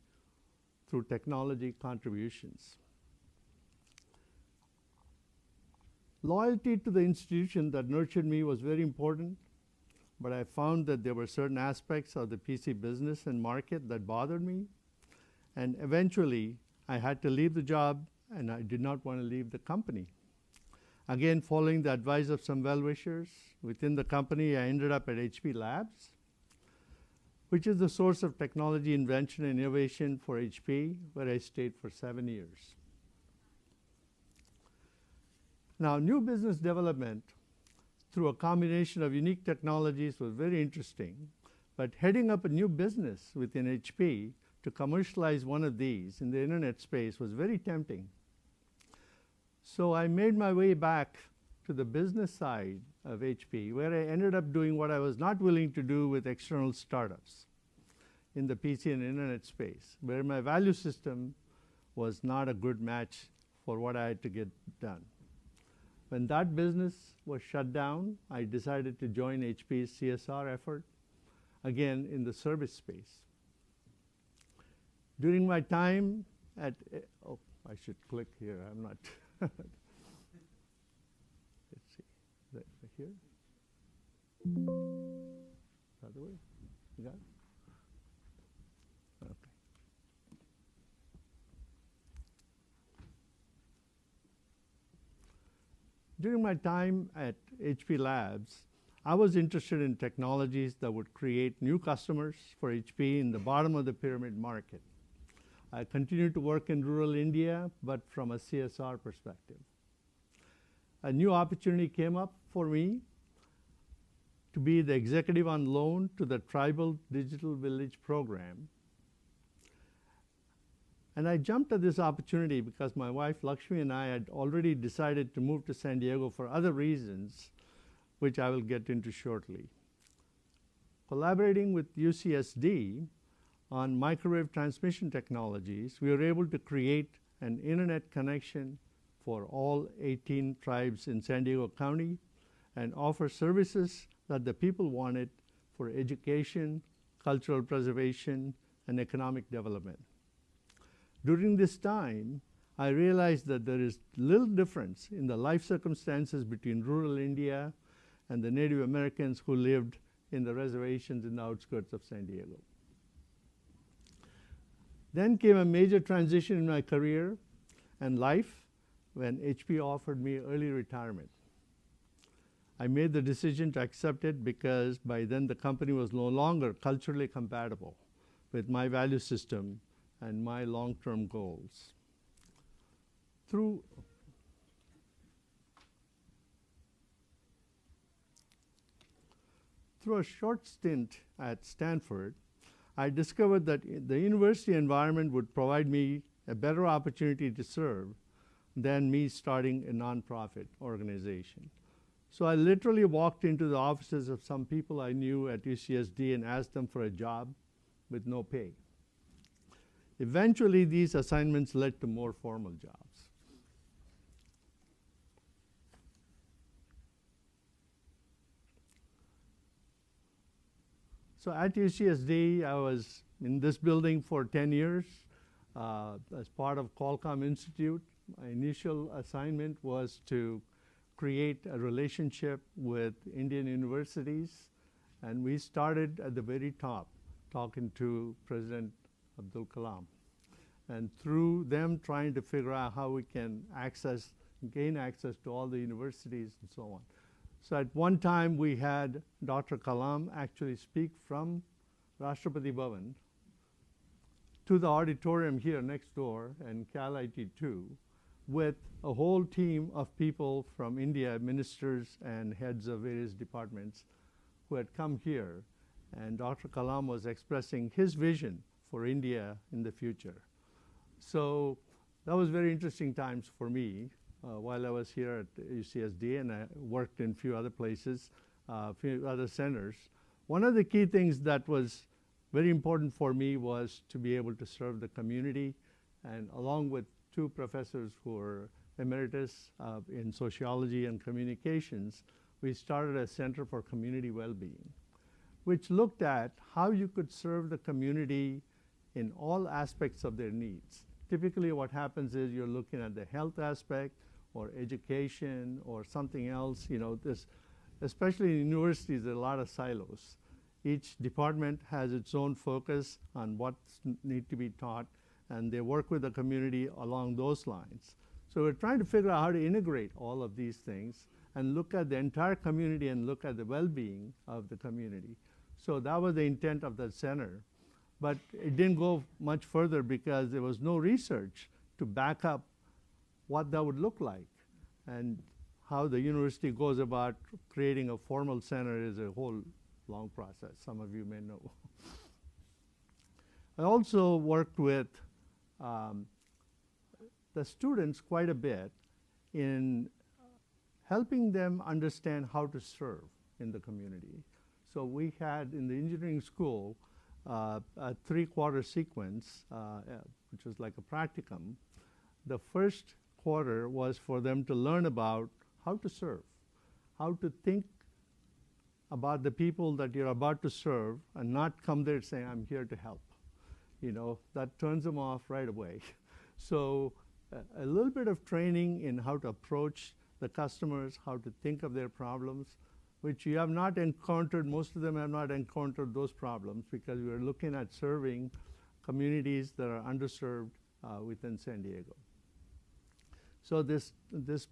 through technology contributions. Loyalty to the institution that nurtured me was very important, but I found that there were certain aspects of the PC business and market that bothered me, and eventually I had to leave the job, and I did not want to leave the company. Again, following the advice of some well-wishers within the company, I ended up at HP Labs, which is the source of technology invention and innovation for HP, where I stayed for 7 years. Now, new business development through a combination of unique technologies was very interesting, but heading up a new business within HP to commercialize one of these in the internet space was very tempting. So I made my way back to the business side of HP, where I ended up doing what I was not willing to do with external startups in the PC and internet space, where my value system was not a good match for what I had to get done. When that business was shut down, I decided to join HP's CSR effort, again in the service space. During my time at, oh, I should click here, I'm not. Let's see, is that here? Other way, you got it? Okay. During my time at HP Labs, I was interested in technologies that would create new customers for HP in the bottom of the pyramid market. I continued to work in rural India, but from a CSR perspective. A new opportunity came up for me to be the executive on loan to the Tribal Digital Village program. And I jumped at this opportunity because my wife Lakshmi and I had already decided to move to San Diego for other reasons, which I will get into shortly. Collaborating with UCSD on microwave transmission technologies, we were able to create an internet connection for all 18 tribes in San Diego County and offer services that the people wanted for education, cultural preservation, and economic development. During this time, I realized that there is little difference in the life circumstances between rural India and the Native Americans who lived in the reservations in the outskirts of San Diego. Then came a major transition in my career and life when HP offered me early retirement. I made the decision to accept it because by then the company was no longer culturally compatible with my value system and my long-term goals. Through a short stint at Stanford, I discovered that the university environment would provide me a better opportunity to serve than me starting a nonprofit organization. So I literally walked into the offices of some people I knew at UCSD and asked them for a job with no pay. Eventually, these assignments led to more formal jobs. So at UCSD, I was in this building for 10 years as part of Qualcomm Institute. My initial assignment was to create a relationship with Indian universities, and we started at the very top, talking to President Abdul Kalam, and through them trying to figure out how we can gain access to all the universities and so on. So at one time we had Dr. Kalam actually speak from Rashtrapati Bhavan to the auditorium here next door in Cal IT 2 with a whole team of people from India, ministers and heads of various departments who had come here. And Dr. Kalam was expressing his vision for India in the future. So that was very interesting times for me while I was here at UCSD, and I worked in a few other places, a few other centers. One of the key things that was very important for me was to be able to serve the community, and along with two professors who were emeritus in sociology and communications, we started a Center for Community Wellbeing, which looked at how you could serve the community in all aspects of their needs. Typically what happens is you're looking at the health aspect or education or something else. You know, especially in universities, there are a lot of silos. Each department has its own focus on what needs to be taught, and they work with the community along those lines. So we're trying to figure out how to integrate all of these things and look at the entire community and look at the well-being of the community. So that was the intent of the center. But it didn't go much further because there was no research to back up what that would look like. And how the university goes about creating a formal center is a whole long process. Some of you may know. I also worked with the students quite a bit in helping them understand how to serve in the community. So we had in the engineering school a 3-quarter sequence, which was like a practicum. The first quarter was for them to learn about how to serve, how to think about the people that you're about to serve and not come there saying, I'm here to help. You know, that turns them off right away. So a little bit of training in how to approach the customers, how to think of their problems, which you have not encountered. Most of them have not encountered those problems because we are looking at serving communities that are underserved within San Diego. So this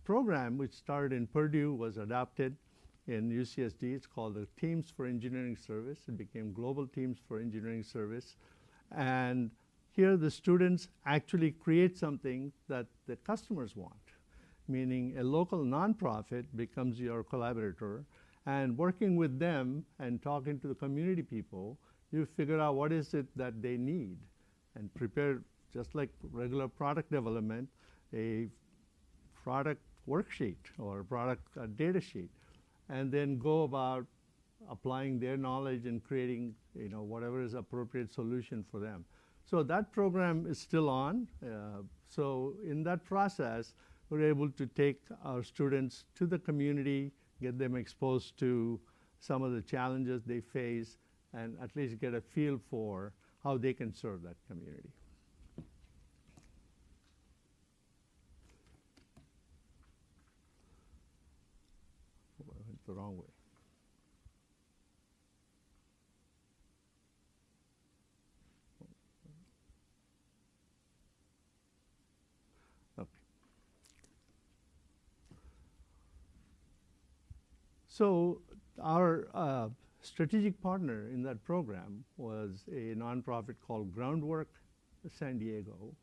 program, which started in Purdue, was adopted in UCSD. It's called the Teams for Engineering Service. It became Global Teams for Engineering Service. And here the students actually create something that the customers want, meaning a local nonprofit becomes your collaborator, and working with them and talking to the community people, you figure out what is it that they need and prepare, just like regular product development, a product worksheet or product data sheet, and then go about applying their knowledge and creating, you know, whatever is appropriate solution for them. So that program is still on. So in that process, we're able to take our students to the community, get them exposed to some of the challenges they face, and at least get a feel for how they can serve that community. Oh, I went the wrong way. Okay. So our strategic partner in that program was a nonprofit called Groundwork San Diego,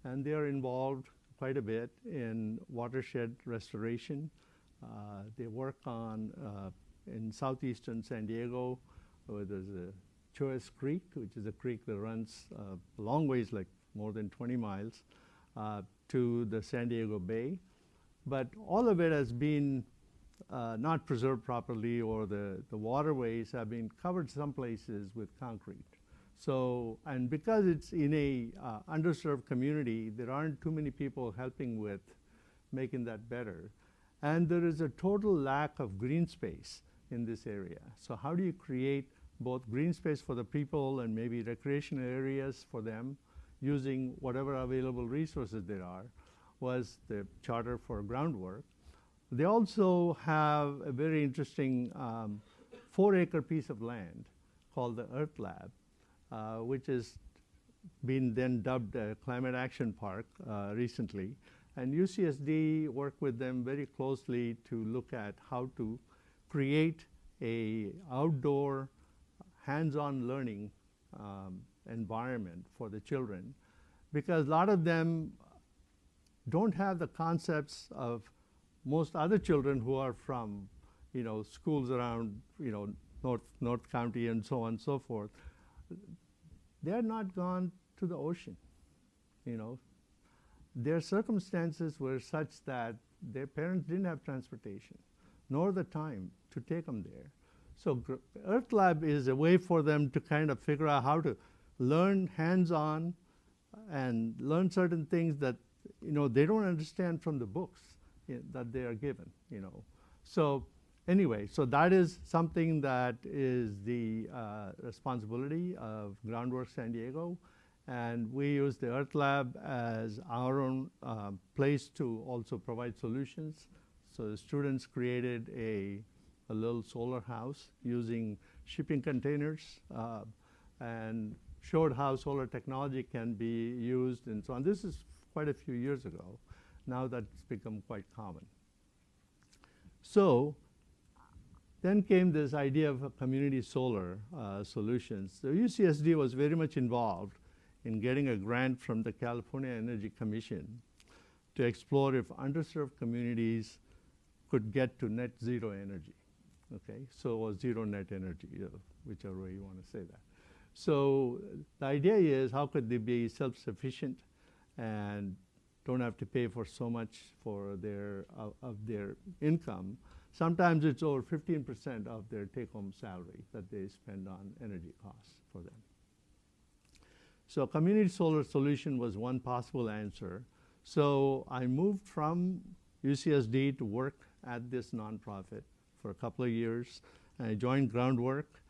and they are involved quite a bit in watershed restoration. They work on in southeastern San Diego, where there's a Choas Creek, which is a creek that runs a long ways, like more than 20 miles, to the San Diego Bay. But all of it has been not preserved properly, or the waterways have been covered some places with concrete. So, and because it's in a underserved community, there aren't too many people helping with making that better. And there is a total lack of green space in this area. So how do you create both green space for the people and maybe recreational areas for them using whatever available resources there are, was the charter for groundwork. They also have a very interesting 4-acre piece of land called the Earth Lab, which has been then dubbed a Climate Action Park recently. And UCSD worked with them very closely to look at how to create a outdoor hands-on learning environment for the children, because a lot of them don't have the concepts of most other children who are from, schools around, North County and so on and so forth. They're not gone to the ocean, Their circumstances were such that their parents didn't have transportation, nor the time to take them there. So Earth Lab is a way for them to kind of figure out how to learn hands-on and learn certain things that they don't understand from the books that they are given. So anyway, so that is something that is the responsibility of Groundwork San Diego, and we use the Earth Lab as our own place to also provide solutions. So the students created a little solar house using shipping containers and showed how solar technology can be used and so on. This is quite a few years ago. Now that's become quite common. So then came this idea of community solar solutions. So UCSD was very much involved in getting a grant from the California Energy Commission to explore if underserved communities could get to net zero energy. Okay, so zero net energy, whichever way you want to say that. So the idea is, how could they be self-sufficient and don't have to pay for so much for their of their income? Sometimes it's over 15% of their take-home salary that they spend on energy costs for them. So community solar solution was one possible answer. So I moved from UCSD to work at this nonprofit for a couple of years. I joined Groundwork,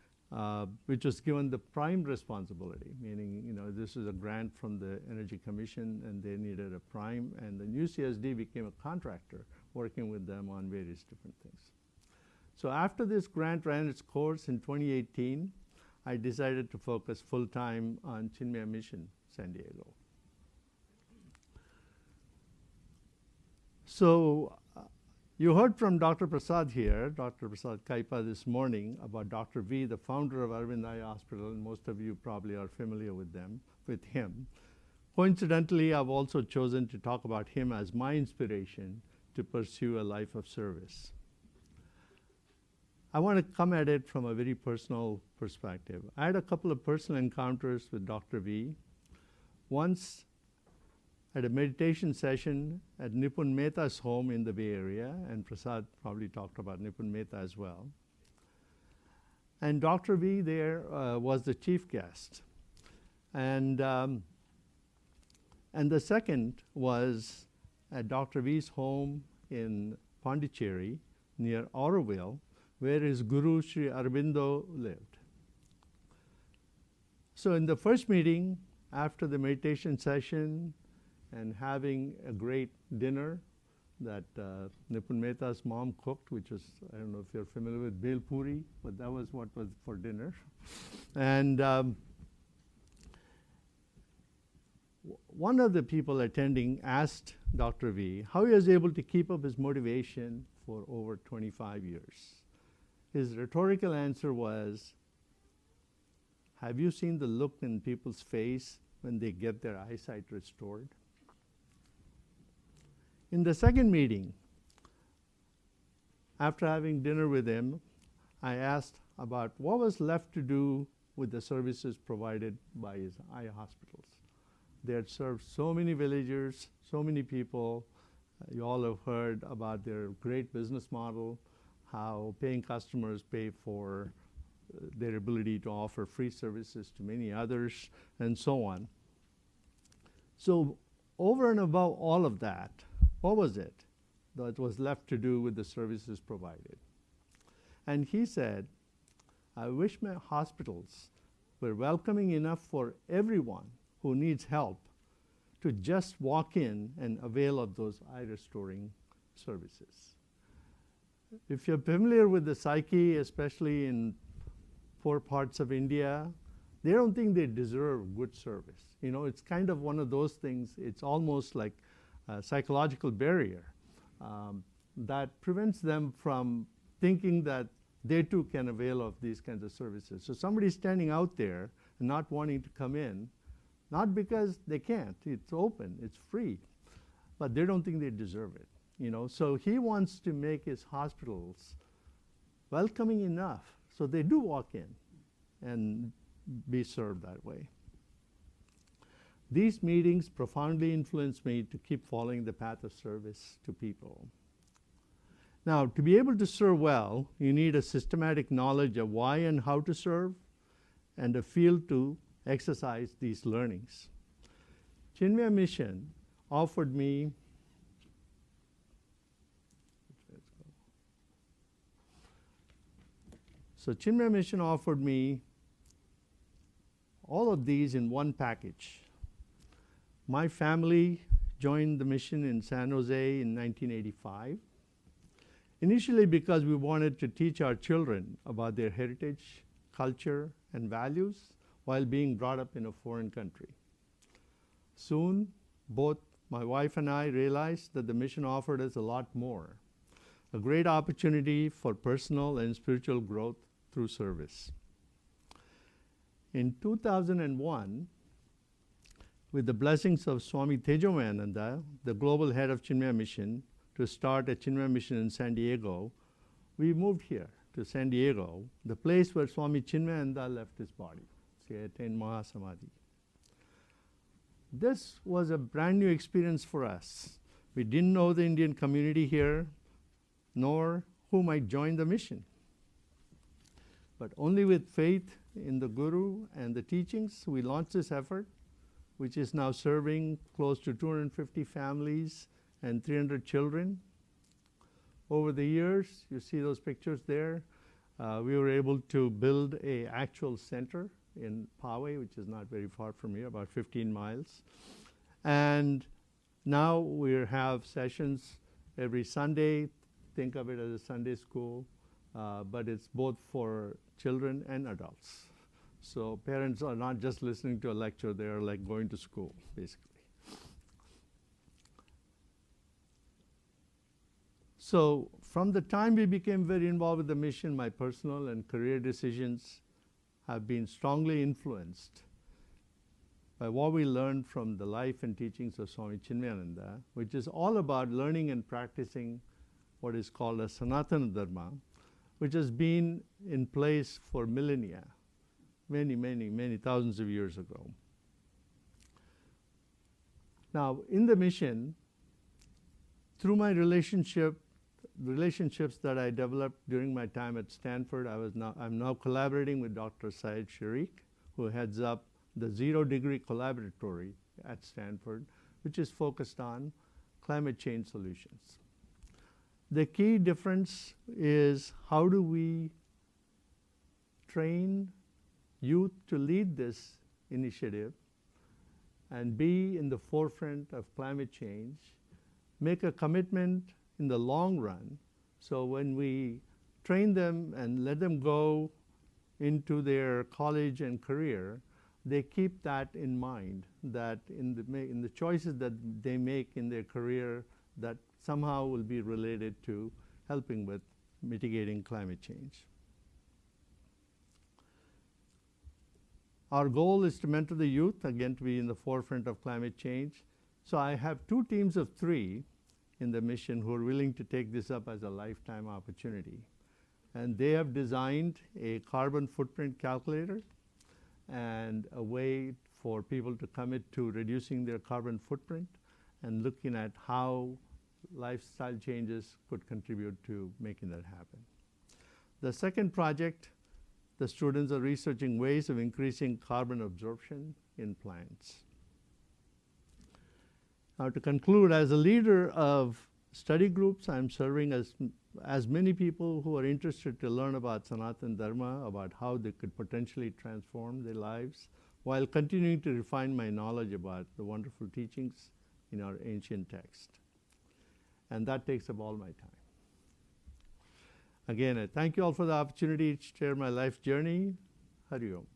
which was given the prime responsibility, meaning this is a grant from the Energy Commission and they needed a prime, and then UCSD became a contractor working with them on various different things. So after this grant ran its course in 2018, I decided to focus full-time on Chinmaya Mission San Diego. So you heard from Dr. Prasad here, Dr. Prasad Kaipa this morning, about Dr. V, the founder of Aravind Eye Hospital, and most of you probably are familiar with him. Coincidentally, I've also chosen to talk about him as my inspiration to pursue a life of service. I want to come at it from a very personal perspective. I had a couple of personal encounters with Dr. V. Once at a meditation session at Nipun Mehta's home in the Bay Area, and Prasad probably talked about Nipun Mehta as well. And Dr. V there was the chief guest. And the second was at Dr. V's home in Pondicherry near Auroville, where his guru Sri Aurobindo lived. So in the first meeting, after the meditation session and having a great dinner that Nipun Mehta's mom cooked, which was, I don't know if you're familiar with bhel puri, but that was what was for dinner. And one of the people attending asked Dr. V how he was able to keep up his motivation for over 25 years. His rhetorical answer was, have you seen the look in people's face when they get their eyesight restored? In the second meeting, after having dinner with him, I asked about what was left to do with the services provided by his eye hospitals. They had served so many villagers, so many people. You all have heard about their great business model, how paying customers pay for their ability to offer free services to many others, and so on. So over and above all of that, what was it that was left to do with the services provided? And he said, I wish my hospitals were welcoming enough for everyone who needs help to just walk in and avail of those eye restoring services. If you're familiar with the psyche, especially in poor parts of India, they don't think they deserve good service. You know, it's kind of one of those things, it's almost like a psychological barrier that prevents them from thinking that they too can avail of these kinds of services. So somebody's standing out there and not wanting to come in, not because they can't, it's open, it's free, but they don't think they deserve it. You know, so he wants to make his hospitals welcoming enough so they do walk in and be served that way. These meetings profoundly influenced me to keep following the path of service to people. Now, to be able to serve well, you need a systematic knowledge of why and how to serve, and a field to exercise these learnings. Chinmaya Mission offered me Chinmaya Mission offered me all of these in one package. My family joined the mission in San Jose in 1985. Initially because we wanted to teach our children about their heritage, culture, and values while being brought up in a foreign country. Soon, both my wife and I realized that the mission offered us a lot more, a great opportunity for personal and spiritual growth through service. In 2001, with the blessings of Swami Tejomayananda, the global head of Chinmaya Mission, to start a Chinmaya Mission in San Diego, we moved here to San Diego, the place where Swami Chinmayananda left his body. He attained Mahasamadhi. This was a brand new experience for us. We didn't know the Indian community here, nor who might join the mission. But only with faith in the Guru and the teachings, we launched this effort, which is now serving close to 250 families and 300 children. Over the years, you see those pictures there, we were able to build an actual center in Poway, which is not very far from here, about 15 miles. And now we have sessions every Sunday. Think of it as a Sunday school, but it's both for children and adults. So parents are not just listening to a lecture, they are like going to school, basically. So from the time we became very involved with the mission, my personal and career decisions have been strongly influenced by what we learned from the life and teachings of Swami Chinmayananda, which is all about learning and practicing what is called a Sanatana Dharma, which has been in place for millennia, many thousands of years ago. Now, in the mission, through my relationships that I developed during my time at Stanford, I'm now collaborating with Dr. Syed Sharik, who heads up the Zero Degree Collaboratory at Stanford, which is focused on climate change solutions. The key difference is how do we train youth to lead this initiative and be in the forefront of climate change, make a commitment in the long run. So when we train them and let them go into their college and career, they keep that in mind, that in the choices that they make in their career, that somehow will be related to helping with mitigating climate change. Our goal is to mentor the youth, again, to be in the forefront of climate change. So I have 2 teams of 3 in the mission who are willing to take this up as a lifetime opportunity. And they have designed a carbon footprint calculator and a way for people to commit to reducing their carbon footprint and looking at how lifestyle changes could contribute to making that happen. The second project The students are researching ways of increasing carbon absorption in plants. Now, to conclude, as a leader of study groups, I'm serving as many people who are interested to learn about Sanatana Dharma, about how they could potentially transform their lives, while continuing to refine my knowledge about the wonderful teachings in our ancient text. And that takes up all my time. Again, I thank you all for the opportunity to share my life journey. Hari Om.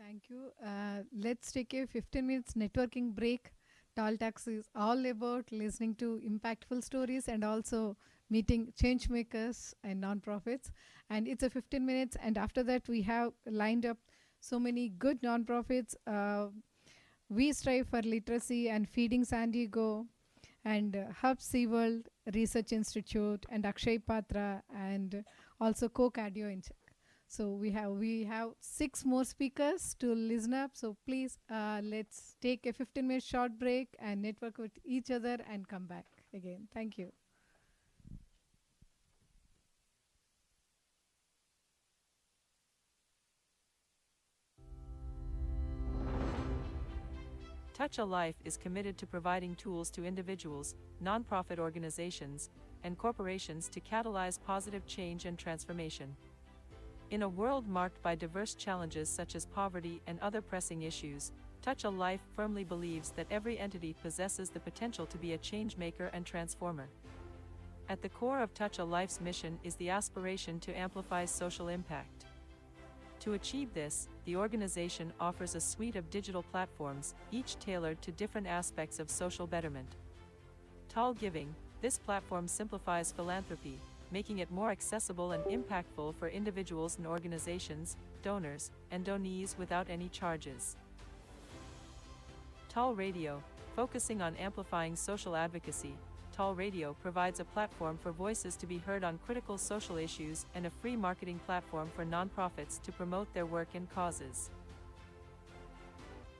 Thank you. Let's take a 15 minutes networking break. TALTalks is all about listening to impactful stories and also meeting changemakers and nonprofits. And it's a 15 minutes. And after that, we have lined up so many good nonprofits. We Strive for Literacy and Feeding San Diego, and Hub SeaWorld Research Institute, and Akshay Patra, and also Co-Cardio in Czech. So we have 6 more speakers to listen up. So please, let's take a 15-minute short break and network with each other and come back again. Thank you. Touch a Life is committed to providing tools to individuals, nonprofit organizations, and corporations to catalyze positive change and transformation. In a world marked by diverse challenges such as poverty and other pressing issues, Touch a Life firmly believes that every entity possesses the potential to be a change maker and transformer. At the core of Touch a Life's mission is the aspiration to amplify social impact. To achieve this, the organization offers a suite of digital platforms, each tailored to different aspects of social betterment. TAL Giving, this platform simplifies philanthropy, making it more accessible and impactful for individuals and organizations, donors, and donees without any charges. TAL Radio, focusing on amplifying social advocacy, TAL Radio provides a platform for voices to be heard on critical social issues and a free marketing platform for nonprofits to promote their work and causes.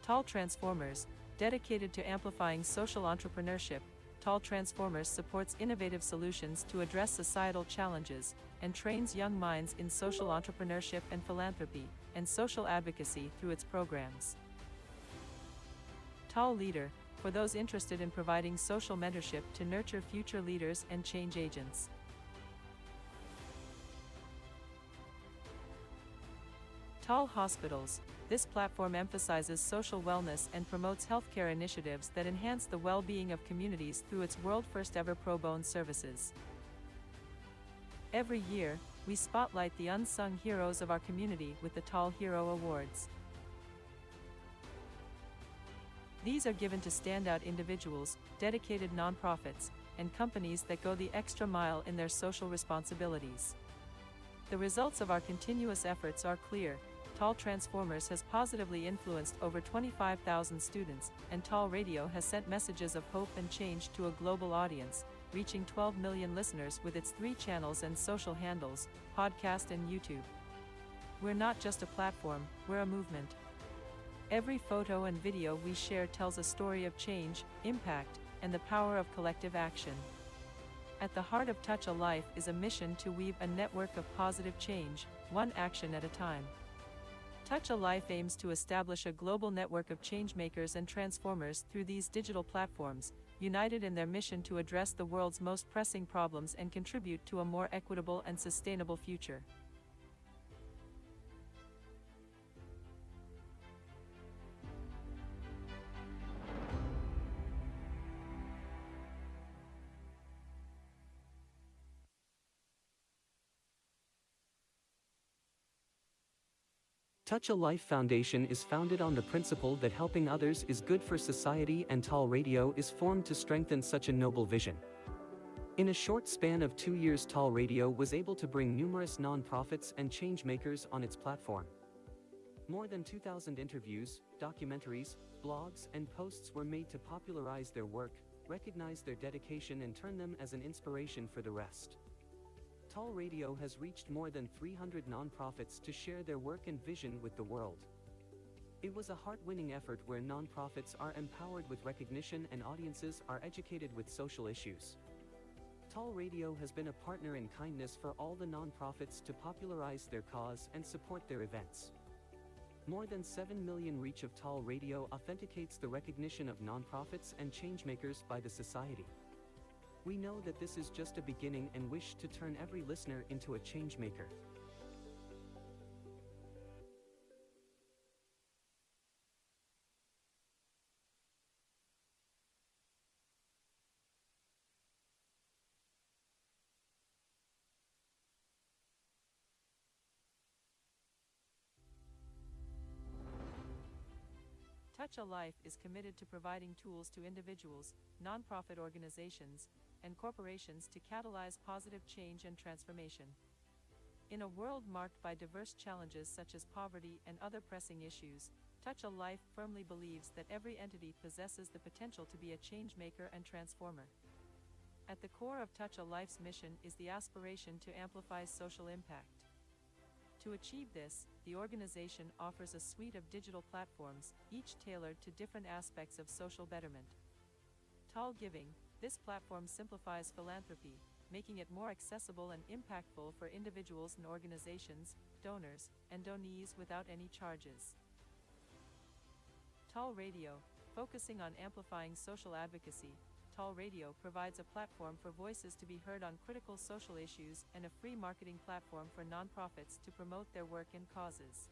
TAL Transformers, dedicated to amplifying social entrepreneurship, TAL Transformers supports innovative solutions to address societal challenges and trains young minds in social entrepreneurship and philanthropy and social advocacy through its programs. TAL Leader, for those interested in providing social mentorship to nurture future leaders and change agents. TAL Hospitals, this platform emphasizes social wellness and promotes healthcare initiatives that enhance the well-being of communities through its world-first ever pro bono services. Every year, we spotlight the unsung heroes of our community with the TAL Hero Awards. These are given to standout individuals, dedicated nonprofits, and companies that go the extra mile in their social responsibilities. The results of our continuous efforts are clear. TAL Transformers has positively influenced over 25,000 students, and TAL Radio has sent messages of hope and change to a global audience, reaching 12 million listeners with its 3 channels and social handles, podcast and YouTube. We're not just a platform, we're a movement. Every photo and video we share tells a story of change, impact, and the power of collective action. At the heart of Touch a Life is a mission to weave a network of positive change, one action at a time. Touch a Life aims to establish a global network of changemakers and transformers through these digital platforms, united in their mission to address the world's most pressing problems and contribute to a more equitable and sustainable future. Touch a Life Foundation is founded on the principle that helping others is good for society, and TAL Radio is formed to strengthen such a noble vision. In a short span of 2 years, TAL Radio was able to bring numerous nonprofits and changemakers on its platform. More than 2,000 interviews, documentaries, blogs, and posts were made to popularize their work, recognize their dedication, and turn them as an inspiration for the rest. TAL Radio has reached more than 300 nonprofits to share their work and vision with the world. It was a heart-winning effort where nonprofits are empowered with recognition and audiences are educated with social issues. TAL Radio has been a partner in kindness for all the nonprofits to popularize their cause and support their events. More than 7 million reach of TAL Radio authenticates the recognition of nonprofits and changemakers by the society. We know that this is just a beginning and wish to turn every listener into a changemaker. Touch a Life is committed to providing tools to individuals, nonprofit organizations, and corporations to catalyze positive change and transformation. In a world marked by diverse challenges such as poverty and other pressing issues, Touch a Life firmly believes that every entity possesses the potential to be a change maker and transformer. At the core of Touch a Life's mission is the aspiration to amplify social impact. To achieve this, the organization offers a suite of digital platforms, each tailored to different aspects of social betterment. TAL Giving, this platform simplifies philanthropy, making it more accessible and impactful for individuals and organizations, donors, and donees without any charges. TAL Radio, focusing on amplifying social advocacy, TAL Radio provides a platform for voices to be heard on critical social issues and a free marketing platform for nonprofits to promote their work and causes.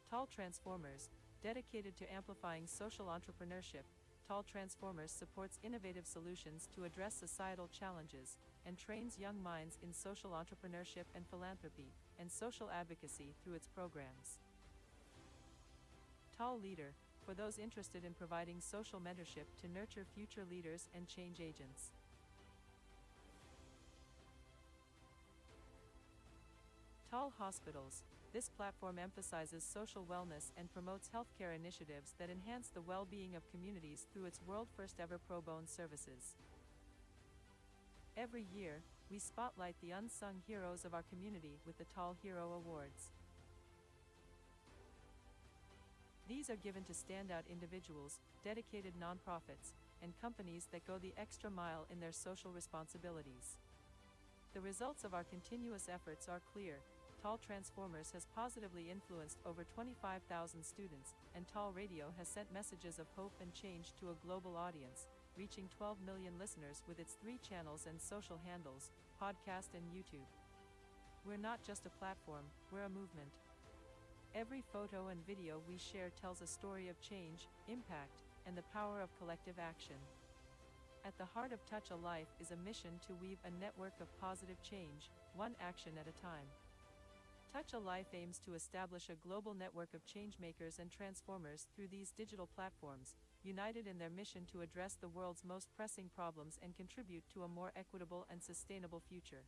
TAL Transformers, dedicated to amplifying social entrepreneurship, TAL Transformers supports innovative solutions to address societal challenges and trains young minds in social entrepreneurship and philanthropy and social advocacy through its programs. TAL Leader, for those interested in providing social mentorship to nurture future leaders and change agents. TAL Hospitals, this platform emphasizes social wellness and promotes healthcare initiatives that enhance the well-being of communities through its world-first ever pro bono services. Every year, we spotlight the unsung heroes of our community with the TAL Hero Awards. These are given to standout individuals, dedicated nonprofits, and companies that go the extra mile in their social responsibilities. The results of our continuous efforts are clear. TAL Transformers has positively influenced over 25,000 students, and TAL Radio has sent messages of hope and change to a global audience, reaching 12 million listeners with its 3 channels and social handles, podcast and YouTube. We're not just a platform, we're a movement. Every photo and video we share tells a story of change, impact, and the power of collective action. At the heart of Touch a Life is a mission to weave a network of positive change, one action at a time. Touch a Life aims to establish a global network of changemakers and transformers through these digital platforms, united in their mission to address the world's most pressing problems and contribute to a more equitable and sustainable future.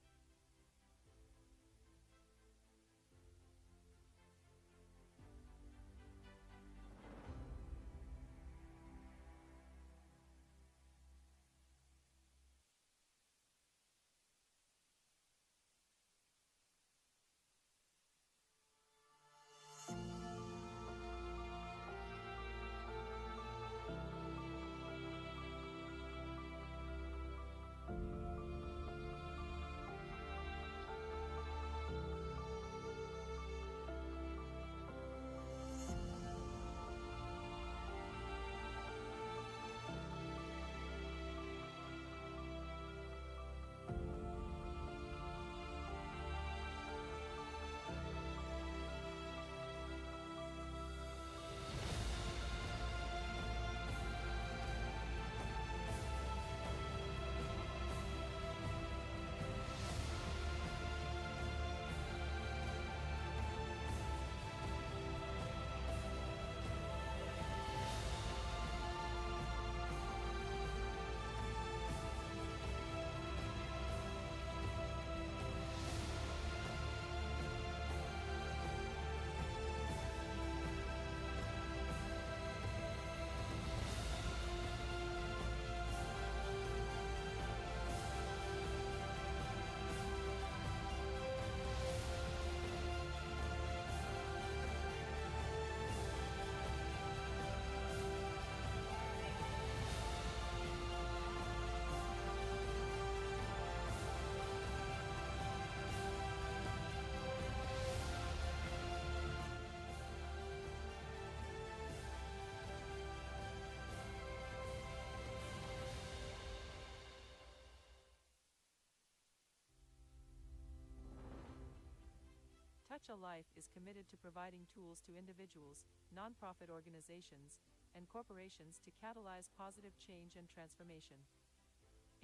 Touch a Life is committed to providing tools to individuals, nonprofit organizations, and corporations to catalyze positive change and transformation.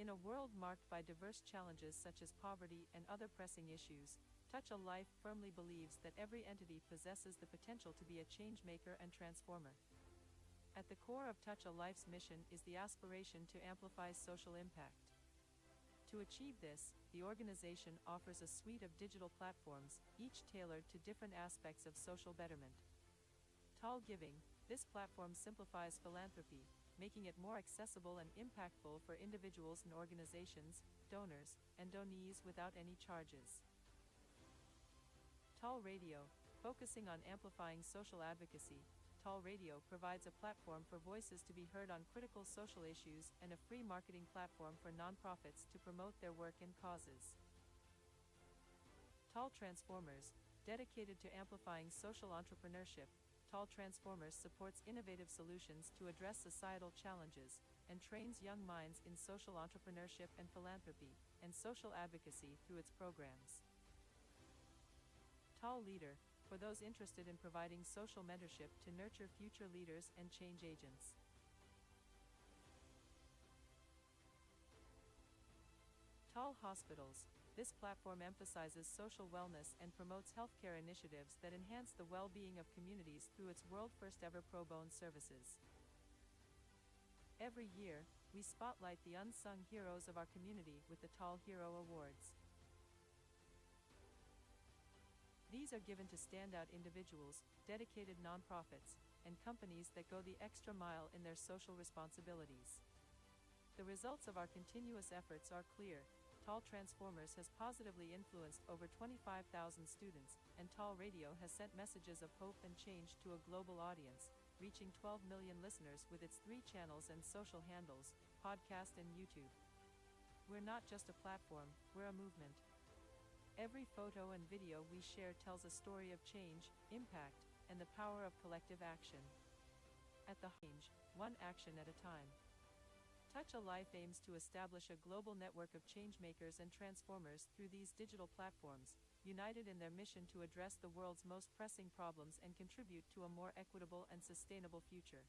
In a world marked by diverse challenges such as poverty and other pressing issues, Touch a Life firmly believes that every entity possesses the potential to be a change maker and transformer. At the core of Touch a Life's mission is the aspiration to amplify social impact. To achieve this, the organization offers a suite of digital platforms, each tailored to different aspects of social betterment. TAL Giving, this platform simplifies philanthropy, making it more accessible and impactful for individuals and organizations, donors, and donees without any charges. TAL Radio, focusing on amplifying social advocacy, TAL Radio provides a platform for voices to be heard on critical social issues and a free marketing platform for nonprofits to promote their work and causes. TAL Transformers, dedicated to amplifying social entrepreneurship, TAL Transformers supports innovative solutions to address societal challenges and trains young minds in social entrepreneurship and philanthropy and social advocacy through its programs. TAL Leader, for those interested in providing social mentorship to nurture future leaders and change agents. TAL Hospitals, this platform emphasizes social wellness and promotes healthcare initiatives that enhance the well-being of communities through its world-first ever pro bono services. Every year, we spotlight the unsung heroes of our community with the TAL Hero Awards. These are given to standout individuals, dedicated nonprofits, and companies that go the extra mile in their social responsibilities. The results of our continuous efforts are clear. TAL Transformers has positively influenced over 25,000 students, and TAL Radio has sent messages of hope and change to a global audience, reaching 12 million listeners with its 3 channels and social handles, podcast and YouTube. We're not just a platform, we're a movement. Every photo and video we share tells a story of change, impact, and the power of collective action. At the change, one action at a time. Touch a Life aims to establish a global network of changemakers and transformers through these digital platforms, united in their mission to address the world's most pressing problems and contribute to a more equitable and sustainable future.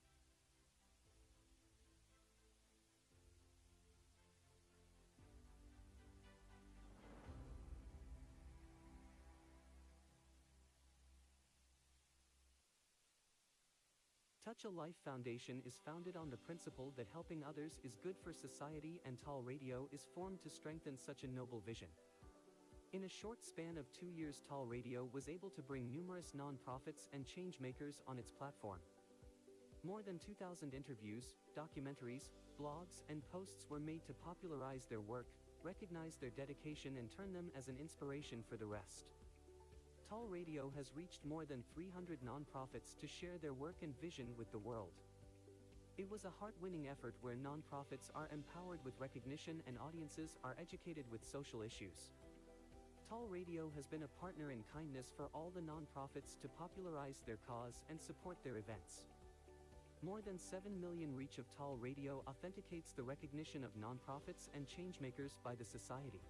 Touch a Life Foundation is founded on the principle that helping others is good for society, and TAL Radio is formed to strengthen such a noble vision. In a short span of 2 years, TAL Radio was able to bring numerous nonprofits and changemakers on its platform. More than 2,000 interviews, documentaries, blogs, and posts were made to popularize their work, recognize their dedication, and turn them as an inspiration for the rest. TAL Radio has reached more than 300 nonprofits to share their work and vision with the world. It was a heart-winning effort where nonprofits are empowered with recognition and audiences are educated with social issues. TAL Radio has been a partner in kindness for all the nonprofits to popularize their cause and support their events. More than 7 million reach of TAL Radio authenticates the recognition of nonprofits and changemakers by the society.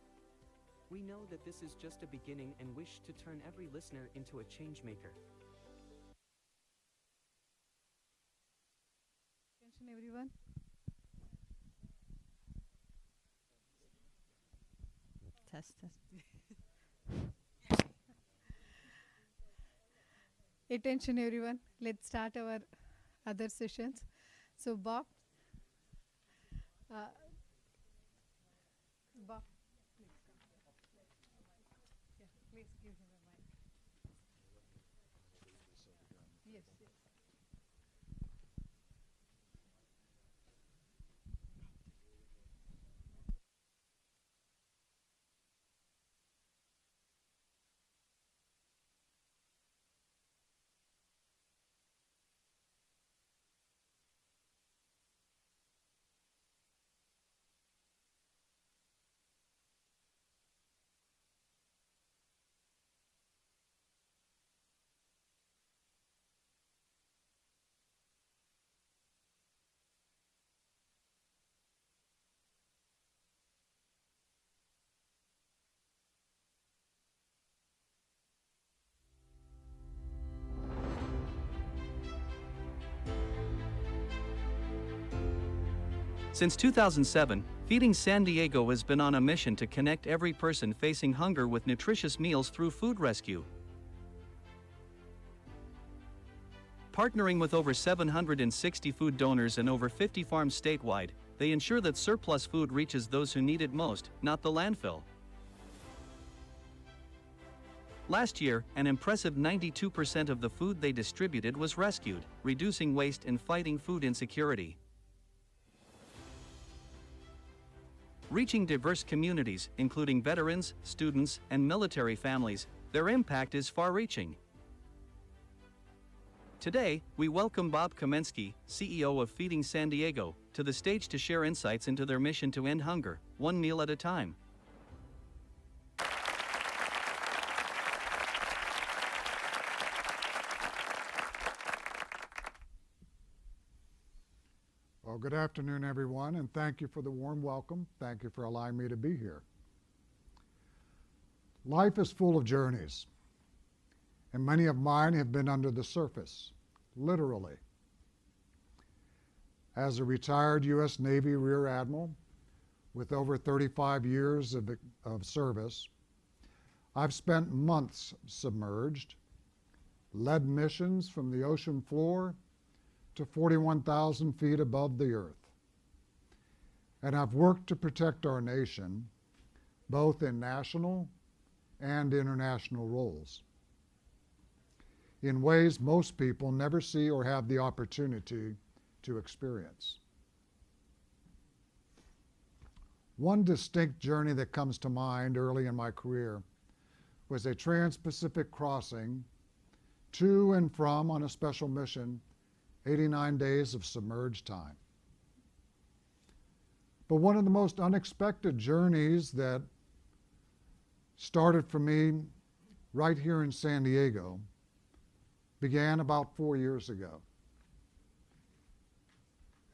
We know that this is just a beginning and wish to turn every listener into a changemaker. Attention everyone. Test. Attention everyone. Let's start our other sessions. So Bob. Bob. Please give him a mic. Yes, yes. Since 2007, Feeding San Diego has been on a mission to connect every person facing hunger with nutritious meals through food rescue. Partnering with over 760 food donors and over 50 farms statewide, they ensure that surplus food reaches those who need it most, not the landfill. Last year, an impressive 92% of the food they distributed was rescued, reducing waste and fighting food insecurity. Reaching diverse communities, including veterans, students, and military families, their impact is far-reaching. Today, we welcome Bob Kamensky, CEO of Feeding San Diego, to the stage to share insights into their mission to end hunger, one meal at a time. Well, good afternoon, everyone, and thank you for the warm welcome. Thank you for allowing me to be here. Life is full of journeys, and many of mine have been under the surface, literally. As a retired U.S. Navy Rear Admiral with over 35 years of service, I've spent months submerged, led missions from the ocean floor to 41,000 feet above the earth. And I've worked to protect our nation, both in national and international roles, in ways most people never see or have the opportunity to experience. One distinct journey that comes to mind early in my career was a trans-Pacific crossing to and from on a special mission 89 days of submerged time. But one of the most unexpected journeys that started for me right here in San Diego began about 4 years ago.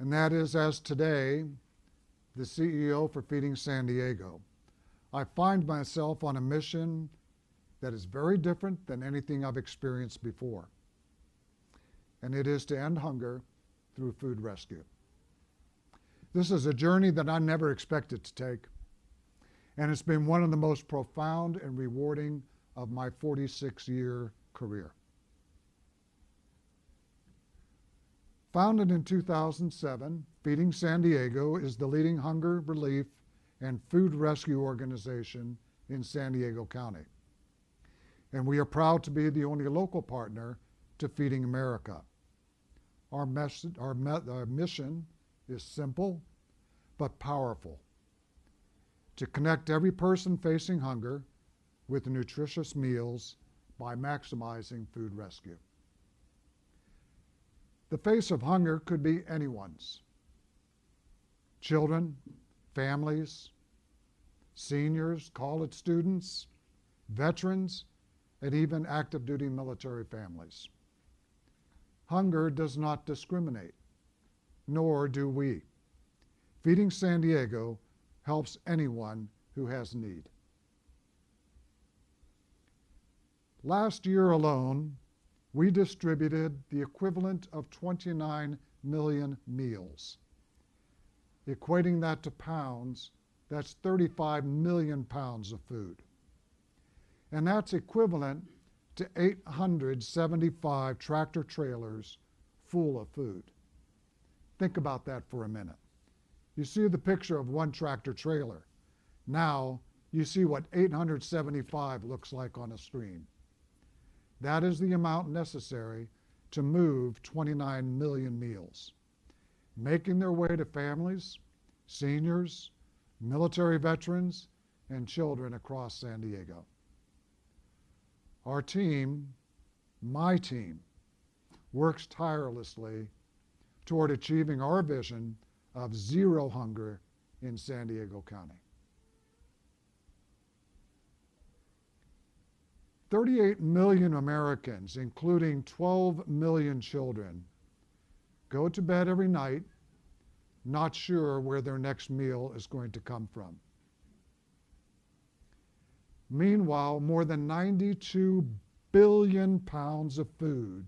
And that is, as today, the CEO for Feeding San Diego, I find myself on a mission that is very different than anything I've experienced before. And it is to end hunger through food rescue. This is a journey that I never expected to take, and it's been one of the most profound and rewarding of my 46-year career. Founded in 2007, Feeding San Diego is the leading hunger relief and food rescue organization in San Diego County. And we are proud to be the only local partner to Feeding America. Our mission is simple but powerful: to connect every person facing hunger with nutritious meals by maximizing food rescue. The face of hunger could be anyone's: children, families, seniors, college students, veterans, and even active duty military families. Hunger does not discriminate, nor do we. Feeding San Diego helps anyone who has need. Last year alone, we distributed the equivalent of 29 million meals. Equating that to pounds, that's 35 million pounds of food. And that's equivalent to 875 tractor trailers full of food. Think about that for a minute. You see the picture of one tractor trailer. Now you see what 875 looks like on a screen. That is the amount necessary to move 29 million meals, making their way to families, seniors, military veterans, and children across San Diego. Our team, my team, works tirelessly toward achieving our vision of zero hunger in San Diego County. 38 million Americans, including 12 million children, go to bed every night not sure where their next meal is going to come from. Meanwhile, more than 92 billion pounds of food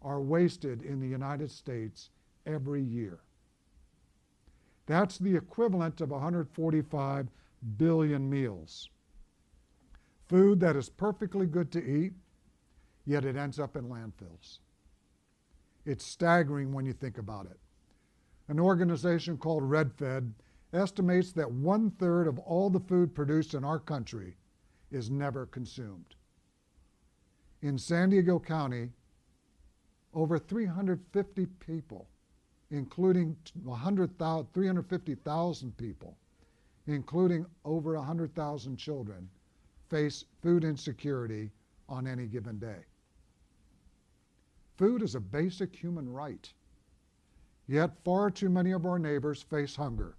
are wasted in the United States every year. That's the equivalent of 145 billion meals. Food that is perfectly good to eat, yet it ends up in landfills. It's staggering when you think about it. An organization called RedFed estimates that 1/3 of all the food produced in our country is never consumed. In San Diego County, over 350 people, including 350,000 people, including over 100,000 children, face food insecurity on any given day. Food is a basic human right, yet far too many of our neighbors face hunger,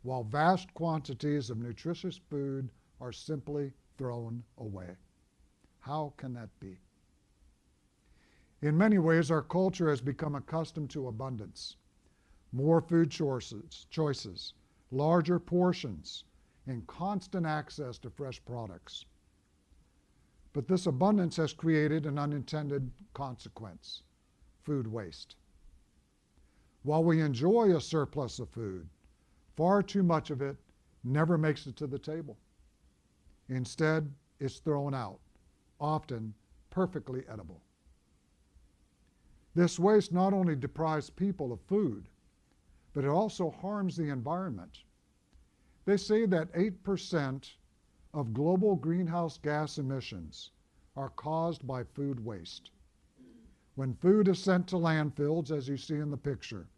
while vast quantities of nutritious food are simply thrown away. How can that be? In many ways, our culture has become accustomed to abundance. More food choices, larger portions, and constant access to fresh products. But this abundance has created an unintended consequence: food waste. While we enjoy a surplus of food, far too much of it never makes it to the table. Instead, it's thrown out, often perfectly edible. This waste not only deprives people of food, but it also harms the environment. They say that 8% of global greenhouse gas emissions are caused by food waste. When food is sent to landfills, as you see in the picture,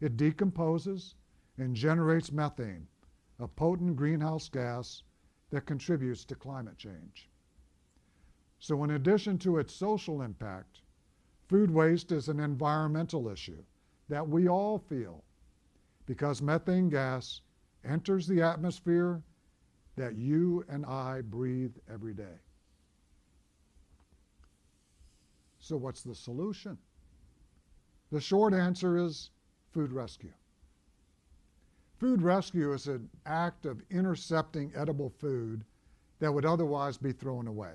it decomposes and generates methane, a potent greenhouse gas that contributes to climate change. So in addition to its social impact, food waste is an environmental issue that we all feel, because methane gas enters the atmosphere that you and I breathe every day. So what's the solution? The short answer is food rescue. Food rescue is an act of intercepting edible food that would otherwise be thrown away,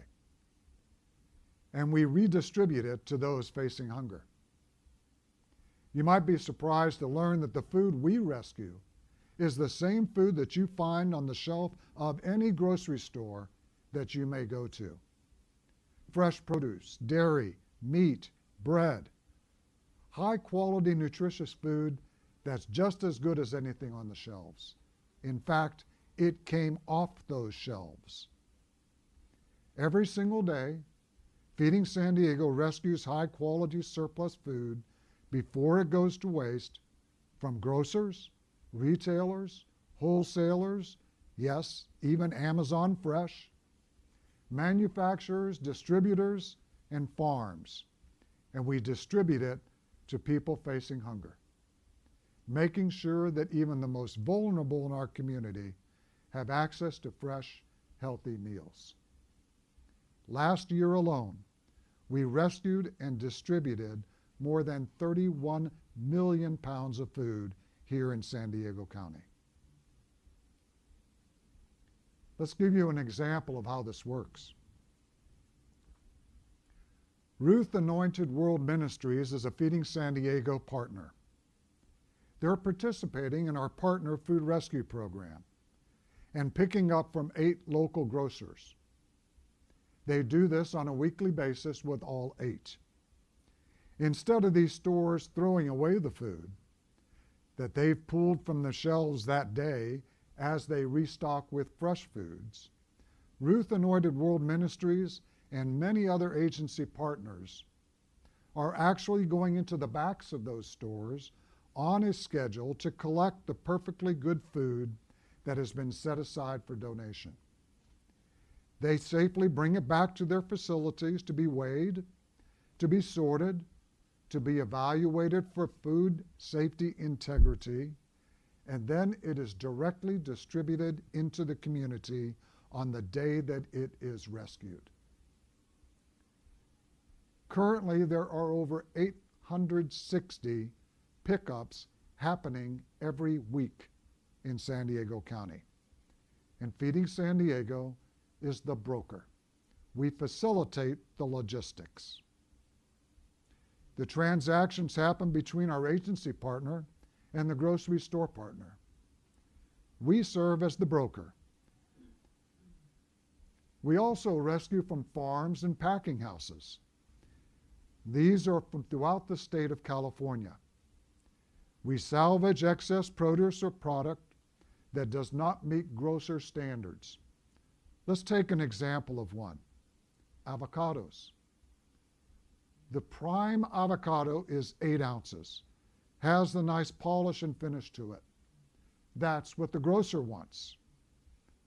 and we redistribute it to those facing hunger. You might be surprised to learn that the food we rescue is the same food that you find on the shelf of any grocery store that you may go to. Fresh produce, dairy, meat, bread, high quality nutritious food that's just as good as anything on the shelves. In fact, it came off those shelves. Every single day, Feeding San Diego rescues high quality surplus food before it goes to waste from grocers, retailers, wholesalers, yes, even Amazon Fresh, manufacturers, distributors, and farms. And we distribute it to people facing hunger, making sure that even the most vulnerable in our community have access to fresh, healthy meals. Last year alone, we rescued and distributed more than 31 million pounds of food here in San Diego County. Let's give you an example of how this works. Ruth Anointed World Ministries is a Feeding San Diego partner. They're participating in our partner food rescue program and picking up from 8 local grocers. They do this on a weekly basis with all 8. Instead of these stores throwing away the food that they've pulled from the shelves that day as they restock with fresh foods, Ruth Anointed World Ministries and many other agency partners are actually going into the backs of those stores on a schedule to collect the perfectly good food that has been set aside for donation. They safely bring it back to their facilities to be weighed, to be sorted, to be evaluated for food safety integrity, and then it is directly distributed into the community on the day that it is rescued. Currently, there are over 860 pickups happening every week in San Diego County. And Feeding San Diego is the broker. We facilitate the logistics. The transactions happen between our agency partner and the grocery store partner. We serve as the broker. We also rescue from farms and packing houses. These are from throughout the state of California. We salvage excess produce or product that does not meet grocer standards. Let's take an example of one. Avocados. The prime avocado is 8 ounces, has the nice polish and finish to it. That's what the grocer wants.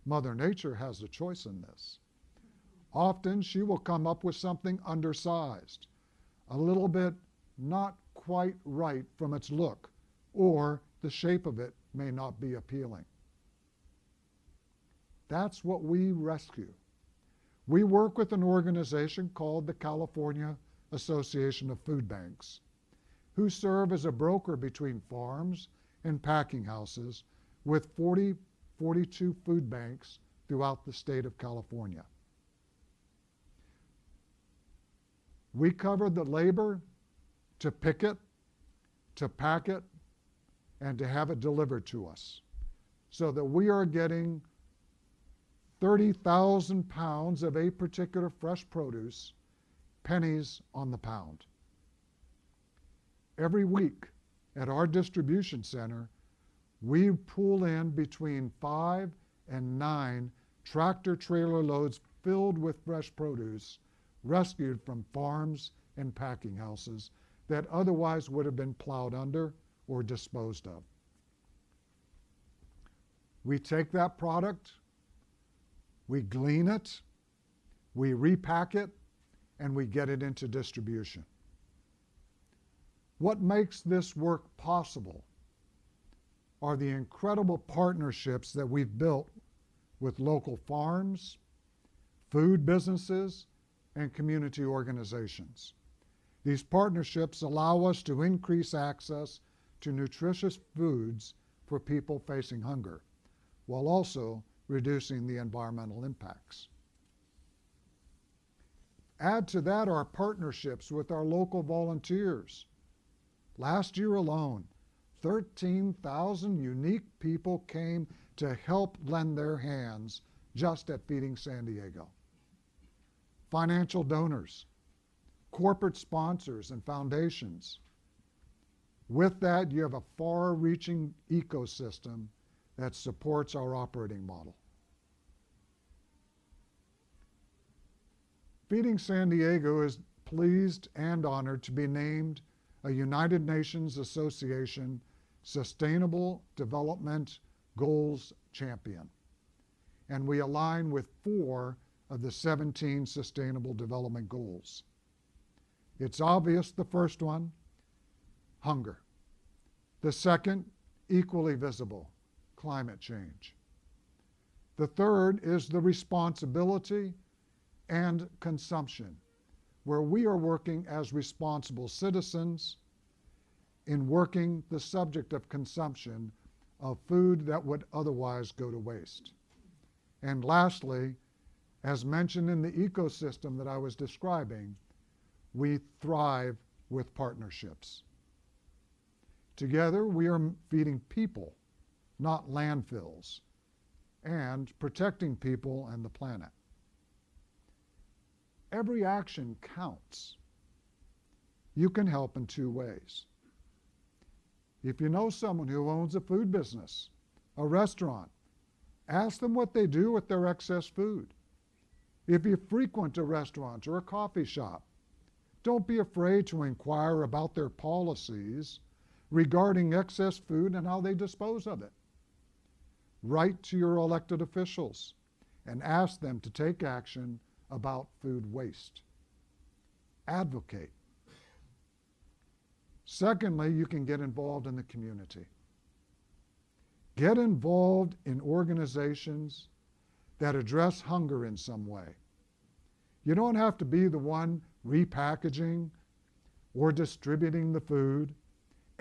Mother Nature has a choice in this. Often she will come up with something undersized, a little bit not quite right from its look, or the shape of it may not be appealing. That's what we rescue. We work with an organization called the California Association of Food Banks, who serve as a broker between farms and packing houses with 42 food banks throughout the state of California. We cover the labor to pick it, to pack it, and to have it delivered to us, so that we are getting 30,000 pounds of a particular fresh produce, pennies on the pound. Every week at our distribution center, we pull in between 5 and 9 tractor-trailer loads filled with fresh produce rescued from farms and packing houses that otherwise would have been plowed under or disposed of. We take that product, we glean it, we repack it, and we get it into distribution. What makes this work possible are the incredible partnerships that we've built with local farms, food businesses, and community organizations. These partnerships allow us to increase access to nutritious foods for people facing hunger, while also reducing the environmental impacts. Add to that our partnerships with our local volunteers. Last year alone, 13,000 unique people came to help lend their hands just at Feeding San Diego. Financial donors, corporate sponsors, and foundations. With that, you have a far-reaching ecosystem that supports our operating model. Feeding San Diego is pleased and honored to be named a United Nations Association Sustainable Development Goals Champion. And we align with 4 of the 17 Sustainable Development Goals. It's obvious, the first one, hunger. The second, equally visible, climate change. The third is the responsibility and consumption, where we are working as responsible citizens in working the subject of consumption of food that would otherwise go to waste. And lastly, as mentioned in the ecosystem that I was describing, we thrive with partnerships. Together, we are feeding people, not landfills, and protecting people and the planet. Every action counts. You can help in 2 ways. If you know someone who owns a food business, a restaurant, ask them what they do with their excess food. If you frequent a restaurant or a coffee shop, don't be afraid to inquire about their policies regarding excess food and how they dispose of it. Write to your elected officials and ask them to take action about food waste. Advocate. Secondly, you can get involved in the community. Get involved in organizations that address hunger in some way. You don't have to be the one repackaging or distributing the food.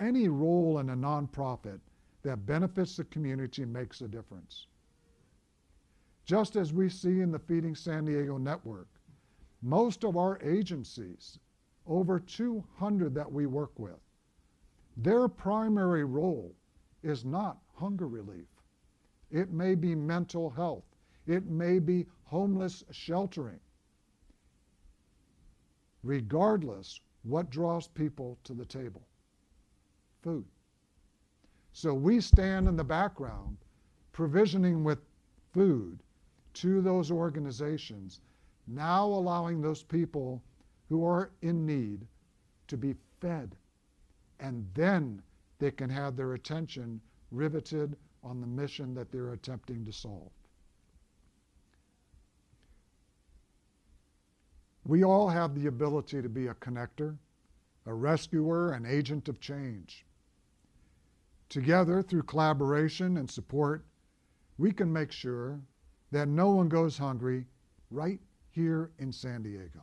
Any role in a nonprofit that benefits the community makes a difference. Just as we see in the Feeding San Diego network, most of our agencies, over 200 that we work with, Their primary role is not hunger relief. It may be mental health. It may be homeless sheltering. Regardless, what draws people to the table? Food. So we stand in the background provisioning with food to those organizations, now allowing those people who are in need to be fed, and then they can have their attention riveted on the mission that they're attempting to solve. We all have the ability to be a connector, a rescuer, an agent of change. Together, through collaboration and support, we can make sure that no one goes hungry right here in San Diego.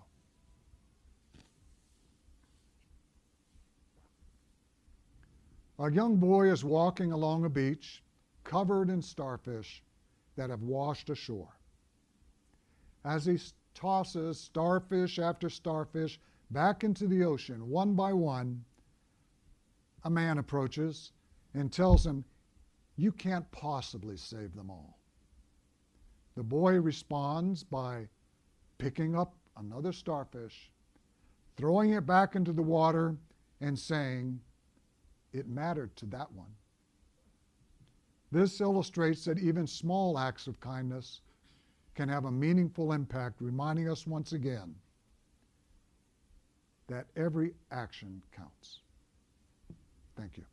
A young boy is walking along a beach covered in starfish that have washed ashore. As he tosses starfish after starfish back into the ocean, one by one, a man approaches and tells him, "You can't possibly save them all." The boy responds by picking up another starfish, throwing it back into the water, and saying, "It mattered to that one." This illustrates that even small acts of kindness can have a meaningful impact, reminding us once again that every action counts. Thank you.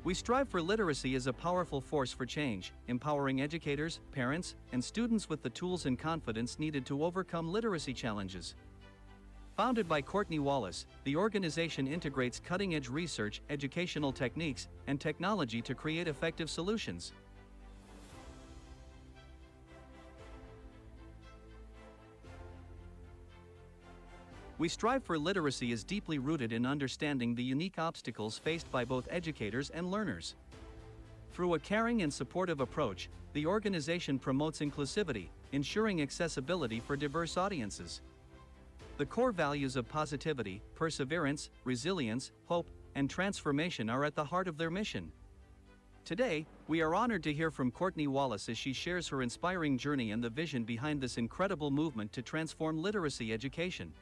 We strive for literacy as a powerful force for change, empowering educators, parents, and students with the tools and confidence needed to overcome literacy challenges. Founded by Courtney Wallace, the organization integrates cutting-edge research, educational techniques, and technology to create effective solutions. We strive for literacy is deeply rooted in understanding the unique obstacles faced by both educators and learners. Through a caring and supportive approach, the organization promotes inclusivity, ensuring accessibility for diverse audiences. The core values of positivity, perseverance, resilience, hope, and transformation are at the heart of their mission. Today, we are honored to hear from Courtney Wallace as she shares her inspiring journey and the vision behind this incredible movement to transform literacy education.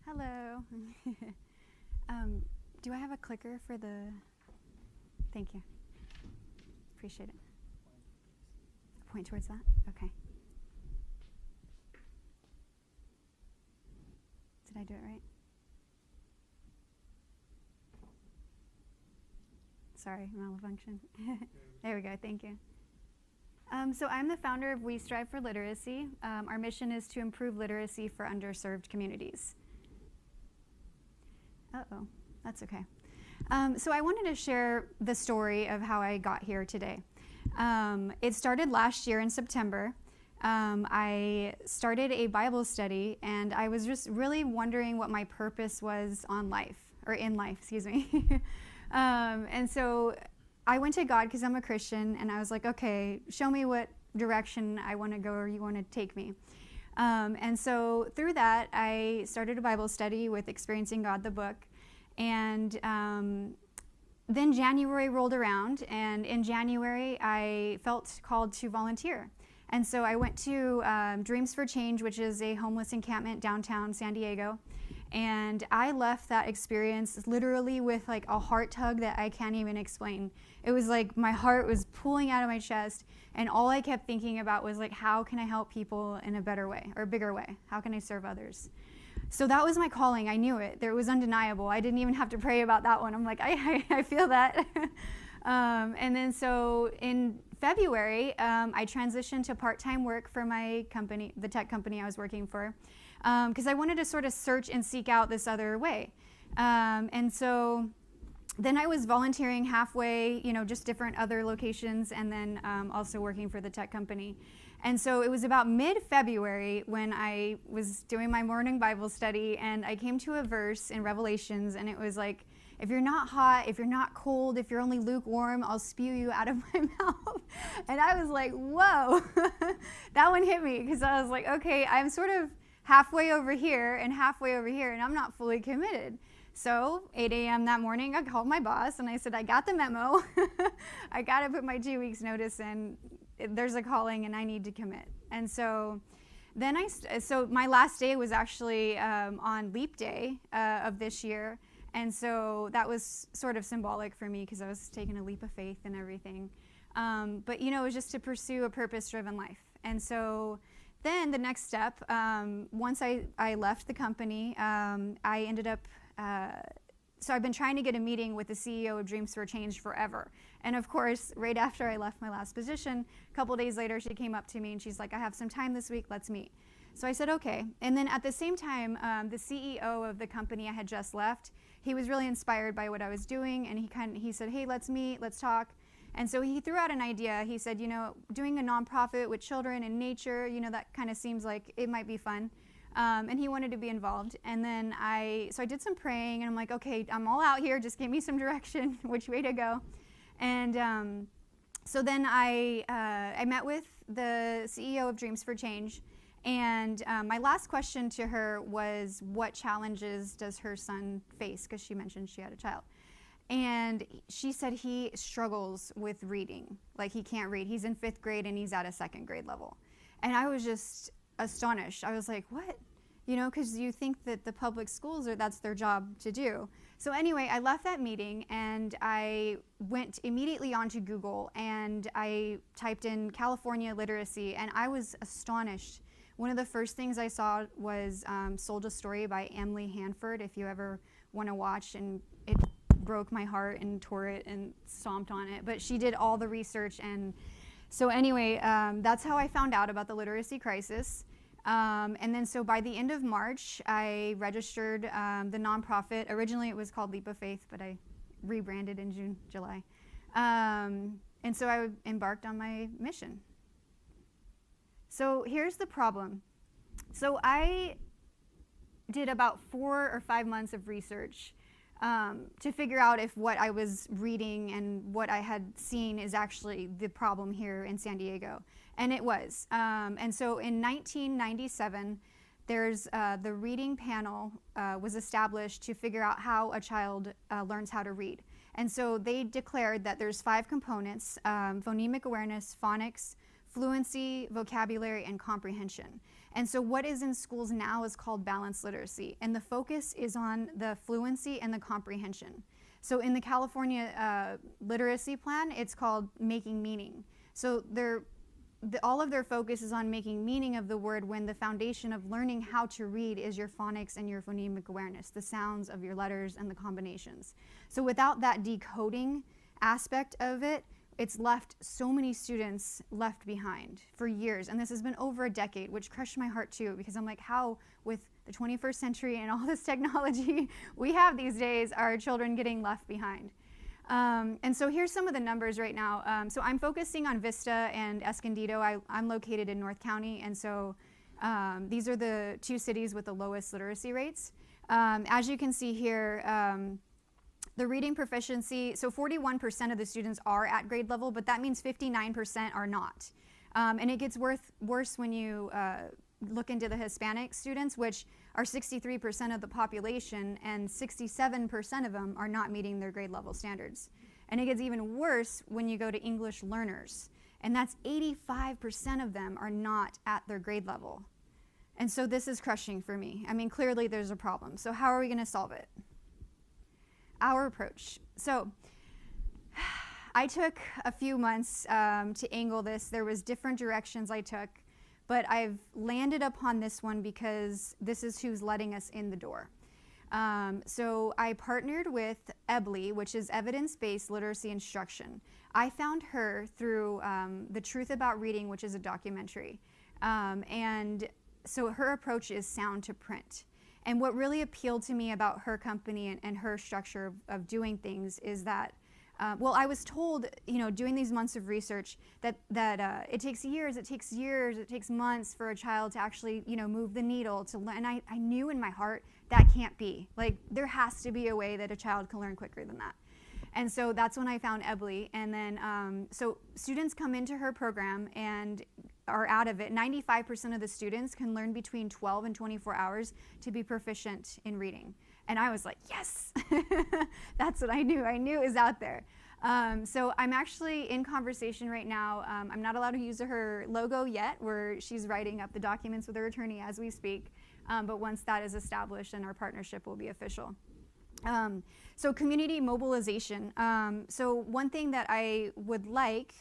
Hello. Do I have a clicker for the... Thank you. Appreciate it. Point towards that? Okay. Did I do it right? Sorry, malfunction. There we go, thank you. So I'm the founder of We Strive for Literacy. Our mission is to improve literacy for underserved communities. Uh-oh, that's okay. So I wanted to share the story of how I got here today. It started last year in September. I started a Bible study, and I was just really wondering what my purpose was in life, excuse me. And so I went to God because I'm a Christian, and I was like, okay, show me what direction I want to go or you want to take me. And so through that, I started a Bible study with Experiencing God, the book. And then January rolled around, and in January, I felt called to volunteer. And so I went to Dreams for Change, which is a homeless encampment downtown San Diego. And I left that experience literally with like a heart tug that I can't even explain. It was like my heart was pulling out of my chest, and all I kept thinking about was like, how can I help people in a better way or a bigger way? How can I serve others? So that was my calling. I knew it. It was undeniable. I didn't even have to pray about that one. I'm like, I feel that. And then so in February, I transitioned to part-time work for my company, the tech company I was working for, because I wanted to sort of search and seek out this other way. And so then I was volunteering halfway, just different other locations, and then also working for the tech company. And so it was about mid-February when I was doing my morning Bible study, and I came to a verse in Revelations, and it was like, if you're not hot, if you're not cold, if you're only lukewarm, I'll spew you out of my mouth. And I was like, whoa, that one hit me, because I was like, okay, I'm sort of halfway over here and halfway over here, and I'm not fully committed. So 8 a.m. that morning, I called my boss, and I said, I got the memo. I got to put my 2 weeks notice in. There's a calling, and I need to commit. And so then so my last day was actually on Leap Day of this year. And so that was sort of symbolic for me because I was taking a leap of faith and everything. But, it was just to pursue a purpose-driven life. And so then the next step, once I left the company, I ended up, so I've been trying to get a meeting with the CEO of Dreams for Change forever. And of course, right after I left my last position, a couple days later, she came up to me and she's like, I have some time this week, let's meet. So I said, okay. And then at the same time, the CEO of the company I had just left, he was really inspired by what I was doing, and he said, hey, let's meet, let's talk. And so he threw out an idea. He said, doing a nonprofit with children and nature, that kind of seems like it might be fun. And he wanted to be involved. And then so I did some praying, and I'm like, okay, I'm all out here, just give me some direction, which way to go. And so then I met with the CEO of Dreams for Change. And my last question to her was, what challenges does her son face? Because she mentioned she had a child. And she said he struggles with reading. Like, he can't read. He's in 5th grade, and he's at a 2nd grade level. And I was just astonished. I was like, what? Because you think that the public schools, that's their job to do. So anyway, I left that meeting, and I went immediately onto Google, and I typed in California literacy, and I was astonished. One of the first things I saw was Sold a Story by Emily Hanford, if you ever want to watch, and it broke my heart and tore it and stomped on it. But she did all the research, and so anyway, that's how I found out about the literacy crisis. And then so by the end of March, I registered the nonprofit. Originally it was called Leap of Faith, but I rebranded in July. And so I embarked on my mission. So here's the problem. So I did about 4 or 5 months of research to figure out if what I was reading and what I had seen is actually the problem here in San Diego. And it was. And so in 1997, there's the reading panel was established to figure out how a child learns how to read. And so they declared that there's 5 components: phonemic awareness, phonics, fluency, vocabulary, and comprehension. And so what is in schools now is called balanced literacy, and the focus is on the fluency and the comprehension. So in the California literacy plan, it's called making meaning. So all of their focus is on making meaning of the word, when the foundation of learning how to read is your phonics and your phonemic awareness, the sounds of your letters and the combinations. So without that decoding aspect of it, it's left so many students left behind for years. And this has been over a decade, which crushed my heart too, because I'm like, how with the 21st century and all this technology we have these days are children getting left behind? And so here's some of the numbers right now. So I'm focusing on Vista and Escondido. I'm located in North County, and so these are the two cities with the lowest literacy rates. As you can see here, the reading proficiency, so 41% of the students are at grade level, but that means 59% are not. And it gets worse when you look into the Hispanic students, which are 63% of the population, and 67% of them are not meeting their grade level standards. And it gets even worse when you go to English learners, and that's 85% of them are not at their grade level. And so this is crushing for me. I mean, clearly there's a problem. So how are we going to solve it? Our approach. So I took a few months to angle this. There was different directions I took, but I've landed upon this one because this is who's letting us in the door. So I partnered with EBLI, which is Evidence-Based Literacy Instruction. I found her through The Truth About Reading, which is a documentary. And so her approach is sound to print. And what really appealed to me about her company and her structure of doing things is that, well, I was told, doing these months of research that it takes years, it takes months for a child to actually, move the needle to learn. And I knew in my heart that can't be. Like, there has to be a way that a child can learn quicker than that. And so that's when I found EBLI. And then, so students come into her program and are out of it. 95% of the students can learn between 12 and 24 hours to be proficient in reading. And I was like, yes, that's what I knew. I knew it was out there. So I'm actually in conversation right now. I'm not allowed to use her logo yet, where she's writing up the documents with her attorney as we speak. But once that is established, then our partnership will be official. So community mobilization. So one thing that I would like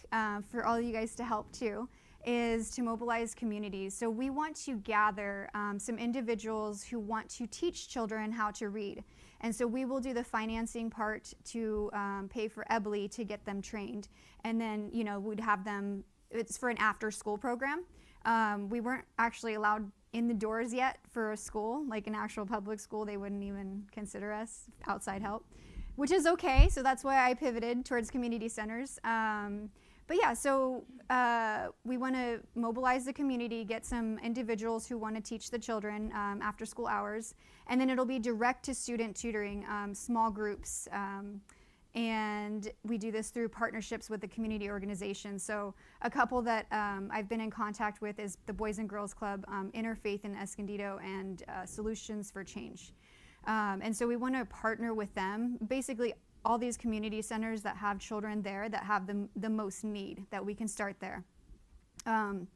for all of you guys to help too is to mobilize communities. So we want to gather some individuals who want to teach children how to read. And so we will do the financing part to pay for EBLI to get them trained. And then, we'd have them, it's for an after-school program. We weren't actually allowed in the doors yet for a school, like an actual public school. They wouldn't even consider us outside help, which is okay. So that's why I pivoted towards community centers. But yeah, so we want to mobilize the community, get some individuals who want to teach the children after school hours, and then it'll be direct to student tutoring, small groups, and we do this through partnerships with the community organizations. So a couple that I've been in contact with is the Boys and Girls Club, Interfaith in Escondido, and Solutions for Change. And so we want to partner with them. Basically, all these community centers that have children there that have the most need, that we can start there. And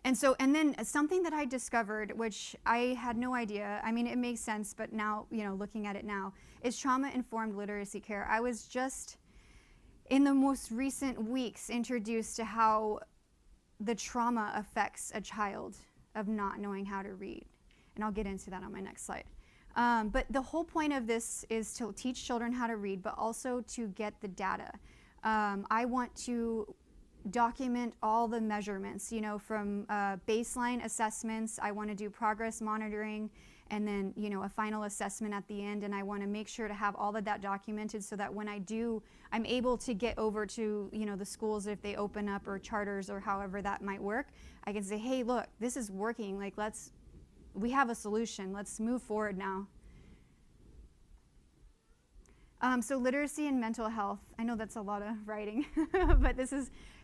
then something that I discovered, which I had no idea, I mean, it makes sense, but now, looking at it now, is trauma-informed literacy care. I was just, in the most recent weeks, introduced to how the trauma affects a child of not knowing how to read. And I'll get into that on my next slide. But the whole point of this is to teach children how to read, but also to get the data. I want to document all the measurements, from baseline assessments. I want to do progress monitoring, and then, a final assessment at the end. And I want to make sure to have all of that documented so that when I'm able to get over to, the schools if they open up, or charters, or however that might work. I can say, hey, look, this is working. Like, we have a solution. Let's move forward now. So literacy and mental health. I know that's a lot of writing, but it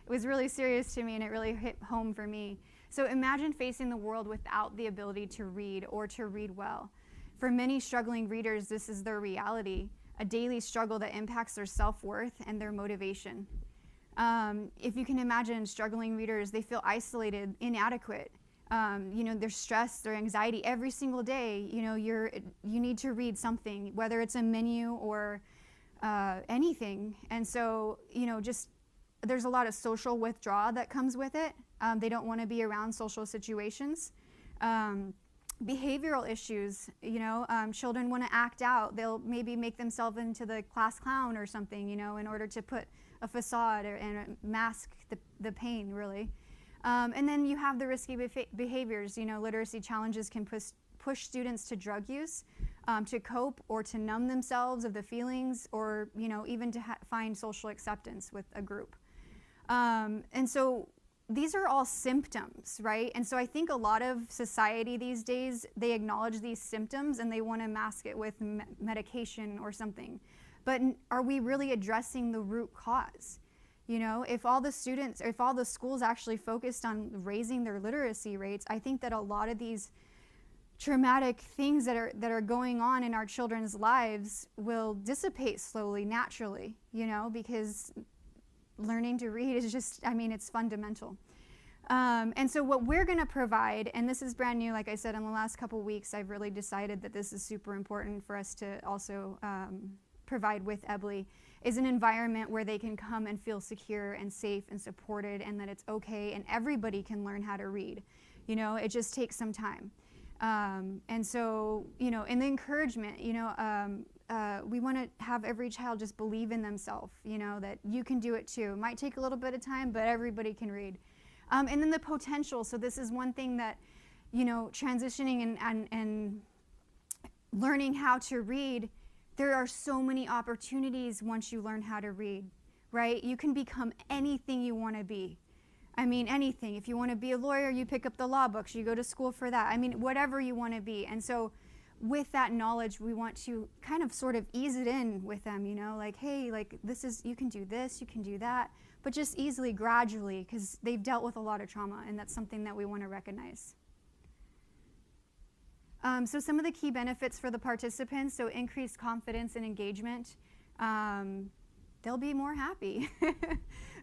was really serious to me, and it really hit home for me. So imagine facing the world without the ability to read, or to read well. For many struggling readers, this is their reality, a daily struggle that impacts their self-worth and their motivation. If you can imagine struggling readers, they feel isolated, inadequate. Their stress, their anxiety every single day. You need to read something, whether it's a menu or anything. And so, there's a lot of social withdrawal that comes with it. They don't want to be around social situations. behavioral issues, children want to act out. They'll maybe make themselves into the class clown or something, in order to put a facade and mask the pain, really. And then you have the risky behaviors. Literacy challenges can push students to drug use, to cope or to numb themselves of the feelings, or even to find social acceptance with a group. And so these are all symptoms, right? And so I think a lot of society these days, they acknowledge these symptoms and they want to mask it with medication or something. But are we really addressing the root cause? If all the students, if all the schools actually focused on raising their literacy rates, I think that a lot of these traumatic things that are going on in our children's lives will dissipate slowly, naturally, because learning to read is just, it's fundamental. And so what we're going to provide, and this is brand new, like I said, in the last couple weeks, I've really decided that this is super important for us to also provide with EBLI, is an environment where they can come and feel secure and safe and supported, and that it's okay and everybody can learn how to read. It just takes some time. And so, in the encouragement, we want to have every child just believe in themselves, that you can do it too. It might take a little bit of time, but everybody can read. And then the potential. So this is one thing that, transitioning and learning how to read, there are so many opportunities once you learn how to read, right? You can become anything you want to be. Anything. If you want to be a lawyer, you pick up the law books, you go to school for that. Whatever you want to be. And so with that knowledge, we want to kind of sort of ease it in with them, like, hey, like this is, you can do this, you can do that, but just easily, gradually, because they've dealt with a lot of trauma, and that's something that we want to recognize. So some of the key benefits for the participants, so increased confidence and engagement. They'll be more happy.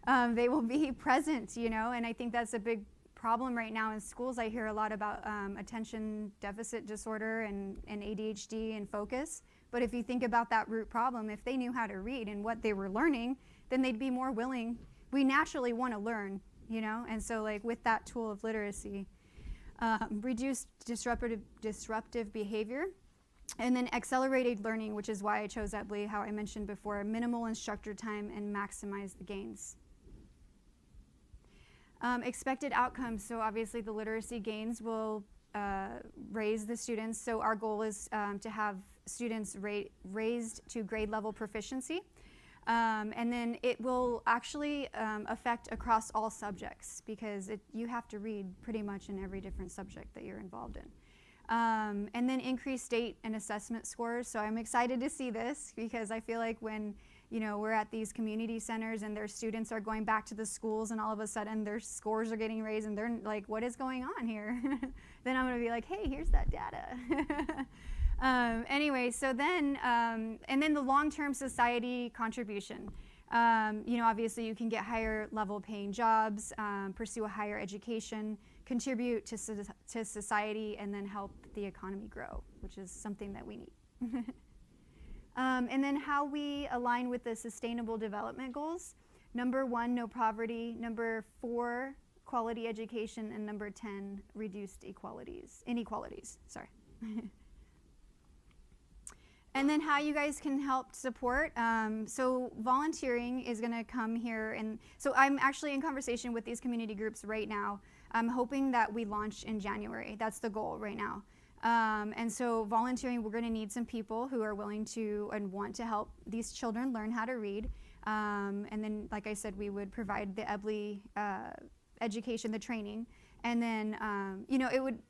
They will be present, and I think that's a big problem right now in schools. I hear a lot about attention deficit disorder and ADHD and focus. But if you think about that root problem, if they knew how to read and what they were learning, then they'd be more willing. We naturally want to learn, and so like with that tool of literacy, reduced disruptive behavior. And then accelerated learning, which is why I chose EBLI, how I mentioned before, minimal instructor time and maximize the gains. Expected outcomes, so obviously the literacy gains will raise the students. So our goal is to have students raised to grade level proficiency. And then it will actually affect across all subjects, because you have to read pretty much in every different subject that you're involved in. And then increase state and assessment scores. So I'm excited to see this, because I feel like when we're at these community centers and their students are going back to the schools and all of a sudden their scores are getting raised and they're like, what is going on here? Then I'm going to be like, hey, here's that data. Anyway, so then, and then the long-term society contribution. Obviously you can get higher level paying jobs, pursue a higher education, contribute to society, and then help the economy grow, which is something that we need. And then how we align with the Sustainable Development Goals. Number 1, no poverty. Number 4, quality education. And number 10, reduced inequalities. Sorry. And then how you guys can help support. So volunteering is going to come here. And so I'm actually in conversation with these community groups right now. I'm hoping that we launch in January. That's the goal right now. And so volunteering, we're going to need some people who are willing to and want to help these children learn how to read. And then, like I said, we would provide the EBLI education, the training. And then,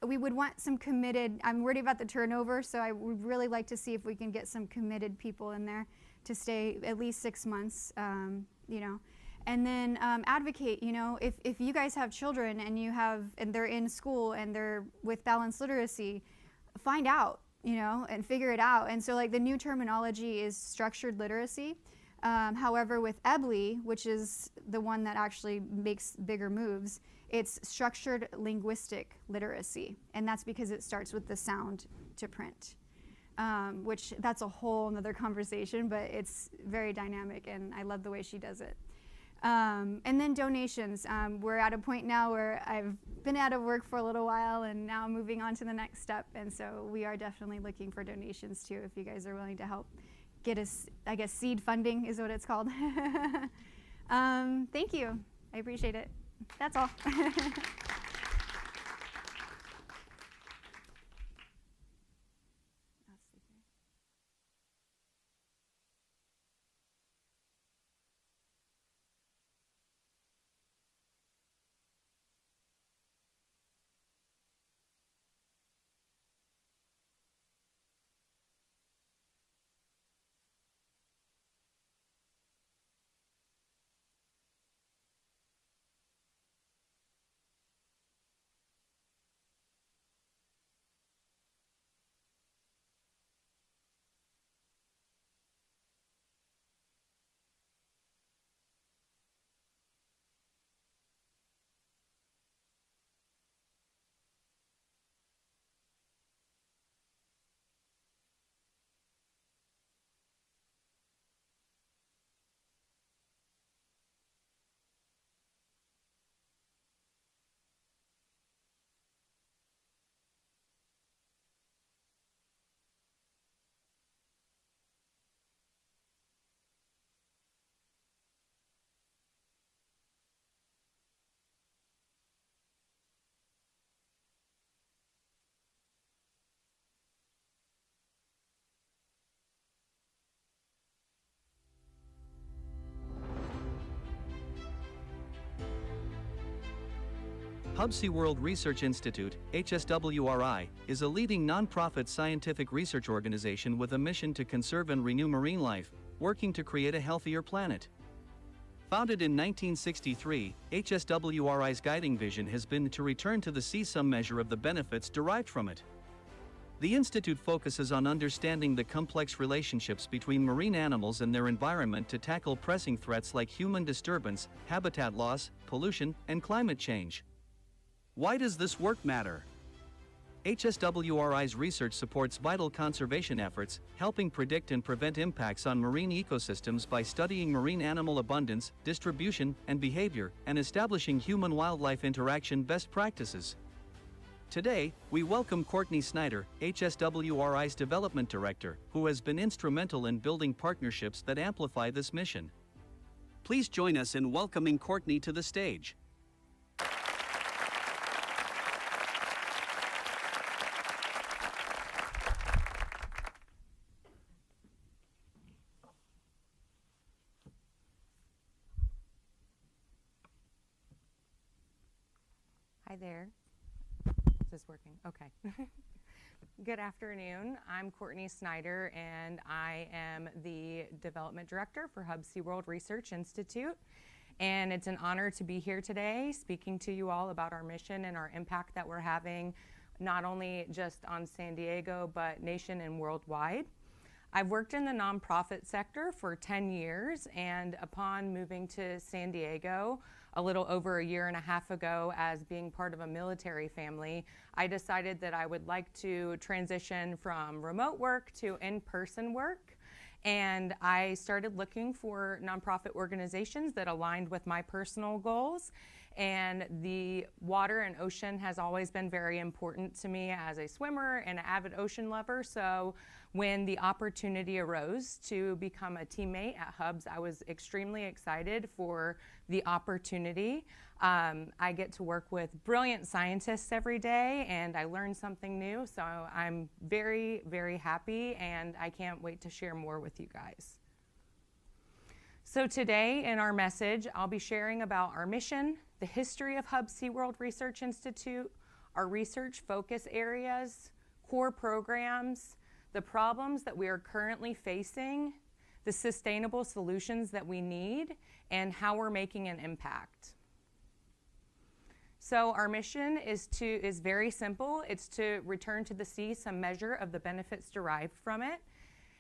we would want some committed, I'm worried about the turnover, so I would really like to see if we can get some committed people in there to stay at least 6 months, And then advocate, if you guys have children and they're in school and they're with balanced literacy, find out, and figure it out. And so like the new terminology is structured literacy. However, with EBLI, which is the one that actually makes bigger moves, it's structured linguistic literacy. And that's because it starts with the sound to print, which that's a whole nother conversation, but it's very dynamic and I love the way she does it. And then donations. We're at a point now where I've been out of work for a little while and now moving on to the next step. And so we are definitely looking for donations too, if you guys are willing to help get us, I guess, seed funding is what it's called. Thank you. I appreciate it. That's all. Hubsey World Research Institute, HSWRI, is a leading nonprofit scientific research organization with a mission to conserve and renew marine life, working to create a healthier planet. Founded in 1963, HSWRI's guiding vision has been to return to the sea some measure of the benefits derived from it. The Institute focuses on understanding the complex relationships between marine animals and their environment to tackle pressing threats like human disturbance, habitat loss, pollution, and climate change. Why does this work matter? HSWRI's research supports vital conservation efforts, helping predict and prevent impacts on marine ecosystems by studying marine animal abundance, distribution, and behavior, and establishing human-wildlife interaction best practices. Today, we welcome Courtney Snyder, HSWRI's Development Director, who has been instrumental in building partnerships that amplify this mission. Please join us in welcoming Courtney to the stage. Hi there. Is this working? Okay. Good afternoon. I'm Courtney Snyder, and I am the Development Director for Hubsey World Research Institute. And it's an honor to be here today speaking to you all about our mission and our impact that we're having, not only just on San Diego, but nation and worldwide. I've worked in the nonprofit sector for 10 years, and upon moving to San Diego a little over a year and a half ago as being part of a military family, I decided that I would like to transition from remote work to in-person work. And I started looking for nonprofit organizations that aligned with my personal goals. And the water and ocean has always been very important to me as a swimmer and an avid ocean lover. So when the opportunity arose to become a teammate at Hubs, I was extremely excited for the opportunity. I get to work with brilliant scientists every day, and I learn something new. So I'm very, very happy, and I can't wait to share more with you guys. So today in our message, I'll be sharing about our mission, the history of Hubsey World Research Institute, our research focus areas, core programs, the problems that we are currently facing, the sustainable solutions that we need, and how we're making an impact. So our mission is very simple. It's to return to the sea some measure of the benefits derived from it.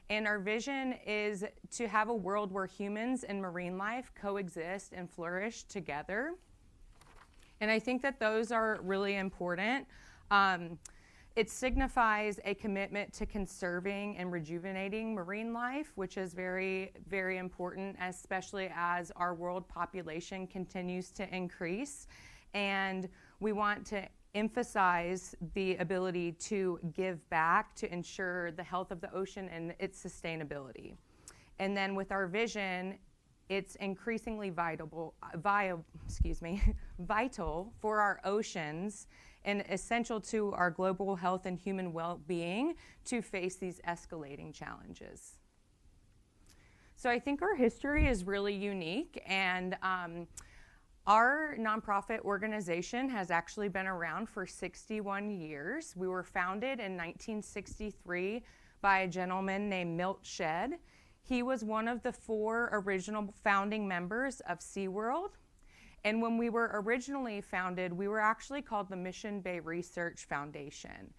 And our vision is to have a world where humans and marine life coexist and flourish together. And I think that those are really important. It signifies a commitment to conserving and rejuvenating marine life, which is very, very important, especially as our world population continues to increase. And we want to emphasize the ability to give back to ensure the health of the ocean and its sustainability. And then with our vision, it's increasingly vital for our oceans and essential to our global health and human well-being to face these escalating challenges. So I think our history is really unique, and our nonprofit organization has actually been around for 61 years. We were founded in 1963 by a gentleman named Milt Shedd. He was one of the 4 original founding members of SeaWorld. And when we were originally founded, we were actually called the Mission Bay Research Foundation.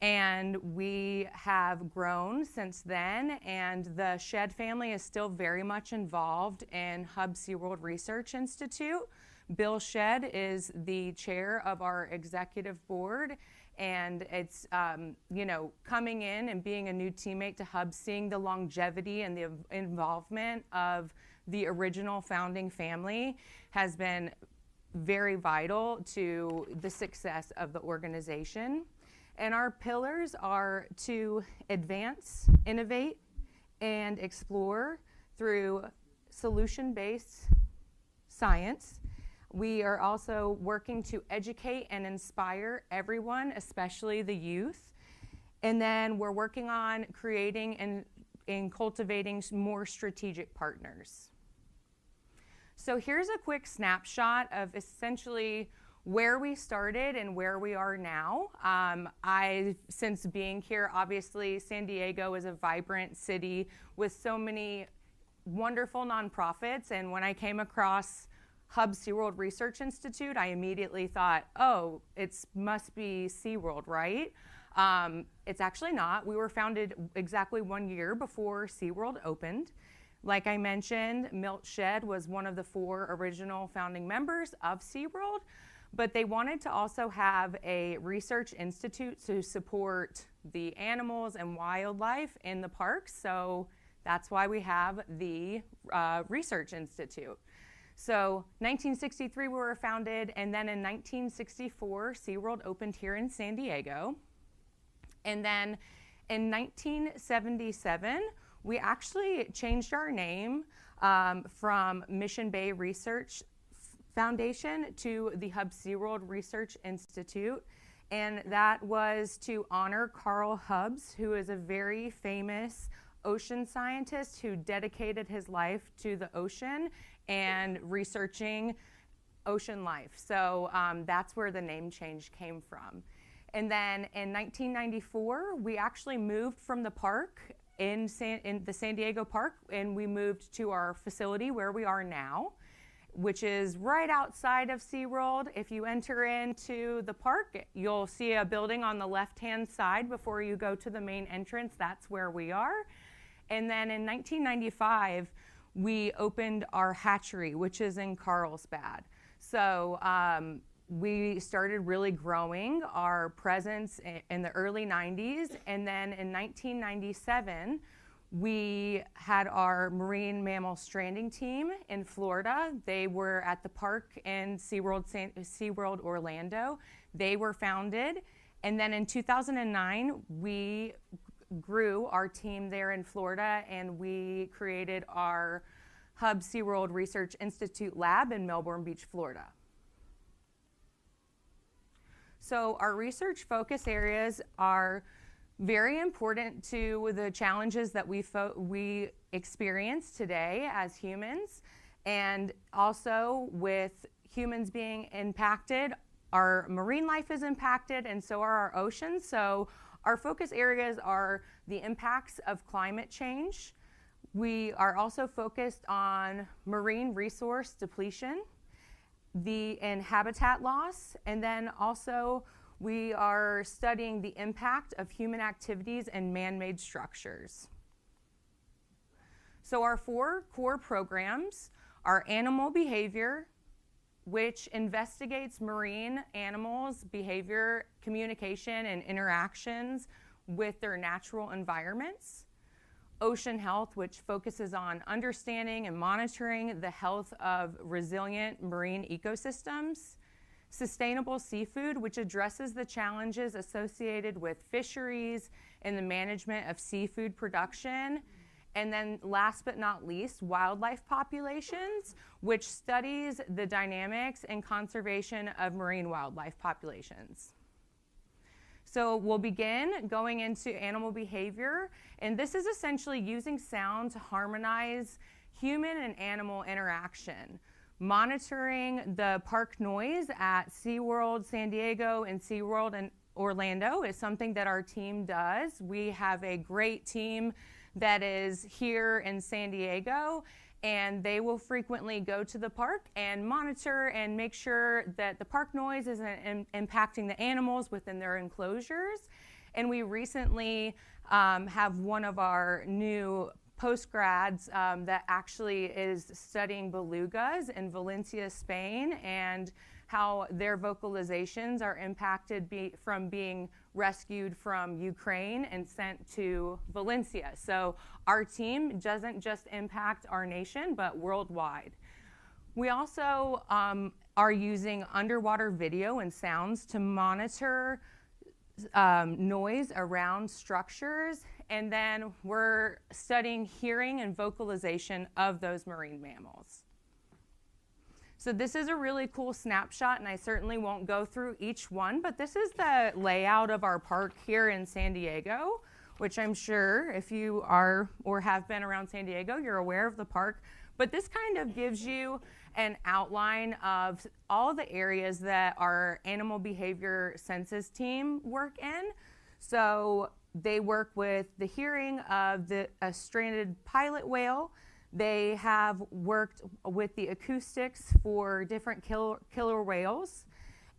And we have grown since then, and the Shedd family is still very much involved in Hub SeaWorld Research Institute. Bill Shedd is the chair of our executive board, and it's coming in and being a new teammate to Hub, seeing the longevity and the involvement of the original founding family has been very vital to the success of the organization. And our pillars are to advance, innovate, and explore through solution-based science. We are also working to educate and inspire everyone, especially the youth. And then we're working on creating and cultivating more strategic partners. So here's a quick snapshot of essentially where we started and where we are now. Since being here, obviously San Diego is a vibrant city with so many wonderful nonprofits, and when I came across Hub SeaWorld Research Institute, I immediately thought, oh, it must be SeaWorld, right? It's actually not. We were founded exactly 1 year before SeaWorld opened. Like I mentioned, Milt Shedd was one of the 4 original founding members of SeaWorld, but they wanted to also have a research institute to support the animals and wildlife in the parks, so that's why we have the Research Institute. So 1963 we were founded, and then in 1964 SeaWorld opened here in San Diego. And then in 1977 we actually changed our name from Mission Bay Research Foundation to the Hub SeaWorld Research Institute, and that was to honor Carl Hubbs, who is a very famous ocean scientist who dedicated his life to the ocean and researching ocean life. So that's where the name change came from. And then in 1994, we actually moved from the park in the San Diego Park, and we moved to our facility where we are now, which is right outside of SeaWorld. If you enter into the park, you'll see a building on the left-hand side before you go to the main entrance. That's where we are. And then in 1995, we opened our hatchery, which is in Carlsbad. So we started really growing our presence in the early 90s, and then in 1997, we had our marine mammal stranding team in Florida. They were at the park in SeaWorld Orlando. They were founded, and then in 2009, we grew our team there in Florida, and we created our Hub SeaWorld Research Institute lab in Melbourne Beach, Florida. So our research focus areas are very important to the challenges that we experience today as humans, and also with humans being impacted, our marine life is impacted, and so are our oceans. So our focus areas are the impacts of climate change. We are also focused on marine resource depletion, and habitat loss, and then also we are studying the impact of human activities and man-made structures. So our 4 core programs are animal behavior, which investigates marine animals' behavior, communication, and interactions with their natural environments. Ocean Health, which focuses on understanding and monitoring the health of resilient marine ecosystems. Sustainable Seafood, which addresses the challenges associated with fisheries and the management of seafood production. And then last but not least, Wildlife Populations, which studies the dynamics and conservation of marine wildlife populations. So we'll begin going into animal behavior, and this is essentially using sound to harmonize human and animal interaction. Monitoring the park noise at SeaWorld San Diego and SeaWorld in Orlando is something that our team does. We have a great team that is here in San Diego, and they will frequently go to the park and monitor and make sure that the park noise isn't impacting the animals within their enclosures. And we recently have one of our new postgrads that actually is studying belugas in Valencia, Spain, and how their vocalizations are impacted from being rescued from Ukraine and sent to Valencia. So our team doesn't just impact our nation, but worldwide. We also are using underwater video and sounds to monitor noise around structures, and then we're studying hearing and vocalization of those marine mammals. So this is a really cool snapshot, and I certainly won't go through each one, but this is the layout of our park here in San Diego, which I'm sure if you are or have been around San Diego, you're aware of the park. But this kind of gives you an outline of all the areas that our animal behavior census team work in. So they work with the hearing of a stranded pilot whale. They have worked with the acoustics for different killer whales.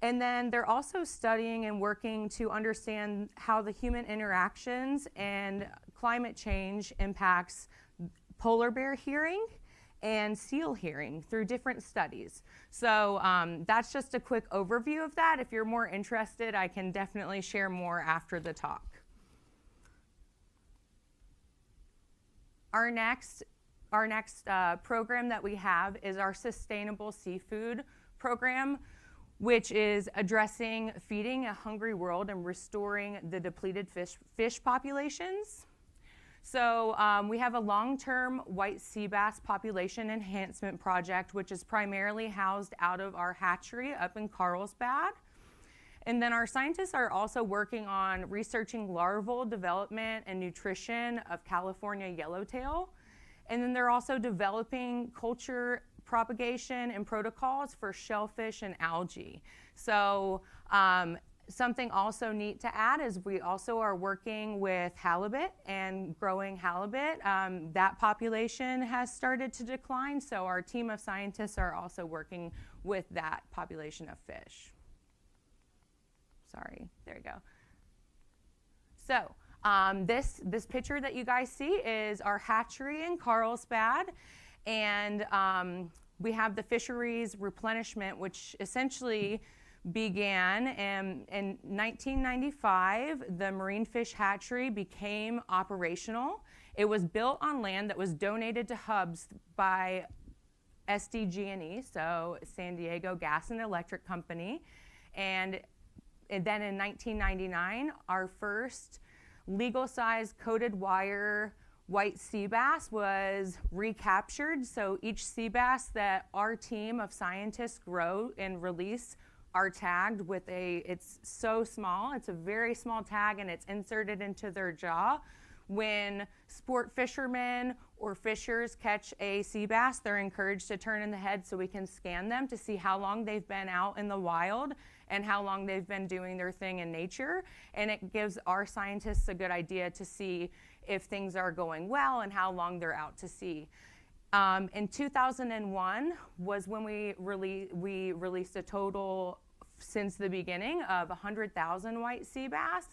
And then they're also studying and working to understand how the human interactions and climate change impacts polar bear hearing and seal hearing through different studies. So that's just a quick overview of that. If you're more interested, I can definitely share more after the talk. Our next program that we have is our Sustainable Seafood program, which is addressing feeding a hungry world and restoring the depleted fish populations. So we have a long-term white sea bass population enhancement project, which is primarily housed out of our hatchery up in Carlsbad. And then our scientists are also working on researching larval development and nutrition of California yellowtail. And then they're also developing culture propagation and protocols for shellfish and algae. So something also neat to add is we also are working with halibut and growing halibut. That population has started to decline, so our team of scientists are also working with that population of fish. Sorry, there you go. So this picture that you guys see is our hatchery in Carlsbad, and we have the fisheries replenishment, which essentially began in 1995. The marine fish hatchery became operational. It was built on land that was donated to hubs by SDG&E, so San Diego Gas and Electric Company, and then in 1999, our first legal-sized coated wire white sea bass was recaptured. So each sea bass that our team of scientists grow and release are tagged with it's so small, it's a very small tag, and it's inserted into their jaw. When sport fishermen or fishers catch a sea bass, they're encouraged to turn in the head so we can scan them to see how long they've been out in the wild and how long they've been doing their thing in nature. And it gives our scientists a good idea to see if things are going well and how long they're out to sea. In 2001 was when we released a total, since the beginning, of 100,000 white sea bass.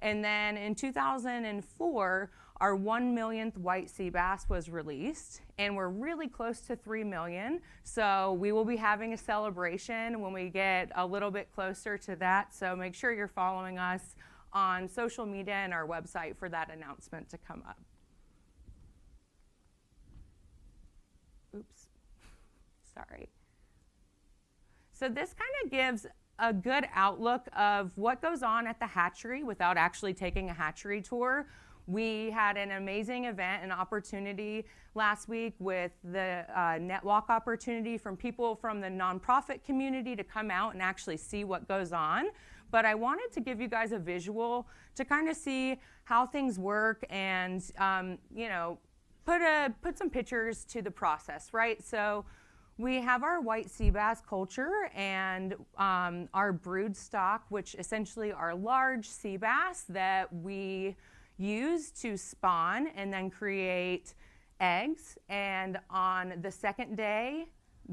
And then in 2004, our 1 millionth white sea bass was released, and we're really close to 3 million. So we will be having a celebration when we get a little bit closer to that. So make sure you're following us on social media and our website for that announcement to come up. Oops, sorry. So this kind of gives a good outlook of what goes on at the hatchery without actually taking a hatchery tour. We had an amazing event and opportunity last week with the NetWalk opportunity from people from the nonprofit community to come out and actually see what goes on. But I wanted to give you guys a visual to kind of see how things work and, you know, put some pictures to the process, right? So we have our white sea bass culture and our brood stock, which essentially are large sea bass that we use to spawn and then create eggs. And on the second day,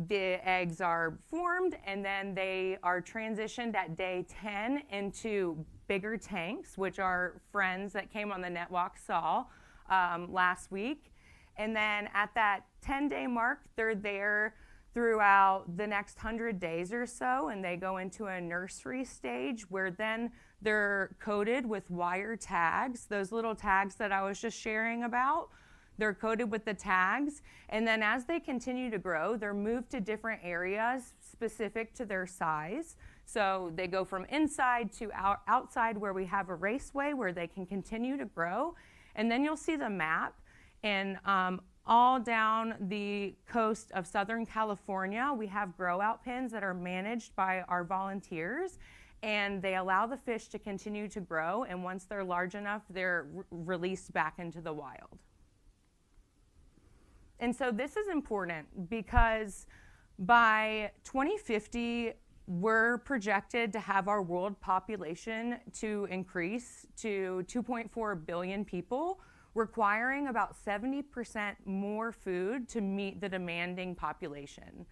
the eggs are formed and then they are transitioned at day 10 into bigger tanks, which our friends that came on the NetWalk saw last week. And then at that 10-day mark, they're there throughout the next 100 days or so, and they go into a nursery stage where then they're coated with wire tags, those little tags that I was just sharing about. They're coated with the tags, and then as they continue to grow, they're moved to different areas specific to their size. So they go from inside to outside where we have a raceway where they can continue to grow. And then you'll see the map, and all down the coast of Southern California, we have grow-out pens that are managed by our volunteers, and they allow the fish to continue to grow, and once they're large enough, they're released back into the wild. And so this is important because by 2050, we're projected to have our world population to increase to 2.4 billion people, requiring about 70% more food to meet the demanding population.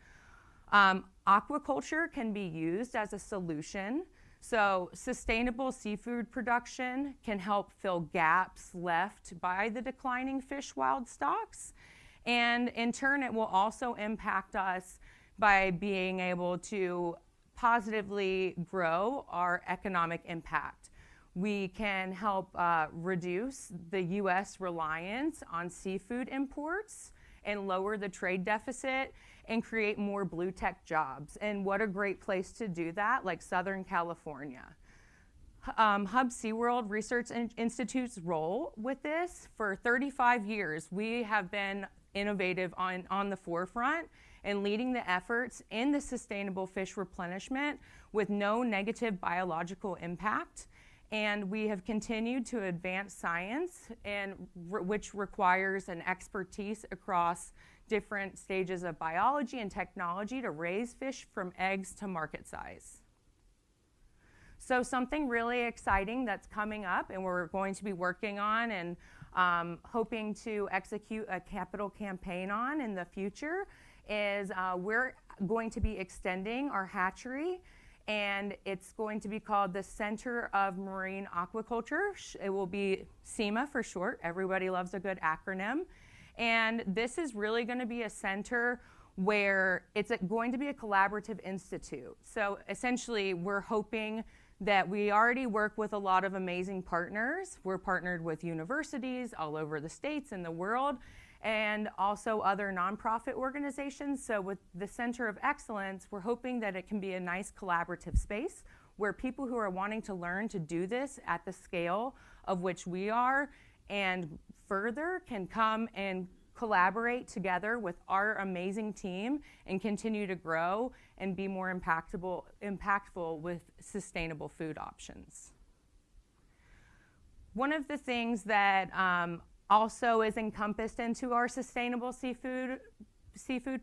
Aquaculture can be used as a solution. So sustainable seafood production can help fill gaps left by the declining fish wild stocks. And in turn, it will also impact us by being able to positively grow our economic impact. We can help reduce the U.S. reliance on seafood imports and lower the trade deficit and create more blue tech jobs. And what a great place to do that, like Southern California. Hub SeaWorld Research Institute's role with this, for 35 years, we have been innovative on the forefront and leading the efforts in the sustainable fish replenishment with no negative biological impact. And we have continued to advance science, and which requires an expertise across different stages of biology and technology to raise fish from eggs to market size. So something really exciting that's coming up and we're going to be working on and hoping to execute a capital campaign on in the future is we're going to be extending our hatchery, and it's going to be called the Center of Marine Aquaculture. It will be CEMA for short. Everybody loves a good acronym. And this is really going to be a center where it's going to be a collaborative institute. So essentially, we're hoping that we already work with a lot of amazing partners. We're partnered with universities all over the states and the world, and also other nonprofit organizations. So with the Center of Excellence, we're hoping that it can be a nice collaborative space where people who are wanting to learn to do this at the scale of which we are and further can come and collaborate together with our amazing team and continue to grow and be more impactful with sustainable food options. One of the things that also is encompassed into our sustainable seafood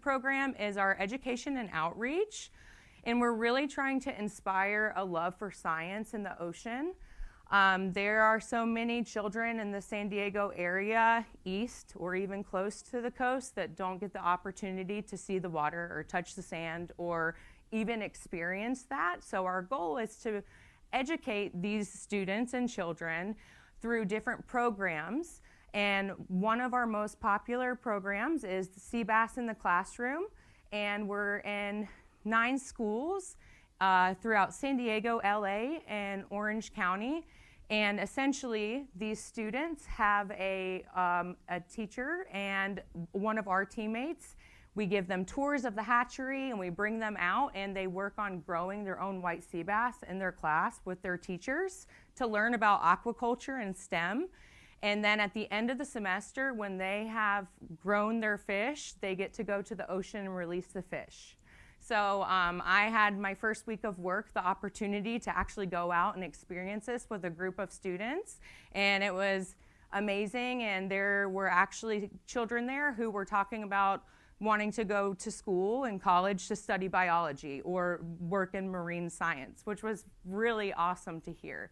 program is our education and outreach. And we're really trying to inspire a love for science in the ocean. There are so many children in the San Diego area, east or even close to the coast, that don't get the opportunity to see the water or touch the sand or even experience that. So our goal is to educate these students and children through different programs. And one of our most popular programs is the Sea Bass in the Classroom. And we're in 9 schools throughout San Diego, LA, and Orange County. And essentially, these students have a teacher and one of our teammates. We give them tours of the hatchery and we bring them out and they work on growing their own white sea bass in their class with their teachers to learn about aquaculture and STEM. And then at the end of the semester, when they have grown their fish, they get to go to the ocean and release the fish. So I had my first week of work the opportunity to actually go out and experience this with a group of students, and it was amazing. And there were actually children there who were talking about wanting to go to school and college to study biology or work in marine science, which was really awesome to hear.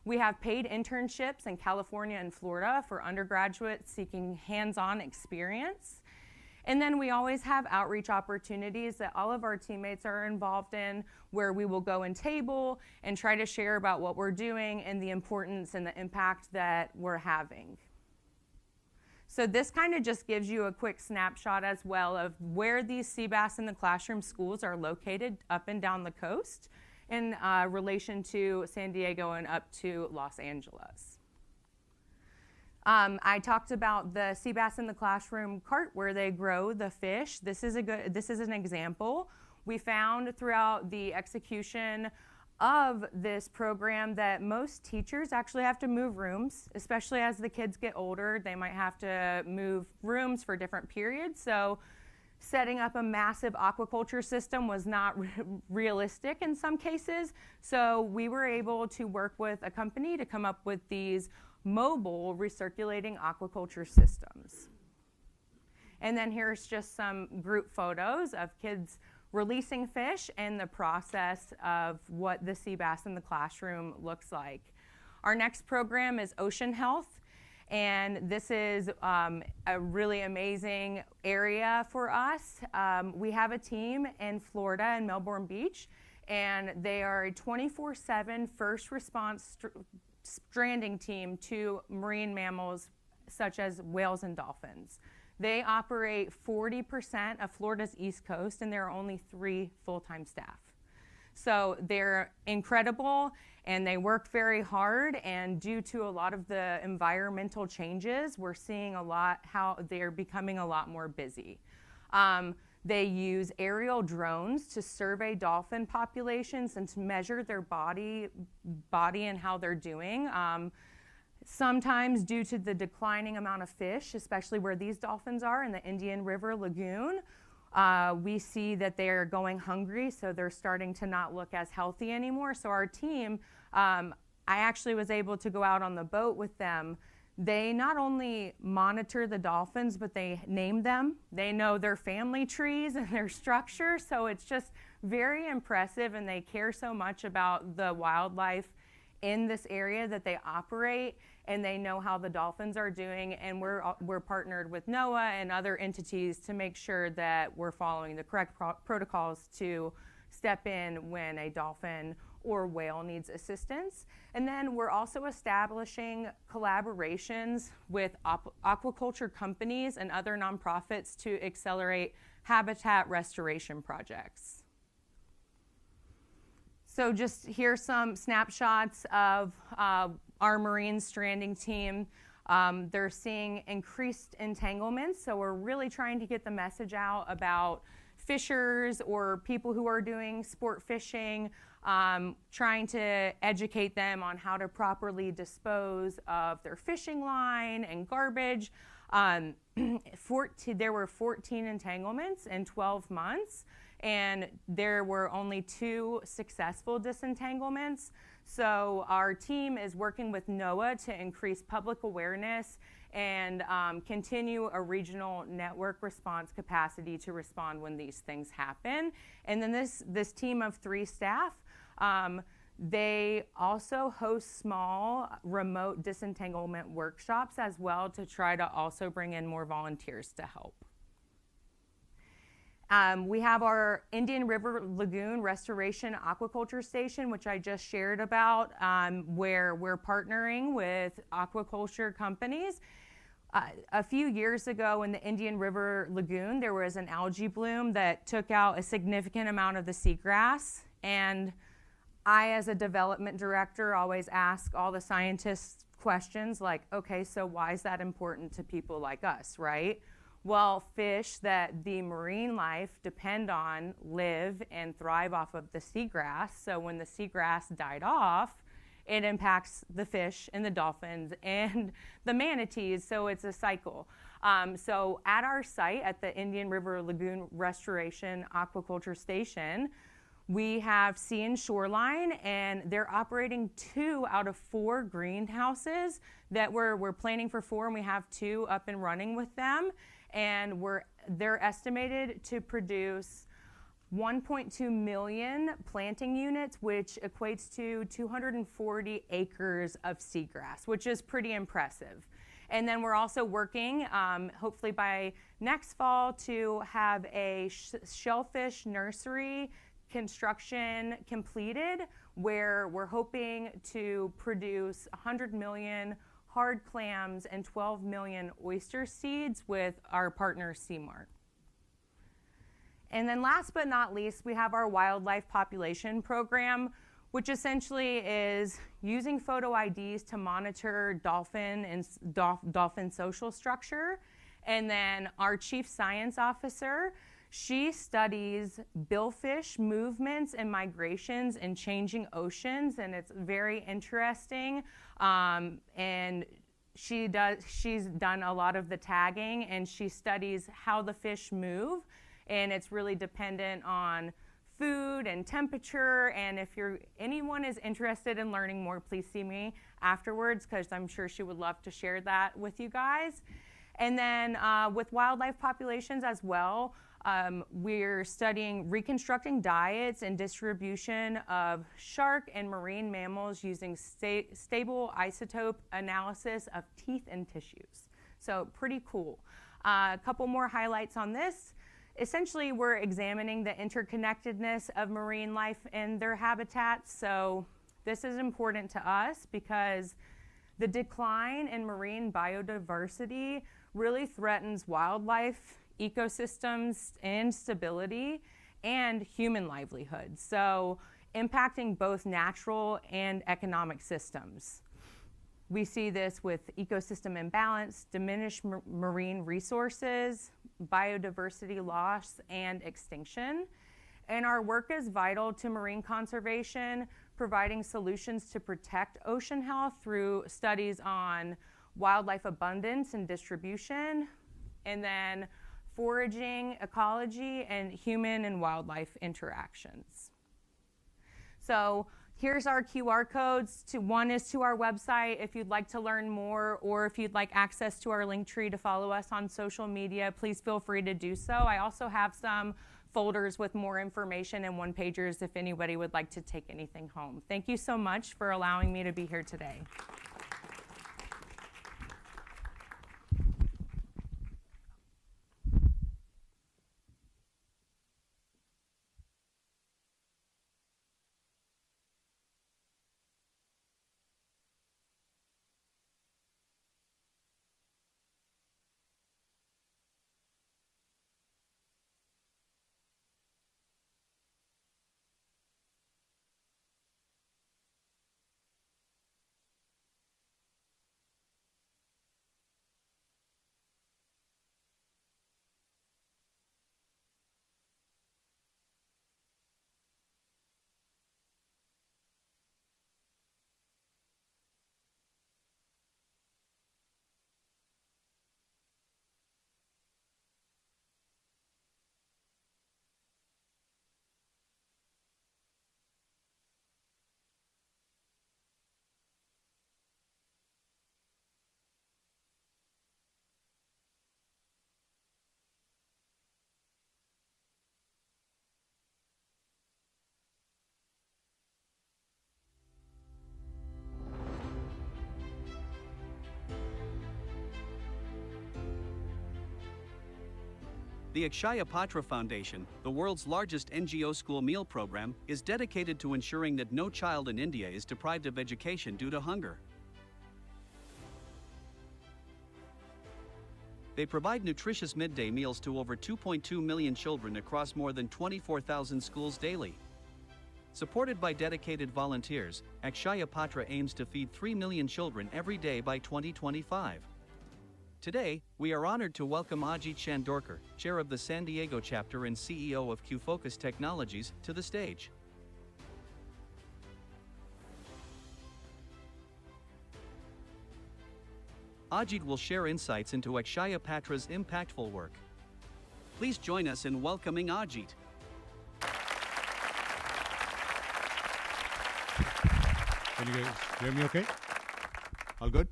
We have paid internships in California and Florida for undergraduates seeking hands-on experience. And then we always have outreach opportunities that all of our teammates are involved in, where we will go and table and try to share about what we're doing and the importance and the impact that we're having. So this kind of just gives you a quick snapshot as well of where these Sea Bass in the Classroom schools are located up and down the coast in relation to San Diego and up to Los Angeles. I talked about the Sea Bass in the Classroom cart where they grow the fish. This is an example. We found throughout the execution of this program that most teachers actually have to move rooms, especially as the kids get older. They might have to move rooms for different periods. So setting up a massive aquaculture system was not realistic in some cases. So we were able to work with a company to come up with these mobile recirculating aquaculture systems. And then here's just some group photos of kids releasing fish and the process of what the Sea Bass in the Classroom looks like. Our next program is Ocean Health, and this is a really amazing area for us. We have a team in Florida and Melbourne Beach, and they are a 24/7 first response stranding team to marine mammals such as whales and dolphins. They operate 40% of Florida's East Coast, and there are only 3 full-time staff. So they're incredible, and they work very hard, and due to a lot of the environmental changes, we're seeing a lot how they're becoming a lot more busy. They use aerial drones to survey dolphin populations and to measure their body and how they're doing. Sometimes due to the declining amount of fish, especially where these dolphins are in the Indian River Lagoon, we see that they're going hungry, so they're starting to not look as healthy anymore. So our team, I actually was able to go out on the boat with them. They not only monitor the dolphins, but they name them. They know their family trees and their structure, so it's just very impressive, and they care so much about the wildlife in this area that they operate, and they know how the dolphins are doing, and we're partnered with NOAA and other entities to make sure that we're following the correct protocols to step in when a dolphin or whale needs assistance. And then we're also establishing collaborations with aquaculture companies and other nonprofits to accelerate habitat restoration projects. So just here's some snapshots of our marine stranding team. They're seeing increased entanglements, so we're really trying to get the message out about fishers or people who are doing sport fishing, trying to educate them on how to properly dispose of their fishing line and garbage. There were 14 entanglements in 12 months, and there were only 2 successful disentanglements. So our team is working with NOAA to increase public awareness and continue a regional network response capacity to respond when these things happen. And then this team of 3 staff, they also host small remote disentanglement workshops as well to try to also bring in more volunteers to help. We have our Indian River Lagoon Restoration Aquaculture Station, which I just shared about, where we're partnering with aquaculture companies. A few years ago in the Indian River Lagoon, there was an algae bloom that took out a significant amount of the seagrass. And I, as a development director, always ask all the scientists questions like, okay, so why is that important to people like us, right? Well, fish that the marine life depend on live and thrive off of the seagrass. So when the seagrass died off, it impacts the fish and the dolphins and the manatees, so it's a cycle. So at our site at the Indian River Lagoon Restoration Aquaculture Station, we have Sea and Shoreline, and they're operating 2 out of 4 greenhouses that we're planning for 4, and we have 2 up and running with them. And they're estimated to produce 1.2 million planting units, which equates to 240 acres of seagrass, which is pretty impressive. And then we're also working, hopefully by next fall, to have a shellfish nursery construction completed, where we're hoping to produce 100 million hard clams and 12 million oyster seeds with our partner Seamart. And then last but not least, we have our wildlife population program, which essentially is using photo IDs to monitor dolphin and dolphin social structure. And then our chief science officer, she studies billfish movements and migrations in changing oceans, and it's very interesting. And she's done a lot of the tagging, and she studies how the fish move, and it's really dependent on food and temperature. And if anyone is interested in learning more, please see me afterwards, because I'm sure she would love to share that with you guys. And then with wildlife populations as well, we're studying reconstructing diets and distribution of shark and marine mammals using stable isotope analysis of teeth and tissues. So pretty cool. A couple more highlights on this. Essentially, we're examining the interconnectedness of marine life and their habitats. So this is important to us because the decline in marine biodiversity really threatens wildlife, ecosystems and stability, and human livelihood, so impacting both natural and economic systems. We see this with ecosystem imbalance, diminished marine resources, biodiversity loss, and extinction. And our work is vital to marine conservation, providing solutions to protect ocean health through studies on wildlife abundance and distribution, and then foraging, ecology, and human and wildlife interactions. So here's our QR codes. One is to our website if you'd like to learn more, or if you'd like access to our link tree to follow us on social media, please feel free to do so. I also have some folders with more information and one-pagers if anybody would like to take anything home. Thank you so much for allowing me to be here today. The Akshaya Patra Foundation, the world's largest NGO school meal program, is dedicated to ensuring that no child in India is deprived of education due to hunger. They provide nutritious midday meals to over 2.2 million children across more than 24,000 schools daily. Supported by dedicated volunteers, Akshaya Patra aims to feed 3 million children every day by 2025. Today, we are honored to welcome Ajit Chandorkar, Chair of the San Diego chapter and CEO of QFocus Technologies, to the stage. Ajit will share insights into Akshaya Patra's impactful work. Please join us in welcoming Ajit. Can you guys hear me okay? All good?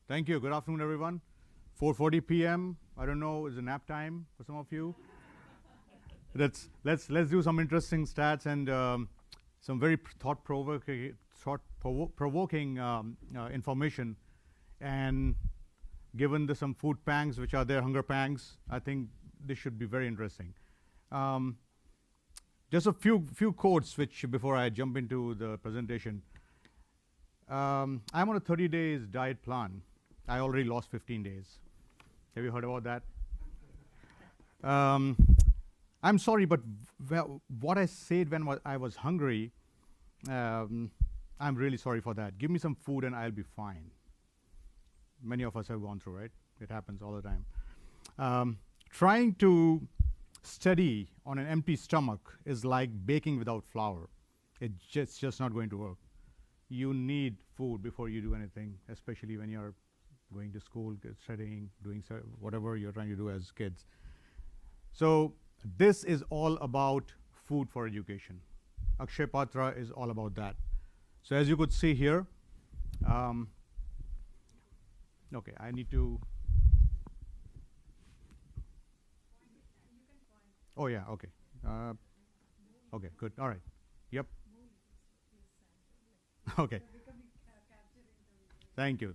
Thank you. Good afternoon, everyone. 4:40 p.m. I don't know, is it nap time for some of you? Let's do some interesting stats and some very thought-provoking information. And given some food pangs, which are their hunger pangs, I think this should be very interesting. Just a few quotes, which before I jump into the presentation. I'm on a 30 days diet plan. I already lost 15 days. Have you heard about that? I'm sorry, but what I said when I was hungry, I'm really sorry for that. Give me some food and I'll be fine. Many of us have gone through, right? It happens all the time. Trying to study on an empty stomach is like baking without flour. It's just not going to work. You need food before you do anything, especially when you're going to school, studying, doing whatever you're trying to do as kids. So this is all about food for education. Akshaya Patra is all about that. So as you could see here, okay, I need to. Oh yeah, okay. Okay, good. All right. Yep. Okay. Thank you.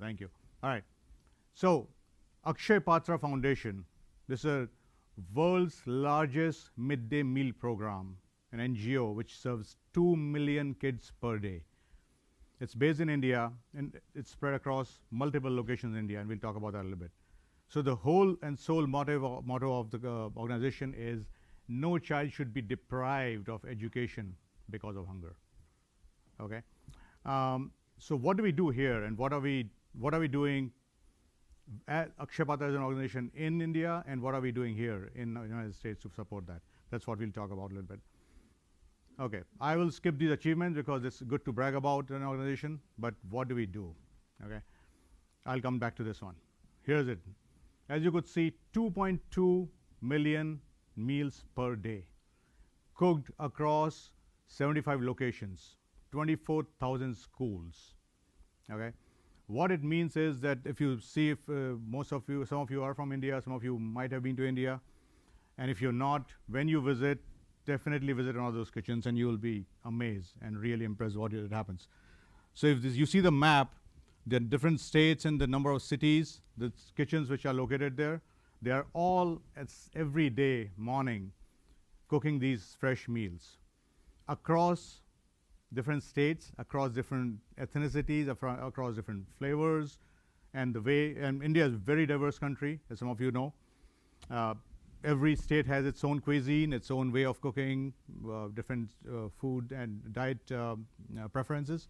All right. So, Akshaya Patra Foundation, this is a world's largest midday meal program, an NGO which serves 2 million kids per day. It's based in India and it's spread across multiple locations in India, and we'll talk about that a little bit. So the whole and sole motto of the organization is no child should be deprived of education because of hunger. Okay. So what do we do here, and what are we doing at Akshaya Patra as an organization in India, and what are we doing here in the United States to support that? That's what we'll talk about a little bit. Okay, I will skip these achievements because it's good to brag about an organization, but what do we do? Okay, I'll come back to this one. Here's it. As you could see, 2.2 million meals per day, cooked across 75 locations, 24,000 schools. Okay, what it means is that if you see, some of you are from India, some of you might have been to India, and if you're not, when you visit, definitely visit one of those kitchens and you will be amazed and really impressed what happens. So if you see the map, the different states and the number of cities, the kitchens which are located there, they are all every day morning cooking these fresh meals across different states, across different ethnicities, across different flavors, and India is a very diverse country, as some of you know. Every state has its own cuisine, its own way of cooking, different food and diet preferences.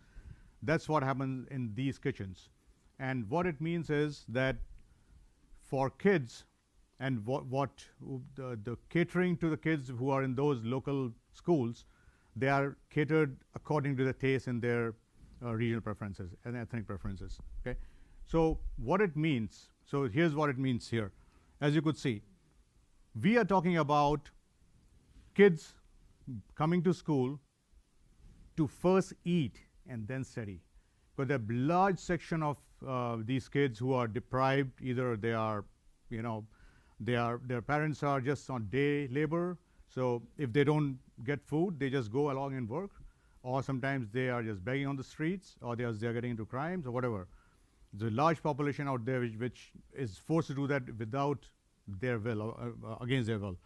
That's what happens in these kitchens. And what it means is that for kids, and the catering to the kids who are in those local schools, they are catered according to the taste and their regional preferences and ethnic preferences. Okay, so what it means. So here's what it means here. As you could see, we are talking about kids coming to school to first eat and then study. But a large section of these kids who are deprived, either they are, their parents are just on day labor. So if they don't get food, they just go along and work, or sometimes they are just begging on the streets, or they are getting into crimes or whatever. There's a large population out there which is forced to do that without their will, or against their will.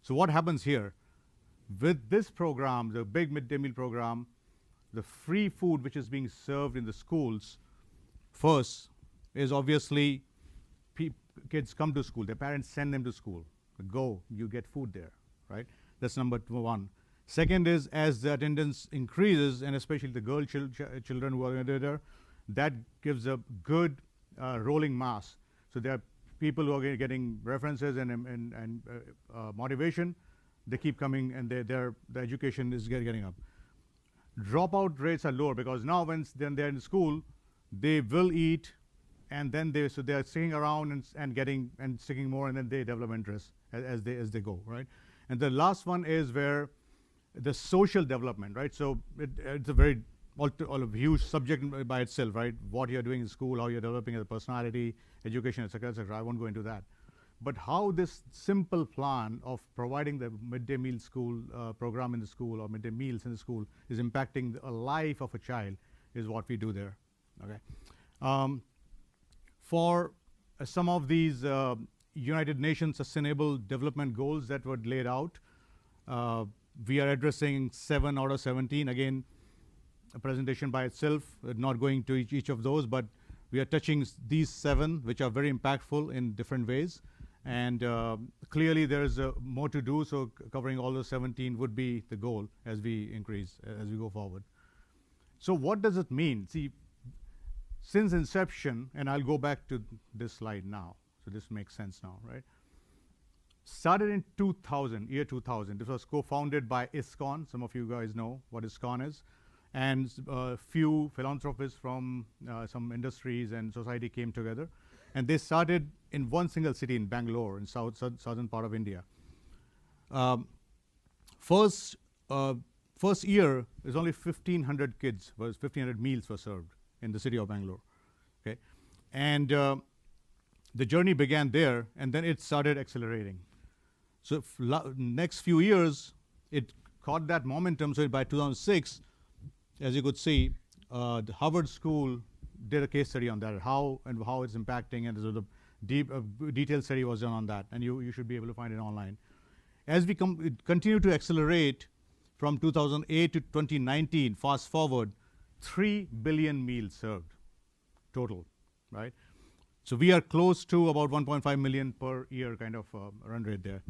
So what happens here? With this program, the big midday meal program, the free food which is being served in the schools first is obviously kids come to school, their parents send them to school. Go, you get food there, right? That's number one. Second is, as the attendance increases, and especially the girl children who are there, that gives a good rolling mass. So there are people who are getting references and motivation. They keep coming, and the education is getting up. Dropout rates are lower because now when they're in school, they will eat, and then they're sitting around and getting and sticking more, and then they develop interest as they go, right? And the last one is where the social development, right? So it's a very huge subject by itself, right? What you're doing in school, how you're developing as a personality, education, etc., etc. I won't go into that. But how this simple plan of providing the midday meal school program in the school, or midday meals in the school, is impacting the life of a child is what we do there. Okay. For some of these United Nations Sustainable Development Goals that were laid out, we are addressing 7 out of 17. Again, a presentation by itself, not going to each of those, but we are touching these 7, which are very impactful in different ways. And clearly there is more to do, so covering all those 17 would be the goal as we increase, as we go forward. So what does it mean? See, since inception, and I'll go back to this slide now, so this makes sense now, right? Started in 2000, year 2000. This was co-founded by ISKCON. Some of you guys know what ISKCON is. And a few philanthropists from some industries and society came together. And they started in one single city in Bangalore, in southern part of India. First year, there's only 1,500 kids, 1,500 meals were served in the city of Bangalore. Okay, and the journey began there, and then it started accelerating. So next few years, it caught that momentum. So by 2006, as you could see, the Harvard School did a case study on that, how it's impacting, and so the detailed study was done on that, and you should be able to find it online. As we continue to accelerate from 2008 to 2019, fast forward, 3 billion meals served total, right? So we are close to about 1.5 million per year kind of run rate there.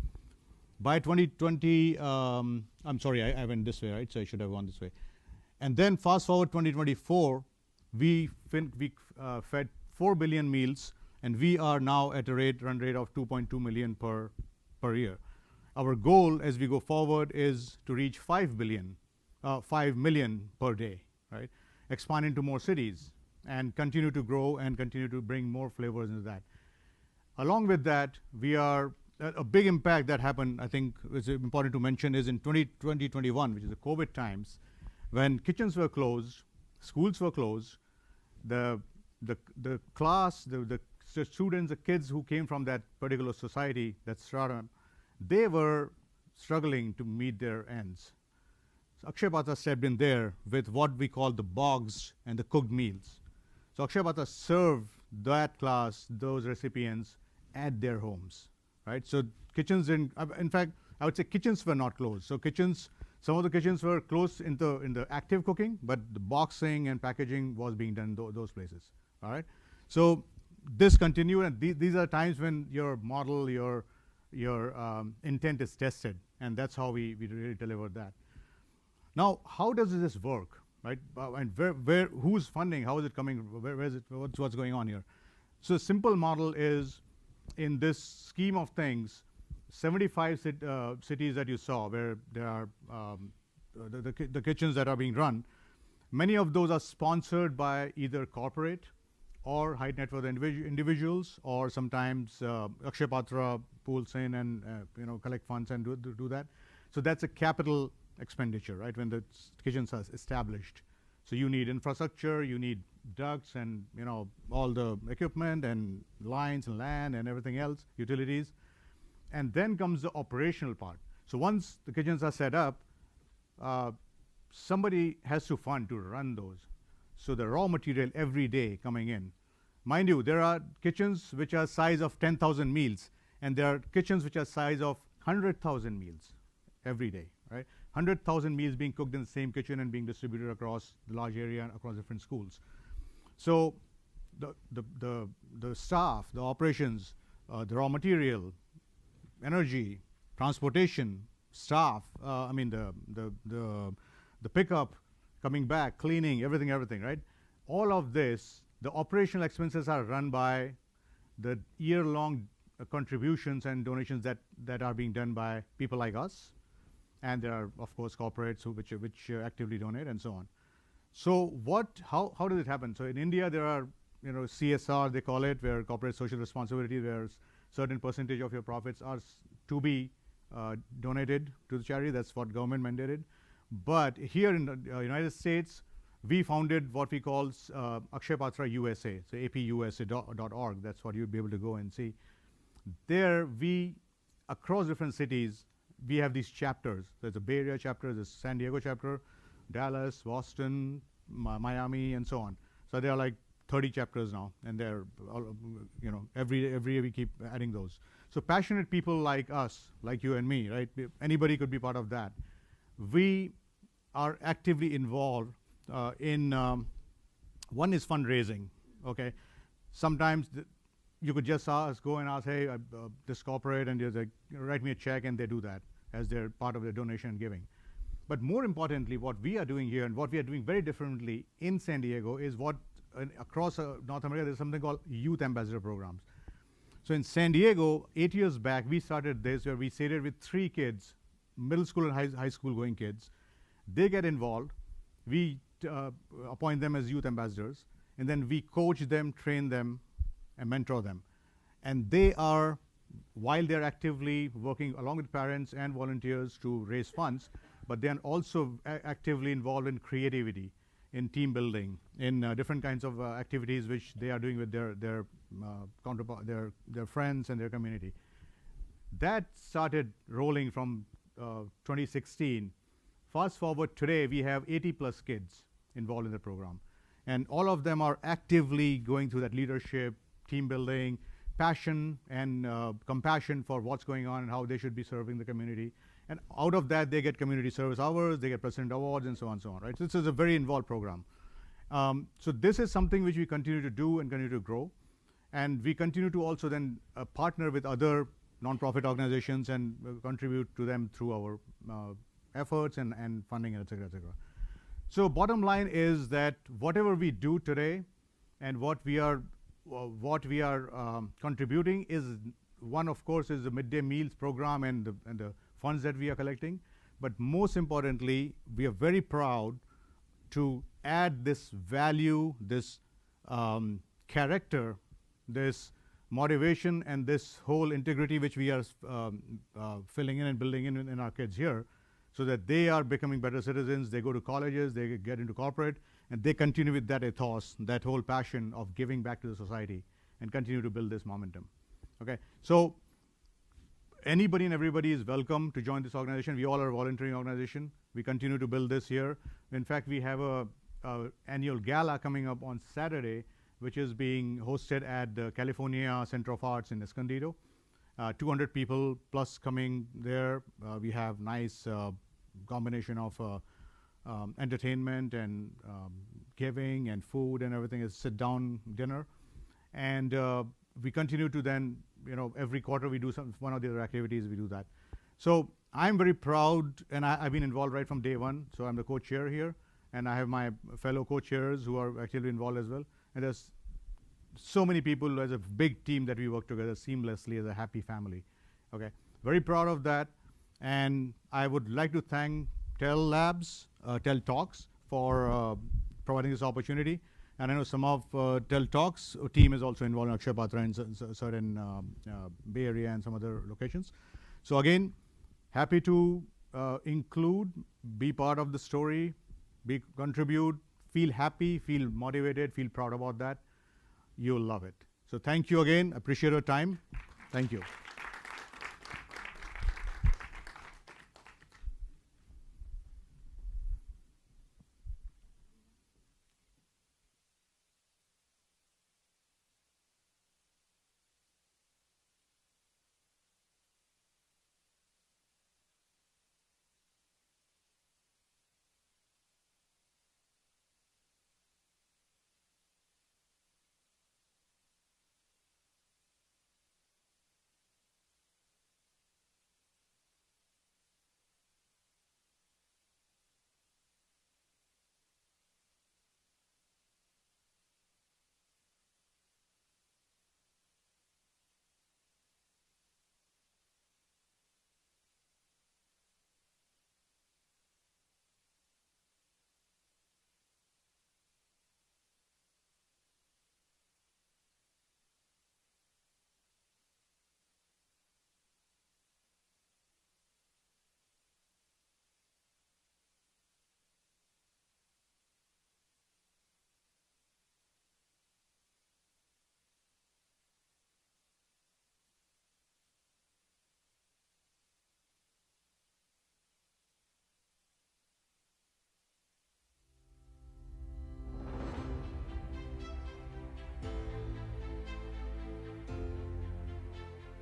By 2020, I'm sorry, I went this way, right? So I should have gone this way. And then fast forward 2024, we fed 4 billion meals, and we are now at a run rate of 2.2 million per year. Our goal as we go forward is to reach 5 million per day, right? Expand into more cities and continue to grow and continue to bring more flavors into that. Along with that, we are a big impact that happened, I think is important to mention, is in 2021, which is the COVID times, when kitchens were closed, schools were closed, the class, the students, the kids who came from that particular society, that strata, they were struggling to meet their ends. So Akshay Patra stepped in there with what we call the bogs and the cooked meals. So Akshay Patra served that class, those recipients, at their homes, right? So kitchens in fact, I would say kitchens were not closed. So kitchens, some of the kitchens were closed in the active cooking, but the boxing and packaging was being done in those places, all right? So this continued, and these are times when your model, your intent is tested, and that's how we really delivered that. Now, how does this work, right? And who's funding? How is it coming? Where is it? What's going on here? So, a simple model is, in this scheme of things, 75 cities that you saw where there are the kitchens that are being run. Many of those are sponsored by either corporate or high net worth individuals, or sometimes Akshay Patra pools in and collect funds and do that. So that's a capital expenditure, right? When the kitchens are established, so you need infrastructure, you need ducts, and all the equipment and lines and land and everything else, utilities, and then comes the operational part. So once the kitchens are set up, somebody has to fund to run those. So the raw material every day coming in. Mind you, there are kitchens which are size of 10,000 meals, And there are kitchens which are size of 100,000 meals every day, right? 100,000 meals being cooked in the same kitchen and being distributed across the large area and across different schools. So the staff, the operations, the raw material, energy, transportation, staff, I mean the pickup, coming back, cleaning, everything, right? All of this, the operational expenses are run by the year-long contributions and donations that are being done by people like us. And there are, of course, corporates which actively donate and so on. So how does it happen? So in India, there are, CSR, they call it, where corporate social responsibility, where certain percentage of your profits are to be donated to the charity. That's what government mandated. But here in the United States, we founded what we call Akshay Patra USA, so apusa.org. That's what you'd be able to go and see. There, across different cities, we have these chapters. There's a Bay Area chapter, there's a San Diego chapter, Dallas, Boston, Miami, and so on. So there are like 30 chapters now, and they're all, every year we keep adding those. So passionate people like us, like you and me, right? Anybody could be part of that. We are actively involved in one is fundraising. Okay, sometimes you could just go and ask, hey, this corporate, and they write me a check, and they do that as their part of their donation and giving. But more importantly, what we are doing here and what we are doing very differently in San Diego is what across North America, there's something called youth ambassador programs. So in San Diego, 8 years back, we started this where we started with 3 kids, middle school and high school going kids. They get involved. We appoint them as youth ambassadors, and then we coach them, train them, and mentor them. And they are, while they're actively working along with parents and volunteers to raise funds, but they're also actively involved in creativity, in team building, in different kinds of activities which they are doing with their counterpart, their friends and their community. That started rolling from 2016. Fast forward today, we have 80+ kids involved in the program. And all of them are actively going through that leadership, team building, passion, and compassion for what's going on and how they should be serving the community. And out of that, they get community service hours, they get president awards, and so on, right? So this is a very involved program. So this is something which we continue to do and continue to grow. And we continue to also then partner with other nonprofit organizations and contribute to them through our efforts and funding, et cetera, et cetera. So bottom line is that whatever we do today and what we are contributing is, one, of course, is the midday meals program and the funds that we are collecting. But most importantly, we are very proud to add this value, this character, this motivation, and this whole integrity which we are filling in and building in our kids here, so that they are becoming better citizens. They go to colleges, they get into corporate, and they continue with that ethos, that whole passion of giving back to the society, and continue to build this momentum. Okay, so anybody and everybody is welcome to join this organization. We all are a volunteering organization. We continue to build this here. In fact, we have a annual gala coming up on Saturday, which is being hosted at the California Center of Arts in Escondido. 200 people plus coming there. We have nice combination of entertainment and giving and food and everything. Is sit-down dinner. And we continue to then, every quarter we do one of the other activities, we do that. So I'm very proud, and I've been involved right from day one. So I'm the co-chair here, and I have my fellow co-chairs who are actively involved as well. And there's so many people as a big team that we work together seamlessly as a happy family. Okay, very proud of that. And I would like to thank TALTalks for providing this opportunity. And I know some of TALTalks team is also involved in Akshay Patra in certain Bay Area and some other locations. So again, happy to include, be part of the story, contribute, feel happy, feel motivated, feel proud about that. You'll love it. So thank you again. Appreciate your time. Thank you.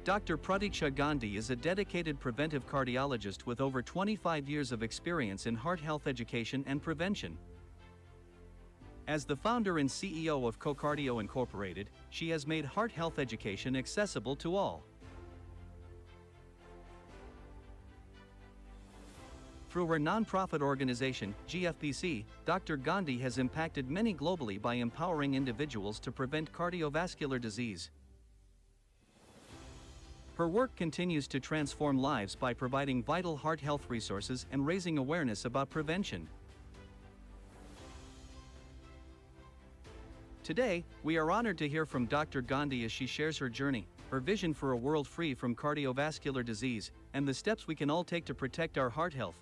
Dr. Pratiksha Gandhi is a dedicated preventive cardiologist with over 25 years of experience in heart health education and prevention. As the founder and CEO of CoCardio Incorporated, she has made heart health education accessible to all. Through her nonprofit organization, GFPC, Dr. Gandhi has impacted many globally by empowering individuals to prevent cardiovascular disease. Her work continues to transform lives by providing vital heart health resources and raising awareness about prevention. Today, we are honored to hear from Dr. Gandhi as she shares her journey, her vision for a world free from cardiovascular disease, and the steps we can all take to protect our heart health.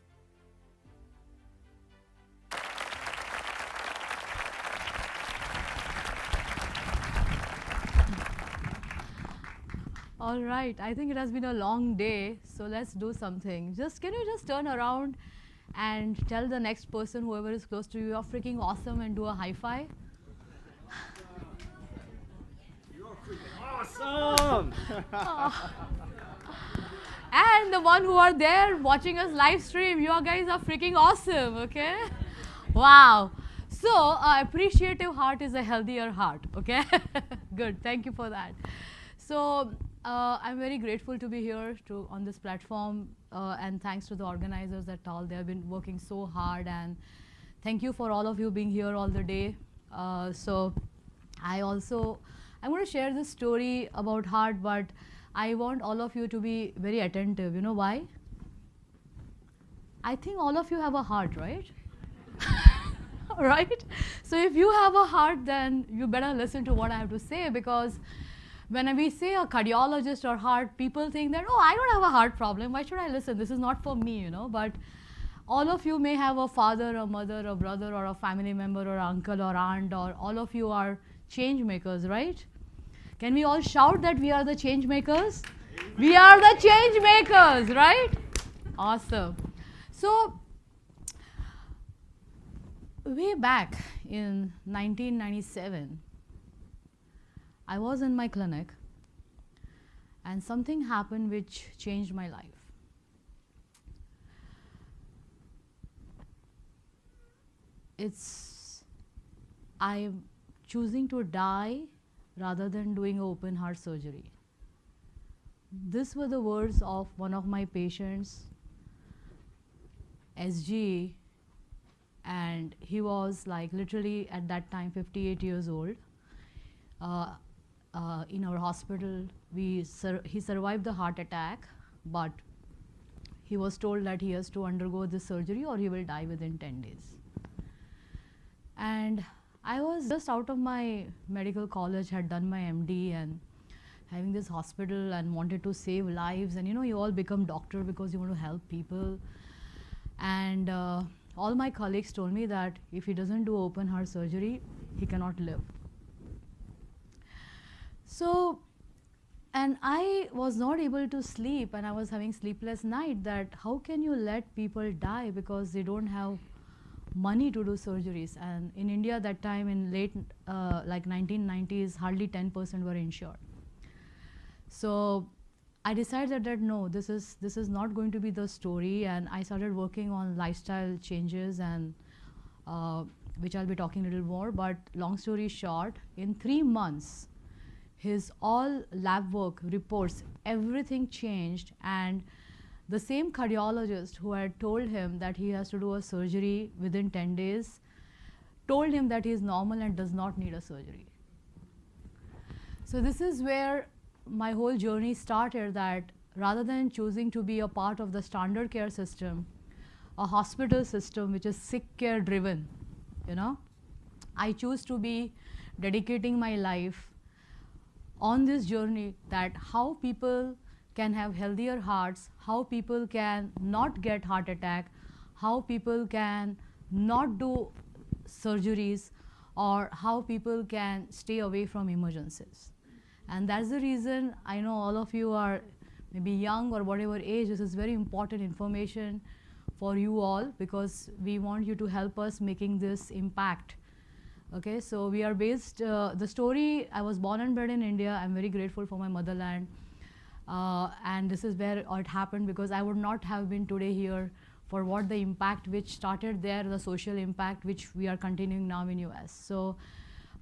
All right, I think it has been a long day, so let's do something. Can you just turn around and tell the next person, whoever is close to you, you're freaking awesome, and do a high five? You're freaking awesome! And the one who are there watching us live stream, you guys are freaking awesome, okay? Wow. So, appreciative heart is a healthier heart, okay? Good, thank you for that. So, I'm very grateful to be here on this platform, and thanks to the organizers at TAL. They have been working so hard, and thank you for all of you being here all the day. So I'm going to share this story about heart, but I want all of you to be very attentive. You know why? I think all of you have a heart, right? Right? So if you have a heart, then you better listen to what I have to say, because when we say a cardiologist or heart, people think that, oh, I don't have a heart problem. Why should I listen? This is not for me, you know. But all of you may have a father, a mother, a brother, or a family member, or uncle, or aunt, or all of you are change makers, right? Can we all shout that we are the change makers? We are the change makers, right? Awesome. So, way back in 1997, I was in my clinic, and something happened which changed my life. I'm choosing to die rather than doing open heart surgery. These were the words of one of my patients, SG, and he was like literally at that time 58 years old. In our hospital, he survived the heart attack, but he was told that he has to undergo this surgery or he will die within 10 days. And I was just out of my medical college, had done my MD, and having this hospital and wanted to save lives. And you know, you all become doctor because you want to help people. And all my colleagues told me that if he doesn't do open heart surgery, he cannot live. So, and I was not able to sleep, and I was having sleepless night, that how can you let people die because they don't have money to do surgeries. And in India that time, in late like 1990s, hardly 10% were insured. So I decided that no, this is not going to be the story, and I started working on lifestyle changes, and which I'll be talking a little more. But long story short, in 3 months, his all lab work, reports, everything changed, and the same cardiologist who had told him that he has to do a surgery within 10 days told him that he is normal and does not need a surgery. So this is where my whole journey started, that rather than choosing to be a part of the standard care system, a hospital system which is sick care driven, you know, I choose to be dedicating my life on this journey, that how people can have healthier hearts, how people can not get heart attack, how people can not do surgeries, or how people can stay away from emergencies. And that's the reason I know all of you are maybe young or whatever age. This is very important information for you all, because we want you to help us making this impact. Okay, so we are based, the story, I was born and bred in India. I'm very grateful for my motherland. And this is where it happened, because I would not have been today here for what the impact which started there, the social impact which we are continuing now in US. So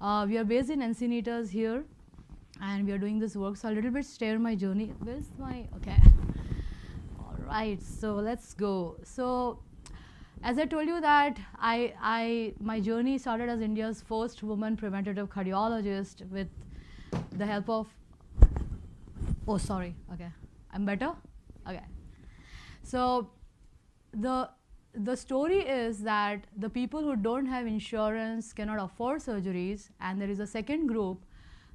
we are based in Encinitas here, and we are doing this work. So a little bit share my journey. Where's my, okay. All right, so let's go. So as I told you that my journey started as India's first woman preventative cardiologist with the help of, oh, sorry, okay. I'm better? Okay. So the story is that the people who don't have insurance cannot afford surgeries, and there is a second group,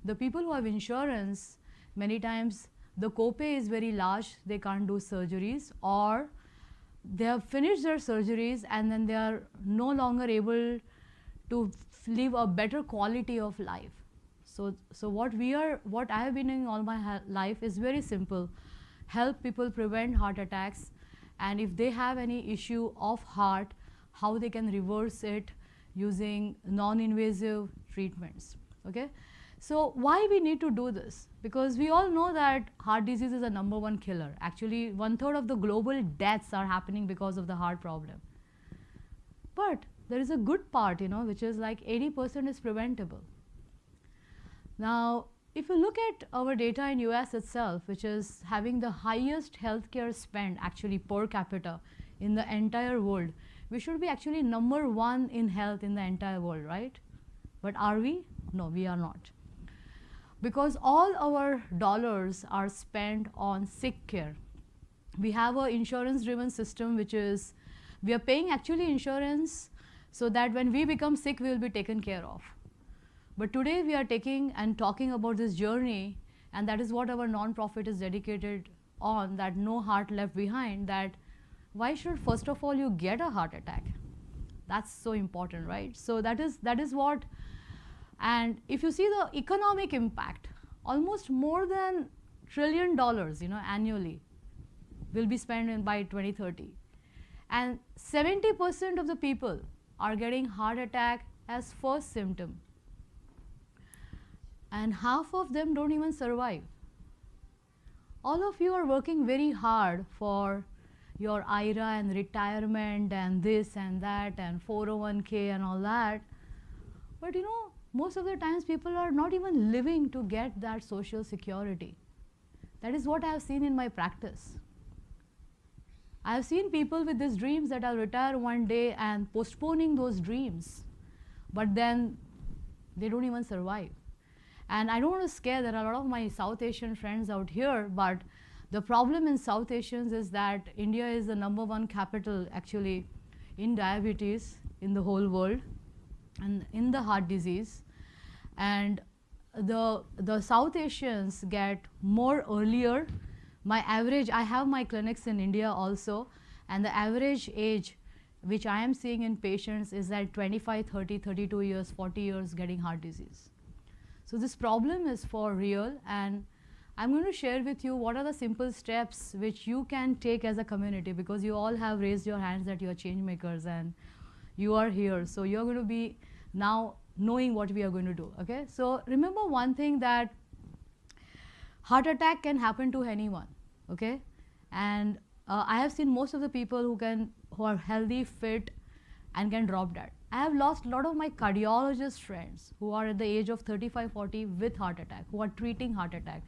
the people who have insurance, many times the copay is very large, they can't do surgeries, or they have finished their surgeries and then they are no longer able to live a better quality of life. So what I have been doing all my life is very simple. Help people prevent heart attacks, and if they have any issue of heart, how they can reverse it using non-invasive treatments, okay? So why we need to do this? Because we all know that heart disease is the #1 killer. Actually, 1/3 of the global deaths are happening because of the heart problem. But there is a good part, which is like 80% is preventable. Now, if you look at our data in US itself, which is having the highest healthcare spend actually per capita in the entire world, we should be actually #1 in health in the entire world, right? But are we? No, we are not. Because all our dollars are spent on sick care. We have an insurance-driven system, which is, we are paying actually insurance so that when we become sick, we will be taken care of. But today we are taking and talking about this journey, and that is what our non-profit is dedicated on, that no heart left behind, that why should first of all you get a heart attack? That's so important, right? So that is what, and if you see the economic impact, almost more than $1 trillion, annually will be spent by 2030. And 70% of the people are getting heart attack as first symptom. And half of them don't even survive. All of you are working very hard for your IRA and retirement and this and that and 401k and all that. But most of the times people are not even living to get that social security. That is what I have seen in my practice. I have seen people with these dreams that I'll retire one day and postponing those dreams, but then they don't even survive. And I don't want to scare, there are a lot of my South Asian friends out here, but the problem in South Asians is that India is the #1 capital actually in diabetes in the whole world and in the heart disease. And the South Asians get more earlier. My average, I have my clinics in India also, and the average age which I am seeing in patients is at 25, 30, 32 years, 40 years getting heart disease. So this problem is for real, and I'm going to share with you what are the simple steps which you can take as a community, because you all have raised your hands that you are change makers and you are here. So you're going to be now knowing what we are going to do, okay? So remember one thing, that heart attack can happen to anyone, okay? And I have seen most of the people who are healthy, fit, and can drop dead. I have lost a lot of my cardiologist friends who are at the age of 35, 40 with heart attack, who are treating heart attack.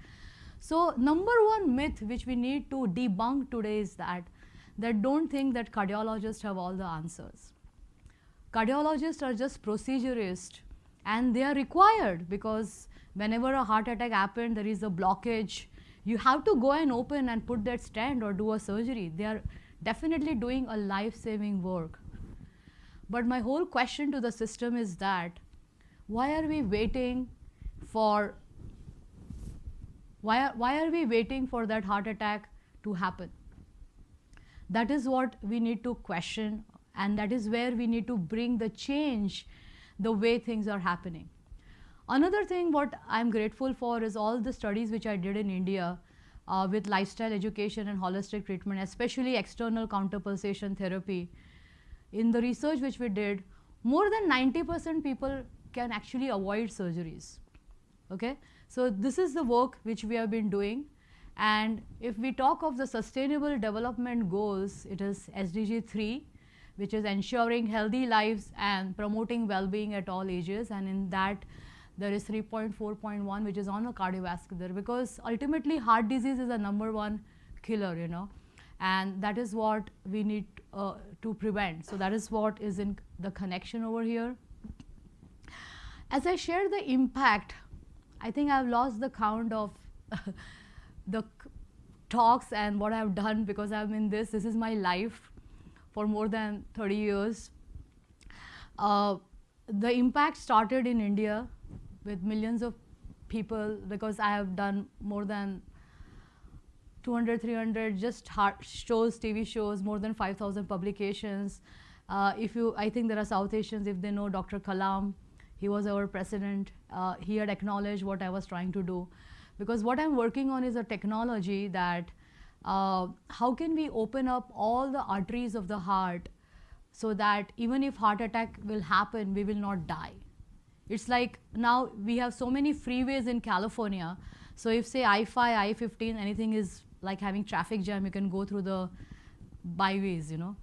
So #1 myth which we need to debunk today is that don't think that cardiologists have all the answers. Cardiologists are just procedurists, and they are required because whenever a heart attack happens, there is a blockage. You have to go and open and put that stent or do a surgery. They are definitely doing a life-saving work. But my whole question to the system is that why are we waiting for that heart attack to happen? That is what we need to question, and that is where we need to bring the change, the way things are happening. Another thing what I'm grateful for is all the studies which I did in India with lifestyle education and holistic treatment, especially external counterpulsation therapy. In the research which we did, more than 90% people can actually avoid surgeries, okay? So this is the work which we have been doing, And if we talk of the Sustainable Development Goals, it is SDG 3, which is ensuring healthy lives and promoting well-being at all ages. And in that, there is 3.4.1, which is on the cardiovascular, because ultimately heart disease is the #1 killer, you know, and that is what we need to prevent. So that is what is in the connection over here. As I share the impact, I think I've lost the count of the talks and what I've done, because I'm in this is my life for more than 30 years. The impact started in India with millions of people, because I have done more than 200, 300 just shows, TV shows, more than 5,000 publications. I think there are South Asians, if they know Dr. Kalam, he was our president. He had acknowledged what I was trying to do. Because what I'm working on is a technology that how can we open up all the arteries of the heart so that even if heart attack will happen, we will not die. It's like now we have so many freeways in California. So if say I-5, I-15, anything is like having traffic jam, you can go through the byways, you know.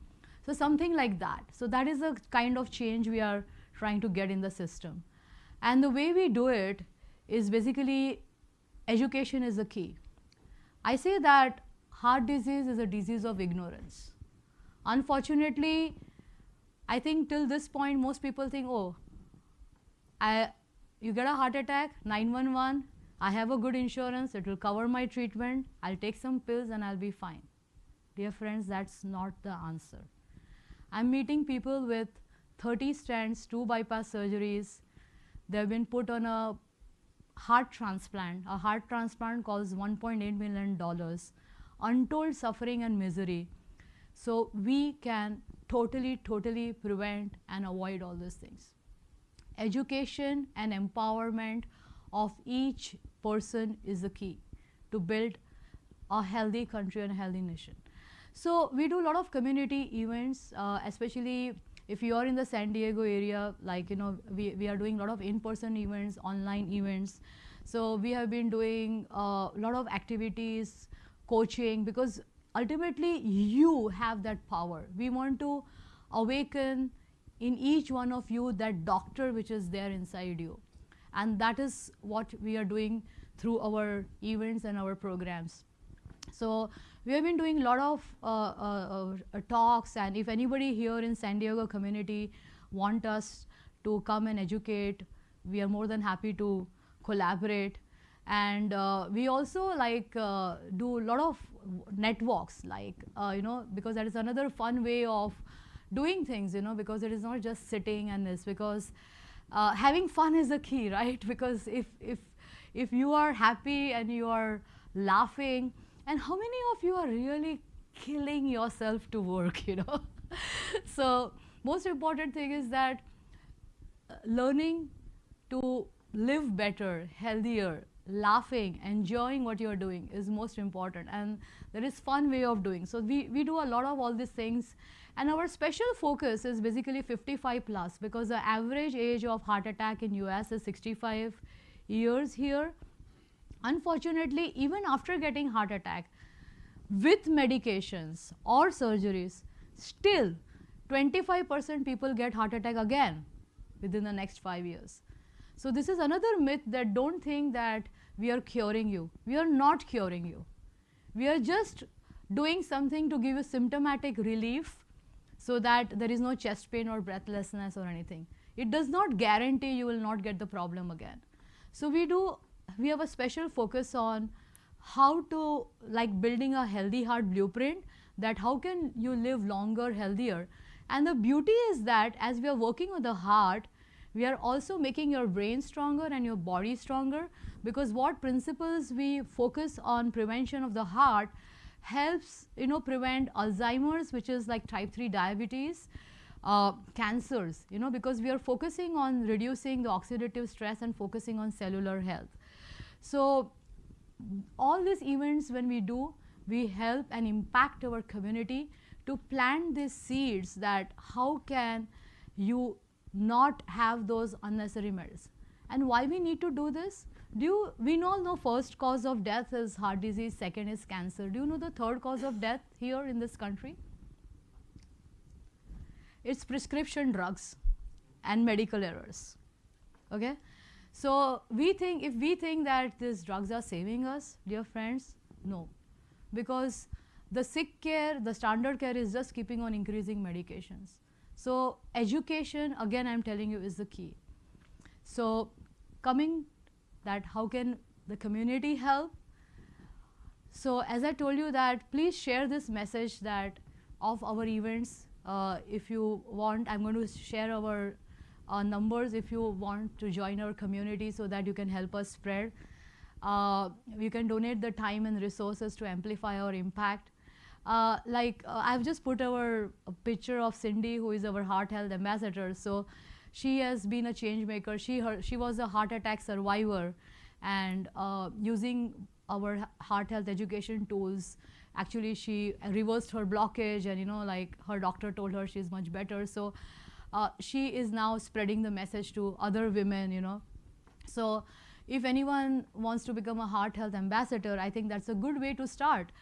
So something like that. So that is the kind of change we are trying to get in the system. And the way we do it is basically education is the key. I say that heart disease is a disease of ignorance. Unfortunately, I think till this point, most people think, oh, you get a heart attack, 911, I have a good insurance, it will cover my treatment, I'll take some pills and I'll be fine. Dear friends, that's not the answer. I'm meeting people with 30 stents, 2 bypass surgeries. They've been put on a heart transplant. A heart transplant costs $1.8 million. Untold suffering and misery. So we can totally prevent and avoid all these things. Education and empowerment of each person is the key to build a healthy country and a healthy nation. So we do a lot of community events, especially if you are in the San Diego area, like, you know, we are doing a lot of in-person events, online events. So we have been doing a lot of activities, coaching, because ultimately you have that power. We want to awaken in each one of you that doctor which is there inside you. And that is what we are doing through our events and our programs. So we have been doing a lot of talks, and if anybody here in San Diego community want us to come and educate, we are more than happy to collaborate. And we also like do a lot of networks, like you know, because that is another fun way of doing things, you know, because it is not just sitting and this, because having fun is the key, right? Because if you are happy and you are laughing, and how many of you are really killing yourself to work, you know? So most important thing is that learning to live better, healthier, laughing, enjoying what you're doing is most important, and there is fun way of doing. So we do a lot of all these things, and our special focus is basically 55 plus, because the average age of heart attack in US is 65 years here. Unfortunately, even after getting heart attack, with medications or surgeries, still 25% people get heart attack again within the next 5 years. So this is another myth, that don't think that we are curing you. We are not curing you. We are just doing something to give you symptomatic relief so that there is no chest pain or breathlessness or anything. It does not guarantee you will not get the problem again. So we have a special focus on how to, like, building a healthy heart blueprint, that how can you live longer, healthier. And the beauty is that as we are working on the heart, we are also making your brain stronger and your body stronger, because what principles we focus on prevention of the heart helps, you know, prevent Alzheimer's, which is like type 3 diabetes, cancers, you know, because we are focusing on reducing the oxidative stress and focusing on cellular health. So all these events when we do, we help and impact our community to plant these seeds, that how can you not have those unnecessary medicines. And why we need to do this? We all know first cause of death is heart disease, second is cancer. Do you know the third cause of death here in this country? It's prescription drugs and medical errors. Okay? So if we think that these drugs are saving us, dear friends, no. Because the sick care, the standard care is just keeping on increasing medications. So education, again I'm telling you, is the key. So coming that how can the community help? So as I told you that please share this message that of our events. If you want, I'm going to share our numbers if you want to join our community so that you can help us spread. You can donate the time and resources to amplify our impact. I've just put a picture of Cindy, who is our heart health ambassador. So she has been a change maker. She was a heart attack survivor, and using our heart health education tools, actually she reversed her blockage, and her doctor told her she's much better. So she is now spreading the message to other women, So if anyone wants to become a heart health ambassador, I think that's a good way to start.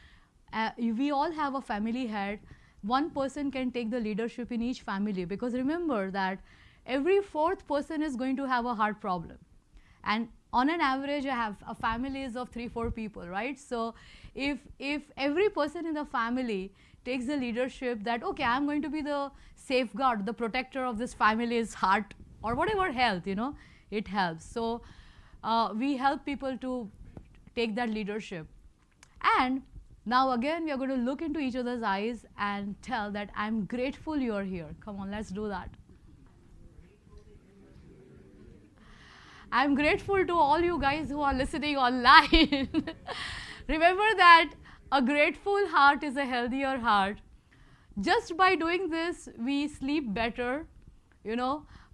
We all have a family head. One person can take the leadership in each family, because remember that every fourth person is going to have a heart problem. And on an average, I have a families of 3-4 people, right? So if every person in the family takes the leadership that, okay, I'm going to be the safeguard, the protector of this family's heart or whatever health, it helps. So we help people to take that leadership. And now again, we are going to look into each other's eyes and tell that I'm grateful you're here. Come on, let's do that. I'm grateful to all you guys who are listening online. Remember that a grateful heart is a healthier heart. Just by doing this, we sleep better,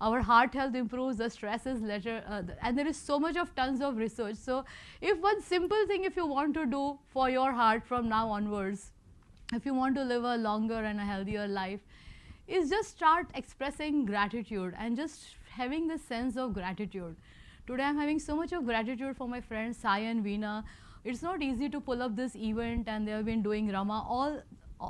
our heart health improves, the stress is lesser, and there is so much of tons of research. So if one simple thing if you want to do for your heart from now onwards, if you want to live a longer and a healthier life, is just start expressing gratitude and just having this sense of gratitude. Today I'm having so much of gratitude for my friends Sai and Veena. It's not easy to pull up this event, and they have been doing Rama,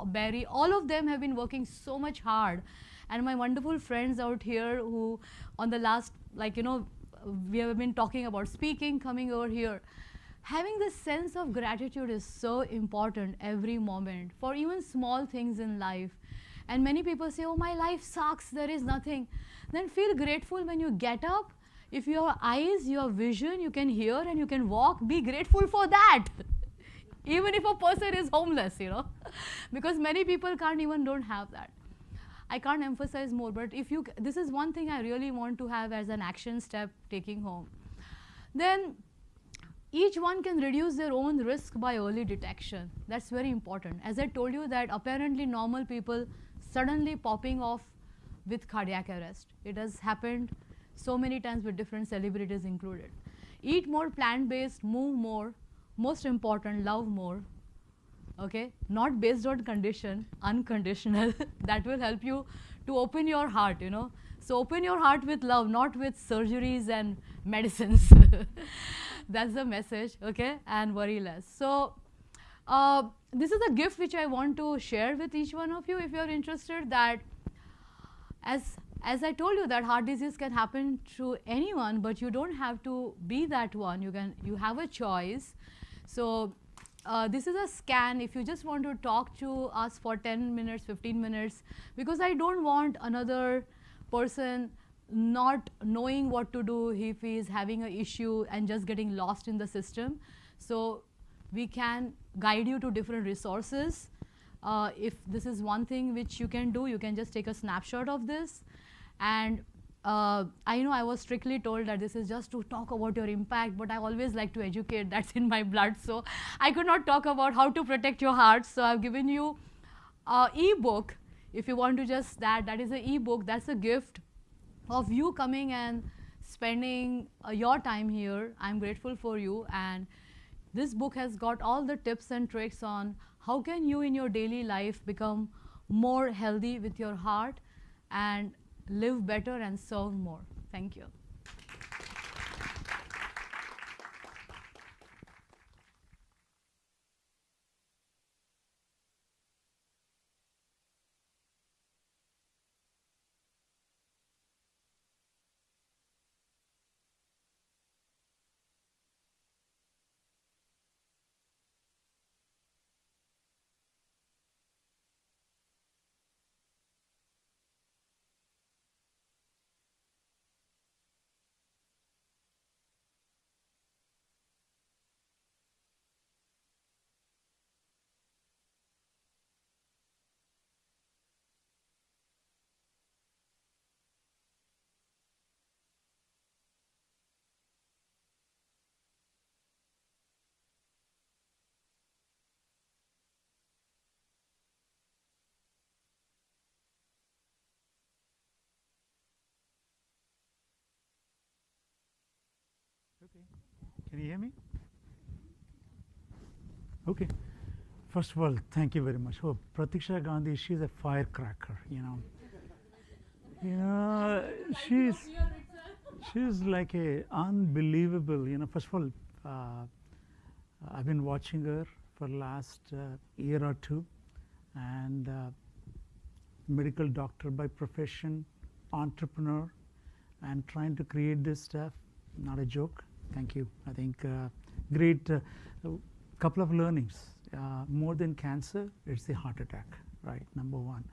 Barry, all of them have been working so much hard. And my wonderful friends out here who on the last, we have been talking about speaking, coming over here. Having this sense of gratitude is so important every moment for even small things in life. And many people say, oh, my life sucks, there is nothing. Then feel grateful when you get up. If your eyes, your vision, you can hear and you can walk, be grateful for that. Even if a person is homeless, because many people don't have that. I can't emphasize more, but this is one thing I really want to have as an action step taking home. Then each one can reduce their own risk by early detection. That's very important. As I told you that apparently normal people suddenly popping off with cardiac arrest. It has happened so many times with different celebrities included. Eat more plant-based, move more, most important, love more. Okay, not based on condition, unconditional. That will help you to open your heart, So open your heart with love, not with surgeries and medicines. That's the message, okay? And worry less. So this is a gift which I want to share with each one of you if you're interested, that as I told you that heart disease can happen to anyone, but you don't have to be that one. You have a choice. So this is a scan. If you just want to talk to us for 10 minutes, 15 minutes, because I don't want another person not knowing what to do if he is having an issue and just getting lost in the system. So we can guide you to different resources. If this is one thing which you can do, you can just take a snapshot of this. And I know I was strictly told that this is just to talk about your impact, but I always like to educate. That's in my blood. So I could not talk about how to protect your heart. So I've given you an e-book. If you want to just that is an e-book. That's a gift of you coming and spending your time here. I'm grateful for you. And this book has got all the tips and tricks on how can you in your daily life become more healthy with your heart and live better and serve more. Thank you. Okay. Can you hear me? Okay. First of all, thank you very much. Oh, Pratiksha Gandhi, she's a firecracker, you know. She's like a unbelievable, you know. First of all, I've been watching her for the last year or two, and medical doctor by profession, entrepreneur, and trying to create this stuff. Not a joke. Thank you. I think great couple of learnings. More than cancer, it's the heart attack, right? Number one.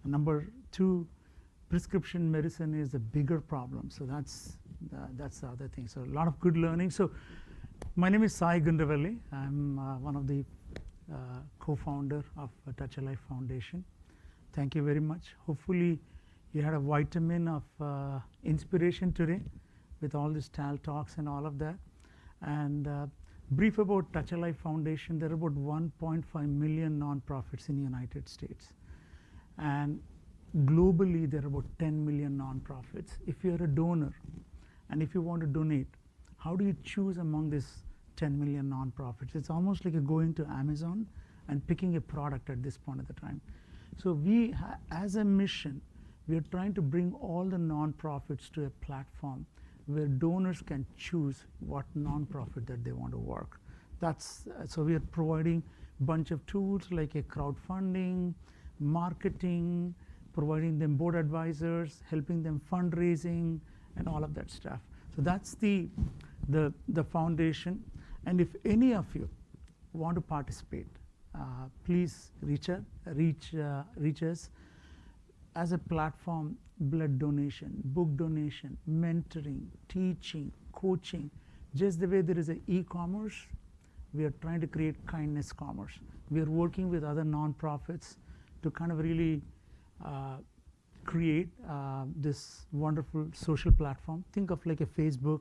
And number two, prescription medicine is a bigger problem. So that's the other thing. So a lot of good learning. So my name is Sai Gundavelli. I'm one of the co-founder of Touch a Life Foundation. Thank you very much. Hopefully you had a vitamin of inspiration today with all these TALTalks and all of that. And brief about Touch a Life Foundation, there are about 1.5 million nonprofits in the United States. And globally, there are about 10 million nonprofits. If you're a donor and if you want to donate, how do you choose among these 10 million nonprofits? It's almost like going to Amazon and picking a product at this point of the time. So we, as a mission, we are trying to bring all the nonprofits to a platform where donors can choose what nonprofit that they want to work. So we are providing a bunch of tools like a crowdfunding, marketing, providing them board advisors, helping them fundraising, and all of that stuff. So that's the foundation. And if any of you want to participate, please reach us. As a platform, blood donation, book donation, mentoring, teaching, coaching. Just the way there is an e-commerce, we are trying to create kindness commerce. We are working with other nonprofits to kind of really create this wonderful social platform. Think of like a Facebook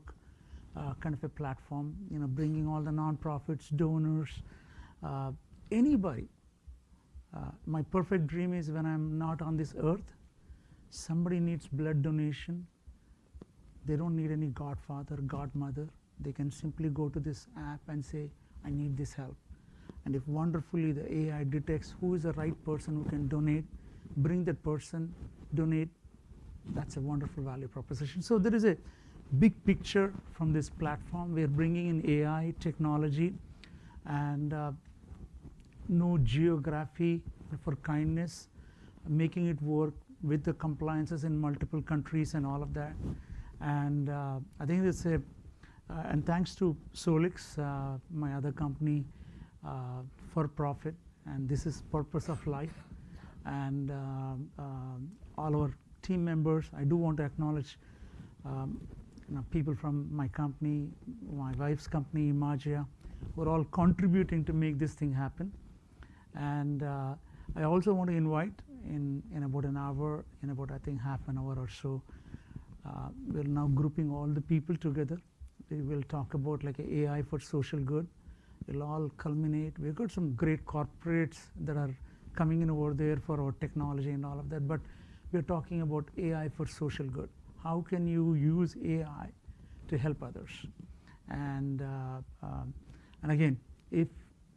kind of a platform, you know, bringing all the nonprofits, donors, anybody. My perfect dream is when I'm not on this earth, somebody needs blood donation. They don't need any godfather, godmother. They can simply go to this app and say, I need this help. And if wonderfully the AI detects who is the right person who can donate, bring that person, donate, that's a wonderful value proposition. So there is a big picture from this platform. We are bringing in AI technology and no geography for kindness, making it work with the compliances in multiple countries and all of that. And I think it's and thanks to Solix, my other company, for profit, and this is purpose of life. And all our team members, I do want to acknowledge people from my company, my wife's company, Imagia, who are all contributing to make this thing happen. And I also want to invite in about an hour, in about I think half an hour or so, we're now grouping all the people together. We will talk about like AI for social good. It'll all culminate. We've got some great corporates that are coming in over there for our technology and all of that, but we're talking about AI for social good. How can you use AI to help others? And again, if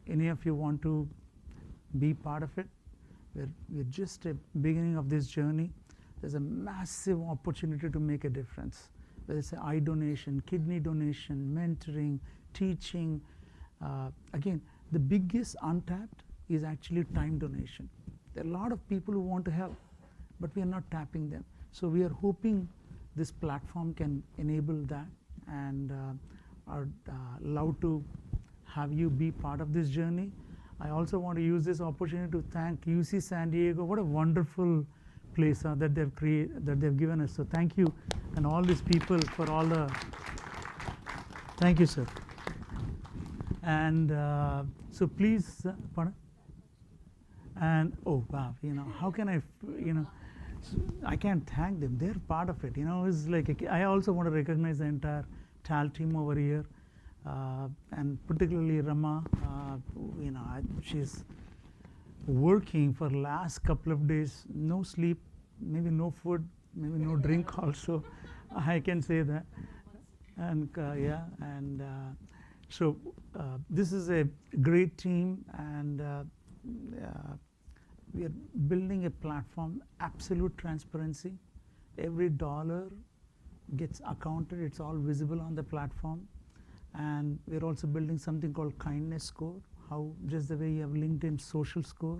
any of you want to be part of it, we're just at the beginning of this journey. There's a massive opportunity to make a difference. Whether it's eye donation, kidney donation, mentoring, teaching. Again, the biggest untapped is actually time donation. There are a lot of people who want to help, but we are not tapping them. So we are hoping this platform can enable that, and are allowed to have you be part of this journey. I also want to use this opportunity to thank UC San Diego. What a wonderful place that they've given us. So thank you, and all these people for all the. Thank you, sir. And so please, pardon? And oh wow, how can I, I can't thank them. They're part of it. It's like I also want to recognize the entire TAL team over here, and particularly Rama. She's working for last couple of days, no sleep, maybe no food, maybe no drink also. I can say that. And so this is a great team, and we are building a platform, absolute transparency. Every dollar gets accounted, it's all visible on the platform. And we're also building something called kindness score, how just the way you have LinkedIn social score,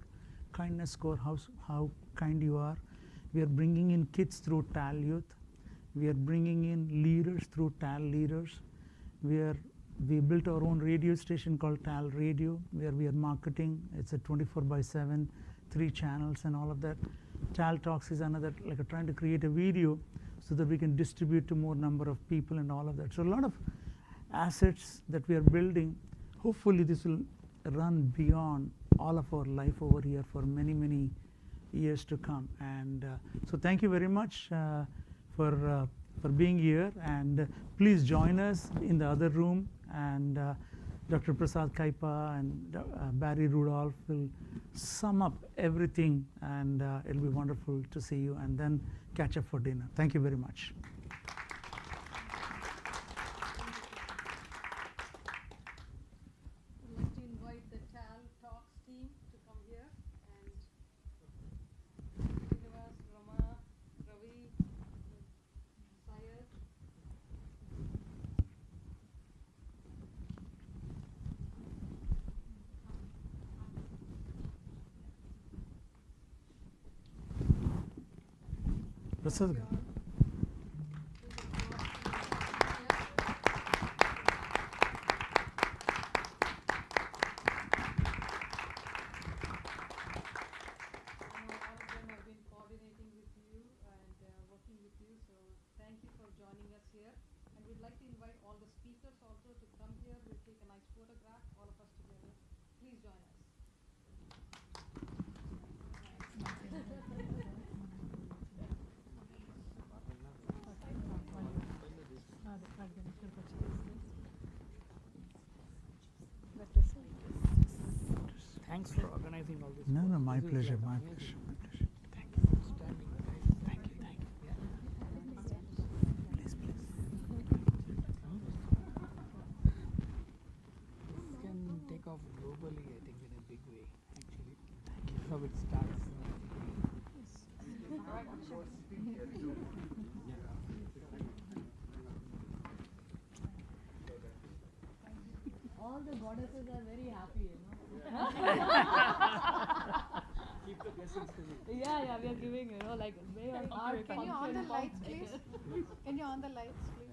kindness score, how kind you are. We are bringing in kids through TAL Youth. We are bringing in leaders through TAL Leaders. We built our own radio station called TAL Radio, where we are marketing. It's a 24/7, 3 channels and all of that. TALTalks is another, like trying to create a video so that we can distribute to more number of people and all of that. So a lot of assets that we are building. Hopefully this will run beyond all of our life over here for many, many years to come. And so thank you very much for being here. And please join us in the other room. And Dr. Prasad Kaipa and Barry Rudolph will sum up everything. And it'll be wonderful to see you and then catch up for dinner. Thank you very much. Prasad. Thanks for organizing all this. No, my pleasure, my pleasure, my pleasure. Thank you. Thank you, thank you. Please, please. This can take off globally, I think, in a big way, actually. Thank you. How it starts. All the goddesses are very happy, you know. Keep the blessings to me. Yeah, we are giving, you know, like very hard. Can you on the lights, please? Can you on the lights, please?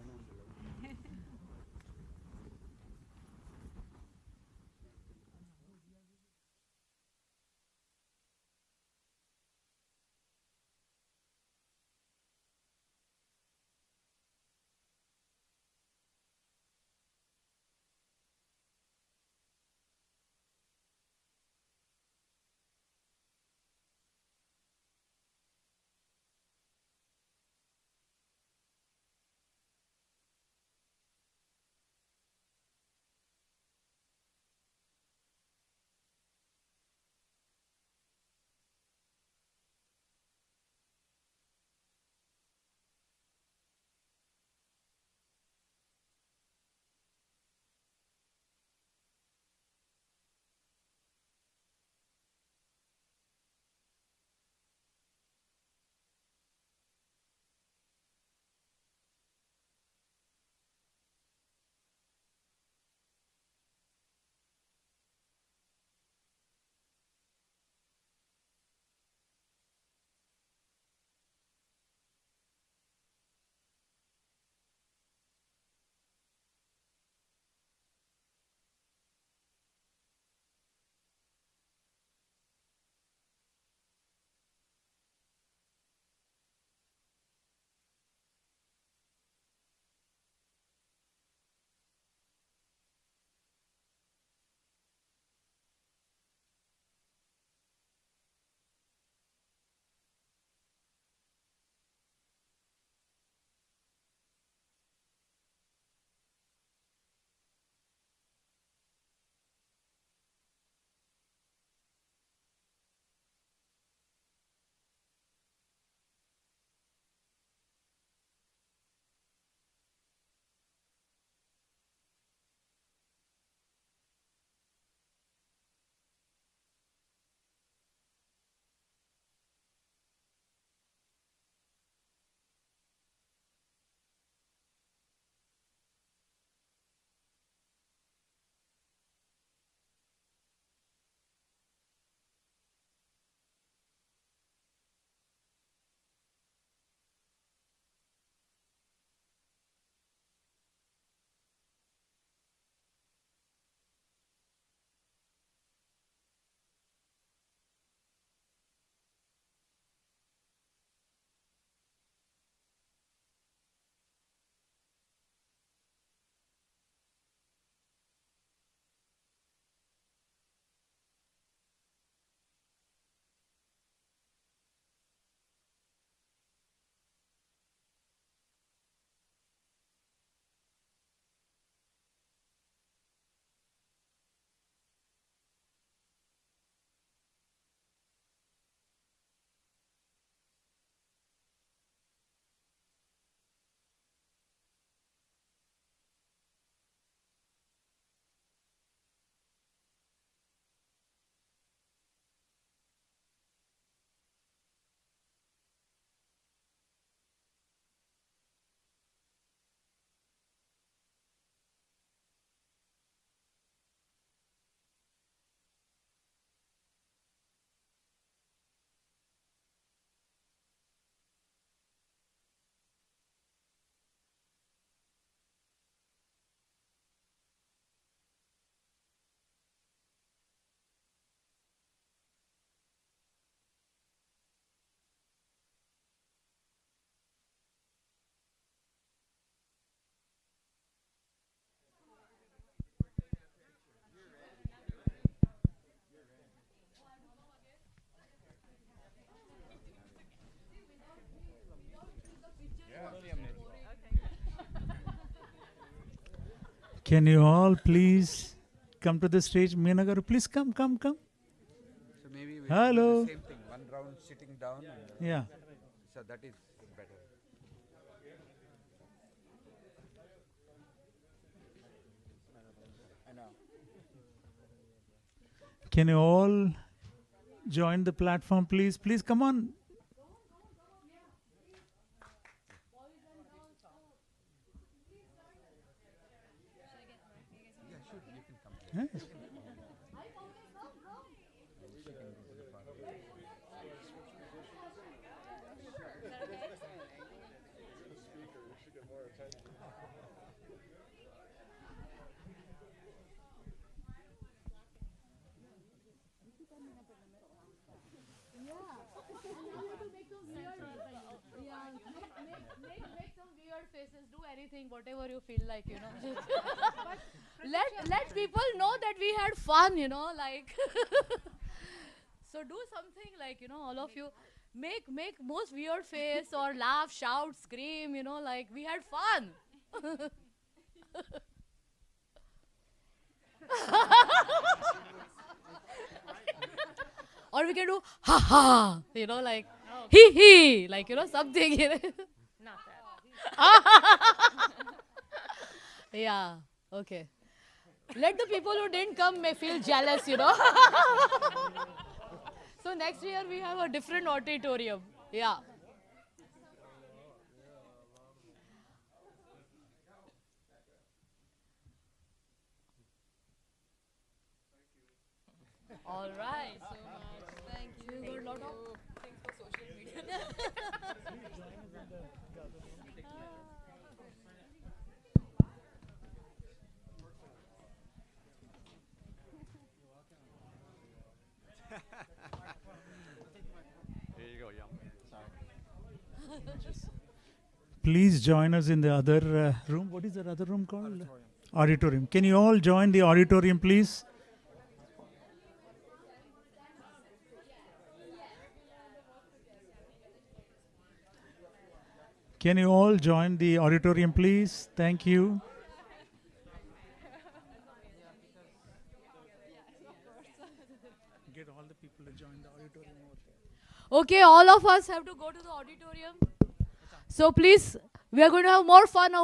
Can you all please come to the stage? Meena garu, please come. So maybe we Hello. do the same thing, one round sitting down. And Yeah. So that is better. I know. Can you all join the platform, please? Please come on. Yes. Make some weird faces. Do anything, whatever you feel like, you know. let people know that we had fun, you know, like. So do something like, you know, all of you make most weird face or laugh, shout, scream, you know, like we had fun. Or we can do ha ha, you know, like hee hee, like, you know, something. You know. Not that. Yeah, okay. Let the people who didn't come may feel jealous, you know. So next year we have a different auditorium. Yeah. All right. So much. Thank you. You got a lot of things for social media. Here you go, Sorry. Please join us in the other room. What is that other room called? Auditorium. Can you all join the auditorium, please? Can you all join the auditorium, please? Thank you. Get all the people to join the auditorium over there. Okay, all of us have to go to the auditorium. So please, we are going to have more fun over